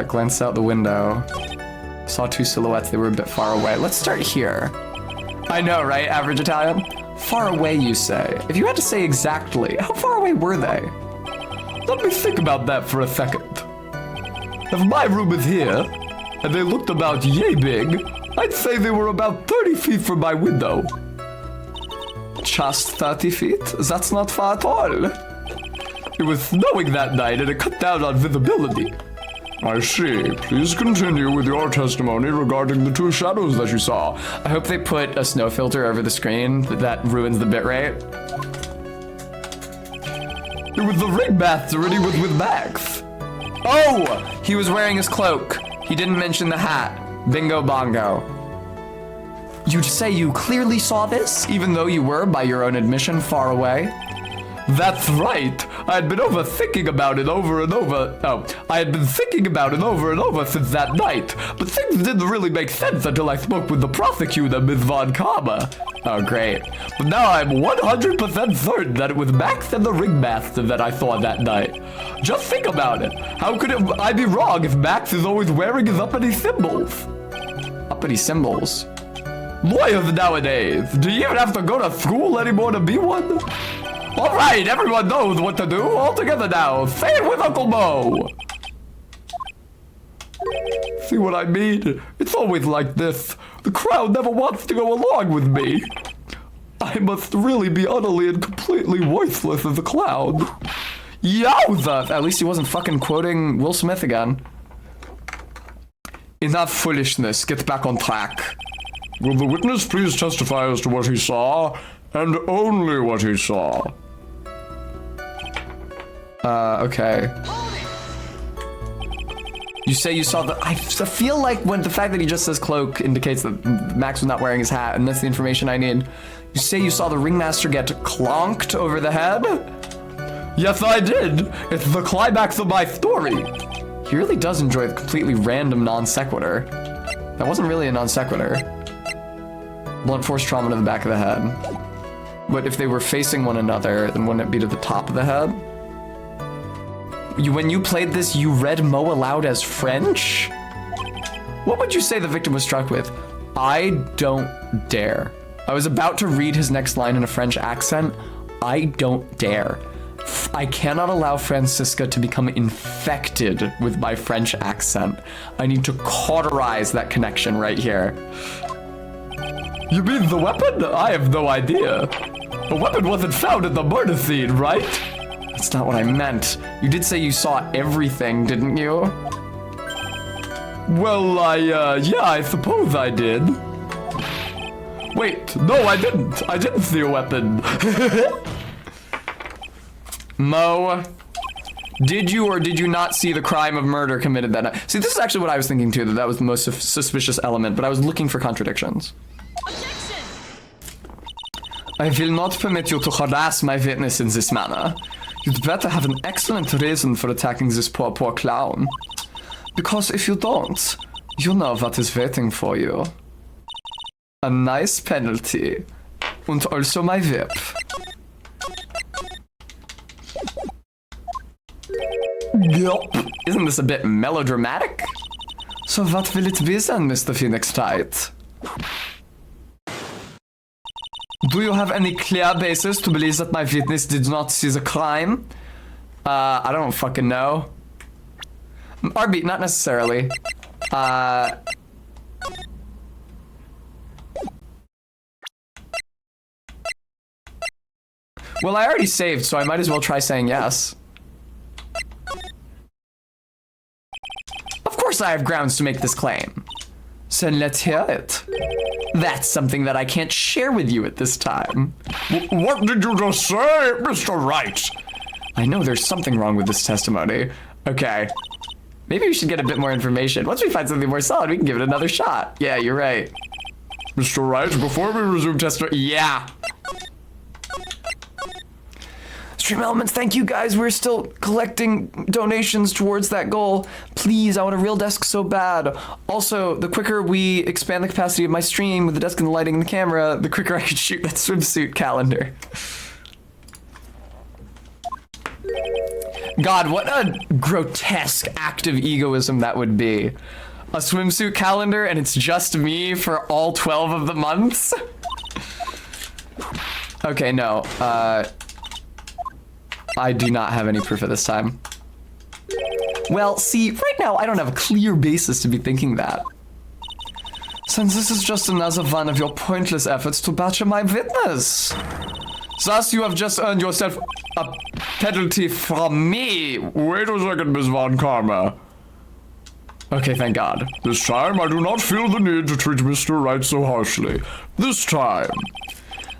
Glanced out the window. Saw two silhouettes, they were a bit far away. Let's start here. I know, right, average Italian? Far away, you say. If you had to say exactly, how far away were they? Let me think about that for a second. If my room is here, and they looked about yay big, I'd say they were about 30 feet from my window. Just 30 feet? That's not far at all. It was snowing that night and it cut down on visibility. I see. Please continue with your testimony regarding the two shadows that you saw. I hope they put a snow filter over the screen that ruins the bitrate. It was the ringmaster and he was with Max. Oh! He was wearing his cloak. He didn't mention the hat. Bingo bongo. You'd say you clearly saw this, even though you were, by your own admission, far away? That's right. I had been thinking about it over and over. I had been thinking about it over and over since that night. But things didn't really make sense until I spoke with the prosecutor, Ms. Von Karma. Oh, great. But now I'm 100% certain that it was Max and the ringmaster that I saw that night. Just think about it. How could I be wrong if Max is always wearing his uppity symbols? Uppity symbols? Lawyers nowadays, do you even have to go to school anymore to be one? All right, everyone knows what to do. All together now. Say it with Uncle Mo. See what I mean? It's always like this. The crowd never wants to go along with me. I must really be utterly and completely worthless as a clown. Yowza! At least he wasn't fucking quoting Will Smith again. Enough foolishness. Get back on track. Will the witness please testify as to what he saw, and only what he saw? Okay. You say you saw the... I feel like when the fact that he just says cloak indicates that Max was not wearing his hat, and that's the information I need. You say you saw the ringmaster get clonked over the head? Yes, I did. It's the climax of my story. He really does enjoy the completely random non sequitur. That wasn't really a non sequitur. Blunt force trauma to the back of the head. But if they were facing one another, then wouldn't it be to the top of the head? When you played this, you read Mo aloud as French? What would you say the victim was struck with? I don't dare. I was about to read his next line in a French accent. I don't dare. I cannot allow Francisca to become infected with my French accent. I need to cauterize that connection right here. You mean the weapon? I have no idea. The weapon wasn't found at the murder scene, right? That's not what I meant. You did say you saw everything, didn't you? Well, yeah, I suppose I did. Wait, no, I didn't. I didn't see a weapon. Mo, did you or did you not see the crime of murder committed that night? See, this is actually what I was thinking too, that was the most suspicious element, but I was looking for contradictions. Objection! I will not permit you to harass my witness in this manner. You'd better have an excellent reason for attacking this poor clown. Because if you don't, you know what is waiting for you. A nice penalty. And also my whip. Yup. Isn't this a bit melodramatic? So what will it be then, Mr. Phoenix Wright? Do you have any clear basis to believe that my witness did not see the crime? I don't fucking know. RB, not necessarily. Well, I already saved, so I might as well try saying yes. Of course I have grounds to make this claim. So let's hear it. That's something that I can't share with you at this time. What did you just say, Mr. Wright? I know there's something wrong with this testimony. Okay. Maybe we should get a bit more information. Once we find something more solid, we can give it another shot. Yeah, you're right. Mr. Wright, before we resume testimony... Yeah. Stream Elements, thank you guys. We're still collecting donations towards that goal. Please, I want a real desk so bad. Also, the quicker we expand the capacity of my stream with the desk and the lighting and the camera, the quicker I can shoot that swimsuit calendar. God, what a grotesque act of egoism that would be. A swimsuit calendar and it's just me for all 12 of the months? Okay, no. I do not have any proof at this time. Well, see, right now I don't have a clear basis to be thinking that. Since this is just another one of your pointless efforts to badger my witness. Thus, you have just earned yourself a penalty from me. Wait a second, Ms. Von Karma. Okay, thank God. This time, I do not feel the need to treat Mr. Wright so harshly. This time.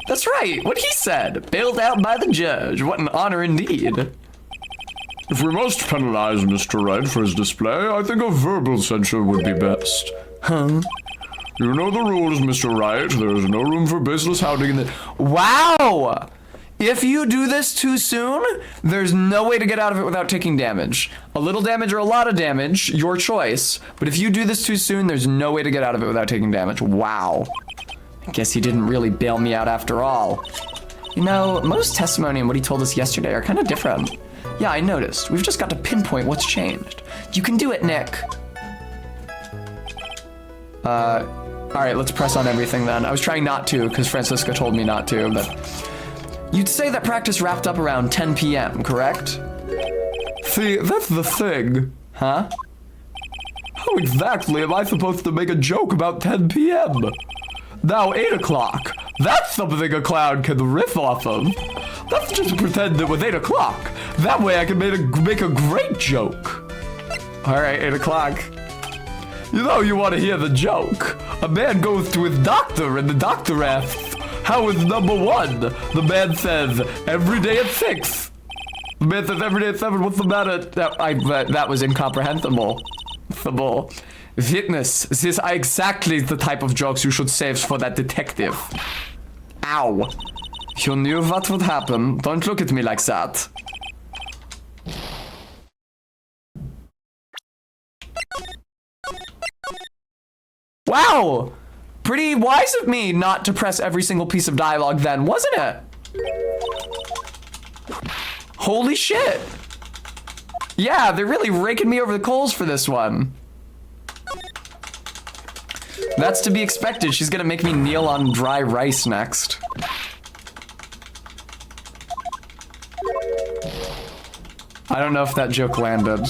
That's right, what he said. Bailed out by the judge. What an honor indeed. If we must penalize Mr. Wright for his display, I think a verbal censure would be best. Huh? You know the rules, Mr. Wright. There is no room for baseless hounding in the... Wow! If you do this too soon, there's no way to get out of it without taking damage. A little damage or a lot of damage, your choice. But if you do this too soon, there's no way to get out of it without taking damage. Wow. I guess he didn't really bail me out after all. You know, Mo's testimony and what he told us yesterday are kind of different. Yeah, I noticed. We've just got to pinpoint what's changed. You can do it, Nick. Alright, let's press on everything then. I was trying not to, because Francisca told me not to, but... You'd say that practice wrapped up around 10 p.m., correct? See, that's the thing. Huh? How exactly am I supposed to make a joke about 10 p.m.? Now 8 o'clock. That's something a clown can riff off of. Let's just pretend it was 8 o'clock. That way I can make a great joke. Alright, 8 o'clock. You know you want to hear the joke. A man goes to his doctor and the doctor asks, how is number 1? The man says, every day at 6. The man says, every day at 7, what's the matter? That was incomprehensible. Witness, these are exactly the type of jokes you should save for that detective. Ow. You knew what would happen. Don't look at me like that. Wow! Pretty wise of me not to press every single piece of dialogue then, wasn't it? Holy shit! Yeah, they're really raking me over the coals for this one. That's to be expected. She's gonna make me kneel on dry rice next. I don't know if that joke landed.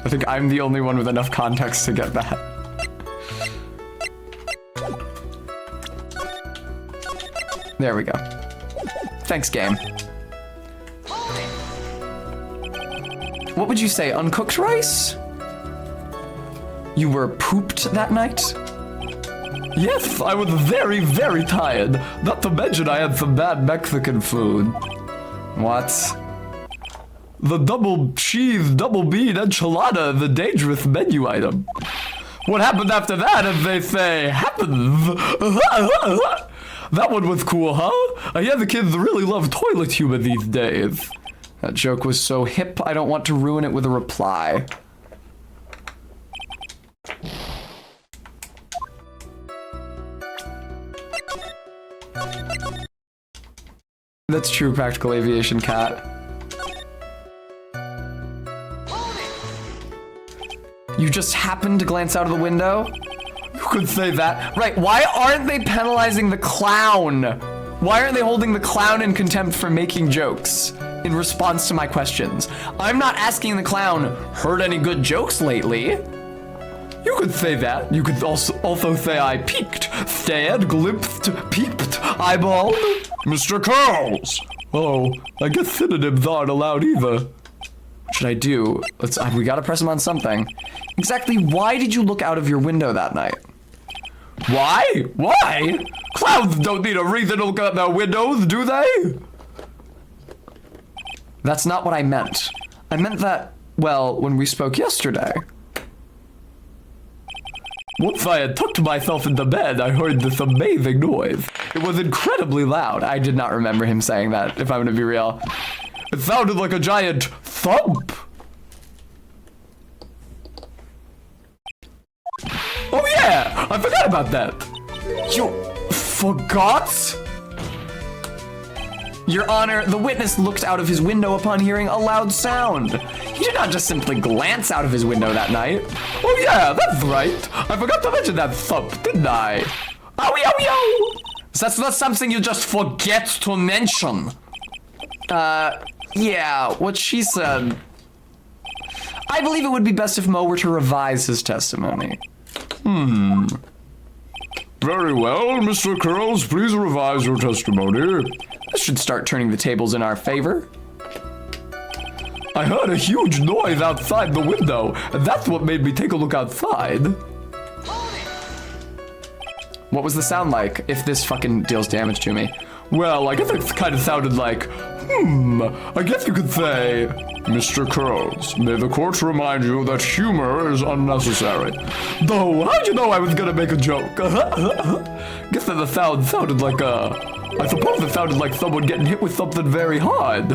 I think I'm the only one with enough context to get that. There we go. Thanks, game. What would you say, uncooked rice? You were pooped that night? Yes, I was very, very tired. Not to mention I had some bad Mexican food. What? The double cheese, double bean enchilada, the dangerous menu item. What happened after that, as they say, happens. That one was cool, huh? I hear the kids really love toilet humor these days. That joke was so hip, I don't want to ruin it with a reply. That's true, Practical Aviation Cat. You just happened to glance out of the window? You could say that. Right, why aren't they penalizing the clown? Why aren't they holding the clown in contempt for making jokes in response to my questions? I'm not asking the clown, heard any good jokes lately? You could say that. You could also say I peeked, stared, glimpsed, peeped, eyeballed. Mr. Curls, Oh, I guess synonyms aren't allowed either. What should I do? We gotta press him on something. Exactly why did you look out of your window that night? Why? Why? Clowns don't need a reason to look out their windows, do they? That's not what I meant. I meant that, well, when we spoke yesterday. Once I had tucked myself into bed, I heard this amazing noise. It was incredibly loud. I did not remember him saying that, if I'm gonna be real. It sounded like a giant thump. Oh yeah, I forgot about that. You forgot? Your Honor, the witness looked out of his window upon hearing a loud sound. He did not just simply glance out of his window that night. Oh yeah, that's right. I forgot to mention that thump, didn't I? Owie, owie, ow! That's not something you just forget to mention. Yeah, what she said. I believe it would be best if Mo were to revise his testimony. Very well, Mr. Curls, please revise your testimony. This should start turning the tables in our favor. I heard a huge noise outside the window, and that's what made me take a look outside. What was the sound like, if this fucking deals damage to me? Well, I guess it kind of sounded like, I guess you could say, Mr. Curls, may the court remind you that humor is unnecessary. Though, how'd you know I was gonna make a joke? Guess that the sound sounded like I suppose it sounded like someone getting hit with something very hard.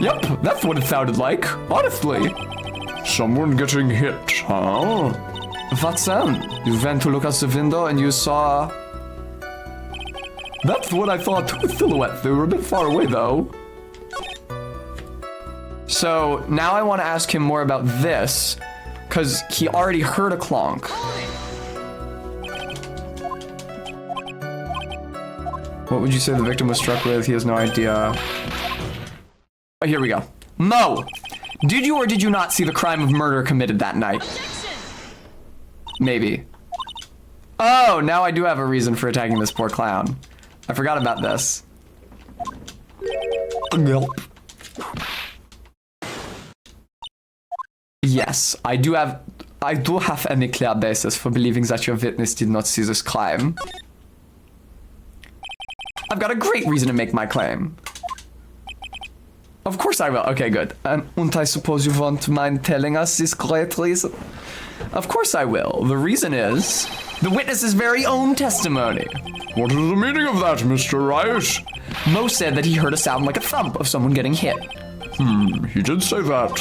Yep, that's what it sounded like, honestly. Someone getting hit, huh? What sound? You went to look out the window and you saw... That's what I saw, two silhouettes. They were a bit far away, though. So, now I want to ask him more about this, because he already heard a clonk. What would you say the victim was struck with? He has no idea. Oh, here we go. Mo! Did you or did you not see the crime of murder committed that night? Maybe. Oh, now I do have a reason for attacking this poor clown. I forgot about this. Yes, I do have any clear basis for believing that your witness did not see this crime. I've got a great reason to make my claim. Of course I will. Okay, good. And I suppose you won't mind telling us this great reason? Of course I will. The reason is the witness's very own testimony. What is the meaning of that, Mr. Wright? Mo said that he heard a sound like a thump of someone getting hit. He did say that.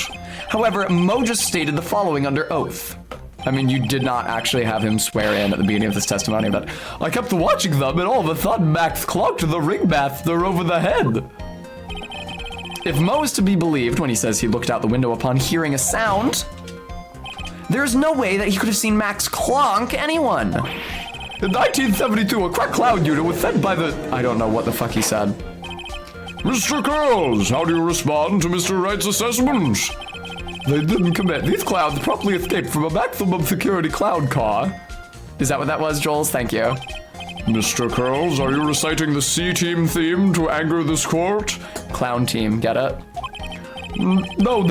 However, Mo just stated the following under oath. I mean, you did not actually have him swear in at the beginning of this testimony, but I kept watching them, and all of a sudden Max clocked the ringmaster over the head. If Mo is to be believed when he says he looked out the window upon hearing a sound, there's no way that he could have seen Max clonk anyone. In 1972, a crack clown unit was sent by the... I don't know what the fuck he said. Mr. Curls, how do you respond to Mr. Wright's assessment? They didn't commit. These clowns promptly escaped from a maximum security clown car. Is that what that was, Jules? Thank you. Mr. Curls, are you reciting the C-Team theme to anger this court? Clown team, get it? No.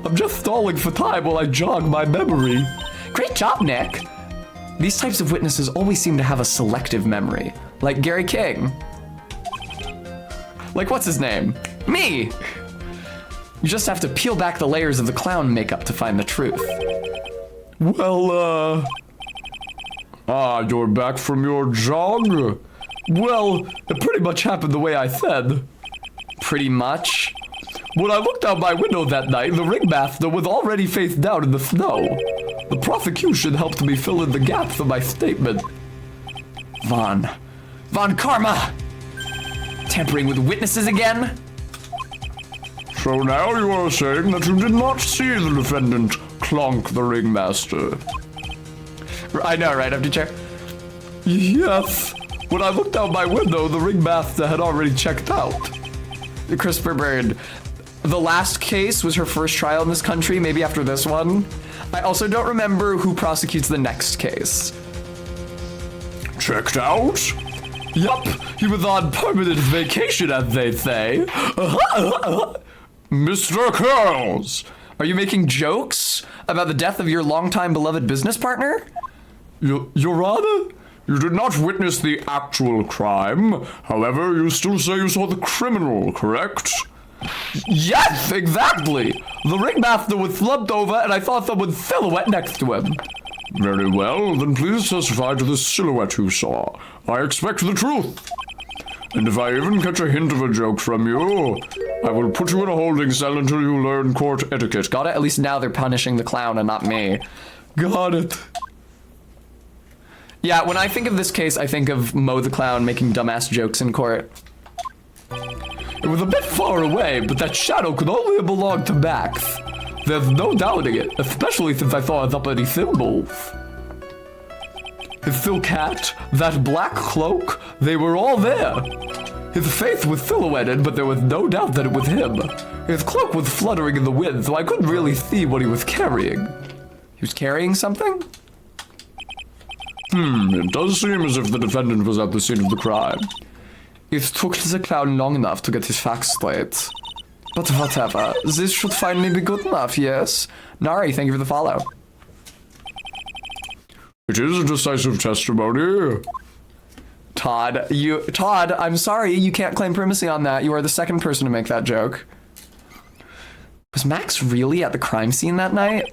I'm just stalling for time while I jog my memory. Great job, Nick. These types of witnesses always seem to have a selective memory. Like Gary King. Like, what's his name? Me! You just have to peel back the layers of the clown makeup to find the truth. Well, you're back from your jog? Well, it pretty much happened the way I said. Pretty much? When I looked out my window that night, the ringmaster was already face down in the snow. The prosecution helped me fill in the gaps of my statement. Von Karma! Tampering with witnesses again? So now you are saying that you did not see the defendant clonk the ringmaster? I know, right, empty chair? Yes. When I looked out my window, the ringmaster had already checked out. Christopher Bird. The last case was her first trial in this country, maybe after this one. I also don't remember who prosecutes the next case. Checked out? Yup. He was on permanent vacation, as they say. Mr. Curls! Are you making jokes about the death of your longtime beloved business partner? Your Honor, you did not witness the actual crime. However, you still say you saw the criminal, correct? Yes, exactly. The ringmaster was slumped over and I saw someone's silhouette next to him. Very well, then please testify to the silhouette you saw. I expect the truth. And if I even catch a hint of a joke from you, I will put you in a holding cell until you learn court etiquette. Got it? At least now they're punishing the clown and not me. Got it. Yeah, when I think of this case, I think of Mo the Clown making dumbass jokes in court. It was a bit far away, but that shadow could only have belonged to Max. There's no doubting it, especially since I saw his uppity symbols. His silk hat, that black cloak, they were all there. His face was silhouetted, but there was no doubt that it was him. His cloak was fluttering in the wind, so I couldn't really see what he was carrying. He was carrying something? It does seem as if the defendant was at the scene of the crime. It took the clown long enough to get his facts straight. But whatever, this should finally be good enough, yes? Nari, thank you for the follow. It is a decisive testimony. Todd, I'm sorry, you can't claim primacy on that. You are the second person to make that joke. Was Max really at the crime scene that night?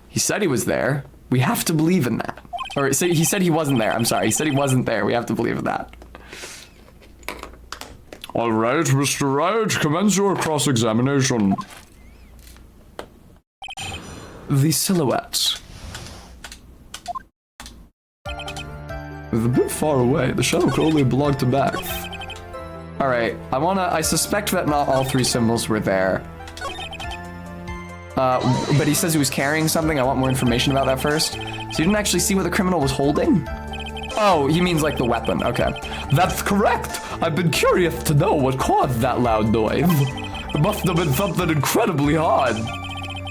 He said he was there. We have to believe in that. Or he said he wasn't there. I'm sorry. He said he wasn't there. We have to believe in that. All right, Mr. Wright, commence your cross-examination. The silhouette. It was a bit far away. The shadow could only belong to Max. All right, I suspect that not all three symbols were there. But he says he was carrying something. I want more information about that first. So you didn't actually see what the criminal was holding? Oh, he means like the weapon. Okay. That's correct. I've been curious to know what caused that loud noise. It must have been something incredibly hard.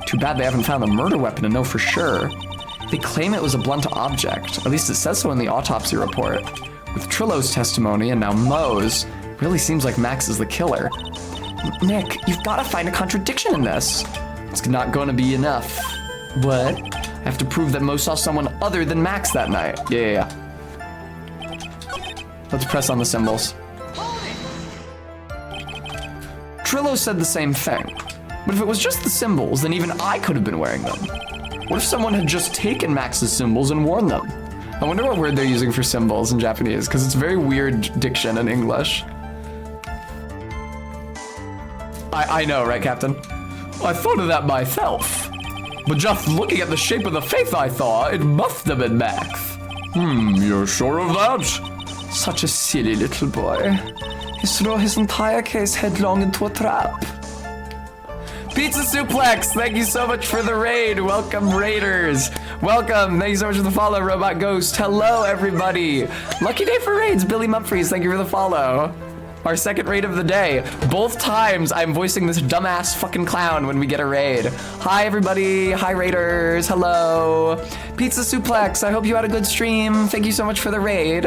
Too bad they haven't found the murder weapon to know for sure. They claim it was a blunt object. At least it says so in the autopsy report. With Trillo's testimony and now Mo's, really seems like Max is the killer. Nick, you've got to find a contradiction in this. It's not going to be enough. What? I have to prove that Mo saw someone other than Max that night. Yeah. Let's press on the symbols. Trillo said the same thing. But if it was just the symbols, then even I could have been wearing them. What if someone had just taken Max's symbols and worn them? I wonder what word they're using for symbols in Japanese, because it's very weird diction in English. I know, right, Captain? I thought of that myself. But just looking at the shape of the face I saw, it must have been Max. You're sure of that? Such a silly little boy. He threw his entire case headlong into a trap. Pizza Suplex, thank you so much for the raid. Welcome, Raiders. Welcome. Thank you so much for the follow, Robot Ghost. Hello, everybody. Lucky day for raids. Billy Mumfries, thank you for the follow. Our second raid of the day. Both times I'm voicing this dumbass fucking clown when we get a raid. Hi, everybody. Hi, Raiders. Hello. Pizza Suplex, I hope you had a good stream. Thank you so much for the raid.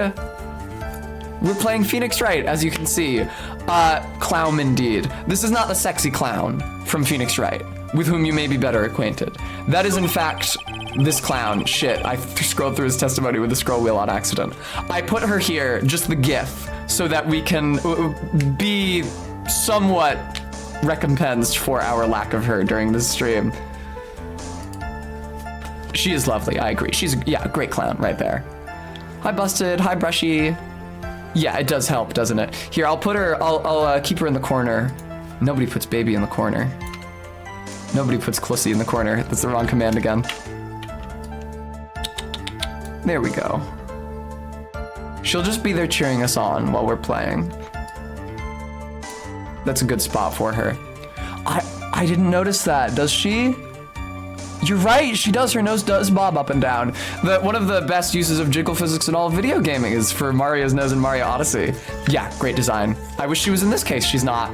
We're playing Phoenix Wright, as you can see. Clown indeed. This is not the sexy clown from Phoenix Wright, with whom you may be better acquainted. That is, in fact, this clown. Shit, I scrolled through his testimony with the scroll wheel on accident. I put her here, just the GIF, so that we can be somewhat recompensed for our lack of her during this stream. She is lovely, I agree. She's, a great clown right there. Hi, Busted. Hi, Brushy. Yeah, it does help, doesn't it? Here, I'll put her, I'll keep her in the corner. Nobody puts baby in the corner. Nobody puts Clussy in the corner. That's the wrong command again. There we go. She'll just be there cheering us on while we're playing. That's a good spot for her. I didn't notice that. Does she? You're right, she does. Her nose does bob up and down. One of the best uses of jiggle physics in all of video gaming is for Mario's nose in Mario Odyssey. Yeah, great design. I wish she was in this case. She's not.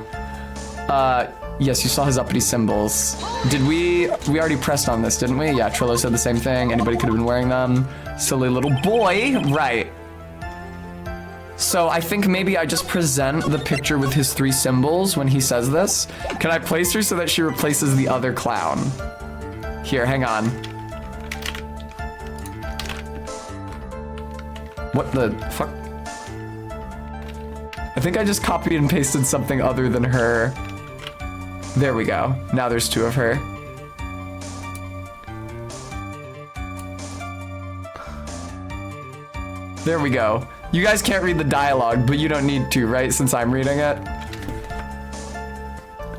Yes, you saw his uppity symbols. Did we already pressed on this, didn't we? Yeah, Trillo said the same thing. Anybody could have been wearing them. Silly little boy. Right. So I think maybe I just present the picture with his 3 symbols when he says this. Can I place her so that she replaces the other clown? Here, hang on. What the fuck? I think I just copied and pasted something other than her. There we go. Now there's 2 of her. There we go. You guys can't read the dialogue, but you don't need to, right? Since I'm reading it.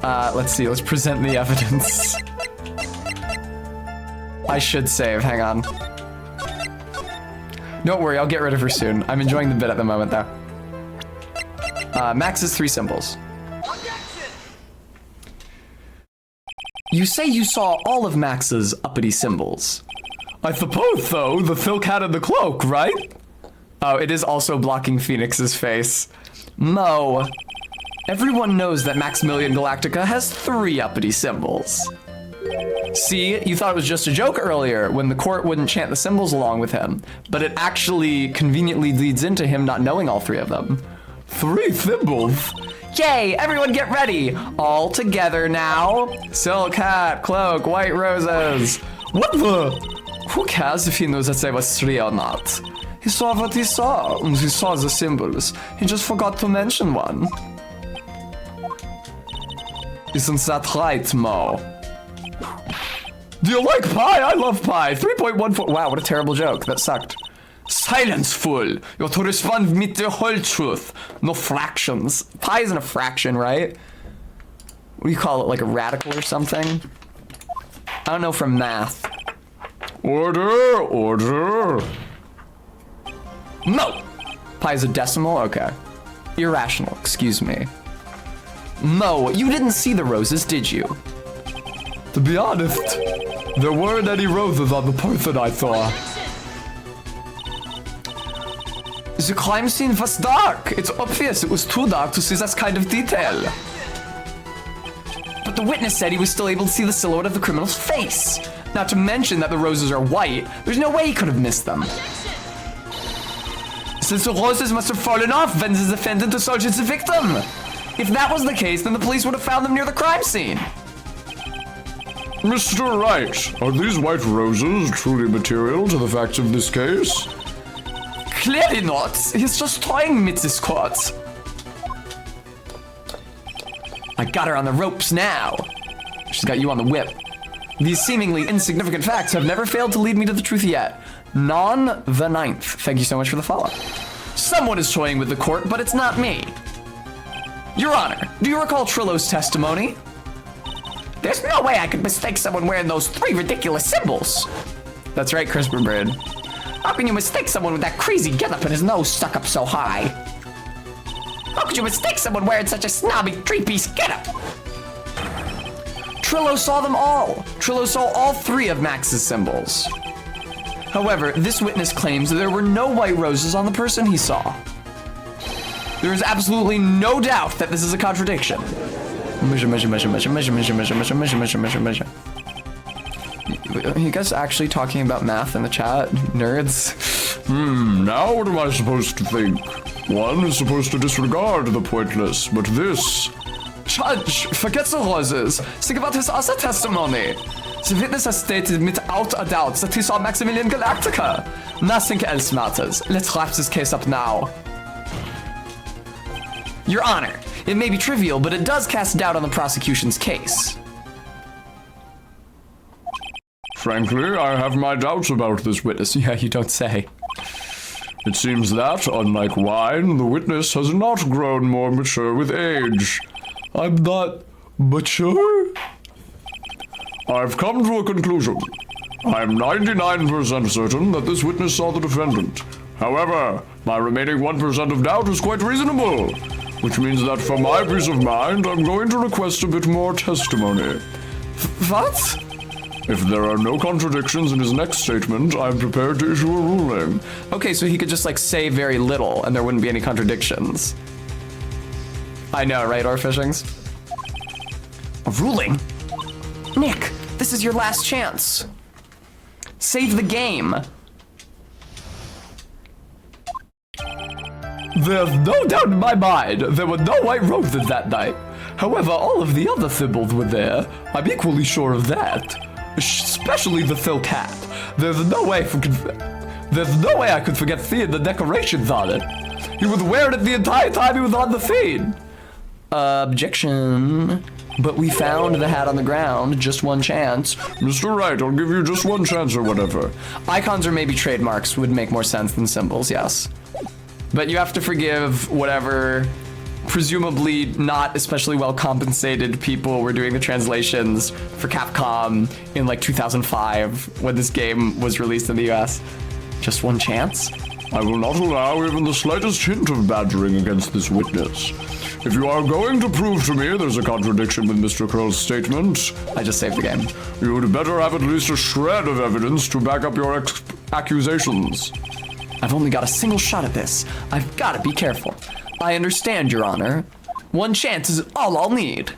Let's see. Let's present the evidence. I should save. Hang on. Don't worry. I'll get rid of her soon. I'm enjoying the bit at the moment, though. Max's 3 symbols. You say you saw all of Max's uppity symbols. I suppose so. The silk hat and the cloak, right? Oh, it is also blocking Phoenix's face. Mo, everyone knows that Maximilian Galactica has 3 uppity symbols. See, you thought it was just a joke earlier when the court wouldn't chant the symbols along with him, but it actually conveniently leads into him not knowing all 3 of them. 3 symbols? Yay, everyone get ready! All together now. Silk hat, cloak, white roses. What the? Who cares if he knows that they were 3 or not? He saw what he saw, and he saw the symbols. He just forgot to mention one. Isn't that right, Mo? Do you like pie? I love pie. 3.14. Wow, what a terrible joke. That sucked. Silence, fool. You're to respond with the whole truth. No fractions. Pi isn't a fraction, right? What do you call it, like a radical or something? I don't know from math. Order, order. No! Pi is a decimal? Okay. Irrational, excuse me. Mo, you didn't see the roses, did you? To be honest, there weren't any roses on the person I saw. The crime scene was dark. It's obvious it was too dark to see that kind of detail. But the witness said he was still able to see the silhouette of the criminal's face. Not to mention that the roses are white. There's no way he could have missed them. Since the roses must have fallen off when the defendant assaulted the victim. If that was the case, then the police would have found them near the crime scene. Mr. Wright, are these white roses truly material to the facts of this case? Clearly not. He's just toying with this court. I got her on the ropes now. She's got you on the whip. These seemingly insignificant facts have never failed to lead me to the truth yet. Non the 9th. Thank you so much for the follow. Someone is toying with the court, but it's not me. Your Honor, do you recall Trillo's testimony? There's no way I could mistake someone wearing those 3 ridiculous symbols. That's right, CRISPR Bird. How can you mistake someone with that crazy getup and his nose stuck up so high? How could you mistake someone wearing such a snobby 3-piece getup? Trillo saw them all. Trillo saw all 3 of Max's symbols. However, this witness claims that there were no white roses on the person he saw. There is absolutely no doubt that this is a contradiction. Measure, measure, measure, measure, measure, measure, measure, measure, measure, measure, measure, measure. Are you guys actually talking about math in the chat, nerds? Now what am I supposed to think? One is supposed to disregard the pointless, but this... Judge, forget the roses. Think about his other testimony. The witness has stated without a doubt that he saw Maximilian Galactica. Nothing else matters. Let's wrap this case up now. Your Honor, it may be trivial, but it does cast doubt on the prosecution's case. Frankly, I have my doubts about this witness. Yeah, you don't say. It seems that, unlike wine, the witness has not grown more mature with age. I'm not mature? I've come to a conclusion. I'm 99% certain that this witness saw the defendant. However, my remaining 1% of doubt is quite reasonable, which means that for my peace of mind, I'm going to request a bit more testimony. What? If there are no contradictions in his next statement, I'm prepared to issue a ruling. Okay, so he could just like say very little and there wouldn't be any contradictions. I know, right, Orfishings? A ruling? Nick, this is your last chance. Save the game. There's no doubt in my mind there were no white roses that night. However, all of the other symbols were there. I'm equally sure of that. Especially the silk hat. There's no way I could forget seeing the decorations on it. He was wearing it the entire time he was on the scene. Objection. But we found the hat on the ground. Just one chance. Mr. Wright, I'll give you just one chance or whatever. Icons or maybe trademarks would make more sense than symbols, yes. But you have to forgive whatever presumably not especially well compensated people were doing the translations for Capcom in like 2005 when this game was released in the US. Just one chance? I will not allow even the slightest hint of badgering against this witness. If you are going to prove to me there's a contradiction with Mr. Curl's statement, I just saved the game. you'd better have at least a shred of evidence to back up your accusations. I've only got a single shot at this. I've got to be careful. I understand, Your Honor. One chance is all I'll need.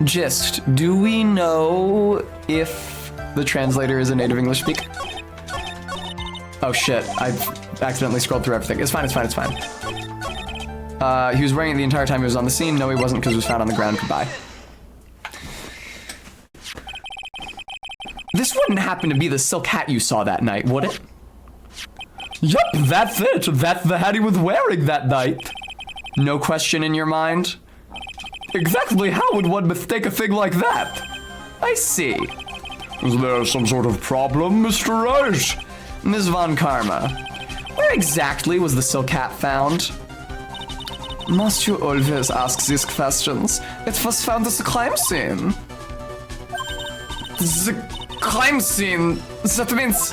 Gist, do we know if the translator is a native English speaker? Oh shit, I've accidentally scrolled through everything. It's fine, it's fine, it's fine. He was wearing it the entire time he was on the scene. No, he wasn't because it was found on the ground. Goodbye. This wouldn't happen to be the silk hat you saw that night, would it? Yup, that's it. That's the hat he was wearing that night. No question in your mind? Exactly how would one mistake a thing like that? I see. Is there some sort of problem, Mr. Wright? Ms. Von Karma, where exactly was the silk hat found? Must you always ask these questions? It was found at the crime scene. The crime scene? That means...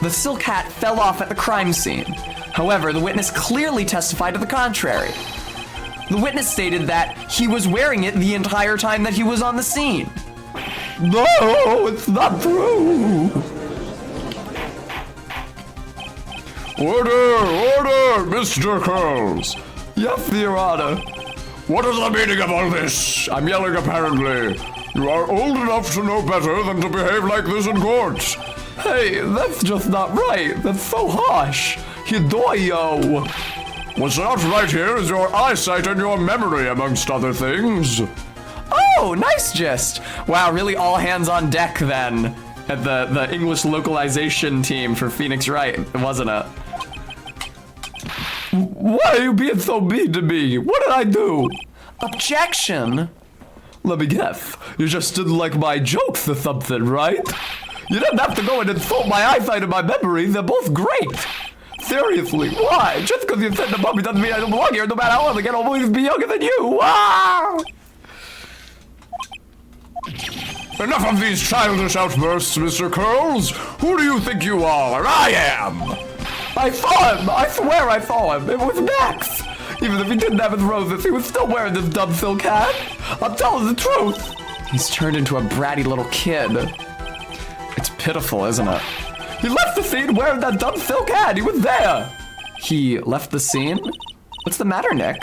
The silk hat fell off at the crime scene. However, the witness clearly testified to the contrary. The witness stated that he was wearing it the entire time that he was on the scene. No, it's not true. Order, Mr. Curls. Yes, Your Honor. What is the meaning of all this? I'm yelling apparently. You are old enough to know better than to behave like this in court. Hey, that's just not right. That's so harsh. Hidoyo. What's not right here is your eyesight and your memory, amongst other things. Oh, nice gist. Wow, really all hands on deck then at the English localization team for Phoenix Wright, wasn't it? Why are you being so mean to me? What did I do? Objection. Let me guess. You just didn't like my jokes or something, right? You didn't have to go and insult my eyesight and my memory. They're both great. Seriously, why? Just because you said the mummy doesn't mean I don't belong here. No matter how old I get, I'll always be younger than you. Wow! Enough of these childish outbursts, Mr. Curls. Who do you think you are? I am. I saw him. I swear I saw him. It was Max. Even if he didn't have his roses, he was still wearing this dumb silk hat. I'm telling the truth. He's turned into a bratty little kid. It's pitiful, isn't it? He left the scene wearing that dumb silk hat. He was there. He left the scene? What's the matter, Nick?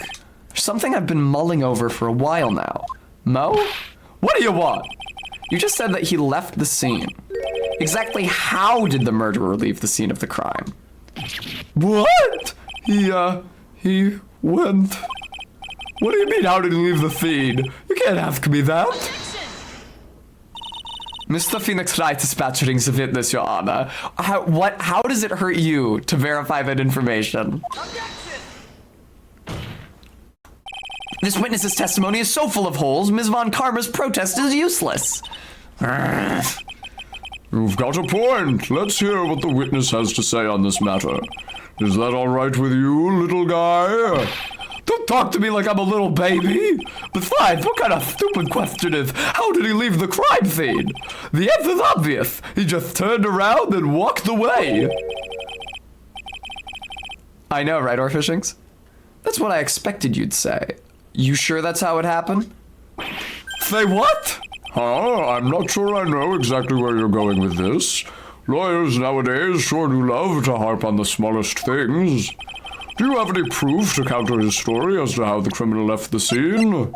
There's something I've been mulling over for a while now. Mo? What do you want? You just said that he left the scene. Exactly how did the murderer leave the scene of the crime? What? He went... What do you mean, how did he leave the scene? You can't ask me that. Mr. Phoenix Wright dispatching the witness, Your Honor. How does it hurt you to verify that information? This witness's testimony is so full of holes, Ms. Von Karma's protest is useless. You've got a point. Let's hear what the witness has to say on this matter. Is that all right with you, little guy? Don't talk to me like I'm a little baby. Besides, what kind of stupid question is, how did he leave the crime scene? The answer's obvious. He just turned around and walked away. I know, right, Orfishings? That's what I expected you'd say. You sure that's how it happened? Say what? I'm not sure I know exactly where you're going with this. Lawyers nowadays sure do love to harp on the smallest things. Do you have any proof to counter his story as to how the criminal left the scene?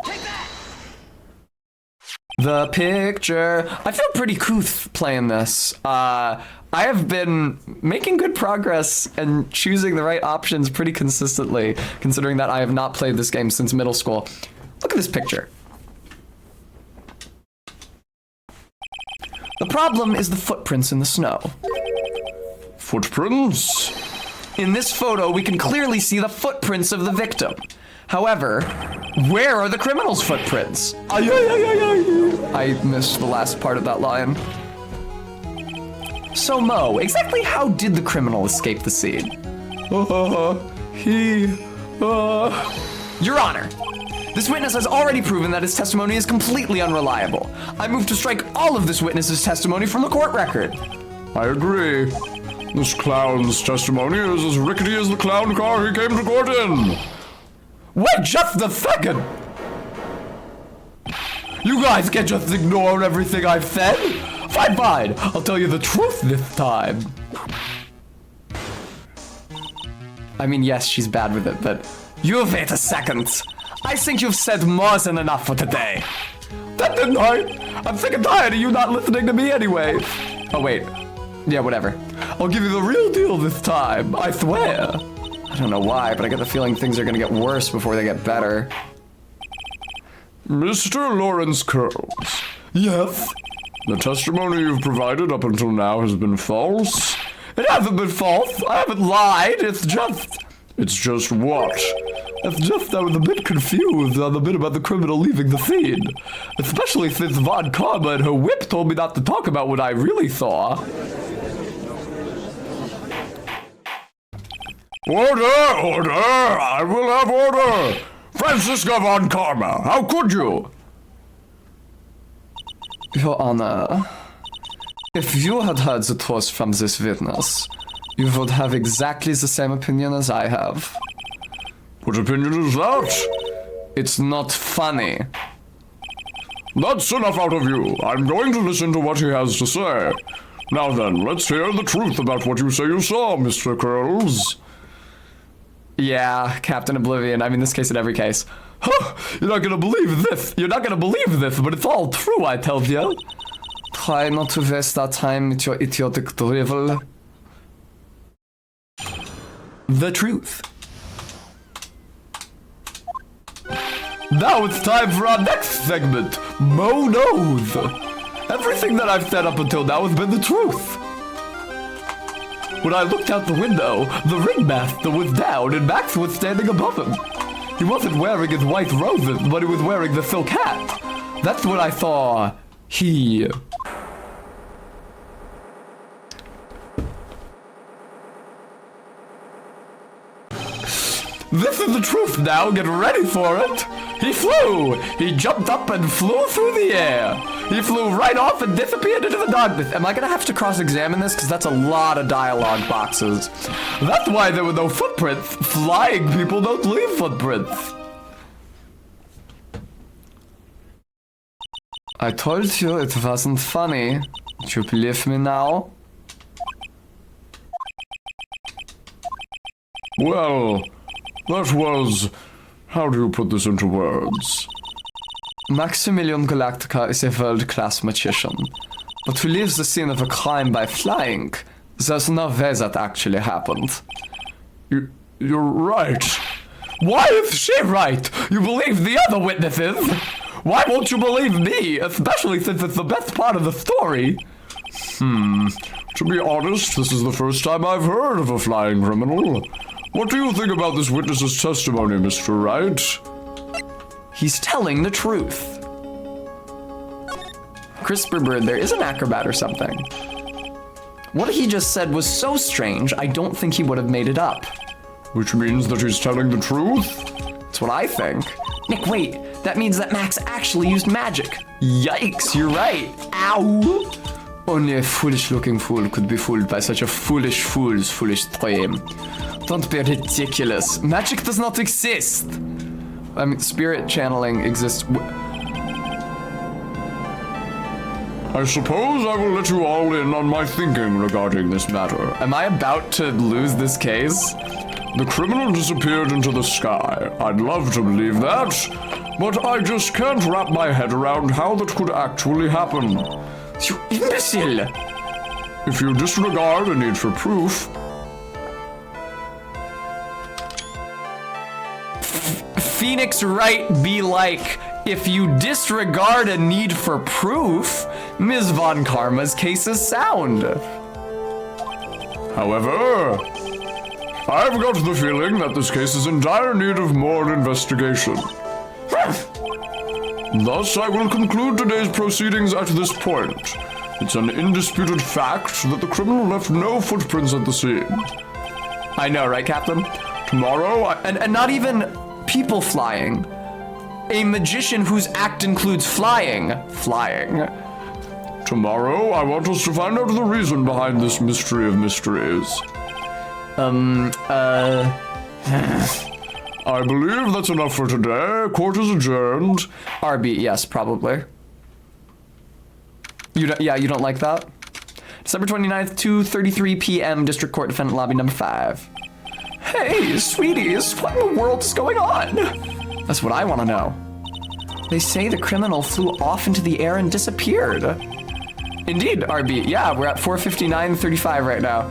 The picture. I feel pretty couth playing this. I have been making good progress and choosing the right options pretty consistently, considering that I have not played this game since middle school. Look at this picture. The problem is the footprints in the snow. Footprints? In this photo, we can clearly see the footprints of the victim. However, where are the criminal's footprints? I missed the last part of that line. So Mo, exactly how did the criminal escape the scene? Your Honor, this witness has already proven that his testimony is completely unreliable. I move to strike all of this witness's testimony from the court record. I agree. This clown's testimony is as rickety as the clown car he came to court in. Wait just a second! You guys can't just ignore everything I've said. Fine. I'll tell you the truth this time. I mean, yes, she's bad with it, but... You wait a second. I think you've said more than enough for today. That didn't hurt. I'm sick and tired of you not listening to me anyway. Oh, wait. Yeah, whatever. I'll give you the real deal this time, I swear. I don't know why, but I get the feeling things are gonna get worse before they get better. Mr. Lawrence Curls, Yes? the testimony you've provided up until now has been false. It hasn't been false. I haven't lied. It's just what? It's just I was a bit confused on the bit about the criminal leaving the scene. Especially since Von Karma and her whip told me not to talk about what I really saw. Order! I will have order! Francisca Von Karma, how could you? Your Honor, if you had heard the truth from this witness, you would have exactly the same opinion as I have. What opinion is that? It's not funny. That's enough out of you. I'm going to listen to what he has to say. Now then, let's hear the truth about what you say you saw, Mr. Curls. Yeah, Captain Oblivion. I mean, this case in every case. You're not gonna believe this. You're not gonna believe this, but it's all true, I tell you. Try not to waste our time with your idiotic drivel. The truth. Now it's time for our next segment, Mo Knows. Everything that I've said up until now has been the truth. When I looked out the window, the ringmaster was down and Max was standing above him. He wasn't wearing his white roses, but he was wearing the silk hat. That's when I saw he... This is the truth now, get ready for it! He flew! He jumped up and flew through the air! He flew right off and disappeared into the darkness. Am I gonna have to cross-examine this? Because that's a lot of dialogue boxes. That's why there were no footprints. Flying people don't leave footprints. I told you it wasn't funny. Do you believe me now? Well, that was... How do you put this into words? Maximilian Galactica is a world-class magician. But to leave the scene of a crime by flying, there's no way that actually happened. You're right. Why is she right? You believe the other witnesses? Why won't you believe me, especially since it's the best part of the story? To be honest, this is the first time I've heard of a flying criminal. What do you think about this witness's testimony, Mr. Wright? He's telling the truth. Crisper Bird, there is an acrobat or something. What he just said was so strange, I don't think he would have made it up. Which means that he's telling the truth? That's what I think. Nick, wait, that means that Max actually used magic. Yikes, you're right. Ow! Only a foolish-looking fool could be fooled by such a foolish fool's foolish dream. Don't be ridiculous. Magic does not exist. I mean, spirit channeling exists. I suppose I will let you all in on my thinking regarding this matter. Am I about to lose this case? The criminal disappeared into the sky. I'd love to believe that, but I just can't wrap my head around how that could actually happen. You imbecile! If you disregard a need for proof, Phoenix Wright be like, if you disregard a need for proof, Ms. Von Karma's case is sound. however, I've got the feeling that this case is in dire need of more investigation. Thus, I will conclude today's proceedings at this point. It's an indisputed fact that the criminal left no footprints at the scene. I know, right, Captain? Tomorrow, And not even people flying. A magician whose act includes flying. Tomorrow, I want us to find out the reason behind this mystery of mysteries. I believe that's enough for today. Court is adjourned. RB, yes, probably. You don't like that? December 29th, 2:33 p.m., District Court, Defendant Lobby number 5. Hey, sweeties, what in the world is going on? That's what I want to know. They say the criminal flew off into the air and disappeared. Indeed, RB. Yeah, we're at 4:59:35 right now.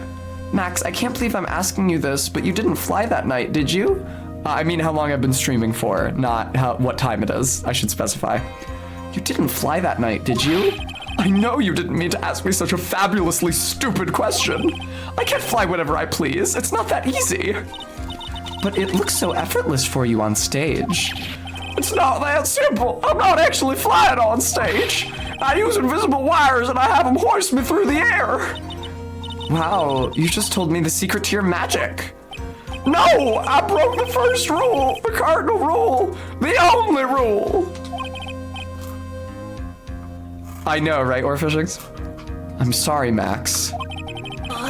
Max, I can't believe I'm asking you this, but you didn't fly that night, did you? I mean how long I've been streaming for, not what time it is. I should specify. You didn't fly that night, did you? I know you didn't mean to ask me such a fabulously stupid question. I can't fly whenever I please. It's not that easy. But it looks so effortless for you on stage. It's not that simple. I'm not actually flying on stage. I use invisible wires and I have them hoist me through the air. Wow, you just told me the secret to your magic. No, I broke the first rule, the cardinal rule, the only rule. I know, right, Orphishings? I'm sorry, Max.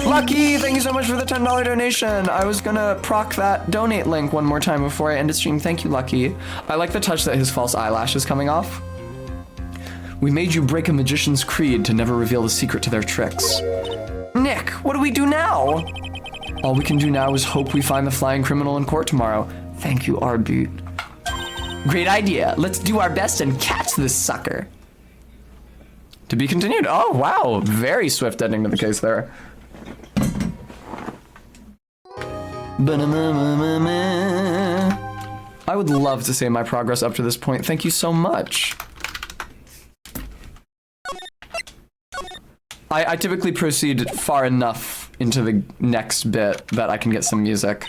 Lucky, thank you so much for the $10 donation. I was gonna proc that donate link one more time before I end the stream. Thank you, Lucky. I like the touch that his false eyelash is coming off. We made you break a magician's creed to never reveal the secret to their tricks. Nick, what do we do now? All we can do now is hope we find the flying criminal in court tomorrow. Thank you, Arbut. Great idea. Let's do our best and catch this sucker. To be continued. Oh, wow. Very swift ending to the case there. I would love to say my progress up to this point. Thank you so much. I typically proceed far enough into the next bit that I can get some music.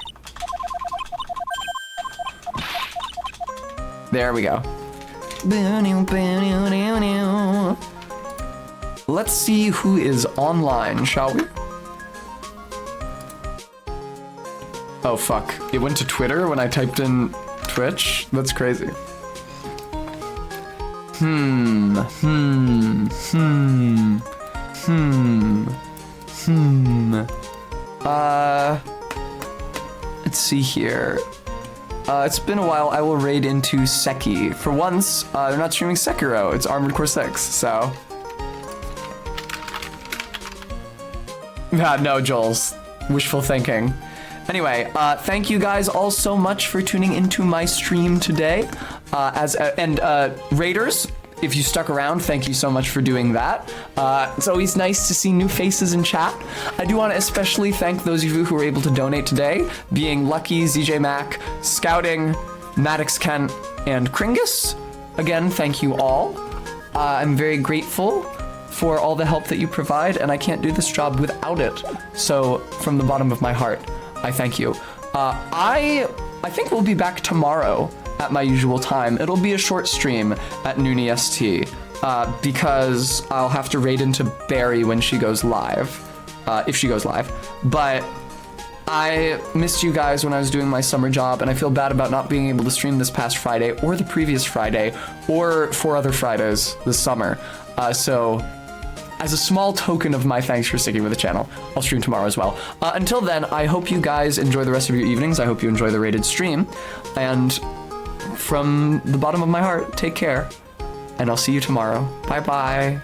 There we go. Let's see who is online, shall we? Oh fuck, it went to Twitter when I typed in Twitch? That's crazy. Let's see here. It's been a while. I will raid into Seki. For once, they're not streaming Sekiro. It's Armored Core 6, so. No, Joel's wishful thinking. Anyway, thank you guys all so much for tuning into my stream today. Raiders, if you stuck around, thank you so much for doing that. It's always nice to see new faces in chat. I do want to especially thank those of you who were able to donate today, being Lucky, ZJ Mac, Scouting, Maddox Kent, and Kringus. Again, thank you all. I'm very grateful for all the help that you provide, and I can't do this job without it. So, from the bottom of my heart, I thank you. I think we'll be back tomorrow at my usual time. It'll be a short stream at noon EST, because I'll have to raid into Barry when she goes live, if she goes live. But I missed you guys when I was doing my summer job, and I feel bad about not being able to stream this past Friday, or the previous Friday, or 4 other Fridays this summer. So, as a small token of my thanks for sticking with the channel, I'll stream tomorrow as well. Until then, I hope you guys enjoy the rest of your evenings. I hope you enjoy the rated stream. And from the bottom of my heart, take care. And I'll see you tomorrow. Bye-bye.